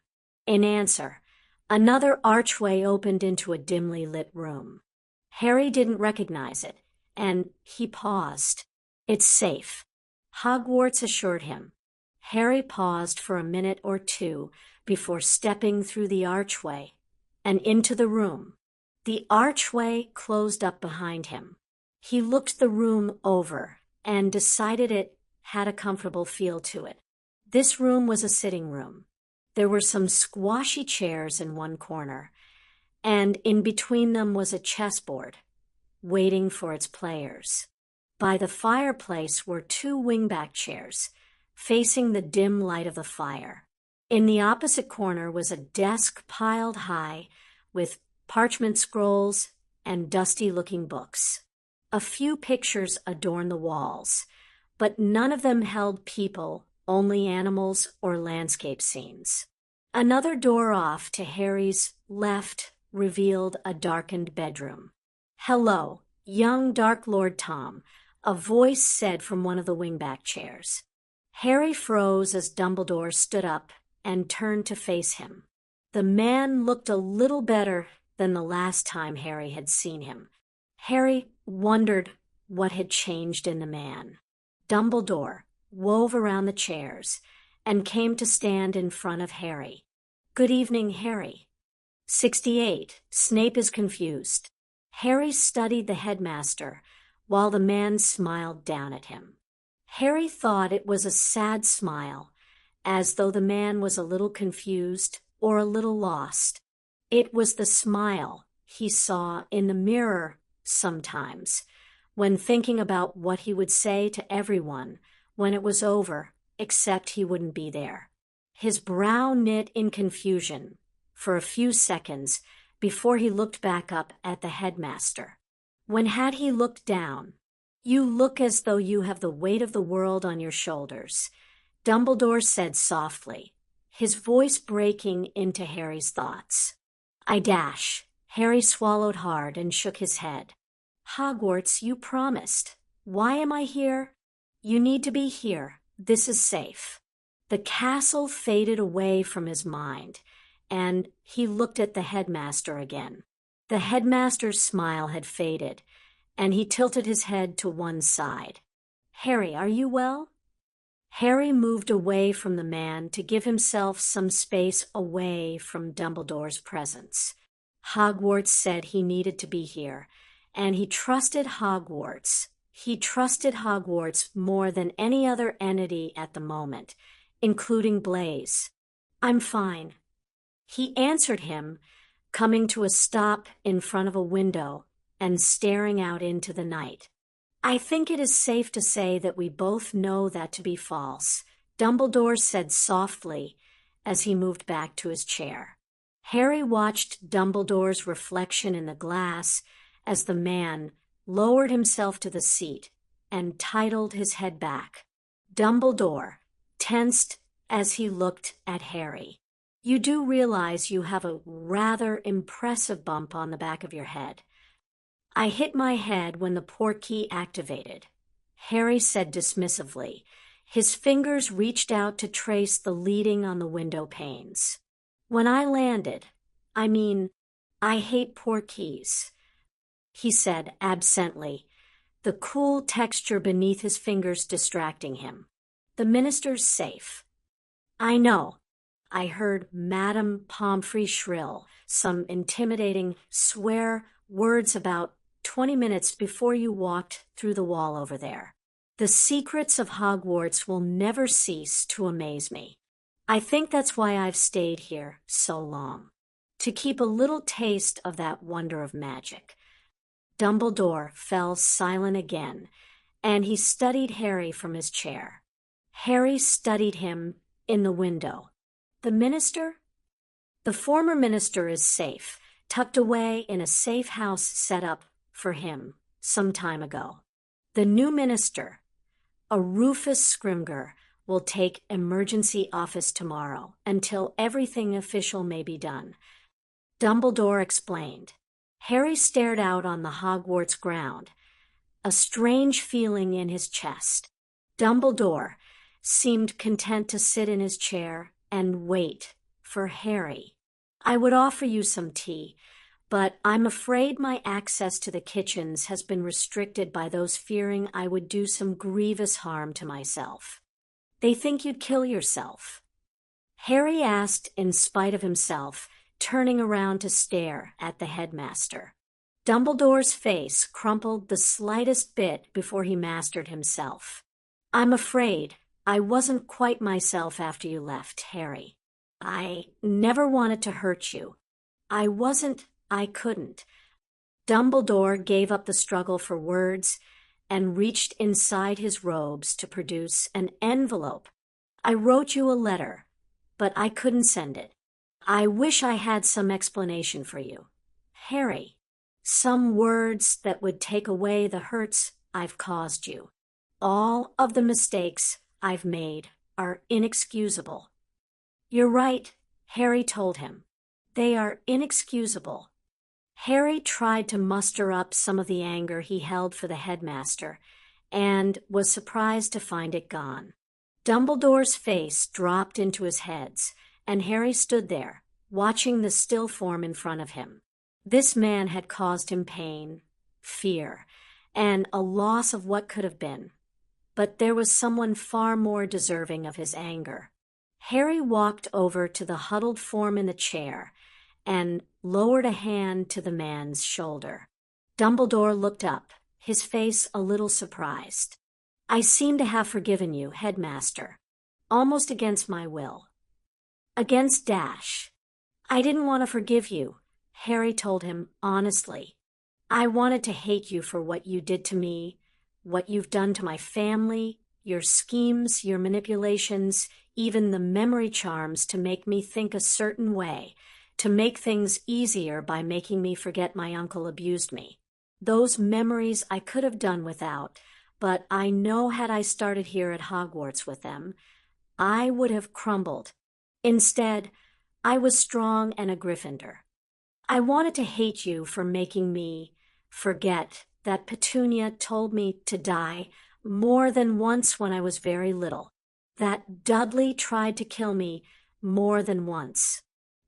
In answer, another archway opened into a dimly lit room. Harry didn't recognize it, and he paused. It's safe, Hogwarts assured him. Harry paused for a minute or two before stepping through the archway and into the room. The archway closed up behind him. He looked the room over and decided it had a comfortable feel to it. This room was a sitting room. There were some squashy chairs in one corner, and in between them was a chessboard, waiting for its players. By the fireplace were two wingback chairs, facing the dim light of the fire. In the opposite corner was a desk piled high with parchment scrolls and dusty-looking books. A few pictures adorned the walls, but none of them held people, only animals or landscape scenes. Another door off to Harry's left revealed a darkened bedroom. Hello, Young Dark Lord Tom, a voice said from one of the wingback chairs. Harry froze as Dumbledore stood up and turned to face him. The man looked a little better than the last time Harry had seen him. Harry wondered what had changed in the man. Dumbledore wove around the chairs and came to stand in front of Harry. Good evening, Harry. 68. Snape is confused. Harry studied the headmaster while the man smiled down at him. Harry thought it was a sad smile, as though the man was a little confused or a little lost. It was the smile he saw in the mirror sometimes, when thinking about what he would say to everyone when it was over, except he wouldn't be there. His brow knit in confusion for a few seconds before he looked back up at the headmaster. When had he looked down? You look as though you have the weight of the world on your shoulders, Dumbledore said softly, his voice breaking into Harry's thoughts. I dash. Harry swallowed hard and shook his head. Hogwarts, you promised. Why am I here? You need to be here. This is safe. The castle faded away from his mind, and he looked at the headmaster again. The headmaster's smile had faded, and he tilted his head to one side. Harry, are you well? Harry moved away from the man to give himself some space away from Dumbledore's presence. Hogwarts said he needed to be here, and he trusted Hogwarts. He trusted Hogwarts more than any other entity at the moment, including Blaise. I'm fine. He answered him, coming to a stop in front of a window and staring out into the night. I think it is safe to say that we both know that to be false, Dumbledore said softly as he moved back to his chair. Harry watched Dumbledore's reflection in the glass as the man lowered himself to the seat and titled his head back. Dumbledore tensed as he looked at Harry. You do realize you have a rather impressive bump on the back of your head. I hit my head when the portkey activated, Harry said dismissively. His fingers reached out to trace the leading on the window panes. When I landed, I hate portkeys, he said absently, the cool texture beneath his fingers distracting him. The minister's safe. I know. I heard Madame Pomfrey shrill some intimidating swear words about 20 minutes before you walked through the wall over there. The secrets of Hogwarts will never cease to amaze me. I think that's why I've stayed here so long, to keep a little taste of that wonder of magic. Dumbledore fell silent again, and he studied Harry from his chair. Harry studied him in the window. The minister? The former minister is safe, tucked away in a safe house set up for him some time ago. The new minister, a Rufus Scrimger, will take emergency office tomorrow until everything official may be done. Dumbledore explained. Harry stared out on the Hogwarts ground, a strange feeling in his chest. Dumbledore seemed content to sit in his chair and wait for Harry. I would offer you some tea, but I'm afraid my access to the kitchens has been restricted by those fearing I would do some grievous harm to myself. They think you'd kill yourself. Harry asked in spite of himself, turning around to stare at the headmaster. Dumbledore's face crumpled the slightest bit before he mastered himself. I'm afraid I wasn't quite myself after you left, Harry. I never wanted to hurt you. I couldn't. Dumbledore gave up the struggle for words and reached inside his robes to produce an envelope. I wrote you a letter, but I couldn't send it. I wish I had some explanation for you. Harry, some words that would take away the hurts I've caused you. All of the mistakes I've made are inexcusable. You're right, Harry told him. They are inexcusable. Harry tried to muster up some of the anger he held for the headmaster, and was surprised to find it gone. Dumbledore's face dropped into his heads, and Harry stood there, watching the still form in front of him. This man had caused him pain, fear, and a loss of what could have been. But there was someone far more deserving of his anger. Harry walked over to the huddled form in the chair and lowered a hand to the man's shoulder. Dumbledore looked up, his face a little surprised. "I seem to have forgiven you, Headmaster, almost against my will." "Against Dash. I didn't want to forgive you," Harry told him honestly. "I wanted to hate you for what you did to me, what you've done to my family, your schemes, your manipulations, even the memory charms to make me think a certain way, to make things easier by making me forget my uncle abused me. Those memories I could have done without, but I know had I started here at Hogwarts with them, I would have crumbled. Instead, I was strong and a Gryffindor. I wanted to hate you for making me forget that Petunia told me to die more than once when I was very little, that Dudley tried to kill me more than once,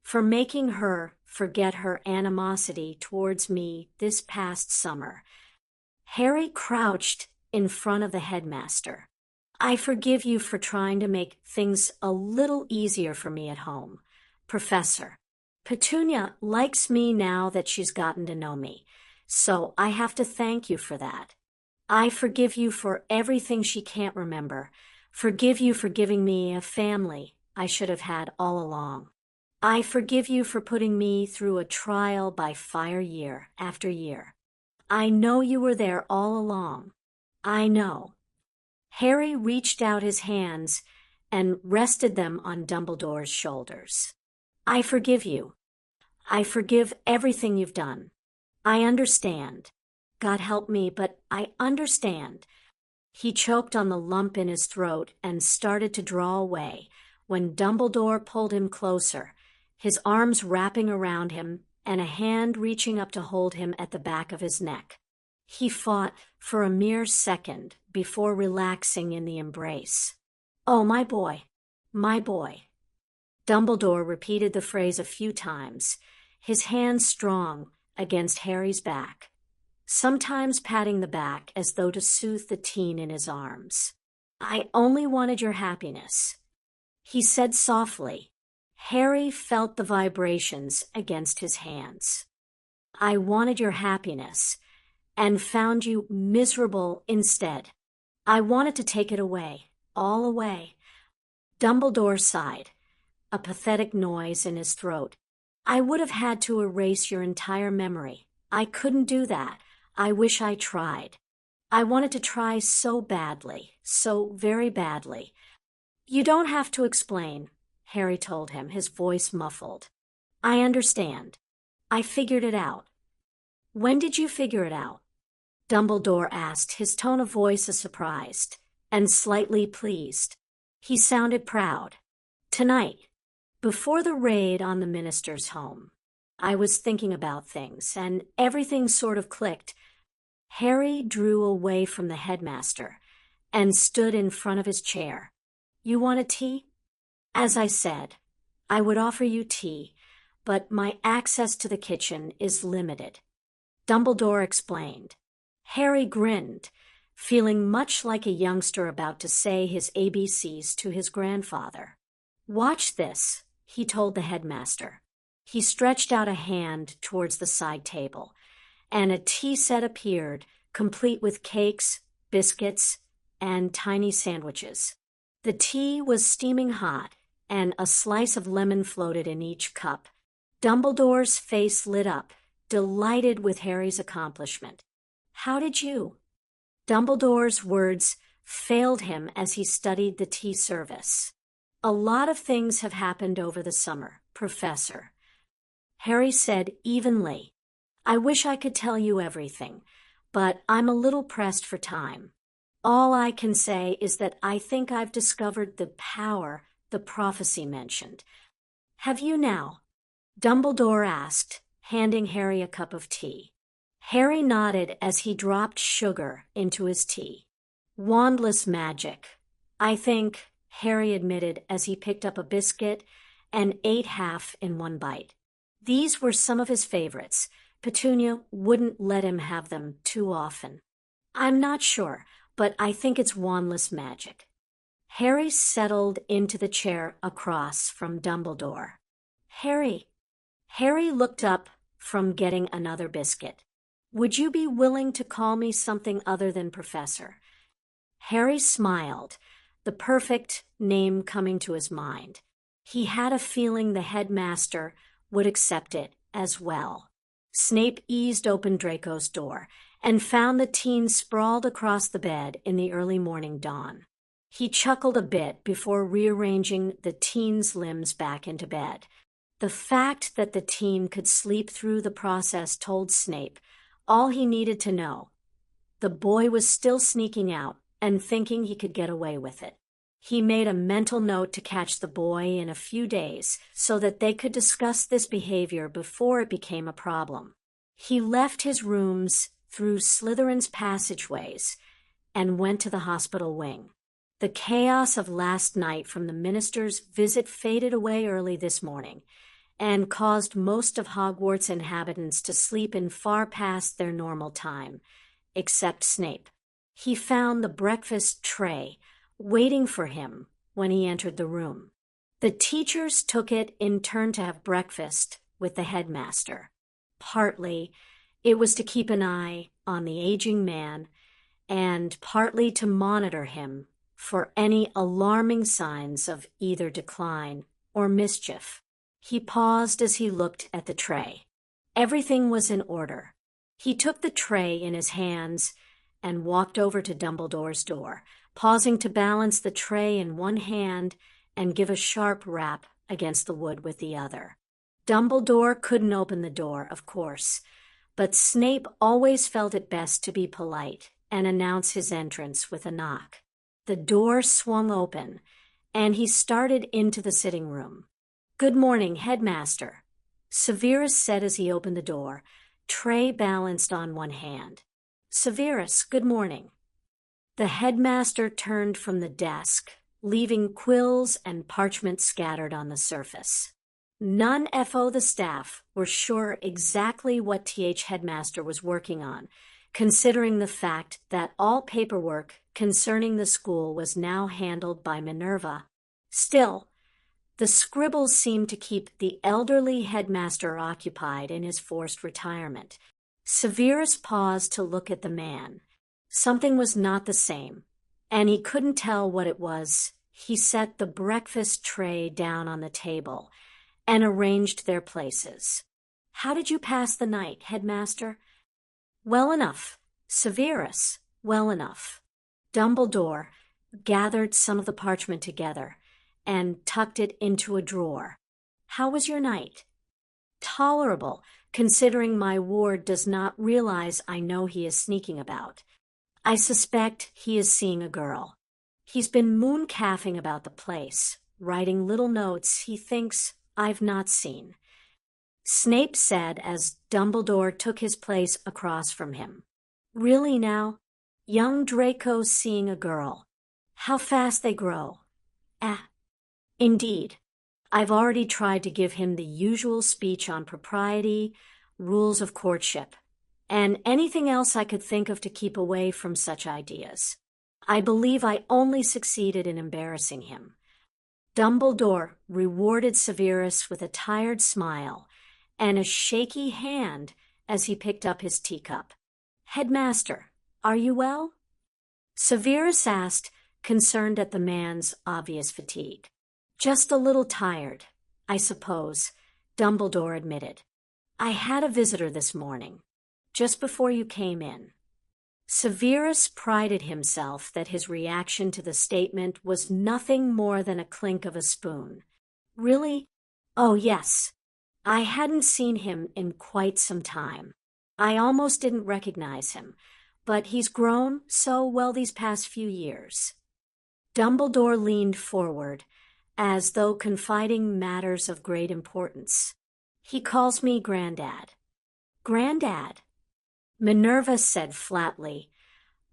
for making her forget her animosity towards me this past summer." Harry crouched in front of the headmaster. "I forgive you for trying to make things a little easier for me at home, Professor. Petunia likes me now that she's gotten to know me, so I have to thank you for that. I forgive you for everything she can't remember. Forgive you for giving me a family I should have had all along. I forgive you for putting me through a trial by fire year after year. I know you were there all along. I know." Harry reached out his hands and rested them on Dumbledore's shoulders. "I forgive you. I forgive everything you've done. I understand. God help me, but I understand." He choked on the lump in his throat and started to draw away when Dumbledore pulled him closer, his arms wrapping around him and a hand reaching up to hold him at the back of his neck. He fought for a mere second before relaxing in the embrace. "Oh, my boy, my boy." Dumbledore repeated the phrase a few times, his hand strong against Harry's back, sometimes patting the back as though to soothe the teen in his arms. "I only wanted your happiness," he said softly. Harry felt the vibrations against his hands. "I wanted your happiness and found you miserable instead. I wanted to take it away, all away." Dumbledore sighed, a pathetic noise in his throat. "I would have had to erase your entire memory. I couldn't do that. I wish I tried. I wanted to try so badly, so very badly." "You don't have to explain," Harry told him, his voice muffled. "I understand. I figured it out." "When did you figure it out?" Dumbledore asked, his tone of voice a surprised and slightly pleased. He sounded proud. "Tonight, before the raid on the minister's home. I was thinking about things, and everything sort of clicked." Harry drew away from the headmaster and stood in front of his chair. "You want a tea?" "As I said, I would offer you tea, but my access to the kitchen is limited," Dumbledore explained. Harry grinned, feeling much like a youngster about to say his ABCs to his grandfather. "Watch this," he told the headmaster. He stretched out a hand towards the side table, and a tea set appeared, complete with cakes, biscuits, and tiny sandwiches. The tea was steaming hot, and a slice of lemon floated in each cup. Dumbledore's face lit up, delighted with Harry's accomplishment. "How did you?" Dumbledore's words failed him as he studied the tea service. "A lot of things have happened over the summer, Professor," Harry said evenly. "I wish I could tell you everything, but I'm a little pressed for time. All I can say is that I think I've discovered the power the prophecy mentioned." "Have you now?" Dumbledore asked, handing Harry a cup of tea. Harry nodded as he dropped sugar into his tea. Wandless magic, I think, Harry admitted as he picked up a biscuit and ate half in one bite. These were some of his favorites. Petunia wouldn't let him have them too often. I'm not sure, but I think it's wandless magic. Harry settled into the chair across from Dumbledore. Harry looked up from getting another biscuit. Would you be willing to call me something other than Professor? Harry smiled, the perfect name coming to his mind. He had a feeling the headmaster would accept it as well. Snape eased open Draco's door and found the teen sprawled across the bed in the early morning dawn. He chuckled a bit before rearranging the teen's limbs back into bed. The fact that the teen could sleep through the process told Snape all he needed to know. The boy was still sneaking out and thinking he could get away with it. He made a mental note to catch the boy in a few days so that they could discuss this behavior before it became a problem. He left his rooms through Slytherin's passageways and went to the hospital wing. The chaos of last night from the minister's visit faded away early this morning and caused most of Hogwarts inhabitants to sleep in far past their normal time, except Snape. He found the breakfast tray waiting for him when he entered the room. The teachers took it in turn to have breakfast with the headmaster. Partly, it was to keep an eye on the aging man, and partly to monitor him for any alarming signs of either decline or mischief. He paused as he looked at the tray. Everything was in order. He took the tray in his hands and walked over to Dumbledore's door, pausing to balance the tray in one hand and give a sharp rap against the wood with the other. Dumbledore couldn't open the door, of course, but Snape always felt it best to be polite and announce his entrance with a knock. The door swung open, and he started into the sitting room. "Good morning, Headmaster," Severus said as he opened the door, tray balanced on one hand. "Severus, good morning." The headmaster turned from the desk, leaving quills and parchment scattered on the surface. None of the staff were sure exactly what TH headmaster was working on, considering the fact that all paperwork concerning the school was now handled by Minerva. Still, the scribbles seemed to keep the elderly headmaster occupied in his forced retirement. Severus paused to look at the man. Something was not the same, and he couldn't tell what it was. He set the breakfast tray down on the table and arranged their places. "How did you pass the night, Headmaster?" "Well enough. Severus, well enough." Dumbledore gathered some of the parchment together and tucked it into a drawer. "How was your night?" "Tolerable, considering my ward does not realize I know he is sneaking about. I suspect he is seeing a girl. He's been moon-calfing about the place, writing little notes he thinks I've not seen," Snape said as Dumbledore took his place across from him. "Really now? Young Draco seeing a girl. How fast they grow." "Indeed. I've already tried to give him the usual speech on propriety, rules of courtship, and anything else I could think of to keep away from such ideas. I believe I only succeeded in embarrassing him." Dumbledore rewarded Severus with a tired smile and a shaky hand as he picked up his teacup. "Headmaster, are you well?" Severus asked, concerned at the man's obvious fatigue. "Just a little tired, I suppose," Dumbledore admitted. "I had a visitor this morning, just before you came in." Severus prided himself that his reaction to the statement was nothing more than a clink of a spoon. "Really? Oh, yes. I hadn't seen him in quite some time. I almost didn't recognize him, but he's grown so well these past few years." Dumbledore leaned forward, as though confiding matters of great importance. "He calls me Granddad. Granddad, Minerva said flatly,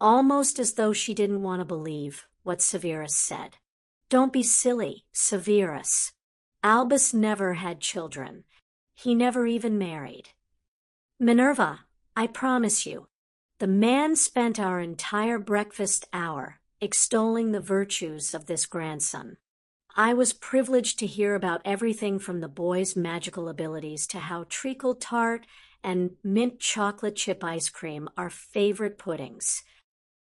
almost as though she didn't want to believe what Severus said. Don't be silly, Severus. Albus never had children. He never even married. Minerva, I promise you, the man spent our entire breakfast hour extolling the virtues of this grandson. I was privileged to hear about everything from the boy's magical abilities to how treacle tart and mint chocolate chip ice cream are favorite puddings.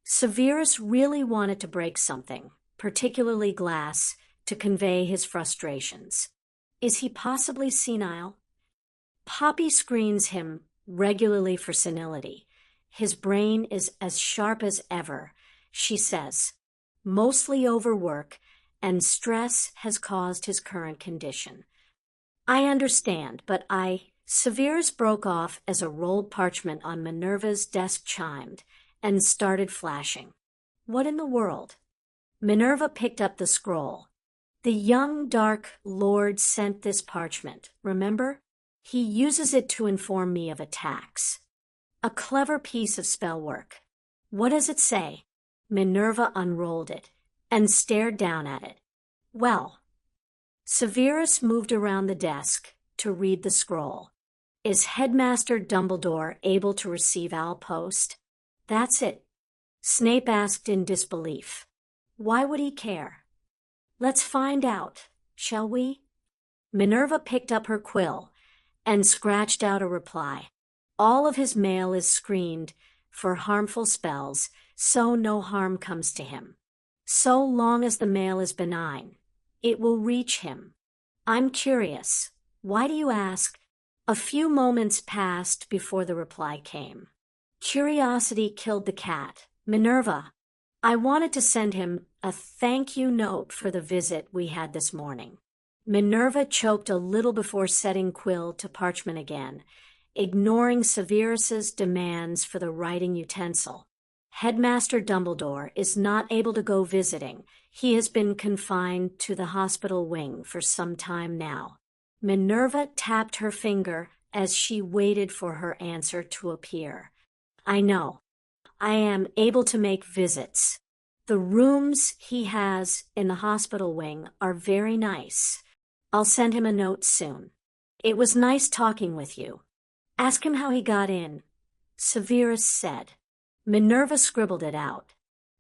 Severus really wanted to break something, particularly glass, to convey his frustrations. Is he possibly senile? Poppy screens him regularly for senility. His brain is as sharp as ever, she says. Mostly overwork, and stress has caused his current condition. I understand, but Severus broke off as a rolled parchment on Minerva's desk chimed and started flashing. What in the world? Minerva picked up the scroll. The young dark lord sent this parchment, remember? He uses it to inform me of attacks. A clever piece of spell work. What does it say? Minerva unrolled it and stared down at it. Well, Severus moved around the desk to read the scroll. Is Headmaster Dumbledore able to receive our post? That's it. Snape asked in disbelief. Why would he care? Let's find out, shall we? Minerva picked up her quill and scratched out a reply. All of his mail is screened for harmful spells, so no harm comes to him. So long as the mail is benign, it will reach him. I'm curious. Why do you ask? A few moments passed before the reply came. Curiosity killed the cat. Minerva, I wanted to send him a thank you note for the visit we had this morning. Minerva choked a little before setting quill to parchment again, ignoring Severus's demands for the writing utensil. Headmaster Dumbledore is not able to go visiting. He has been confined to the hospital wing for some time now. Minerva tapped her finger as she waited for her answer to appear. I know. I am able to make visits. The rooms he has in the hospital wing are very nice. I'll send him a note soon. It was nice talking with you. Ask him how he got in, Severus said. Minerva scribbled it out.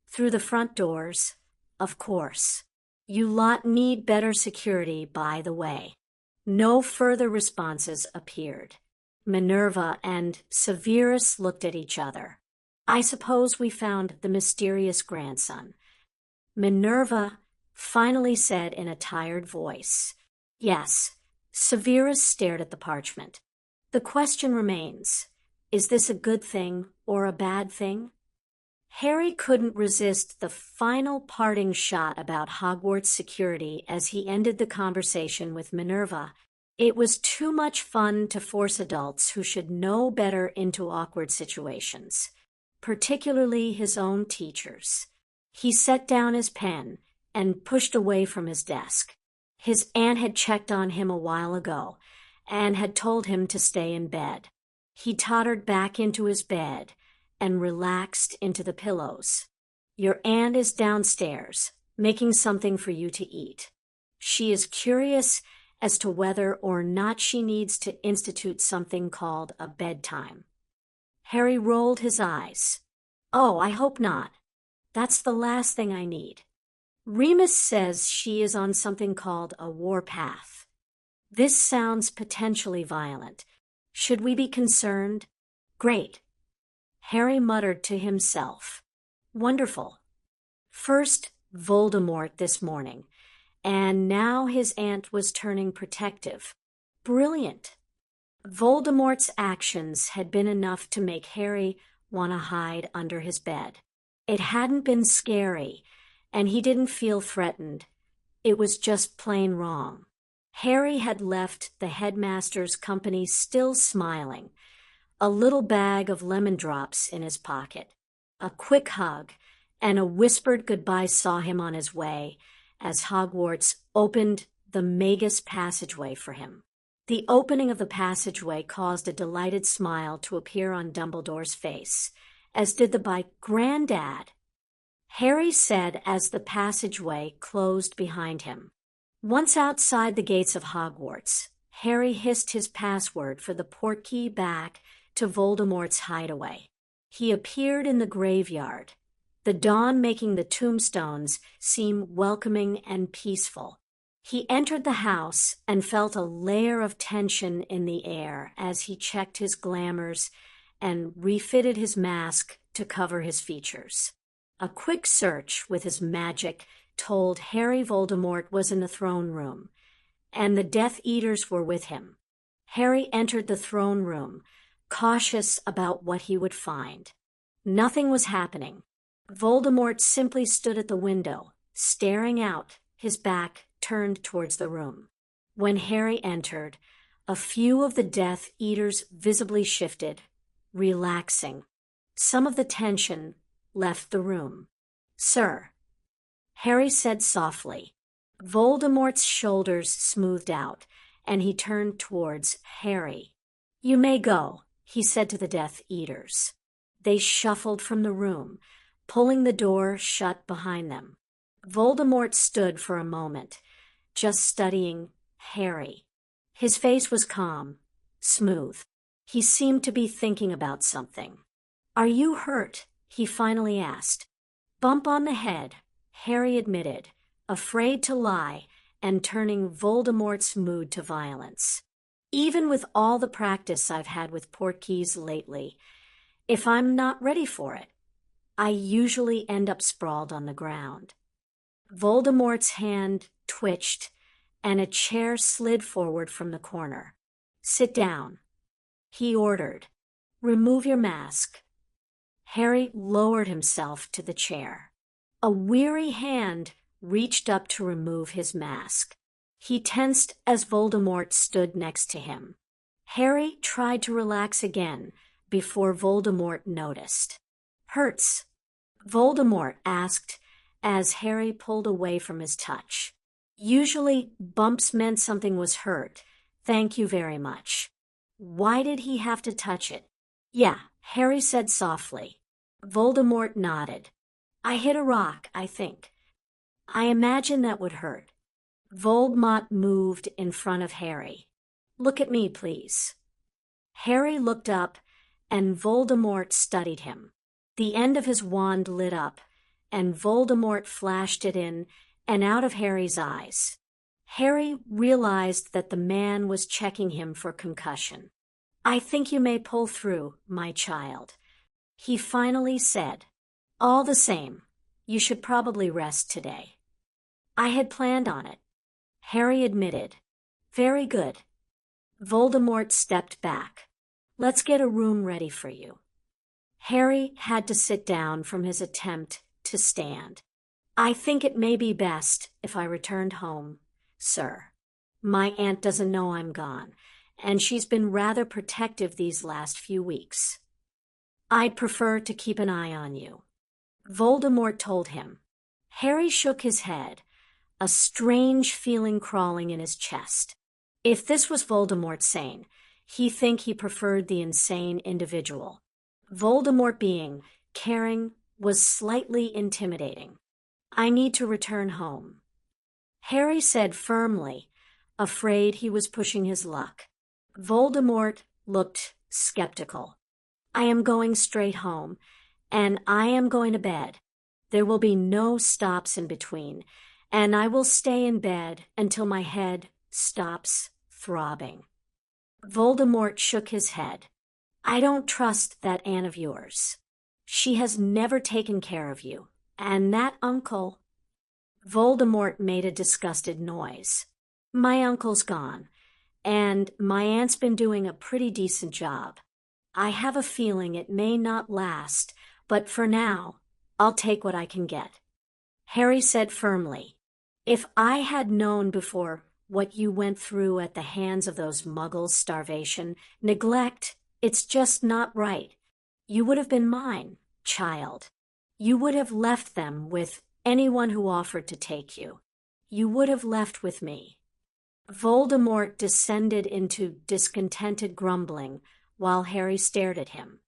Through the front doors, of course. You lot need better security, by the way. No further responses appeared. Minerva and Severus looked at each other. I suppose we found the mysterious grandson. Minerva finally said in a tired voice. Yes. Severus stared at the parchment. The question remains, is this a good thing or a bad thing? Harry couldn't resist the final parting shot about Hogwarts security as he ended the conversation with Minerva. It was too much fun to force adults who should know better into awkward situations, particularly his own teachers. He set down his pen and pushed away from his desk. His aunt had checked on him a while ago and had told him to stay in bed. He tottered back into his bed and relaxed into the pillows. Your aunt is downstairs, making something for you to eat. She is curious as to whether or not she needs to institute something called a bedtime. Harry rolled his eyes. Oh, I hope not. That's the last thing I need. Remus says she is on something called a warpath. This sounds potentially violent. Should we be concerned? Great. Harry muttered to himself. Wonderful. First, Voldemort this morning, and now his aunt was turning protective. Brilliant. Voldemort's actions had been enough to make Harry want to hide under his bed. It hadn't been scary, and he didn't feel threatened. It was just plain wrong. Harry had left the headmaster's company still smiling, a little bag of lemon drops in his pocket. A quick hug and a whispered goodbye saw him on his way as Hogwarts opened the Magus passageway for him. The opening of the passageway caused a delighted smile to appear on Dumbledore's face, as did the bite, "Granddad," Harry said as the passageway closed behind him. Once outside the gates of Hogwarts, Harry hissed his password for the portkey back to Voldemort's hideaway. He appeared in the graveyard, the dawn making the tombstones seem welcoming and peaceful. He entered the house and felt a layer of tension in the air as he checked his glamours and refitted his mask to cover his features. A quick search with his magic told Harry Voldemort was in the throne room, and the Death Eaters were with him. Harry entered the throne room, cautious about what he would find. Nothing was happening. Voldemort simply stood at the window, staring out, his back turned towards the room. When Harry entered, a few of the Death Eaters visibly shifted, relaxing. Some of the tension left the room. "Sir," Harry said softly. Voldemort's shoulders smoothed out, and he turned towards Harry. "You may go," he said to the Death Eaters. They shuffled from the room, pulling the door shut behind them. Voldemort stood for a moment, just studying Harry. His face was calm, smooth. He seemed to be thinking about something. "Are you hurt?" he finally asked. "Bump on the head," Harry admitted, afraid to lie and turning Voldemort's mood to violence. "Even with all the practice I've had with portkeys lately, if I'm not ready for it, I usually end up sprawled on the ground." Voldemort's hand twitched, and a chair slid forward from the corner. "Sit down," he ordered. "Remove your mask." Harry lowered himself to the chair. A weary hand reached up to remove his mask. He tensed as Voldemort stood next to him. Harry tried to relax again before Voldemort noticed. "Hurts?" Voldemort asked as Harry pulled away from his touch. Usually, bumps meant something was hurt. "Thank you very much." Why did he have to touch it? "Yeah," Harry said softly. Voldemort nodded. "I hit a rock, I think. I imagine that would hurt." Voldemort moved in front of Harry. "Look at me, please." Harry looked up, and Voldemort studied him. The end of his wand lit up, and Voldemort flashed it in and out of Harry's eyes. Harry realized that the man was checking him for concussion. "I think you may pull through, my child," he finally said. "All the same, you should probably rest today." "I had planned on it," Harry admitted. "Very good." Voldemort stepped back. "Let's get a room ready for you." Harry had to sit down from his attempt to stand. "I think it may be best if I returned home, sir. My aunt doesn't know I'm gone, and she's been rather protective these last few weeks. I'd prefer to keep an eye on you," Voldemort told him. Harry shook his head, a strange feeling crawling in his chest. If this was Voldemort sane, he'd think he preferred the insane individual. Voldemort being caring was slightly intimidating. "I need to return home," Harry said firmly, afraid he was pushing his luck. Voldemort looked skeptical. "I am going straight home, and I am going to bed. There will be no stops in between, and I will stay in bed until my head stops throbbing." Voldemort shook his head. "I don't trust that aunt of yours. She has never taken care of you, and that uncle—" Voldemort made a disgusted noise. "My uncle's gone, and my aunt's been doing a pretty decent job. I have a feeling it may not last, but for now, I'll take what I can get," Harry said firmly. "If I had known before what you went through at the hands of those muggles, starvation, neglect, it's just not right. You would have been mine, child. You would have left them with anyone who offered to take you. You would have left with me." Voldemort descended into discontented grumbling while Harry stared at him.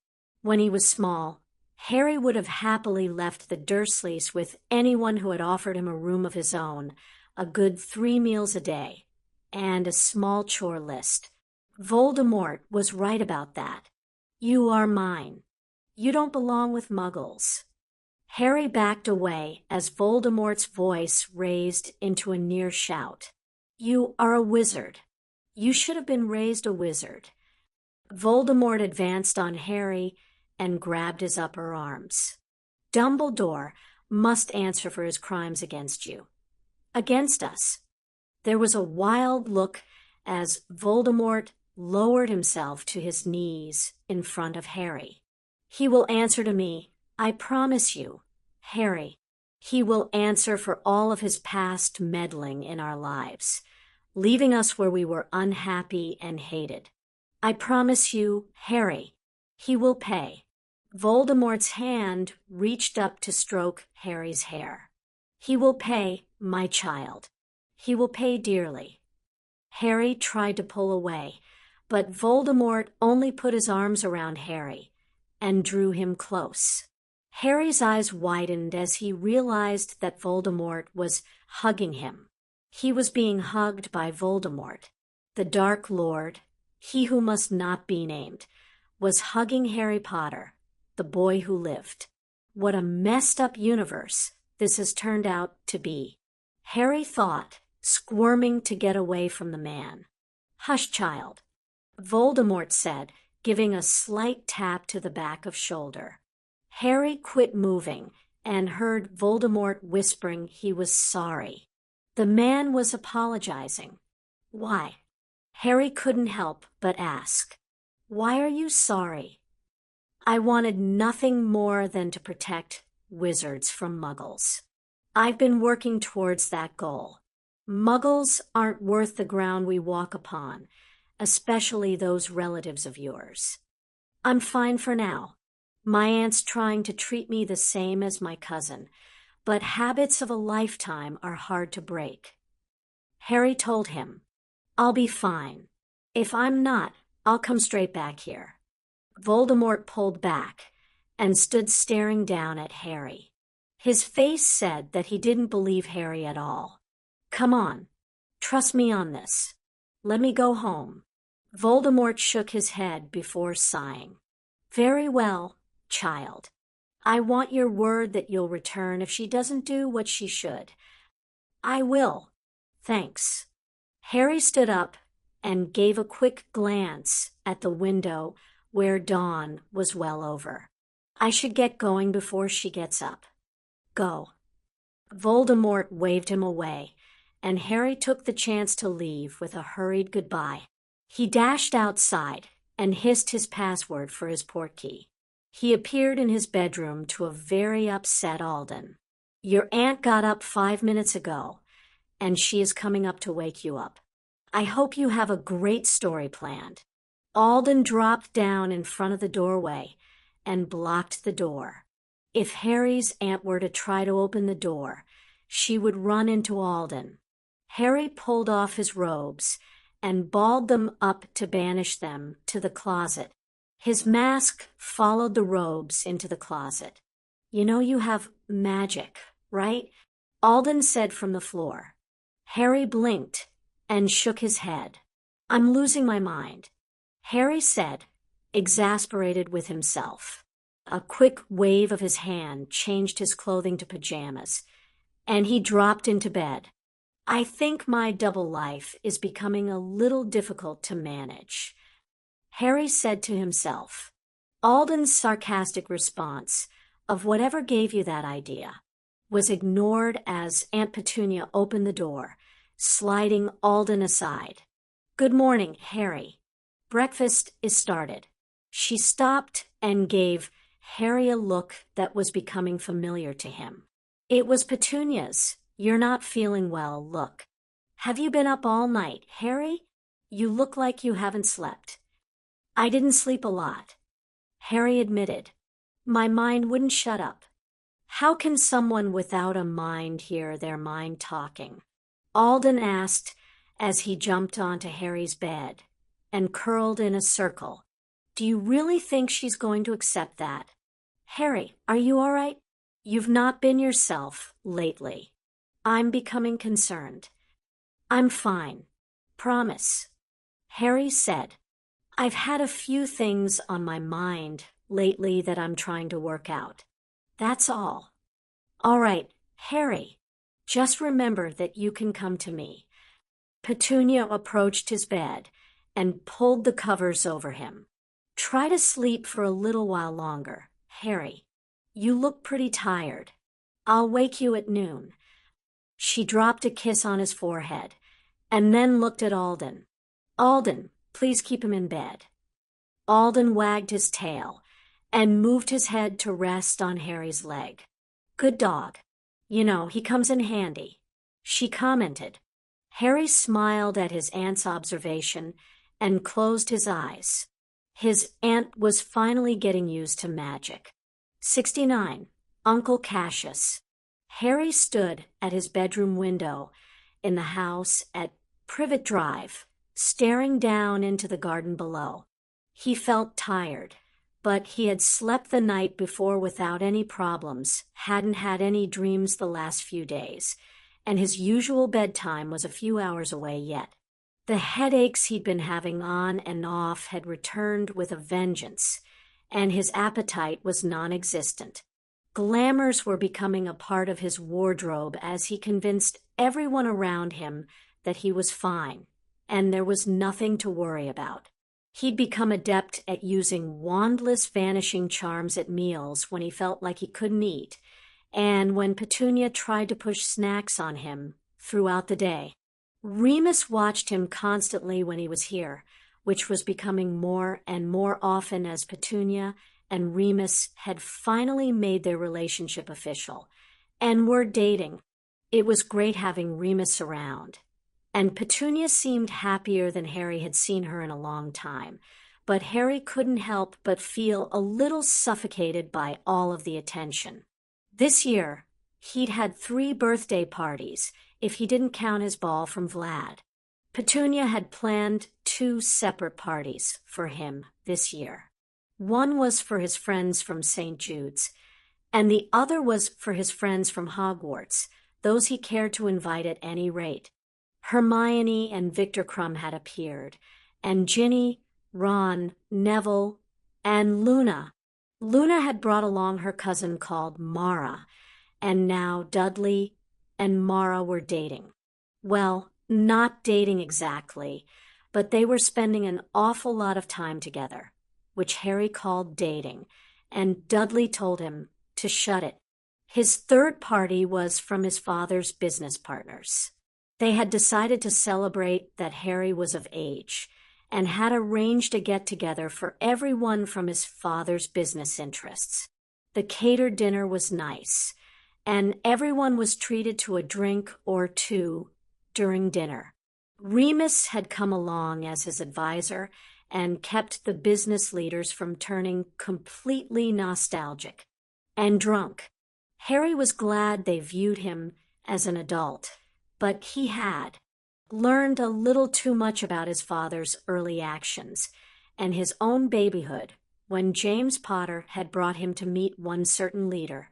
When he was small, Harry would have happily left the Dursleys with anyone who had offered him a room of his own, a good 3 meals a day, and a small chore list. Voldemort was right about that. You are mine. You don't belong with Muggles. Harry backed away as Voldemort's voice raised into a near shout. You are a wizard. You should have been raised a wizard. Voldemort advanced on Harry and grabbed his upper arms. Dumbledore must answer for his crimes against you. Against us. There was a wild look as Voldemort lowered himself to his knees in front of Harry. He will answer to me, I promise you, Harry. He will answer for all of his past meddling in our lives, leaving us where we were unhappy and hated. I promise you, Harry, he will pay. Voldemort's hand reached up to stroke Harry's hair. He will pay, my child. He will pay dearly. Harry tried to pull away, but Voldemort only put his arms around Harry and drew him close. Harry's eyes widened as he realized that Voldemort was hugging him. He was being hugged by Voldemort. The Dark Lord, he who must not be named, was hugging Harry Potter, the boy who lived. What a messed up universe this has turned out to be. Harry thought, squirming to get away from the man. Hush, child, Voldemort said, giving a slight tap to the back of shoulder. Harry quit moving and heard Voldemort whispering he was sorry. The man was apologizing. Why? Harry couldn't help but ask. Why are you sorry? I wanted nothing more than to protect wizards from Muggles. I've been working towards that goal. Muggles aren't worth the ground we walk upon, especially those relatives of yours. I'm fine for now. My aunt's trying to treat me the same as my cousin, but habits of a lifetime are hard to break. Harry told him, I'll be fine. If I'm not, I'll come straight back here. Voldemort pulled back and stood staring down at Harry. His face said that he didn't believe Harry at all. Come on, trust me on this. Let me go home. Voldemort shook his head before sighing. Very well, child. I want your word that you'll return if she doesn't do what she should. I will. Thanks. Harry stood up and gave a quick glance at the window where dawn was well over. I should get going before she gets up. Go. Voldemort waved him away, and Harry took the chance to leave with a hurried goodbye. He dashed outside and hissed his password for his portkey. He appeared in his bedroom to a very upset Alden. Your aunt got up 5 minutes ago, and she is coming up to wake you up. I hope you have a great story planned. Alden dropped down in front of the doorway and blocked the door. If Harry's aunt were to try to open the door, she would run into Alden. Harry pulled off his robes and balled them up to banish them to the closet. His mask followed the robes into the closet. You know you have magic, right? Alden said from the floor. Harry blinked and shook his head. I'm losing my mind. Harry said, exasperated with himself. A quick wave of his hand changed his clothing to pajamas, and he dropped into bed. I think my double life is becoming a little difficult to manage. Harry said to himself. Alden's sarcastic response of whatever gave you that idea was ignored as Aunt Petunia opened the door, sliding Alden aside. Good morning, Harry. Breakfast is started. She stopped and gave Harry a look that was becoming familiar to him. It was Petunia's "You're not feeling well" look. Have you been up all night, Harry? You look like you haven't slept. I didn't sleep a lot. Harry admitted. My mind wouldn't shut up. How can someone without a mind hear their mind talking? Alden asked as he jumped onto Harry's bed and curled in a circle. "Do you really think she's going to accept that? Harry, are you all right? You've not been yourself lately. I'm becoming concerned." "I'm fine. Promise," Harry said. "I've had a few things on my mind lately that I'm trying to work out. That's all." "All right, Harry, just remember that you can come to me." Petunia approached his bed and pulled the covers over him. "Try to sleep for a little while longer, Harry. You look pretty tired. I'll wake you at noon." She dropped a kiss on his forehead and then looked at Alden. "Alden, please keep him in bed." Alden wagged his tail and moved his head to rest on Harry's leg. "Good dog. You know, he comes in handy," she commented. Harry smiled at his aunt's observation and closed his eyes. His aunt was finally getting used to magic. 69. Uncle Cassius. Harry stood at his bedroom window in the house at Privet Drive, staring down into the garden below. He felt tired, but he had slept the night before without any problems, hadn't had any dreams the last few days, and his usual bedtime was a few hours away yet. The headaches he'd been having on and off had returned with a vengeance, and his appetite was non-existent. Glamours were becoming a part of his wardrobe as he convinced everyone around him that he was fine, and there was nothing to worry about. He'd become adept at using wandless vanishing charms at meals when he felt like he couldn't eat, and when Petunia tried to push snacks on him throughout the day. Remus watched him constantly when he was here, which was becoming more and more often as Petunia and Remus had finally made their relationship official and were dating. It was great having Remus around, and Petunia seemed happier than Harry had seen her in a long time, but Harry couldn't help but feel a little suffocated by all of the attention. This year, he'd had 3 birthday parties, if he didn't count his ball from Vlad. Petunia had planned 2 separate parties for him this year. One was for his friends from St. Jude's, and the other was for his friends from Hogwarts, those he cared to invite at any rate. Hermione and Victor Crumb had appeared, and Ginny, Ron, Neville, and Luna. Luna had brought along her cousin called Mara, and now Dudley and Mara were dating. Well, not dating exactly, but they were spending an awful lot of time together, which Harry called dating, and Dudley told him to shut it. His 3rd party was from his father's business partners. They had decided to celebrate that Harry was of age and had arranged a get-together for everyone from his father's business interests. The catered dinner was nice, and everyone was treated to a drink or 2 during dinner. Remus had come along as his advisor and kept the business leaders from turning completely nostalgic and drunk. Harry was glad they viewed him as an adult, but he had learned a little too much about his father's early actions and his own babyhood when James Potter had brought him to meet one certain leader,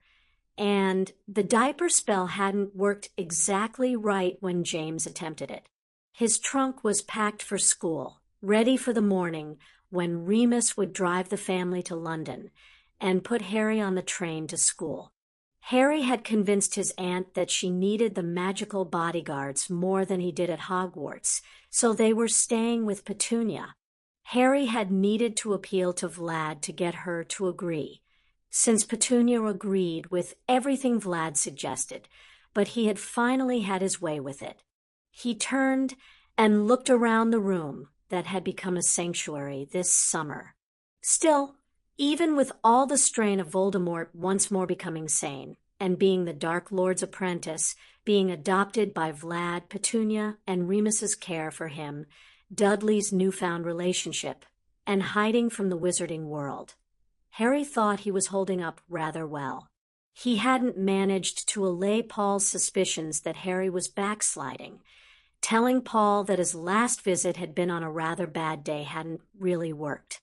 and the diaper spell hadn't worked exactly right when James attempted it. His trunk was packed for school, ready for the morning when Remus would drive the family to London and put Harry on the train to school. Harry had convinced his aunt that she needed the magical bodyguards more than he did at Hogwarts, so they were staying with Petunia. Harry had needed to appeal to Vlad to get her to agree, since Petunia agreed with everything Vlad suggested, but he had finally had his way with it. He turned and looked around the room that had become a sanctuary this summer. Still, even with all the strain of Voldemort once more becoming sane, and being the Dark Lord's apprentice, being adopted by Vlad, Petunia, and Remus's care for him, Dudley's newfound relationship, and hiding from the wizarding world, Harry thought he was holding up rather well. He hadn't managed to allay Paul's suspicions that Harry was backsliding, Telling Paul that his last visit had been on a rather bad day hadn't really worked.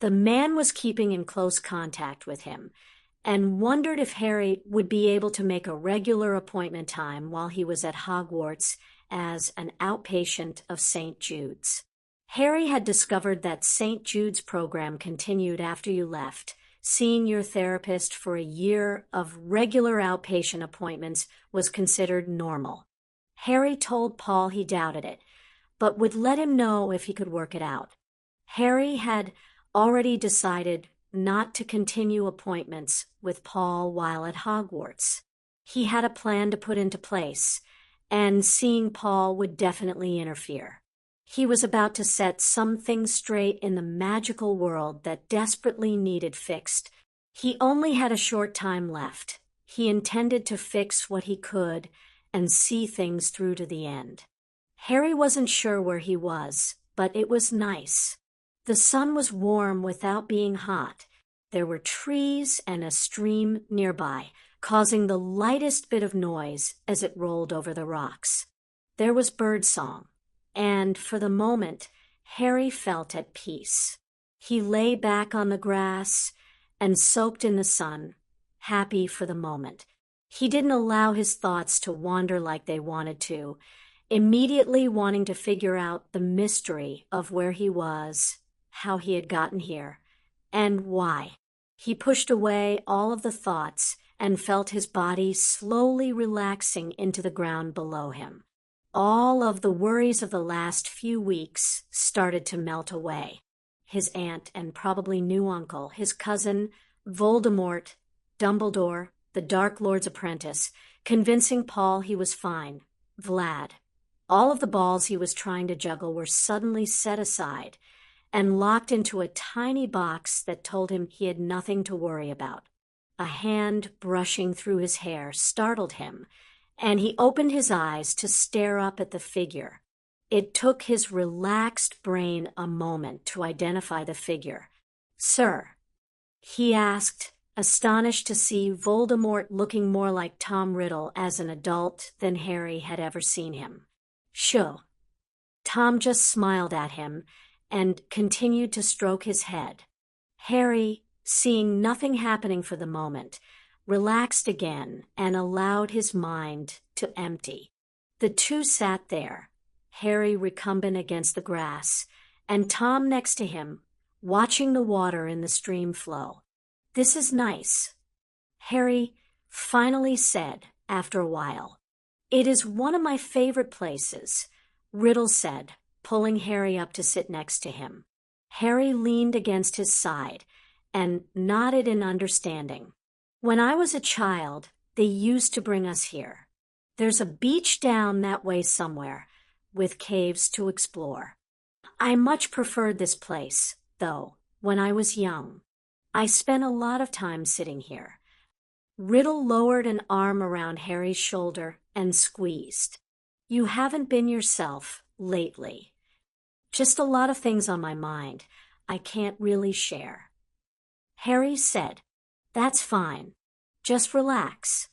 The man was keeping in close contact with him and wondered if Harry would be able to make a regular appointment time while he was at Hogwarts as an outpatient of St. Jude's. Harry had discovered that St. Jude's program continued after you left. Seeing your therapist for a year of regular outpatient appointments was considered normal. Harry told Paul he doubted it, but would let him know if he could work it out. Harry had already decided not to continue appointments with Paul while at Hogwarts. He had a plan to put into place, and seeing Paul would definitely interfere. He was about to set some things straight in the magical world that desperately needed fixed. He only had a short time left. He intended to fix what he could and see things through to the end. Harry wasn't sure where he was, but it was nice. The sun was warm without being hot. There were trees and a stream nearby, causing the lightest bit of noise as it rolled over the rocks. There was birdsong, and for the moment, Harry felt at peace. He lay back on the grass and soaked in the sun, happy for the moment. He didn't allow his thoughts to wander like they wanted to, immediately wanting to figure out the mystery of where he was, how he had gotten here, and why. He pushed away all of the thoughts and felt his body slowly relaxing into the ground below him. All of the worries of the last few weeks started to melt away. His aunt and probably new uncle, his cousin, Voldemort, Dumbledore, the Dark Lord's apprentice, convincing Paul he was fine, Vlad. All of the balls he was trying to juggle were suddenly set aside and locked into a tiny box that told him he had nothing to worry about. A hand brushing through his hair startled him, and he opened his eyes to stare up at the figure. It took his relaxed brain a moment to identify the figure. "Sir," he asked, astonished to see Voldemort looking more like Tom Riddle as an adult than Harry had ever seen him. "Sure." Tom just smiled at him and continued to stroke his head. Harry, seeing nothing happening for the moment, relaxed again and allowed his mind to empty. The two sat there, Harry recumbent against the grass, and Tom next to him, watching the water in the stream flow. "This is nice," Harry finally said after a while. "It is one of my favorite places," Riddle said, pulling Harry up to sit next to him. Harry leaned against his side and nodded in understanding. "When I was a child, they used to bring us here. There's a beach down that way somewhere, with caves to explore. I much preferred this place, though, when I was young. I spent a lot of time sitting here." Riddle lowered an arm around Harry's shoulder and squeezed. "You haven't been yourself lately. Just a lot of things on my mind I can't really share." Harry said, "That's fine. Just relax.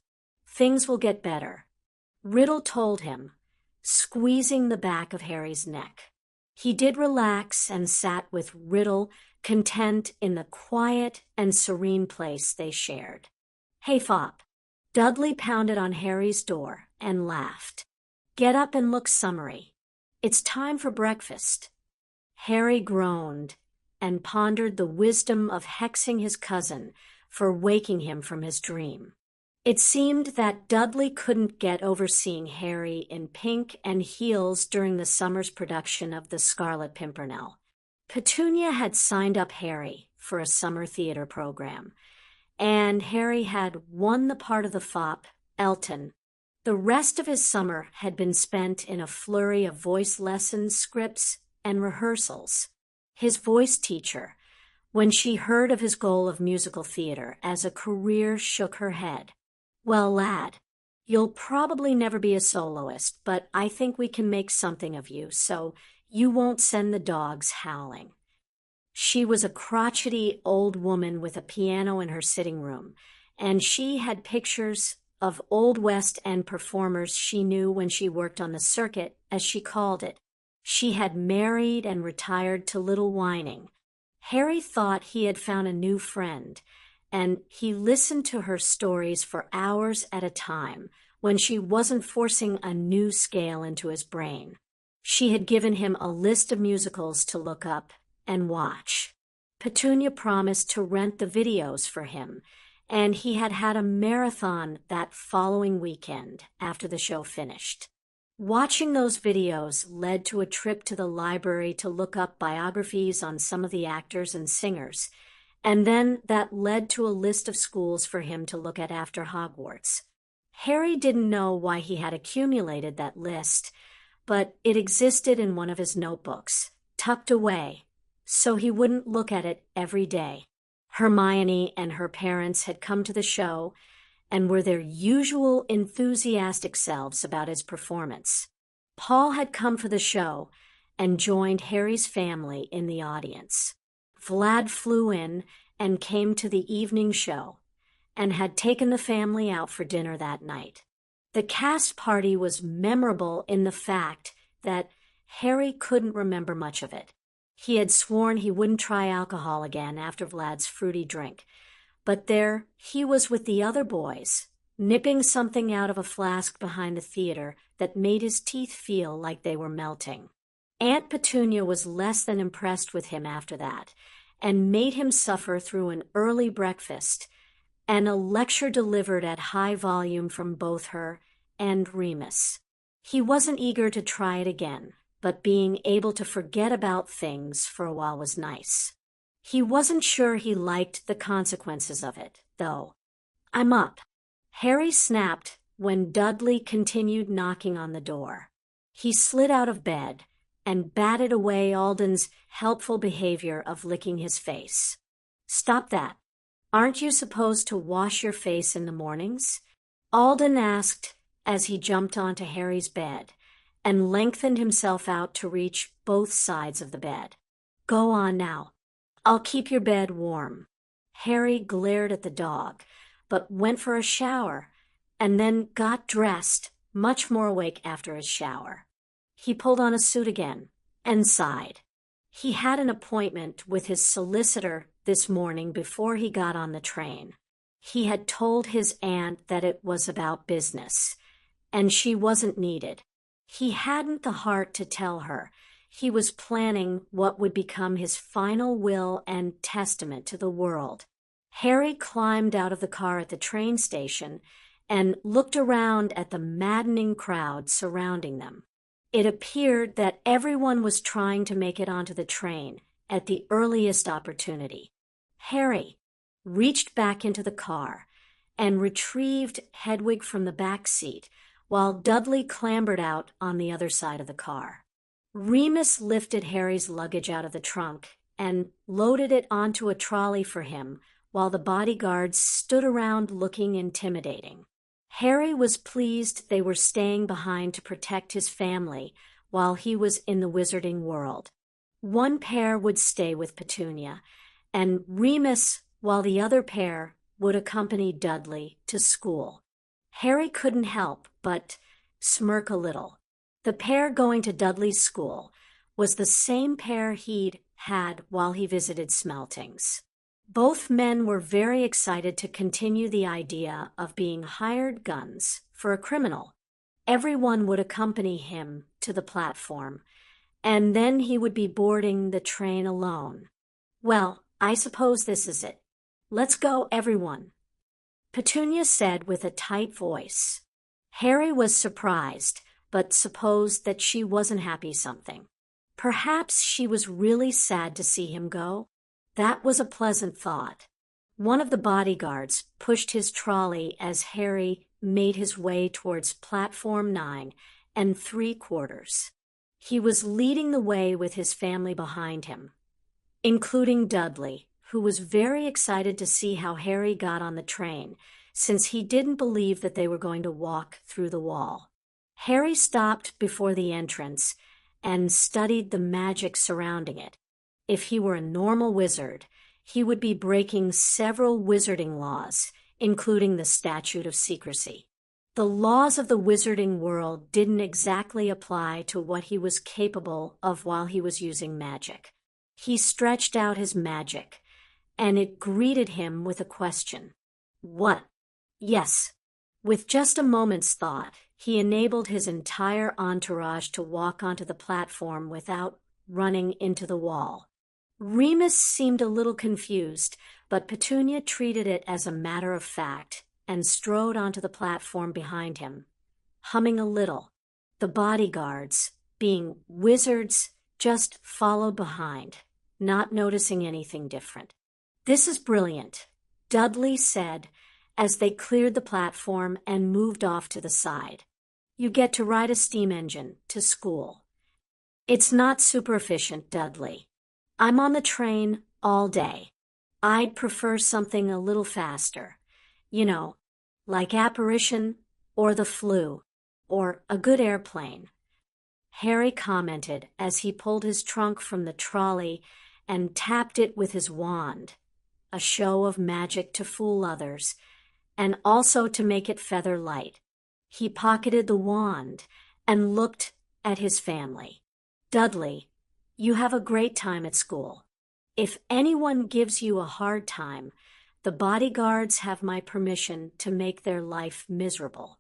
Things will get better," Riddle told him, squeezing the back of Harry's neck. He did relax and sat with Riddle, content in the quiet and serene place they shared. "Hey, Fop." Dudley pounded on Harry's door and laughed. "Get up and look summery. It's time for breakfast." Harry groaned and pondered the wisdom of hexing his cousin for waking him from his dream. It seemed that Dudley couldn't get over seeing Harry in pink and heels during the summer's production of The Scarlet Pimpernel. Petunia had signed up Harry for a summer theater program, and Harry had won the part of the fop, Elton. The rest of his summer had been spent in a flurry of voice lessons, scripts, and rehearsals. His voice teacher, when she heard of his goal of musical theater as a career, shook her head. "Well, lad, you'll probably never be a soloist, but I think we can make something of you, so you won't send the dogs howling." She was a crotchety old woman with a piano in her sitting room, and she had pictures of Old West End performers she knew when she worked on the circuit, as she called it. She had married and retired to little whining. Harry thought he had found a new friend, and he listened to her stories for hours at a time when she wasn't forcing a new scale into his brain. She had given him a list of musicals to look up and watch. Petunia promised to rent the videos for him, and he had had a marathon that following weekend after the show finished. Watching those videos led to a trip to the library to look up biographies on some of the actors and singers, and then that led to a list of schools for him to look at after Hogwarts. Harry didn't know why he had accumulated that list, but it existed in one of his notebooks, tucked away, so he wouldn't look at it every day. Hermione and her parents had come to the show and were their usual enthusiastic selves about his performance. Paul had come for the show and joined Harry's family in the audience. Vlad flew in and came to the evening show and had taken the family out for dinner that night. The cast party was memorable in the fact that Harry couldn't remember much of it. He had sworn he wouldn't try alcohol again after Vlad's fruity drink, but there he was with the other boys, nipping something out of a flask behind the theater that made his teeth feel like they were melting. Aunt Petunia was less than impressed with him after that, and made him suffer through an early breakfast and a lecture delivered at high volume from both her and Remus. He wasn't eager to try it again, but being able to forget about things for a while was nice. He wasn't sure he liked the consequences of it, though. "I'm up," Harry snapped when Dudley continued knocking on the door. He slid out of bed and batted away Alden's helpful behavior of licking his face. "Stop that. Aren't you supposed to wash your face in the mornings?" Alden asked as he jumped onto Harry's bed and lengthened himself out to reach both sides of the bed. "Go on now. I'll keep your bed warm." Harry glared at the dog, but went for a shower and then got dressed, much more awake after his shower. He pulled on a suit again and sighed. He had an appointment with his solicitor this morning before he got on the train. He had told his aunt that it was about business, and she wasn't needed. He hadn't the heart to tell her he was planning what would become his final will and testament to the world. Harry climbed out of the car at the train station and looked around at the maddening crowd surrounding them. It appeared that everyone was trying to make it onto the train at the earliest opportunity. Harry reached back into the car and retrieved Hedwig from the back seat while Dudley clambered out on the other side of the car. Remus lifted Harry's luggage out of the trunk and loaded it onto a trolley for him while the bodyguards stood around looking intimidating. Harry was pleased they were staying behind to protect his family while he was in the wizarding world. One pair would stay with Petunia, and Remus, while the other pair would accompany Dudley to school. Harry couldn't help but smirk a little. The pair going to Dudley's school was the same pair he'd had while he visited Smeltings. Both men were very excited to continue the idea of being hired guns for a criminal. Everyone would accompany him to the platform, and then he would be boarding the train alone. "Well, I suppose this is it. Let's go, everyone," Petunia said with a tight voice. Harry was surprised, but supposed that she wasn't happy something. Perhaps she was really sad to see him go. That was a pleasant thought. One of the bodyguards pushed his trolley as Harry made his way towards platform 9 3/4. He was leading the way with his family behind him, including Dudley, who was very excited to see how Harry got on the train, since he didn't believe that they were going to walk through the wall. Harry stopped before the entrance and studied the magic surrounding it. If he were a normal wizard, he would be breaking several wizarding laws including the statute of secrecy. The laws of the wizarding world didn't exactly apply to what he was capable of while he was using magic. He stretched out his magic, and it greeted him with a question. What? Yes. With just a moment's thought, he enabled his entire entourage to walk onto the platform without running into the wall. Remus seemed a little confused, but Petunia treated it as a matter of fact and strode onto the platform behind him, humming a little. The bodyguards, being wizards, just followed behind, not noticing anything different. "This is brilliant," Dudley said as they cleared the platform and moved off to the side. "You get to ride a steam engine to school." "It's not super efficient, Dudley. I'm on the train all day. I'd prefer something a little faster. You know, like Apparition or the Flu or a good airplane," Harry commented as he pulled his trunk from the trolley and tapped it with his wand, a show of magic to fool others, and also to make it feather light. He pocketed the wand and looked at his family. "Dudley, you have a great time at school. If anyone gives you a hard time, the bodyguards have my permission to make their life miserable."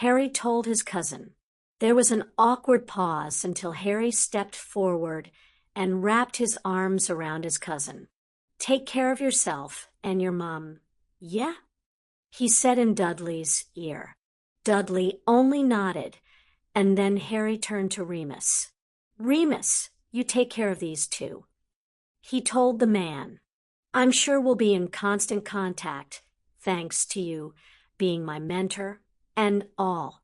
Harry told his cousin. There was an awkward pause until Harry stepped forward and wrapped his arms around his cousin. "Take care of yourself and your mom, yeah?" he said in Dudley's ear. Dudley only nodded, and then Harry turned to Remus. "Remus, you take care of these two," he told the man. "I'm sure we'll be in constant contact, thanks to you being my mentor and all,"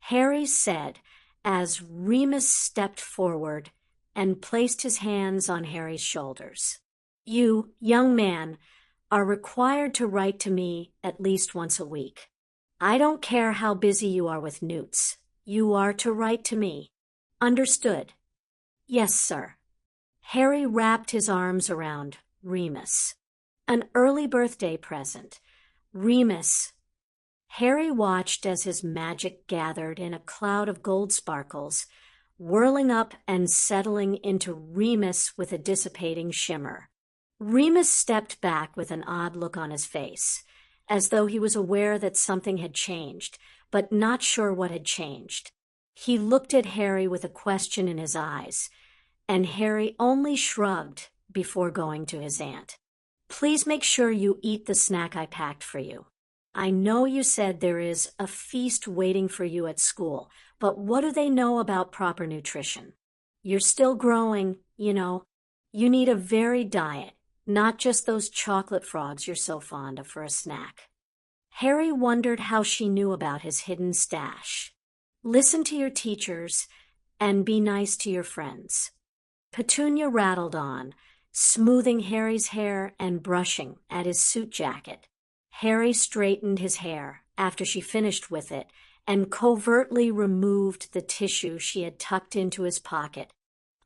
Harry said as Remus stepped forward and placed his hands on Harry's shoulders. "You, young man, are required to write to me at least once a week. I don't care how busy you are with newts. You are to write to me. Understood?" "Yes, sir." Harry wrapped his arms around Remus. An early birthday present. Remus. Harry watched as his magic gathered in a cloud of gold sparkles, whirling up and settling into Remus with a dissipating shimmer. Remus stepped back with an odd look on his face, as though he was aware that something had changed, but not sure what had changed. He looked at Harry with a question in his eyes, and Harry only shrugged before going to his aunt. "Please make sure you eat the snack I packed for you. I know you said there is a feast waiting for you at school, but what do they know about proper nutrition? You're still growing, you know. You need a varied diet, not just those chocolate frogs you're so fond of for a snack." Harry wondered how she knew about his hidden stash. "Listen to your teachers and be nice to your friends." Petunia rattled on, smoothing Harry's hair and brushing at his suit jacket. Harry straightened his hair after she finished with it and covertly removed the tissue she had tucked into his pocket.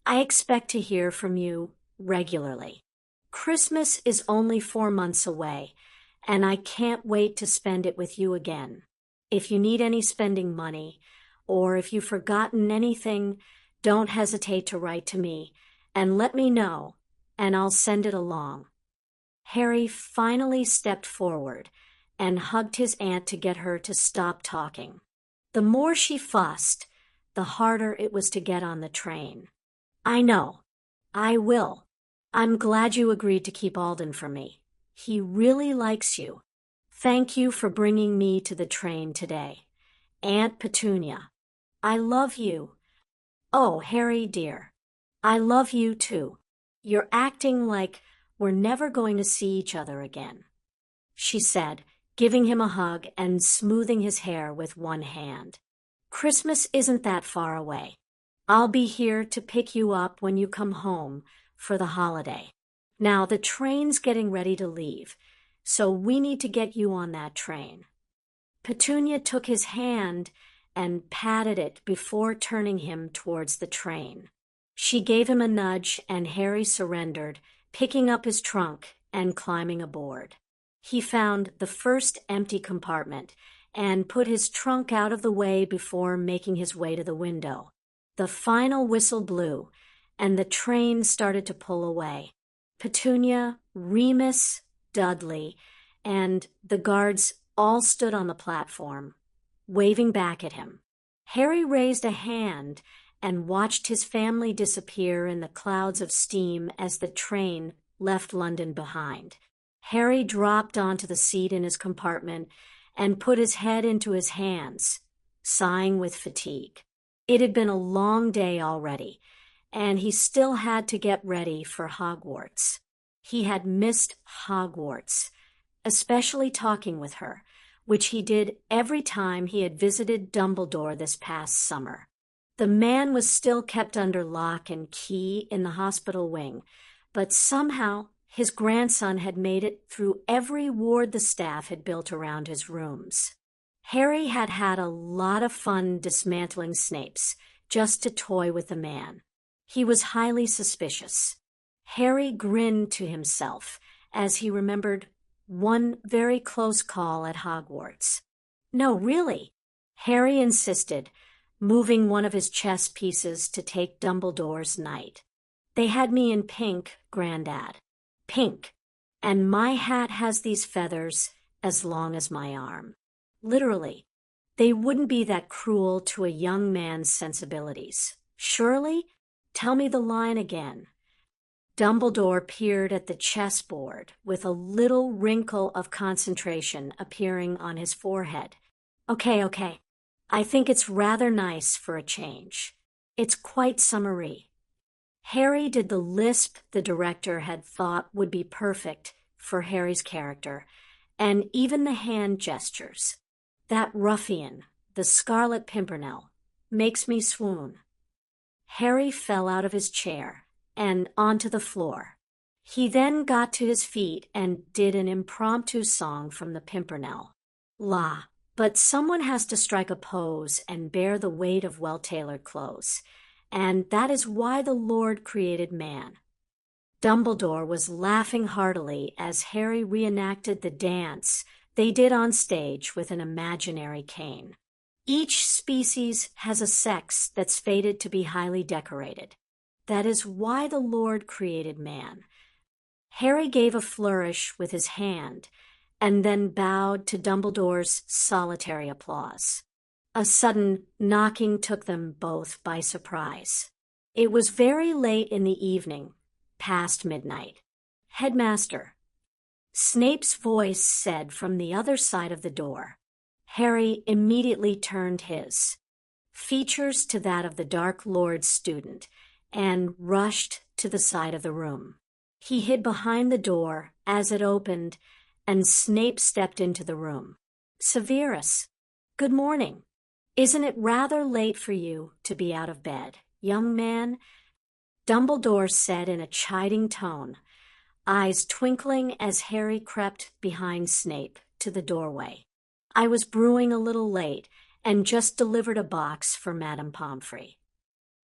"I expect to hear from you regularly. Christmas is only 4 months away, and I can't wait to spend it with you again. If you need any spending money, or if you've forgotten anything, don't hesitate to write to me and let me know, and I'll send it along." Harry finally stepped forward and hugged his aunt to get her to stop talking. The more she fussed, the harder it was to get on the train. "I know. I will. I'm glad you agreed to keep Alden for me. He really likes you. Thank you for bringing me to the train today. Aunt Petunia. I love you. Oh, Harry dear. I love you too. You're acting like we're never going to see each other again," she said, giving him a hug and smoothing his hair with one hand. "Christmas isn't that far away. I'll be here to pick you up when you come home for the holiday. Now, the train's getting ready to leave, so we need to get you on that train." Petunia took his hand and patted it before turning him towards the train. She gave him a nudge, and Harry surrendered, picking up his trunk and climbing aboard. He found the first empty compartment and put his trunk out of the way before making his way to the window. The final whistle blew, and the train started to pull away. Petunia, Remus, Dudley, and the guards all stood on the platform, waving back at him. Harry raised a hand and watched his family disappear in the clouds of steam as the train left London behind. Harry dropped onto the seat in his compartment and put his head into his hands, sighing with fatigue. It had been a long day already, and he still had to get ready for Hogwarts. He had missed Hogwarts, especially talking with her, which he did every time he had visited Dumbledore this past summer. The man was still kept under lock and key in the hospital wing, but somehow his grandson had made it through every ward the staff had built around his rooms. Harry had had a lot of fun dismantling Snape's, just to toy with the man. He was highly suspicious. Harry grinned to himself as he remembered one very close call at Hogwarts. No, really, Harry insisted, moving one of his chess pieces to take Dumbledore's knight. They had me in pink, Grandad. Pink. And my hat has these feathers as long as my arm. Literally, they wouldn't be that cruel to a young man's sensibilities. Surely? Tell me the line again. Dumbledore peered at the chessboard with a little wrinkle of concentration appearing on his forehead. Okay. I think it's rather nice for a change. It's quite summery. Harry did the lisp the director had thought would be perfect for Harry's character, and even the hand gestures. That ruffian, the Scarlet Pimpernel, makes me swoon. Harry fell out of his chair and onto the floor. He then got to his feet and did an impromptu song from the Pimpernel. La, but someone has to strike a pose and bear the weight of well-tailored clothes, and that is why the Lord created man. Dumbledore was laughing heartily as Harry reenacted the dance they did on stage with an imaginary cane. Each species has a sex that's fated to be highly decorated. That is why the Lord created man. Harry gave a flourish with his hand and then bowed to Dumbledore's solitary applause. A sudden knocking took them both by surprise. It was very late in the evening, past midnight. Headmaster. Snape's voice said from the other side of the door. Harry immediately turned his features to that of the Dark Lord's student and rushed to the side of the room. He hid behind the door as it opened, and Snape stepped into the room. Severus, good morning. Isn't it rather late for you to be out of bed, young man? Dumbledore said in a chiding tone, eyes twinkling as Harry crept behind Snape to the doorway. I was brewing a little late and just delivered a box for Madame Pomfrey.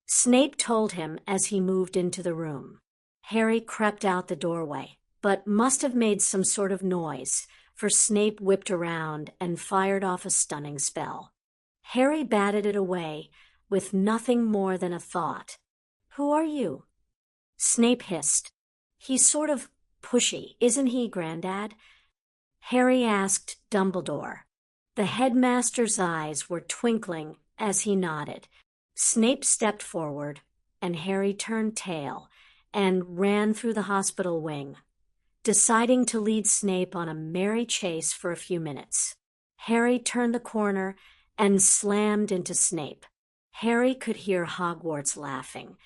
Snape told him as he moved into the room. Harry crept out the doorway, but must have made some sort of noise, for Snape whipped around and fired off a stunning spell. Harry batted it away with nothing more than a thought. Who are you? Snape hissed. He's sort of pushy, isn't he, Grandad? Harry asked Dumbledore. The headmaster's eyes were twinkling as he nodded. Snape stepped forward, and Harry turned tail and ran through the hospital wing, deciding to lead Snape on a merry chase for a few minutes. Harry turned the corner and slammed into Snape. Harry could hear Hogwarts laughing,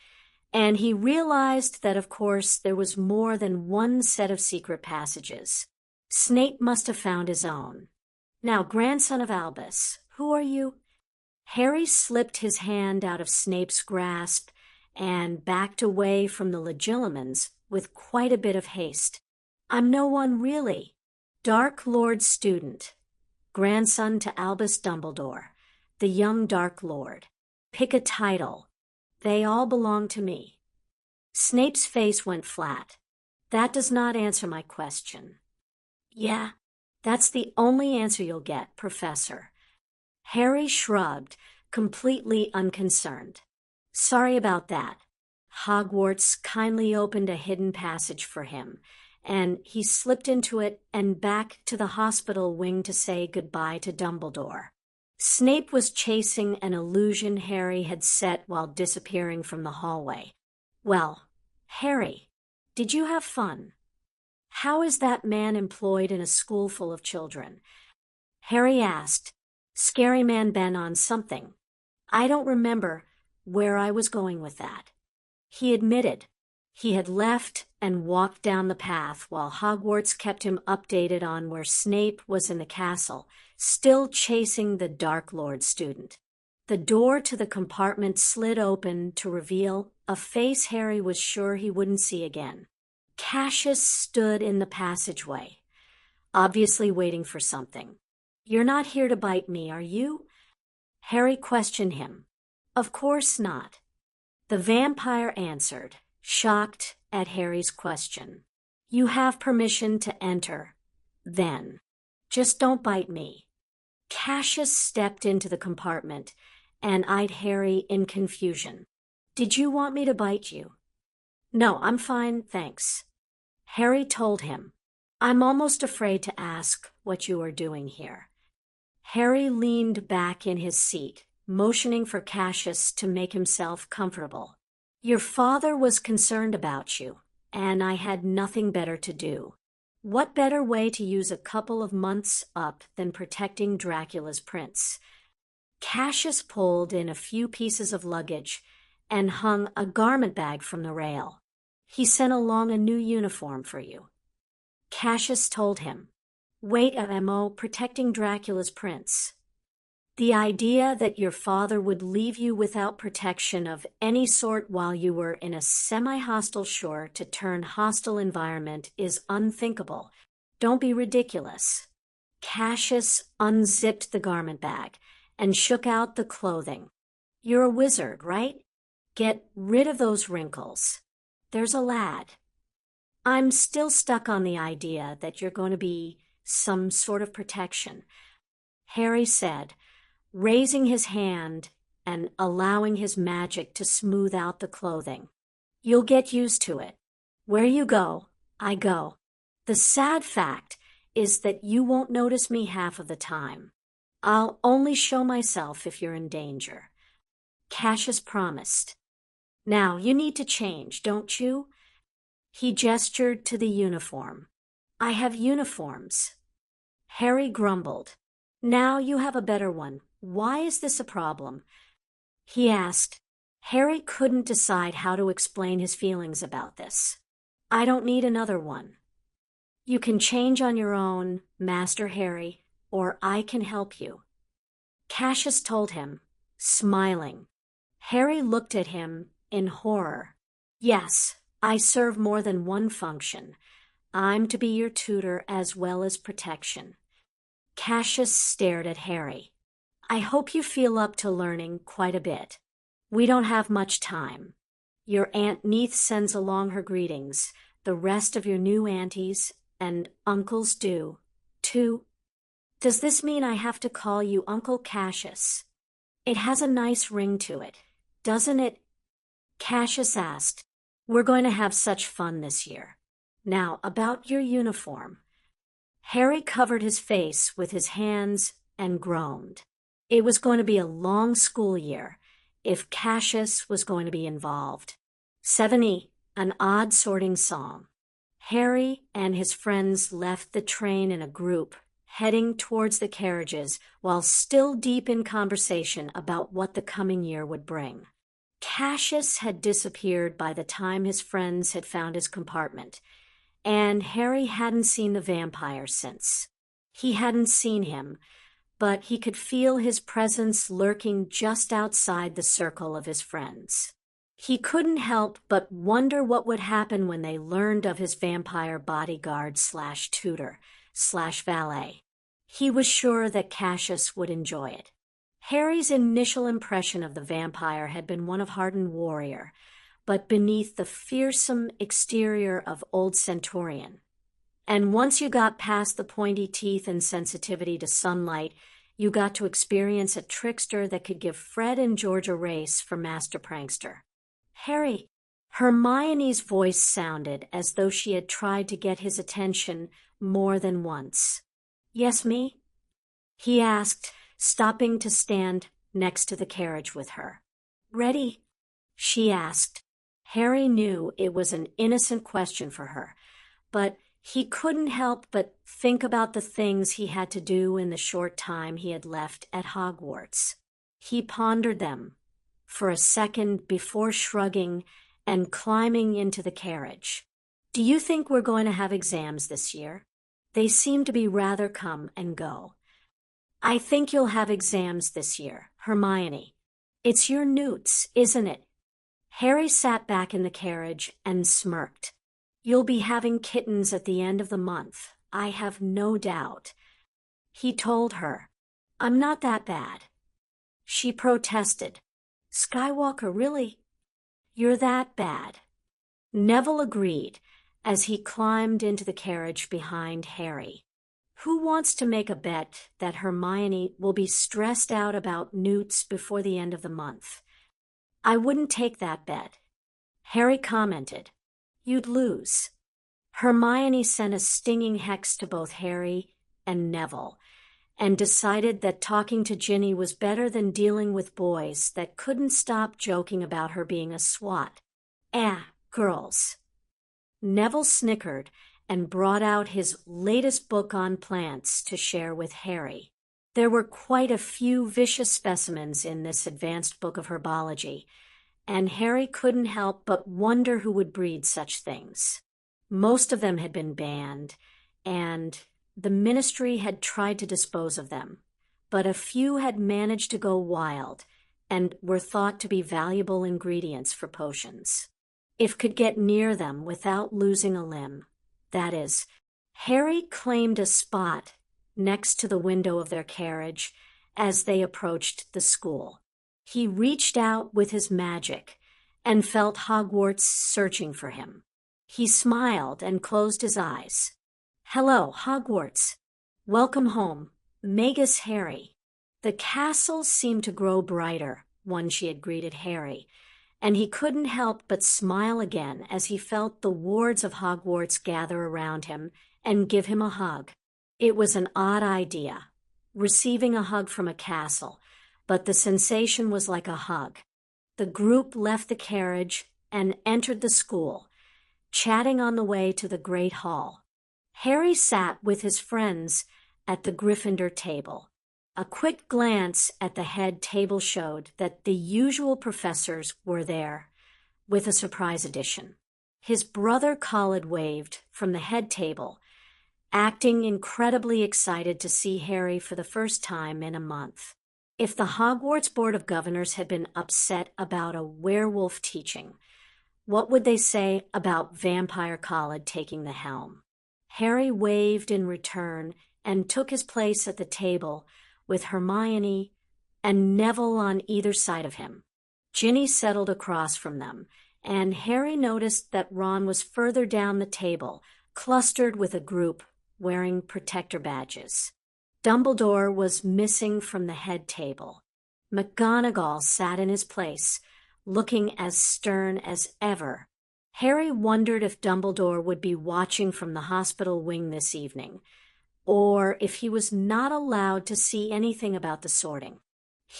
and he realized that, of course, there was more than one set of secret passages. Snape must have found his own. Now, grandson of Albus, who are you? Harry slipped his hand out of Snape's grasp and backed away from the Legilimens with quite a bit of haste. I'm no one really. Dark Lord student, grandson to Albus Dumbledore, the young Dark Lord. Pick a title. They all belong to me. Snape's face went flat. That does not answer my question. Yeah, That's the only answer you'll get, Professor. Harry shrugged, completely unconcerned. Sorry about that. Hogwarts kindly opened a hidden passage for him, and he slipped into it and back to the hospital wing to say goodbye to Dumbledore. Snape was chasing an illusion Harry had set while disappearing from the hallway. Well, Harry, did you have fun? How is that man employed in a school full of children? Harry asked, Scary Man Ben on something. I don't remember where I was going with that. He admitted he had left and walked down the path while Hogwarts kept him updated on where Snape was in the castle, still chasing the Dark Lord student. The door to the compartment slid open to reveal a face Harry was sure he wouldn't see again. Cassius stood in the passageway, obviously waiting for something. You're not here to bite me, are you? Harry questioned him. Of course not. The vampire answered, shocked at Harry's question. You have permission to enter, then. Just don't bite me. Cassius stepped into the compartment and eyed Harry in confusion. Did you want me to bite you? No, I'm fine, thanks. Harry told him, I'm almost afraid to ask what you are doing here. Harry leaned back in his seat, motioning for Cassius to make himself comfortable. Your father was concerned about you, and I had nothing better to do. What better way to use a couple of months up than protecting Dracula's prince? Cassius pulled in a few pieces of luggage and hung a garment bag from the rail. He sent along a new uniform for you. Cassius told him, Wait, Emma, protecting Dracula's prince. The idea that your father would leave you without protection of any sort while you were in a semi-hostile shore to turn hostile environment is unthinkable. Don't be ridiculous. Cassius unzipped the garment bag and shook out the clothing. You're a wizard, right? Get rid of those wrinkles. There's a lad. I'm still stuck on the idea that you're going to be some sort of protection, Harry said, raising his hand and allowing his magic to smooth out the clothing. You'll get used to it. Where you go, I go. The sad fact is that you won't notice me half of the time. I'll only show myself if you're in danger. Cassius promised. Now, you need to change, don't you? He gestured to the uniform. I have uniforms. Harry grumbled. Now you have a better one. Why is this a problem? He asked. Harry couldn't decide how to explain his feelings about this. I don't need another one. You can change on your own, Master Harry, or I can help you. Cassius told him, smiling. Harry looked at him in horror. Yes, I serve more than one function. I'm to be your tutor as well as protection. Cassius stared at Harry. I hope you feel up to learning quite a bit. We don't have much time. Your Aunt Neith sends along her greetings. The rest of your new aunties and uncles do, too. Does this mean I have to call you Uncle Cassius? It has a nice ring to it, doesn't it? Cassius asked. We're going to have such fun this year. Now, about your uniform. Harry covered his face with his hands and groaned. It was going to be a long school year if Cassius was going to be involved. 7E, an odd sorting song. Harry and his friends left the train in a group, heading towards the carriages while still deep in conversation about what the coming year would bring. Cassius had disappeared by the time his friends had found his compartment, and Harry hadn't seen the vampire since. He hadn't seen him, but he could feel his presence lurking just outside the circle of his friends. He couldn't help but wonder what would happen when they learned of his vampire bodyguard/tutor/valet. He was sure that Cassius would enjoy it. Harry's initial impression of the vampire had been one of hardened warrior, but beneath the fearsome exterior of old centurion. And once you got past the pointy teeth and sensitivity to sunlight, you got to experience a trickster that could give Fred and George a race for master prankster. Harry, Hermione's voice sounded as though she had tried to get his attention more than once. Yes, me? He asked, stopping to stand next to the carriage with her. Ready? She asked. Harry knew it was an innocent question for her, but he couldn't help but think about the things he had to do in the short time he had left at Hogwarts. He pondered them for a second before shrugging and climbing into the carriage. Do you think we're going to have exams this year? They seem to be rather come and go. I think you'll have exams this year, Hermione. It's your newts, isn't it? Harry sat back in the carriage and smirked. You'll be having kittens at the end of the month, I have no doubt. He told her, I'm not that bad. She protested. Skywalker, really? You're that bad. Neville agreed as he climbed into the carriage behind Harry. Who wants to make a bet that Hermione will be stressed out about newts before the end of the month? I wouldn't take that bet. Harry commented. You'd lose. Hermione sent a stinging hex to both Harry and Neville, and decided that talking to Ginny was better than dealing with boys that couldn't stop joking about her being a swot. Girls. Neville snickered and brought out his latest book on plants to share with Harry. There were quite a few vicious specimens in this advanced book of herbology, and Harry couldn't help but wonder who would breed such things. Most of them had been banned, and the ministry had tried to dispose of them, but a few had managed to go wild and were thought to be valuable ingredients for potions. If could get near them without losing a limb, that is. Harry claimed a spot next to the window of their carriage as they approached the school. He reached out with his magic and felt Hogwarts searching for him. He smiled and closed his eyes. Hello, Hogwarts. Welcome home, Magus Harry. The castle seemed to grow brighter when she had greeted Harry, and he couldn't help but smile again as he felt the wards of Hogwarts gather around him and give him a hug. It was an odd idea, receiving a hug from a castle, but the sensation was like a hug. The group left the carriage and entered the school, chatting on the way to the Great Hall. Harry sat with his friends at the Gryffindor table. A quick glance at the head table showed that the usual professors were there, with a surprise addition. His brother Khaled waved from the head table, acting incredibly excited to see Harry for the first time in a month. If the Hogwarts Board of Governors had been upset about a werewolf teaching, what would they say about Vampire Khaled taking the helm? Harry waved in return and took his place at the table with Hermione and Neville on either side of him. Ginny settled across from them, and Harry noticed that Ron was further down the table, clustered with a group wearing protector badges. Dumbledore was missing from the head table. McGonagall sat in his place, looking as stern as ever. Harry wondered if Dumbledore would be watching from the hospital wing this evening, or if he was not allowed to see anything about the sorting.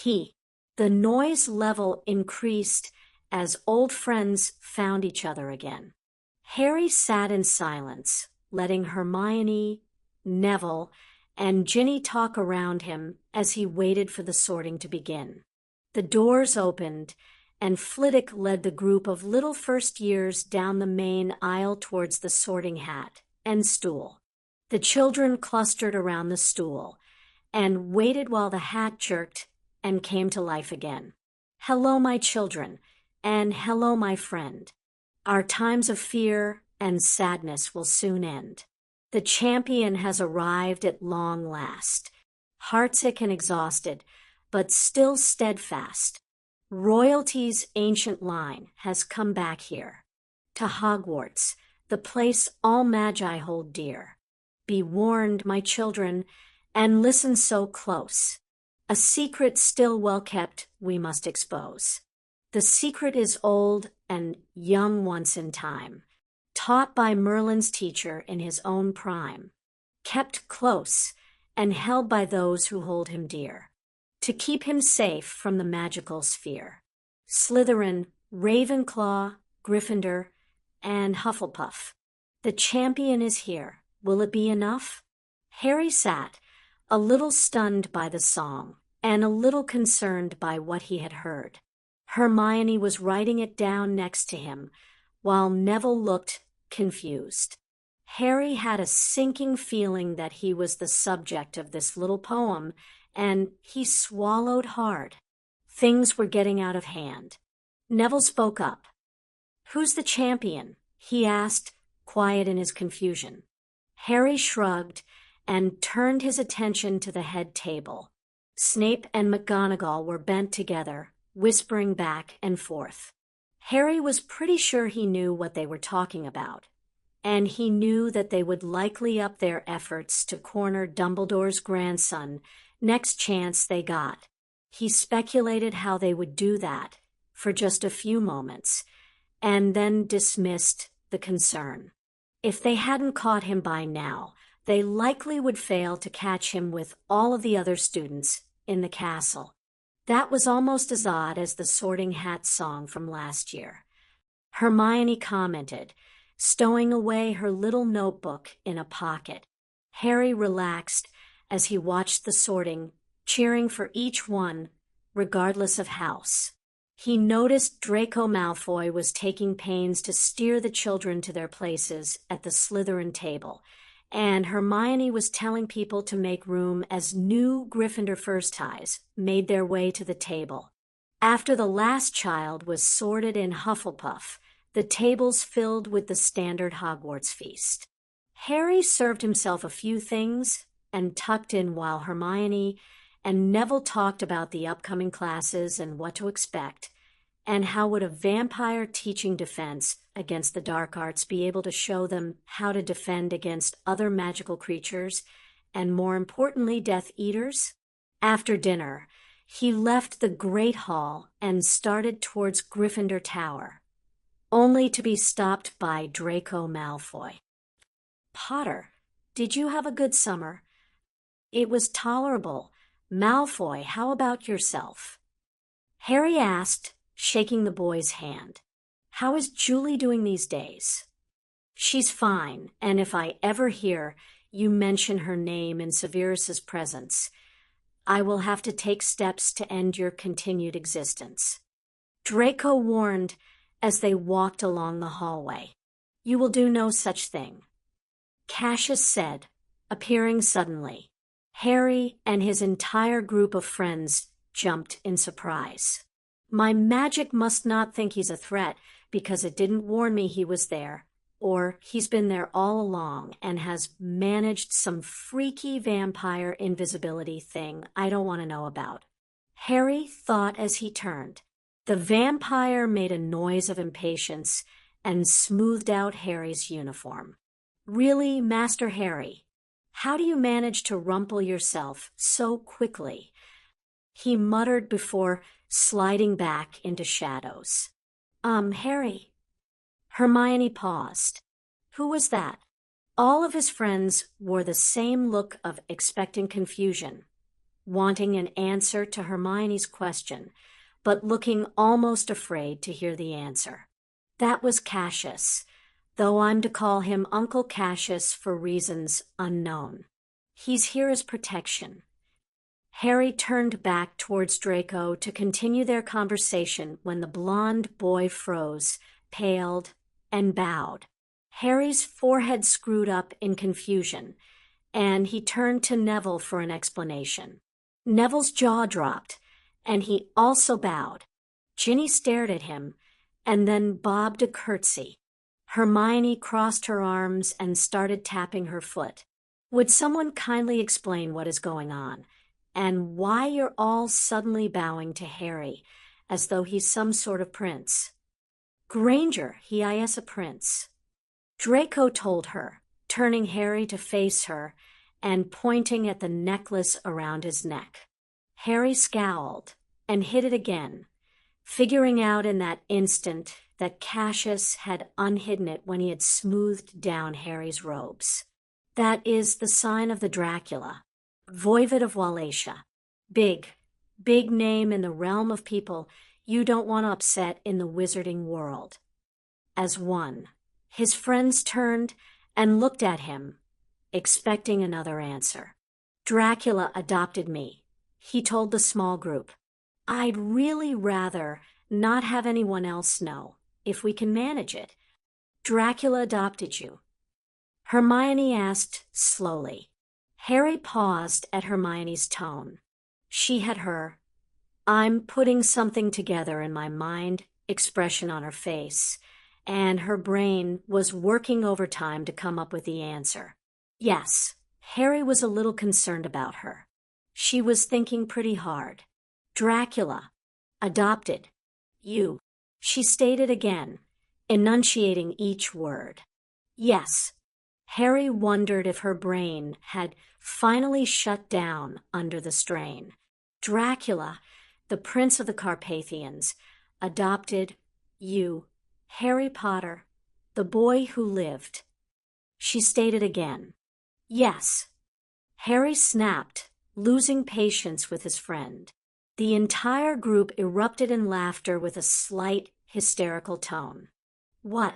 The noise level increased as old friends found each other again. Harry sat in silence, letting Hermione, Neville, and Ginny talk around him as he waited for the sorting to begin. The doors opened, and Flitwick led the group of little first years down the main aisle towards the sorting hat and stool. The children clustered around the stool and waited while the hat jerked and came to life again. Hello, my children, and hello, my friend. Our times of fear and sadness will soon end. The champion has arrived at long last, heartsick and exhausted, but still steadfast. Royalty's ancient line has come back here, to Hogwarts, the place all magi hold dear. Be warned, my children, and listen so close. A secret still well kept we must expose. The secret is old and young once in time, taught by Merlin's teacher in his own prime, kept close and held by those who hold him dear, to keep him safe from the magical sphere. Slytherin, Ravenclaw, Gryffindor, and Hufflepuff. The champion is here. Will it be enough? Harry sat, a little stunned by the song, and a little concerned by what he had heard. Hermione was writing it down next to him, while Neville looked confused. Harry had a sinking feeling that he was the subject of this little poem, and he swallowed hard. Things were getting out of hand. Neville spoke up. "Who's the champion?" he asked, quiet in his confusion. Harry shrugged and turned his attention to the head table. Snape and McGonagall were bent together, whispering back and forth. Harry was pretty sure he knew what they were talking about, and he knew that they would likely up their efforts to corner Dumbledore's grandson next chance they got. He speculated how they would do that for just a few moments, and then dismissed the concern. If they hadn't caught him by now, they likely would fail to catch him with all of the other students in the castle. That was almost as odd as the Sorting Hat song from last year. Hermione commented, stowing away her little notebook in a pocket. Harry relaxed as he watched the sorting, cheering for each one, regardless of house. He noticed Draco Malfoy was taking pains to steer the children to their places at the Slytherin table, and Hermione was telling people to make room as new Gryffindor first ties made their way to the table. After the last child was sorted in Hufflepuff, the tables filled with the standard Hogwarts feast. Harry served himself a few things and tucked in while Hermione and Neville talked about the upcoming classes and what to expect, and how would a vampire teaching defense against the dark arts be able to show them how to defend against other magical creatures, and more importantly, Death Eaters? After dinner, he left the Great Hall and started towards Gryffindor Tower, only to be stopped by Draco Malfoy. "Potter, did you have a good summer?" "It was tolerable. Malfoy, how about yourself?" Harry asked, shaking the boy's hand. "How is Julie doing these days?" "She's fine, and if I ever hear you mention her name in Severus's presence, I will have to take steps to end your continued existence," Draco warned as they walked along the hallway. "You will do no such thing," Cassius said, appearing suddenly. Harry and his entire group of friends jumped in surprise. "My magic must not think he's a threat because it didn't warn me he was there, or he's been there all along and has managed some freaky vampire invisibility thing I don't want to know about," Harry thought as he turned. The vampire made a noise of impatience and smoothed out Harry's uniform. "Really, Master Harry? How do you manage to rumple yourself so quickly?" he muttered before sliding back into shadows. Harry." Hermione paused. "Who was that?" All of his friends wore the same look of expectant confusion, wanting an answer to Hermione's question, but looking almost afraid to hear the answer. "That was Cassius, though I'm to call him Uncle Cassius for reasons unknown. He's here as protection." Harry turned back towards Draco to continue their conversation when the blonde boy froze, paled, and bowed. Harry's forehead screwed up in confusion, and he turned to Neville for an explanation. Neville's jaw dropped, and he also bowed. Ginny stared at him, and then bobbed a curtsy. Hermione crossed her arms and started tapping her foot. "Would someone kindly explain what is going on, and why you're all suddenly bowing to Harry, as though he's some sort of prince?" "Granger, he is a prince," Draco told her, turning Harry to face her and pointing at the necklace around his neck. Harry scowled and hid it again, figuring out in that instant that Cassius had unhidden it when he had smoothed down Harry's robes. That is the sign of the Dracula, Voivod of Wallachia. Big name in the realm of people you don't want to upset in the wizarding world. As one, his friends turned and looked at him, expecting another answer. Dracula adopted me, he told the small group. I'd really rather not have anyone else know, if we can manage it. Dracula adopted you? Hermione asked slowly. Harry paused at Hermione's tone. She had her "I'm putting something together" in my mind expression on her face, and her brain was working overtime to come up with the answer. Yes, Harry was a little concerned about her. She was thinking pretty hard. Dracula. Adopted. You. She stated again, enunciating each word. Yes. Harry wondered if her brain had finally shut down under the strain. Dracula, the Prince of the Carpathians, adopted you, Harry Potter, the boy who lived. She stated again. Yes. Harry snapped, losing patience with his friend. The entire group erupted in laughter with a slight hysterical tone. What?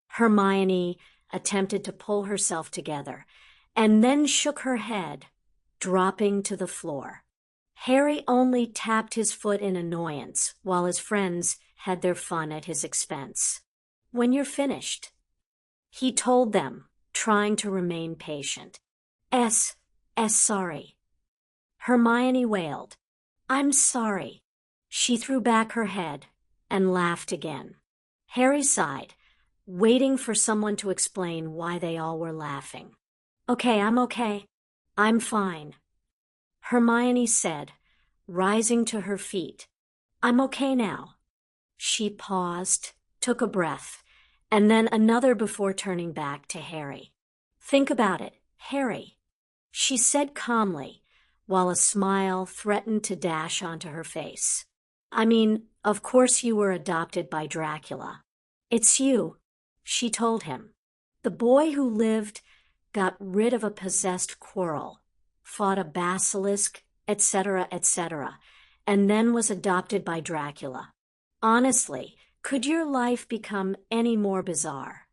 Hermione attempted to pull herself together, and then shook her head, dropping to the floor. Harry only tapped his foot in annoyance, while his friends had their fun at his expense. When you're finished, he told them, trying to remain patient. Sorry. Hermione wailed. I'm sorry. She threw back her head and laughed again. Harry sighed, waiting for someone to explain why they all were laughing. Okay, I'm okay. I'm fine. Hermione said, rising to her feet. I'm okay now. She paused, took a breath, and then another before turning back to Harry. Think about it, Harry, she said calmly, while a smile threatened to dash onto her face. I mean, of course you were adopted by Dracula. It's you, she told him. The boy who lived got rid of a possessed Quirrell, fought a basilisk, etc., and then was adopted by Dracula. Honestly, could your life become any more bizarre?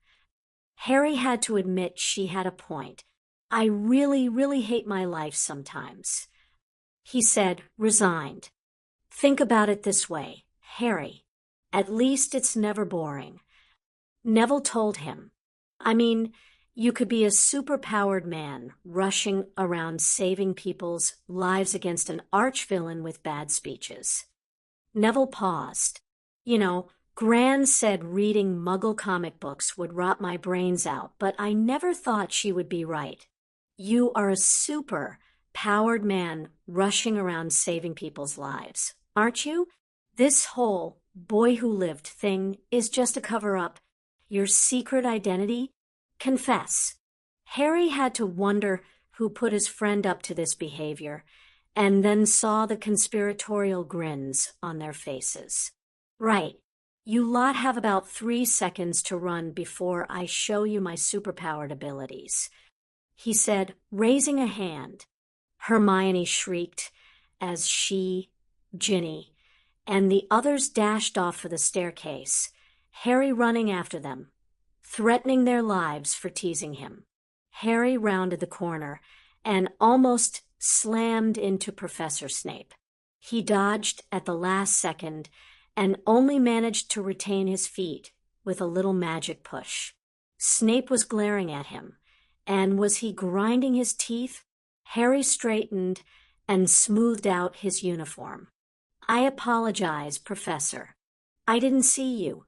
Harry had to admit she had a point. I really hate my life sometimes. He said, resigned. Think about it this way, Harry. At least it's never boring. Neville told him. I mean, you could be a super-powered man rushing around saving people's lives against an arch-villain with bad speeches. Neville paused. You know, Gran said reading Muggle comic books would rot my brains out, but I never thought she would be right. You are a super-powered man rushing around saving people's lives, aren't you? This whole boy who lived thing is just a cover-up. Your secret identity? Confess. Harry had to wonder who put his friend up to this behavior, and then saw the conspiratorial grins on their faces. Right. You lot have about 3 seconds to run before I show you my superpowered abilities, he said, raising a hand. Hermione shrieked as she, Ginny, and the others dashed off for the staircase, Harry running after them, threatening their lives for teasing him. Harry rounded the corner and almost slammed into Professor Snape. He dodged at the last second and only managed to retain his feet with a little magic push. Snape was glaring at him, and was he grinding his teeth? Harry straightened and smoothed out his uniform. I apologize, Professor. I didn't see you.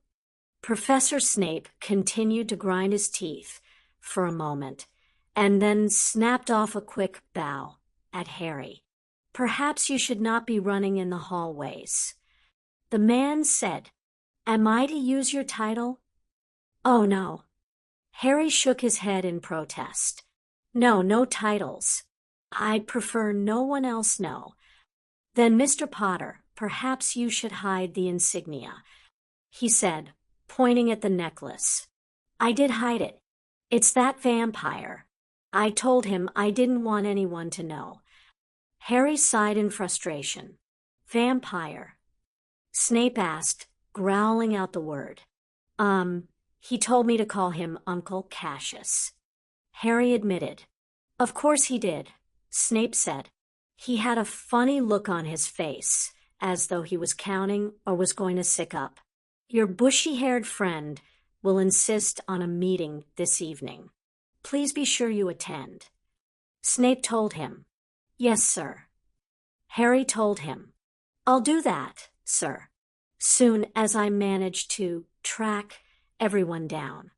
Professor Snape continued to grind his teeth for a moment, and then snapped off a quick bow at Harry. Perhaps you should not be running in the hallways. The man said, Am I to use your title? Oh no. Harry shook his head in protest. No, no titles. I'd prefer no one else know. Then, Mr. Potter, perhaps you should hide the insignia, he said, pointing at the necklace. I did hide it. It's that vampire. I told him I didn't want anyone to know. Harry sighed in frustration. Vampire. Snape asked, growling out the word. He told me to call him Uncle Cassius. Harry admitted. Of course he did, Snape said. He had a funny look on his face, as though he was counting or was going to sick up. Your bushy-haired friend will insist on a meeting this evening. Please be sure you attend. Snape told him. Yes, sir. Harry told him. I'll do that, sir, soon as I manage to track everyone down,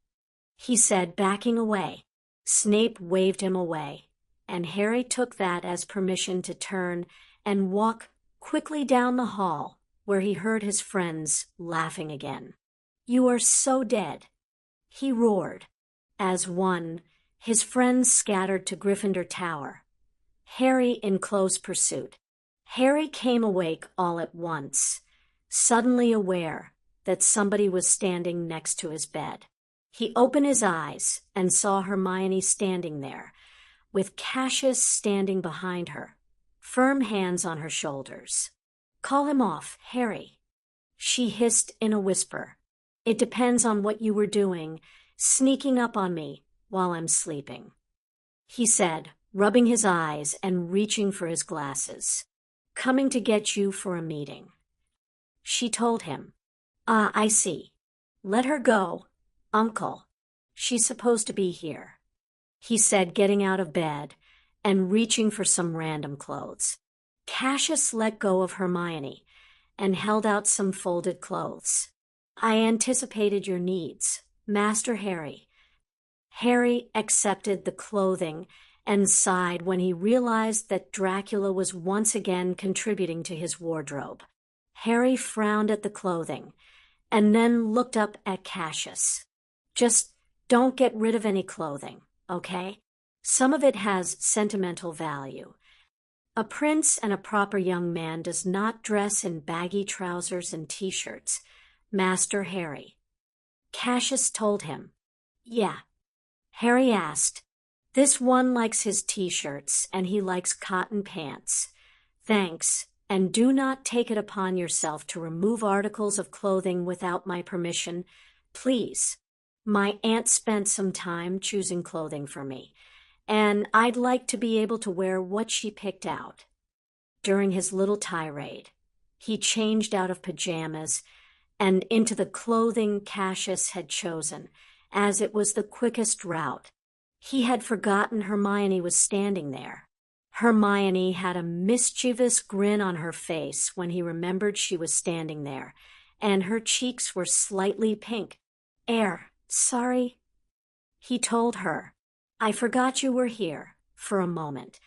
he said, backing away. Snape waved him away, and Harry took that as permission to turn and walk quickly down the hall, where he heard his friends laughing again. You are so dead, he roared, as his friends scattered to Gryffindor Tower, Harry in close pursuit. Harry came awake all at once, suddenly aware that somebody was standing next to his bed. He opened his eyes and saw Hermione standing there, with Cassius standing behind her, firm hands on her shoulders. Call him off, Harry, she hissed in a whisper. It depends on what you were doing, sneaking up on me while I'm sleeping, he said, rubbing his eyes and reaching for his glasses. Coming to get you for a meeting, she told him. Ah, I see. Let her go, Uncle. She's supposed to be here, he said, getting out of bed and reaching for some random clothes. Cassius let go of Hermione and held out some folded clothes. I anticipated your needs, Master Harry. Harry accepted the clothing and sighed when he realized that Dracula was once again contributing to his wardrobe. Harry frowned at the clothing and then looked up at Cassius. Just don't get rid of any clothing, okay? Some of it has sentimental value. A prince and a proper young man does not dress in baggy trousers and t-shirts, Master Harry. Cassius told him. Yeah. Harry asked, This one likes his t-shirts and he likes cotton pants. Thanks, and do not take it upon yourself to remove articles of clothing without my permission, please. My aunt spent some time choosing clothing for me, and I'd like to be able to wear what she picked out. During his little tirade, he changed out of pajamas and into the clothing Cassius had chosen, as it was the quickest route. He had forgotten Hermione was standing there. Hermione had a mischievous grin on her face when he remembered she was standing there, and her cheeks were slightly pink. Sorry, he told her. I forgot you were here for a moment.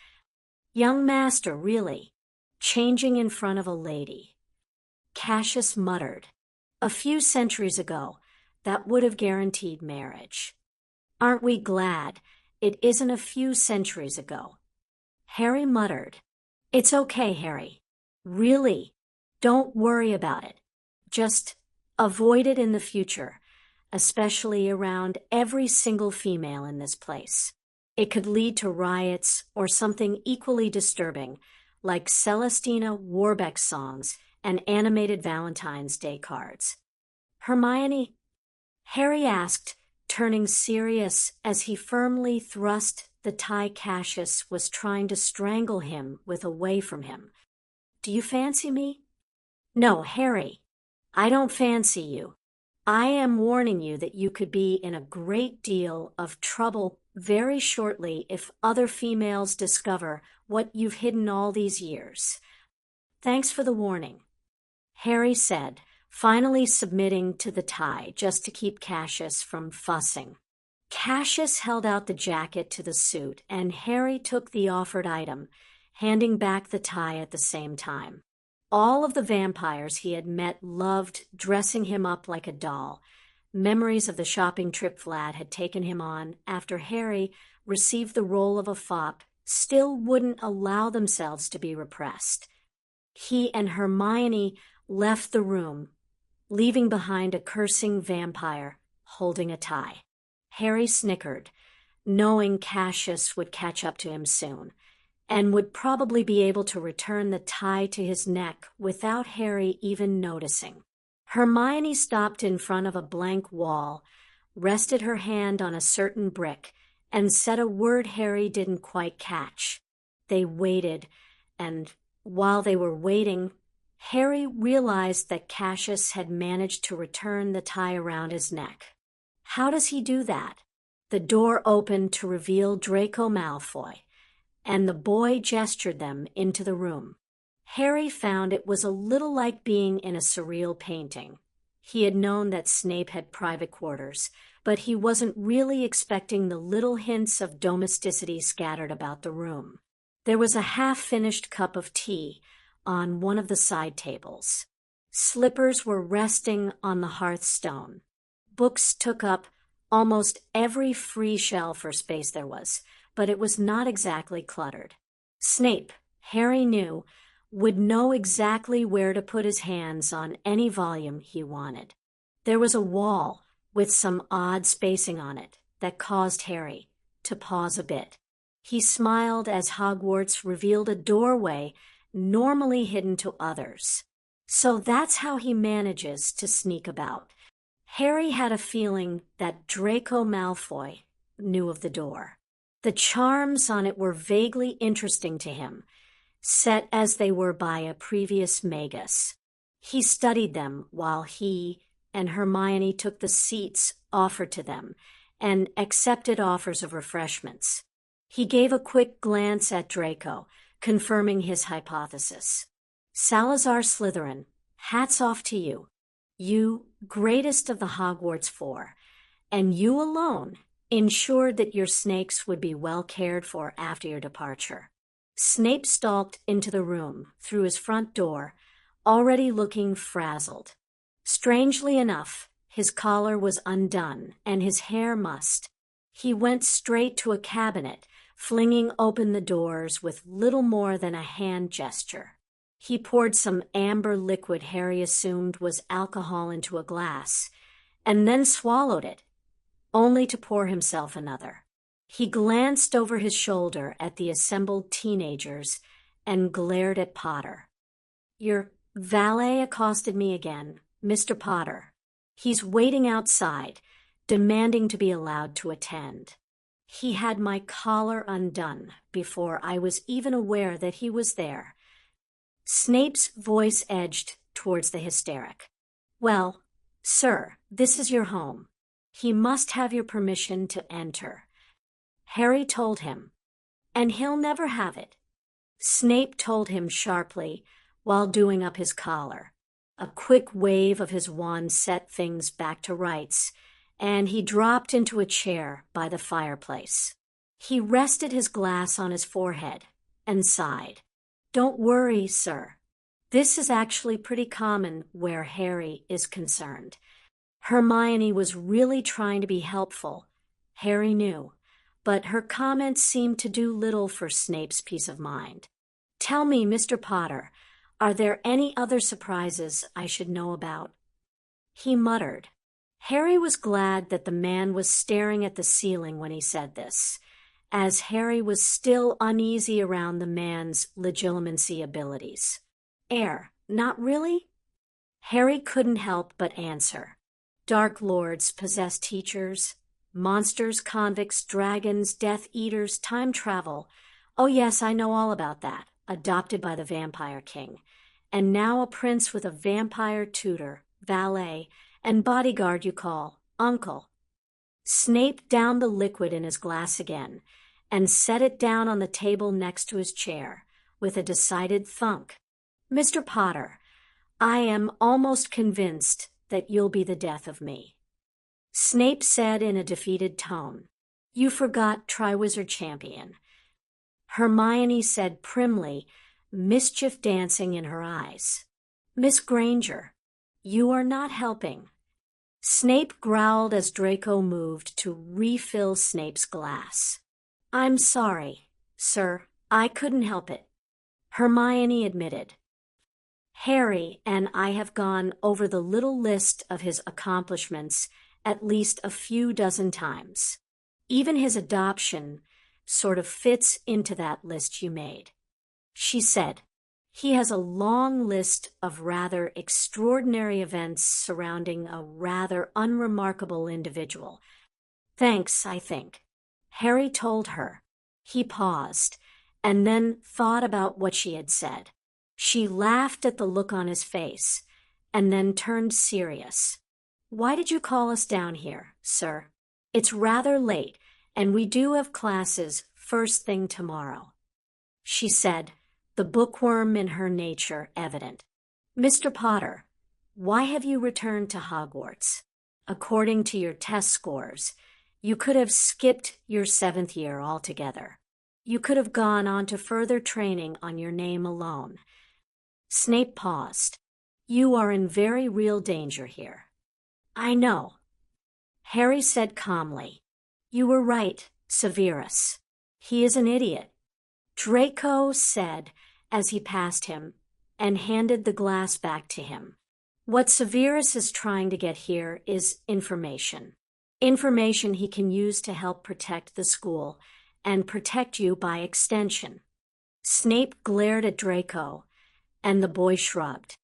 Young master, really, changing in front of a lady. Cassius muttered. A few centuries ago, that would have guaranteed marriage. Aren't we glad it isn't a few centuries ago? Harry muttered. It's okay, Harry. Really, don't worry about it. Just avoid it in the future, especially around every single female in this place. It could lead to riots or something equally disturbing, like Celestina Warbeck songs and animated Valentine's Day cards. Hermione? Harry asked, turning serious as he firmly thrust the tie Cassius was trying to strangle him with away from him. Do you fancy me? No, Harry, I don't fancy you. I am warning you that you could be in a great deal of trouble very shortly if other females discover what you've hidden all these years. Thanks for the warning, Harry said, finally submitting to the tie just to keep Cassius from fussing. Cassius held out the jacket to the suit, and Harry took the offered item, handing back the tie at the same time. All of the vampires he had met loved dressing him up like a doll, Memories of the shopping trip Vlad had taken him on after Harry received the role of a fop still wouldn't allow themselves to be repressed. He and Hermione left the room, leaving behind a cursing vampire holding a tie. Harry snickered, knowing Cassius would catch up to him soon, and would probably be able to return the tie to his neck without Harry even noticing. Hermione stopped in front of a blank wall, rested her hand on a certain brick, and said a word Harry didn't quite catch. They waited, and while they were waiting, Harry realized that Cassius had managed to return the tie around his neck. How does he do that? The door opened to reveal Draco Malfoy, and the boy gestured them into the room. Harry found it was a little like being in a surreal painting. He had known that Snape had private quarters, but he wasn't really expecting the little hints of domesticity scattered about the room. There was a half-finished cup of tea on one of the side tables. Slippers were resting on the hearthstone. Books took up almost every free shelf or space there was, but it was not exactly cluttered. Snape, Harry knew, would know exactly where to put his hands on any volume he wanted. There was a wall with some odd spacing on it that caused Harry to pause a bit. He smiled as Hogwarts revealed a doorway normally hidden to others. So that's how he manages to sneak about. Harry had a feeling that Draco Malfoy knew of the door. The charms on it were vaguely interesting to him, set as they were by a previous magus. He studied them while he and Hermione took the seats offered to them and accepted offers of refreshments. He gave a quick glance at Draco, confirming his hypothesis. Salazar Slytherin, hats off to you. You, greatest of the Hogwarts Four, and you alone ensured that your snakes would be well cared for after your departure. Snape stalked into the room through his front door, already looking frazzled. Strangely enough, his collar was undone and his hair mussed. He went straight to a cabinet, flinging open the doors with little more than a hand gesture. He poured some amber liquid Harry assumed was alcohol into a glass, and then swallowed it, only to pour himself another. He glanced over his shoulder at the assembled teenagers and glared at Potter. Your valet accosted me again, Mr. Potter. He's waiting outside, demanding to be allowed to attend. He had my collar undone before I was even aware that he was there. Snape's voice edged towards the hysteric. Well, sir, this is your home. He must have your permission to enter. Harry told him, and he'll never have it. Snape told him sharply while doing up his collar. A quick wave of his wand set things back to rights, and he dropped into a chair by the fireplace. He rested his glass on his forehead and sighed. Don't worry, sir. This is actually pretty common where Harry is concerned. Hermione was really trying to be helpful, Harry knew, but her comments seemed to do little for Snape's peace of mind. Tell me, Mr. Potter, are there any other surprises I should know about? He muttered. Harry was glad that the man was staring at the ceiling when he said this, as Harry was still uneasy around the man's legilimency abilities. Air, not really? Harry couldn't help but answer. Dark lords possess teachers, monsters, convicts, dragons, Death Eaters, time travel. Oh yes, I know all about that. Adopted by the Vampire King, and now a prince with a vampire tutor, valet, and bodyguard you call uncle. Snape downed the liquid in his glass again and set it down on the table next to his chair with a decided thunk. Mr. Potter, I am almost convinced that you'll be the death of me. Snape said in a defeated tone. You forgot Triwizard Champion. Hermione said primly, mischief dancing in her eyes. Miss Granger, you are not helping. Snape growled as Draco moved to refill Snape's glass. "I'm sorry, sir. I couldn't help it," Hermione admitted. "Harry and I have gone over the little list of his accomplishments at least a few dozen times. Even his adoption sort of fits into that list you made," she said. "He has a long list of rather extraordinary events surrounding a rather unremarkable individual." "Thanks, I think," Harry told her. He paused, and then thought about what she had said. She laughed at the look on his face, and then turned serious. "Why did you call us down here, sir? It's rather late, and we do have classes first thing tomorrow," she said, the bookworm in her nature evident. "Mr. Potter, why have you returned to Hogwarts? According to your test scores, you could have skipped your 7th year altogether. You could have gone on to further training on your name alone." Snape paused. "You are in very real danger here." "I know," Harry said calmly. "You were right, Severus. He is an idiot," Draco said as he passed him and handed the glass back to him. "What Severus is trying to get here is information. Information he can use to help protect the school and protect you by extension." Snape glared at Draco, and the boy shrugged.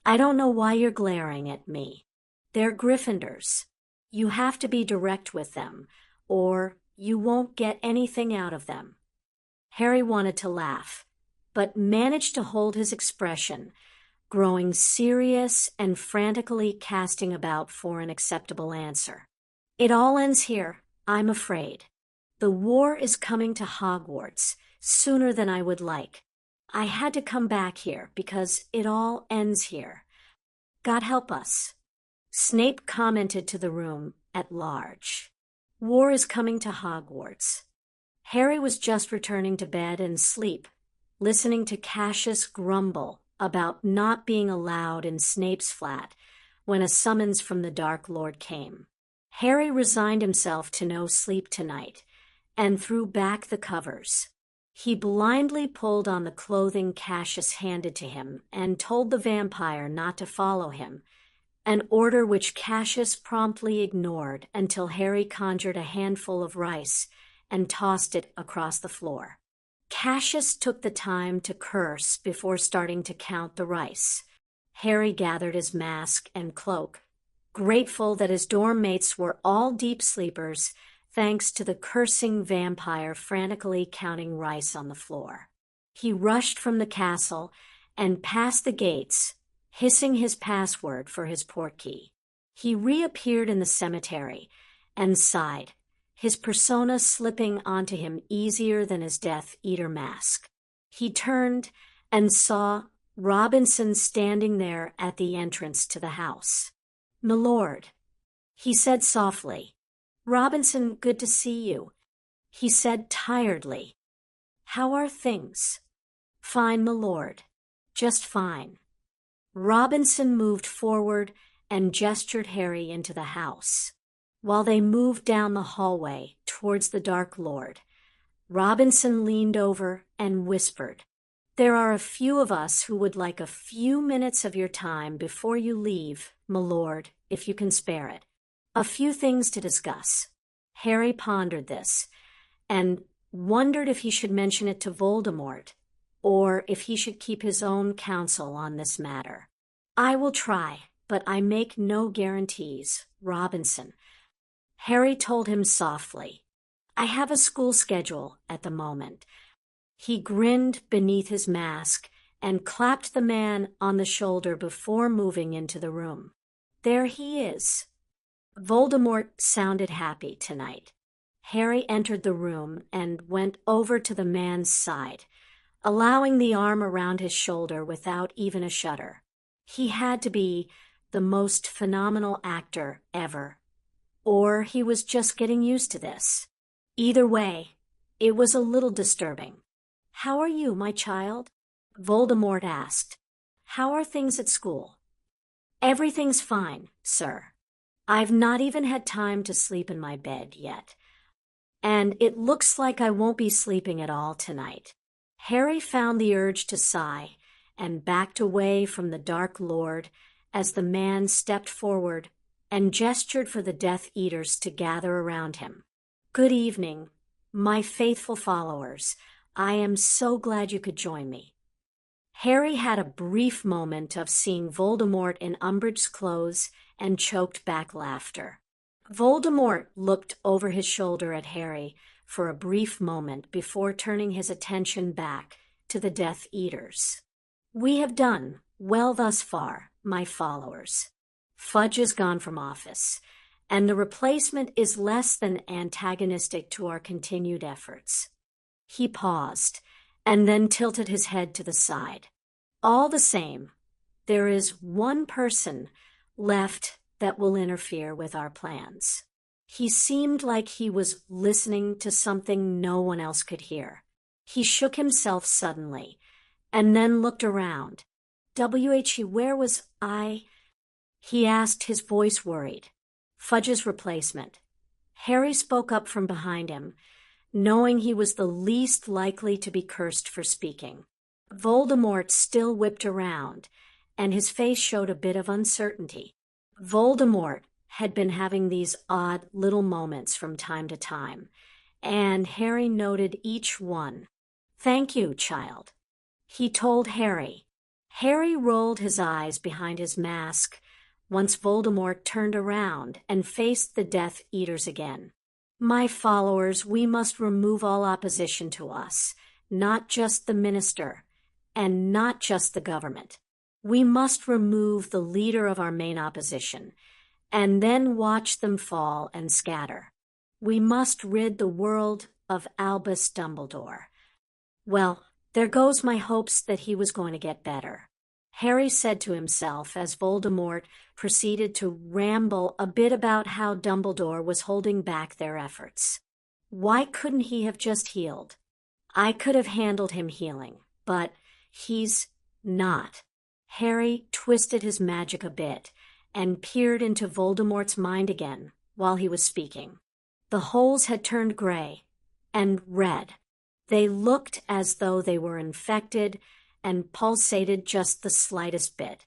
"I don't know why you're glaring at me. They're Gryffindors. You have to be direct with them, or you won't get anything out of them." Harry wanted to laugh, but managed to hold his expression, growing serious and frantically casting about for an acceptable answer. "It all ends here, I'm afraid. The war is coming to Hogwarts sooner than I would like. I had to come back here because it all ends here. God help us." Snape commented to the room at large. "War is coming to Hogwarts." Harry was just returning to bed and sleep, listening to Cassius grumble about not being allowed in Snape's flat when a summons from the Dark Lord came. Harry resigned himself to no sleep tonight and threw back the covers. He blindly pulled on the clothing Cassius handed to him and told the vampire not to follow him, an order which Cassius promptly ignored until Harry conjured a handful of rice and tossed it across the floor. Cassius took the time to curse before starting to count the rice. Harry gathered his mask and cloak, grateful that his dorm mates were all deep sleepers thanks to the cursing vampire frantically counting rice on the floor. He rushed from the castle and past the gates, hissing his password for his portkey. He reappeared in the cemetery and sighed, his persona slipping onto him easier than his Death Eater mask. He turned and saw Robinson standing there at the entrance to the house. "Milord," he said softly. "Robinson, good to see you," he said tiredly. "How are things?" "Fine, milord. Just fine." Robinson moved forward and gestured Harry into the house. While they moved down the hallway towards the Dark Lord, Robinson leaned over and whispered, "There are a few of us who would like a few minutes of your time before you leave, milord, if you can spare it. A few things to discuss." Harry pondered this and wondered if he should mention it to Voldemort or if he should keep his own counsel on this matter. "I will try, but I make no guarantees, Robinson," Harry told him softly. "I have a school schedule at the moment." He grinned beneath his mask and clapped the man on the shoulder before moving into the room. "There he is." Voldemort sounded happy tonight. Harry entered the room and went over to the man's side, allowing the arm around his shoulder without even a shudder. He had to be the most phenomenal actor ever, or he was just getting used to this. Either way, it was a little disturbing. "How are you, my child?" Voldemort asked. "How are things at school?" "Everything's fine, sir. I've not even had time to sleep in my bed yet. And it looks like I won't be sleeping at all tonight." Harry found the urge to sigh and backed away from the Dark Lord as the man stepped forward and gestured for the Death Eaters to gather around him. "Good evening, my faithful followers. I am so glad you could join me." Harry had a brief moment of seeing Voldemort in Umbridge's clothes and choked back laughter. Voldemort looked over his shoulder at Harry for a brief moment before turning his attention back to the Death Eaters. "We have done well thus far, my followers. Fudge is gone from office, and the replacement is less than antagonistic to our continued efforts." He paused and then tilted his head to the side. "All the same, there is one person left that will interfere with our plans." He seemed like he was listening to something no one else could hear. He shook himself suddenly and then looked around. "WHE, where was I?" he asked, his voice worried. "Fudge's replacement." Harry spoke up from behind him, knowing he was the least likely to be cursed for speaking. Voldemort still whipped around, and his face showed a bit of uncertainty. Voldemort had been having these odd little moments from time to time, and Harry noted each one. "Thank you, child," he told Harry. Harry rolled his eyes behind his mask once Voldemort turned around and faced the Death Eaters again. "My followers, we must remove all opposition to us, not just the minister, and not just the government. We must remove the leader of our main opposition, and then watch them fall and scatter. We must rid the world of Albus Dumbledore." Well, there goes my hopes that he was going to get better, Harry said to himself as Voldemort proceeded to ramble a bit about how Dumbledore was holding back their efforts. Why couldn't he have just healed? I could have handled him healing, but he's not. Harry twisted his magic a bit and peered into Voldemort's mind again while he was speaking. The holes had turned gray and red. They looked as though they were infected and pulsated just the slightest bit.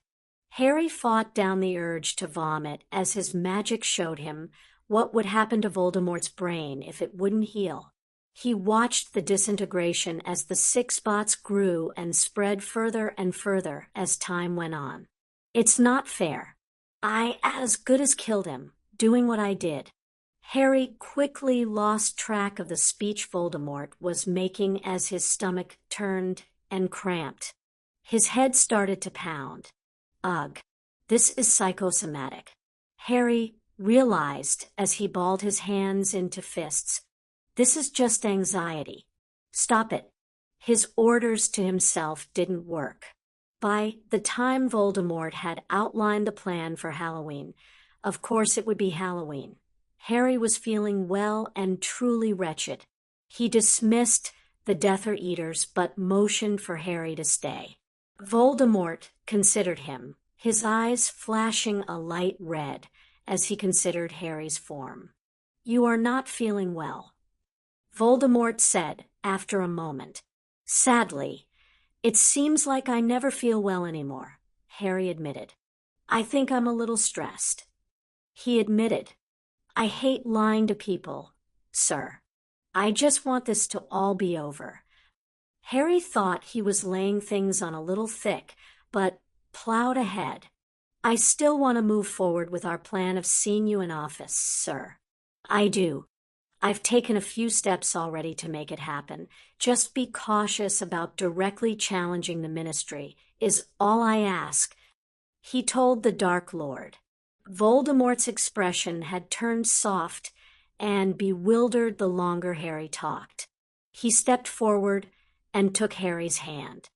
Harry fought down the urge to vomit as his magic showed him what would happen to Voldemort's brain if it wouldn't heal. He watched the disintegration as the 6 spots grew and spread further and further as time went on. "It's not fair. I as good as killed him, doing what I did." Harry quickly lost track of the speech Voldemort was making as his stomach turned and cramped. His head started to pound. Ugh, this is psychosomatic, Harry realized as he balled his hands into fists. This is just anxiety. Stop it. His orders to himself didn't work. By the time Voldemort had outlined the plan for Halloween, of course it would be Halloween, Harry was feeling well and truly wretched. He dismissed the Death Eaters but motioned for Harry to stay. Voldemort considered him, his eyes flashing a light red as he considered Harry's form. "You are not feeling well," Voldemort said after a moment. "Sadly, it seems like I never feel well anymore," Harry admitted. "I think I'm a little stressed." He admitted, "I hate lying to people, sir. I just want this to all be over." Harry thought he was laying things on a little thick, but plowed ahead. "I still want to move forward with our plan of seeing you in office, sir. I do. I've taken a few steps already to make it happen. Just be cautious about directly challenging the ministry, is all I ask," he told the Dark Lord. Voldemort's expression had turned soft and bewildered the longer Harry talked. He stepped forward and took Harry's hand.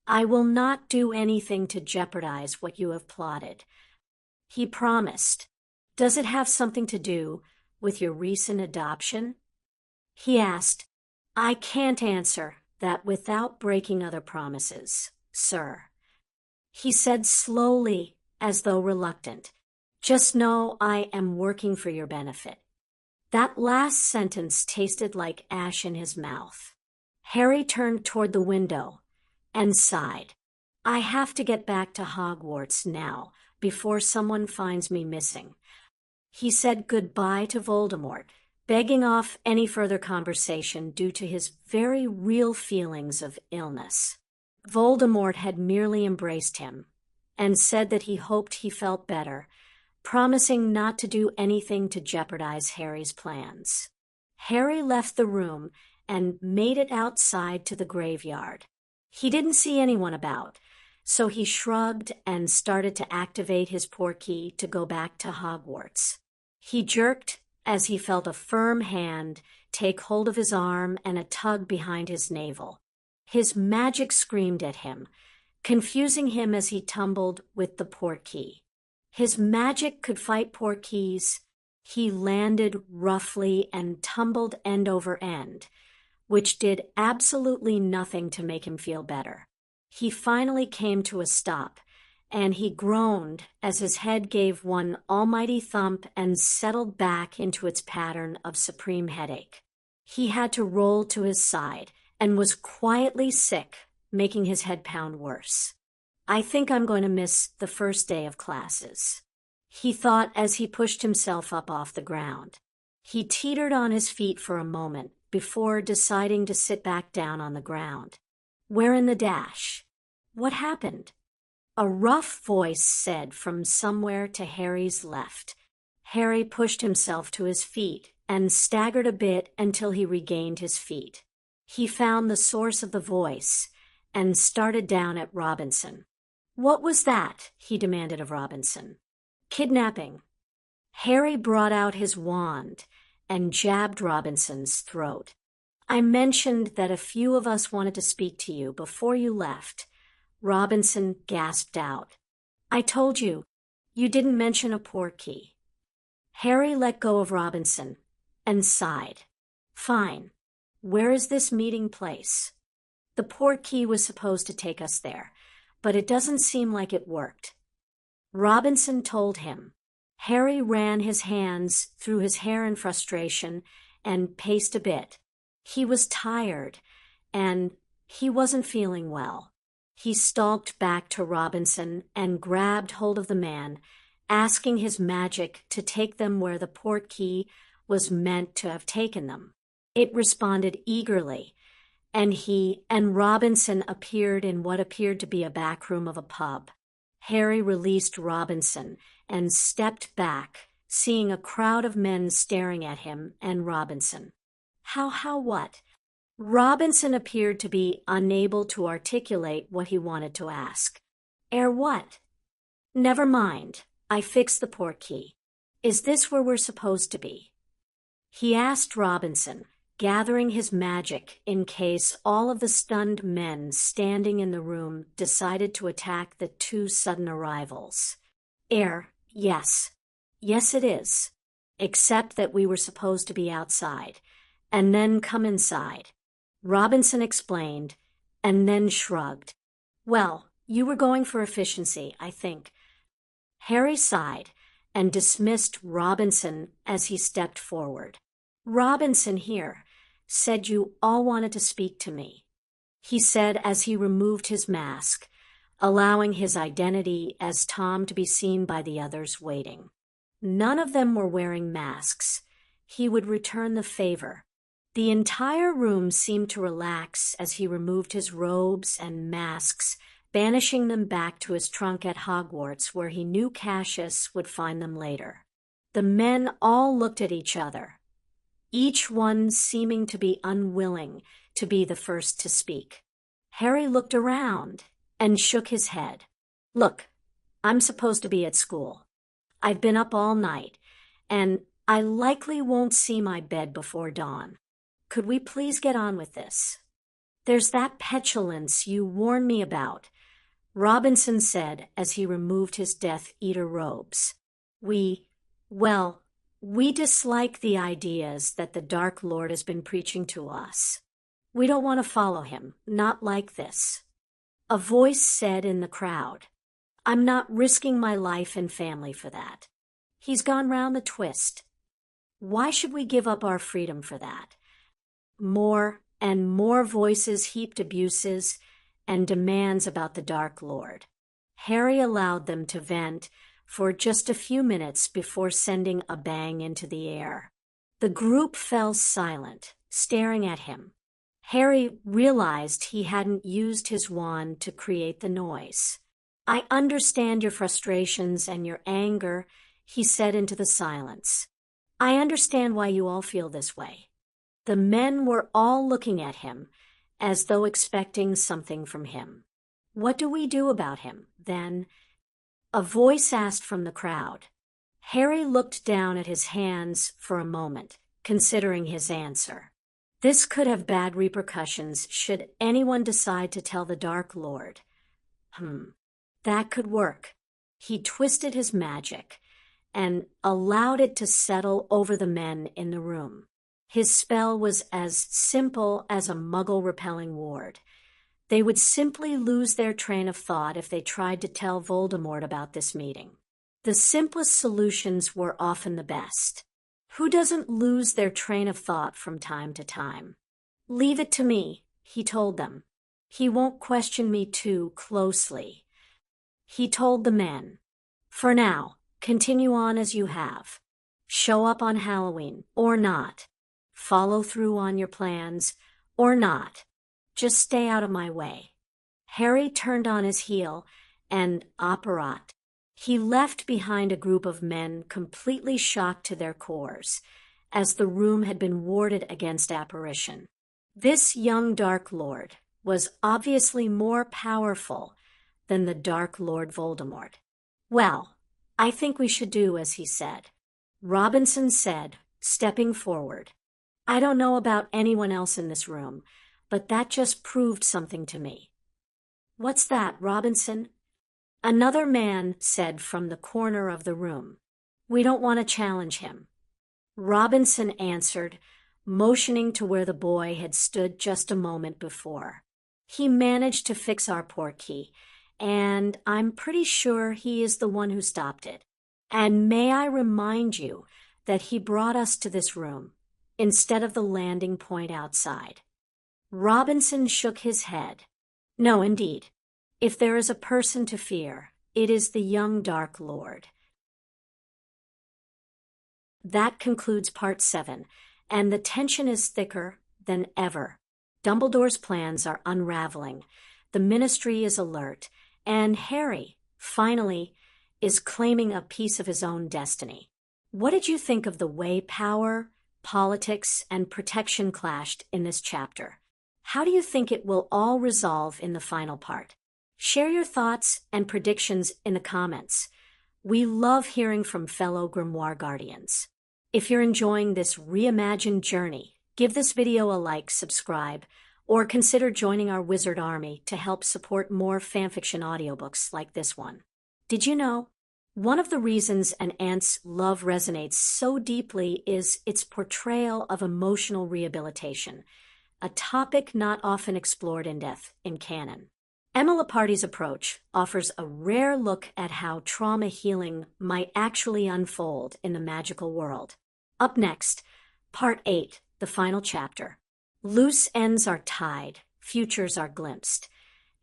"I will not do anything to jeopardize what you have plotted," he promised. "Does it have something to do with your recent adoption?" he asked. "I can't answer that without breaking other promises, sir," he said slowly as though reluctant. Just know I am working for your benefit." That last sentence tasted like ash in his mouth. Harry turned toward the window and sighed. "I have to get back to Hogwarts now, before someone finds me missing." He said goodbye to Voldemort, begging off any further conversation due to his very real feelings of illness. Voldemort had merely embraced him and said that he hoped he felt better, promising not to do anything to jeopardize Harry's plans. Harry left the room and made it outside to the graveyard. He didn't see anyone about, so he shrugged and started to activate his portkey to go back to Hogwarts. He jerked as he felt a firm hand take hold of his arm and a tug behind his navel. His magic screamed at him, confusing him as he tumbled with the portkey. His magic could fight portkeys. He landed roughly and tumbled end over end, which did absolutely nothing to make him feel better. He finally came to a stop, and he groaned as his head gave one almighty thump and settled back into its pattern of supreme headache. He had to roll to his side and was quietly sick, making his head pound worse. "I think I'm going to miss the first day of classes," he thought as he pushed himself up off the ground. He teetered on his feet for a moment before deciding to sit back down on the ground. "Where in the dash? What happened?" A rough voice said from somewhere to Harry's left. Harry pushed himself to his feet and staggered a bit until he regained his feet. He found the source of the voice and started down at Robinson. "What was that?" he demanded of Robinson. "Kidnapping." Harry brought out his wand and jabbed Robinson's throat. "I mentioned that a few of us wanted to speak to you before you left." Robinson gasped out. "I told you, you didn't mention a portkey." Harry let go of Robinson and sighed. "Fine. Where is this meeting place?" "The portkey was supposed to take us there, but it doesn't seem like it worked." Robinson told him. Harry ran his hands through his hair in frustration and paced a bit. He was tired, and he wasn't feeling well. He stalked back to Robinson and grabbed hold of the man, asking his magic to take them where the portkey was meant to have taken them. It responded eagerly, and he and Robinson appeared in what appeared to be a back room of a pub. Harry released Robinson and stepped back, seeing a crowd of men staring at him and Robinson. How what? Robinson appeared to be unable to articulate what he wanted to ask. What? Never mind. I fixed the portkey. Is this where we're supposed to be?" He asked Robinson, gathering his magic in case all of the stunned men standing in the room decided to attack the two sudden arrivals. Yes. Yes, it is. Except that we were supposed to be outside, and then come inside." Robinson explained, and then shrugged. "Well, you were going for efficiency, I think." Harry sighed and dismissed Robinson as he stepped forward. "Robinson here said you all wanted to speak to me," he said as he removed his mask, allowing his identity as Tom to be seen by the others waiting. None of them were wearing masks. He would return the favor. The entire room seemed to relax as he removed his robes and masks, banishing them back to his trunk at Hogwarts, where he knew Cassius would find them later. The men all looked at each other, each one seeming to be unwilling to be the first to speak. Harry looked around and shook his head. "Look, I'm supposed to be at school. I've been up all night, and I likely won't see my bed before dawn. Could we please get on with this?" "There's that petulance you warned me about," Robinson said as he removed his Death Eater robes. We dislike the ideas that the Dark Lord has been preaching to us. We don't want to follow him, not like this." A voice said in the crowd, "I'm not risking my life and family for that." He's gone round the twist. Why should we give up our freedom for that? More and more voices heaped abuses and demands about the Dark Lord. Harry allowed them to vent for just a few minutes before sending a bang into the air. The group fell silent, staring at him. Harry realized he hadn't used his wand to create the noise. "I understand your frustrations and your anger," he said into the silence. "I understand why you all feel this way." The men were all looking at him, as though expecting something from him. "What do we do about him, then?" a voice asked from the crowd. Harry looked down at his hands for a moment, considering his answer. This could have bad repercussions should anyone decide to tell the Dark Lord. That could work. He twisted his magic and allowed it to settle over the men in the room. His spell was as simple as a muggle-repelling ward. They would simply lose their train of thought if they tried to tell Voldemort about this meeting. The simplest solutions were often the best. Who doesn't lose their train of thought from time to time? "Leave it to me," he told them. "He won't question me too closely." He told the men, "For now, continue on as you have. Show up on Halloween or not. Follow through on your plans or not. Just stay out of my way." Harry turned on his heel and apparat. He left behind a group of men completely shocked to their cores, as the room had been warded against apparition. This young Dark Lord was obviously more powerful than the Dark Lord Voldemort. "Well, I think we should do as he said," Robinson said, stepping forward. "I don't know about anyone else in this room, but that just proved something to me." "What's that, Robinson?" Another man said from the corner of the room. "We don't want to challenge him." Robinson answered, motioning to where the boy had stood just a moment before. "He managed to fix our portkey, and I'm pretty sure he is the one who stopped it. And may I remind you that he brought us to this room instead of the landing point outside." Robinson shook his head. "No, indeed. If there is a person to fear, it is the young Dark Lord." That concludes Part 7, and the tension is thicker than ever. Dumbledore's plans are unraveling, the Ministry is alert, and Harry, finally, is claiming a piece of his own destiny. What did you think of the way power, politics, and protection clashed in this chapter? How do you think it will all resolve in the final part? Share your thoughts and predictions in the comments. We love hearing from fellow Grimoire Guardians. If you're enjoying this reimagined journey, give this video a like, subscribe, or consider joining our wizard army to help support more fanfiction audiobooks like this one. Did you know? One of the reasons an ant's love resonates so deeply is its portrayal of emotional rehabilitation, a topic not often explored in depth in canon. Emma Lipardi's approach offers a rare look at how trauma healing might actually unfold in the magical world. Up next, Part 8, the final chapter. Loose ends are tied, futures are glimpsed,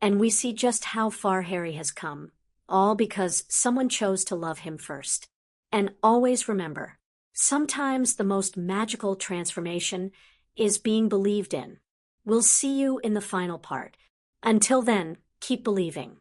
and we see just how far Harry has come, all because someone chose to love him first. And always remember, sometimes the most magical transformation is being believed in. We'll see you in the final part. Until then, keep believing.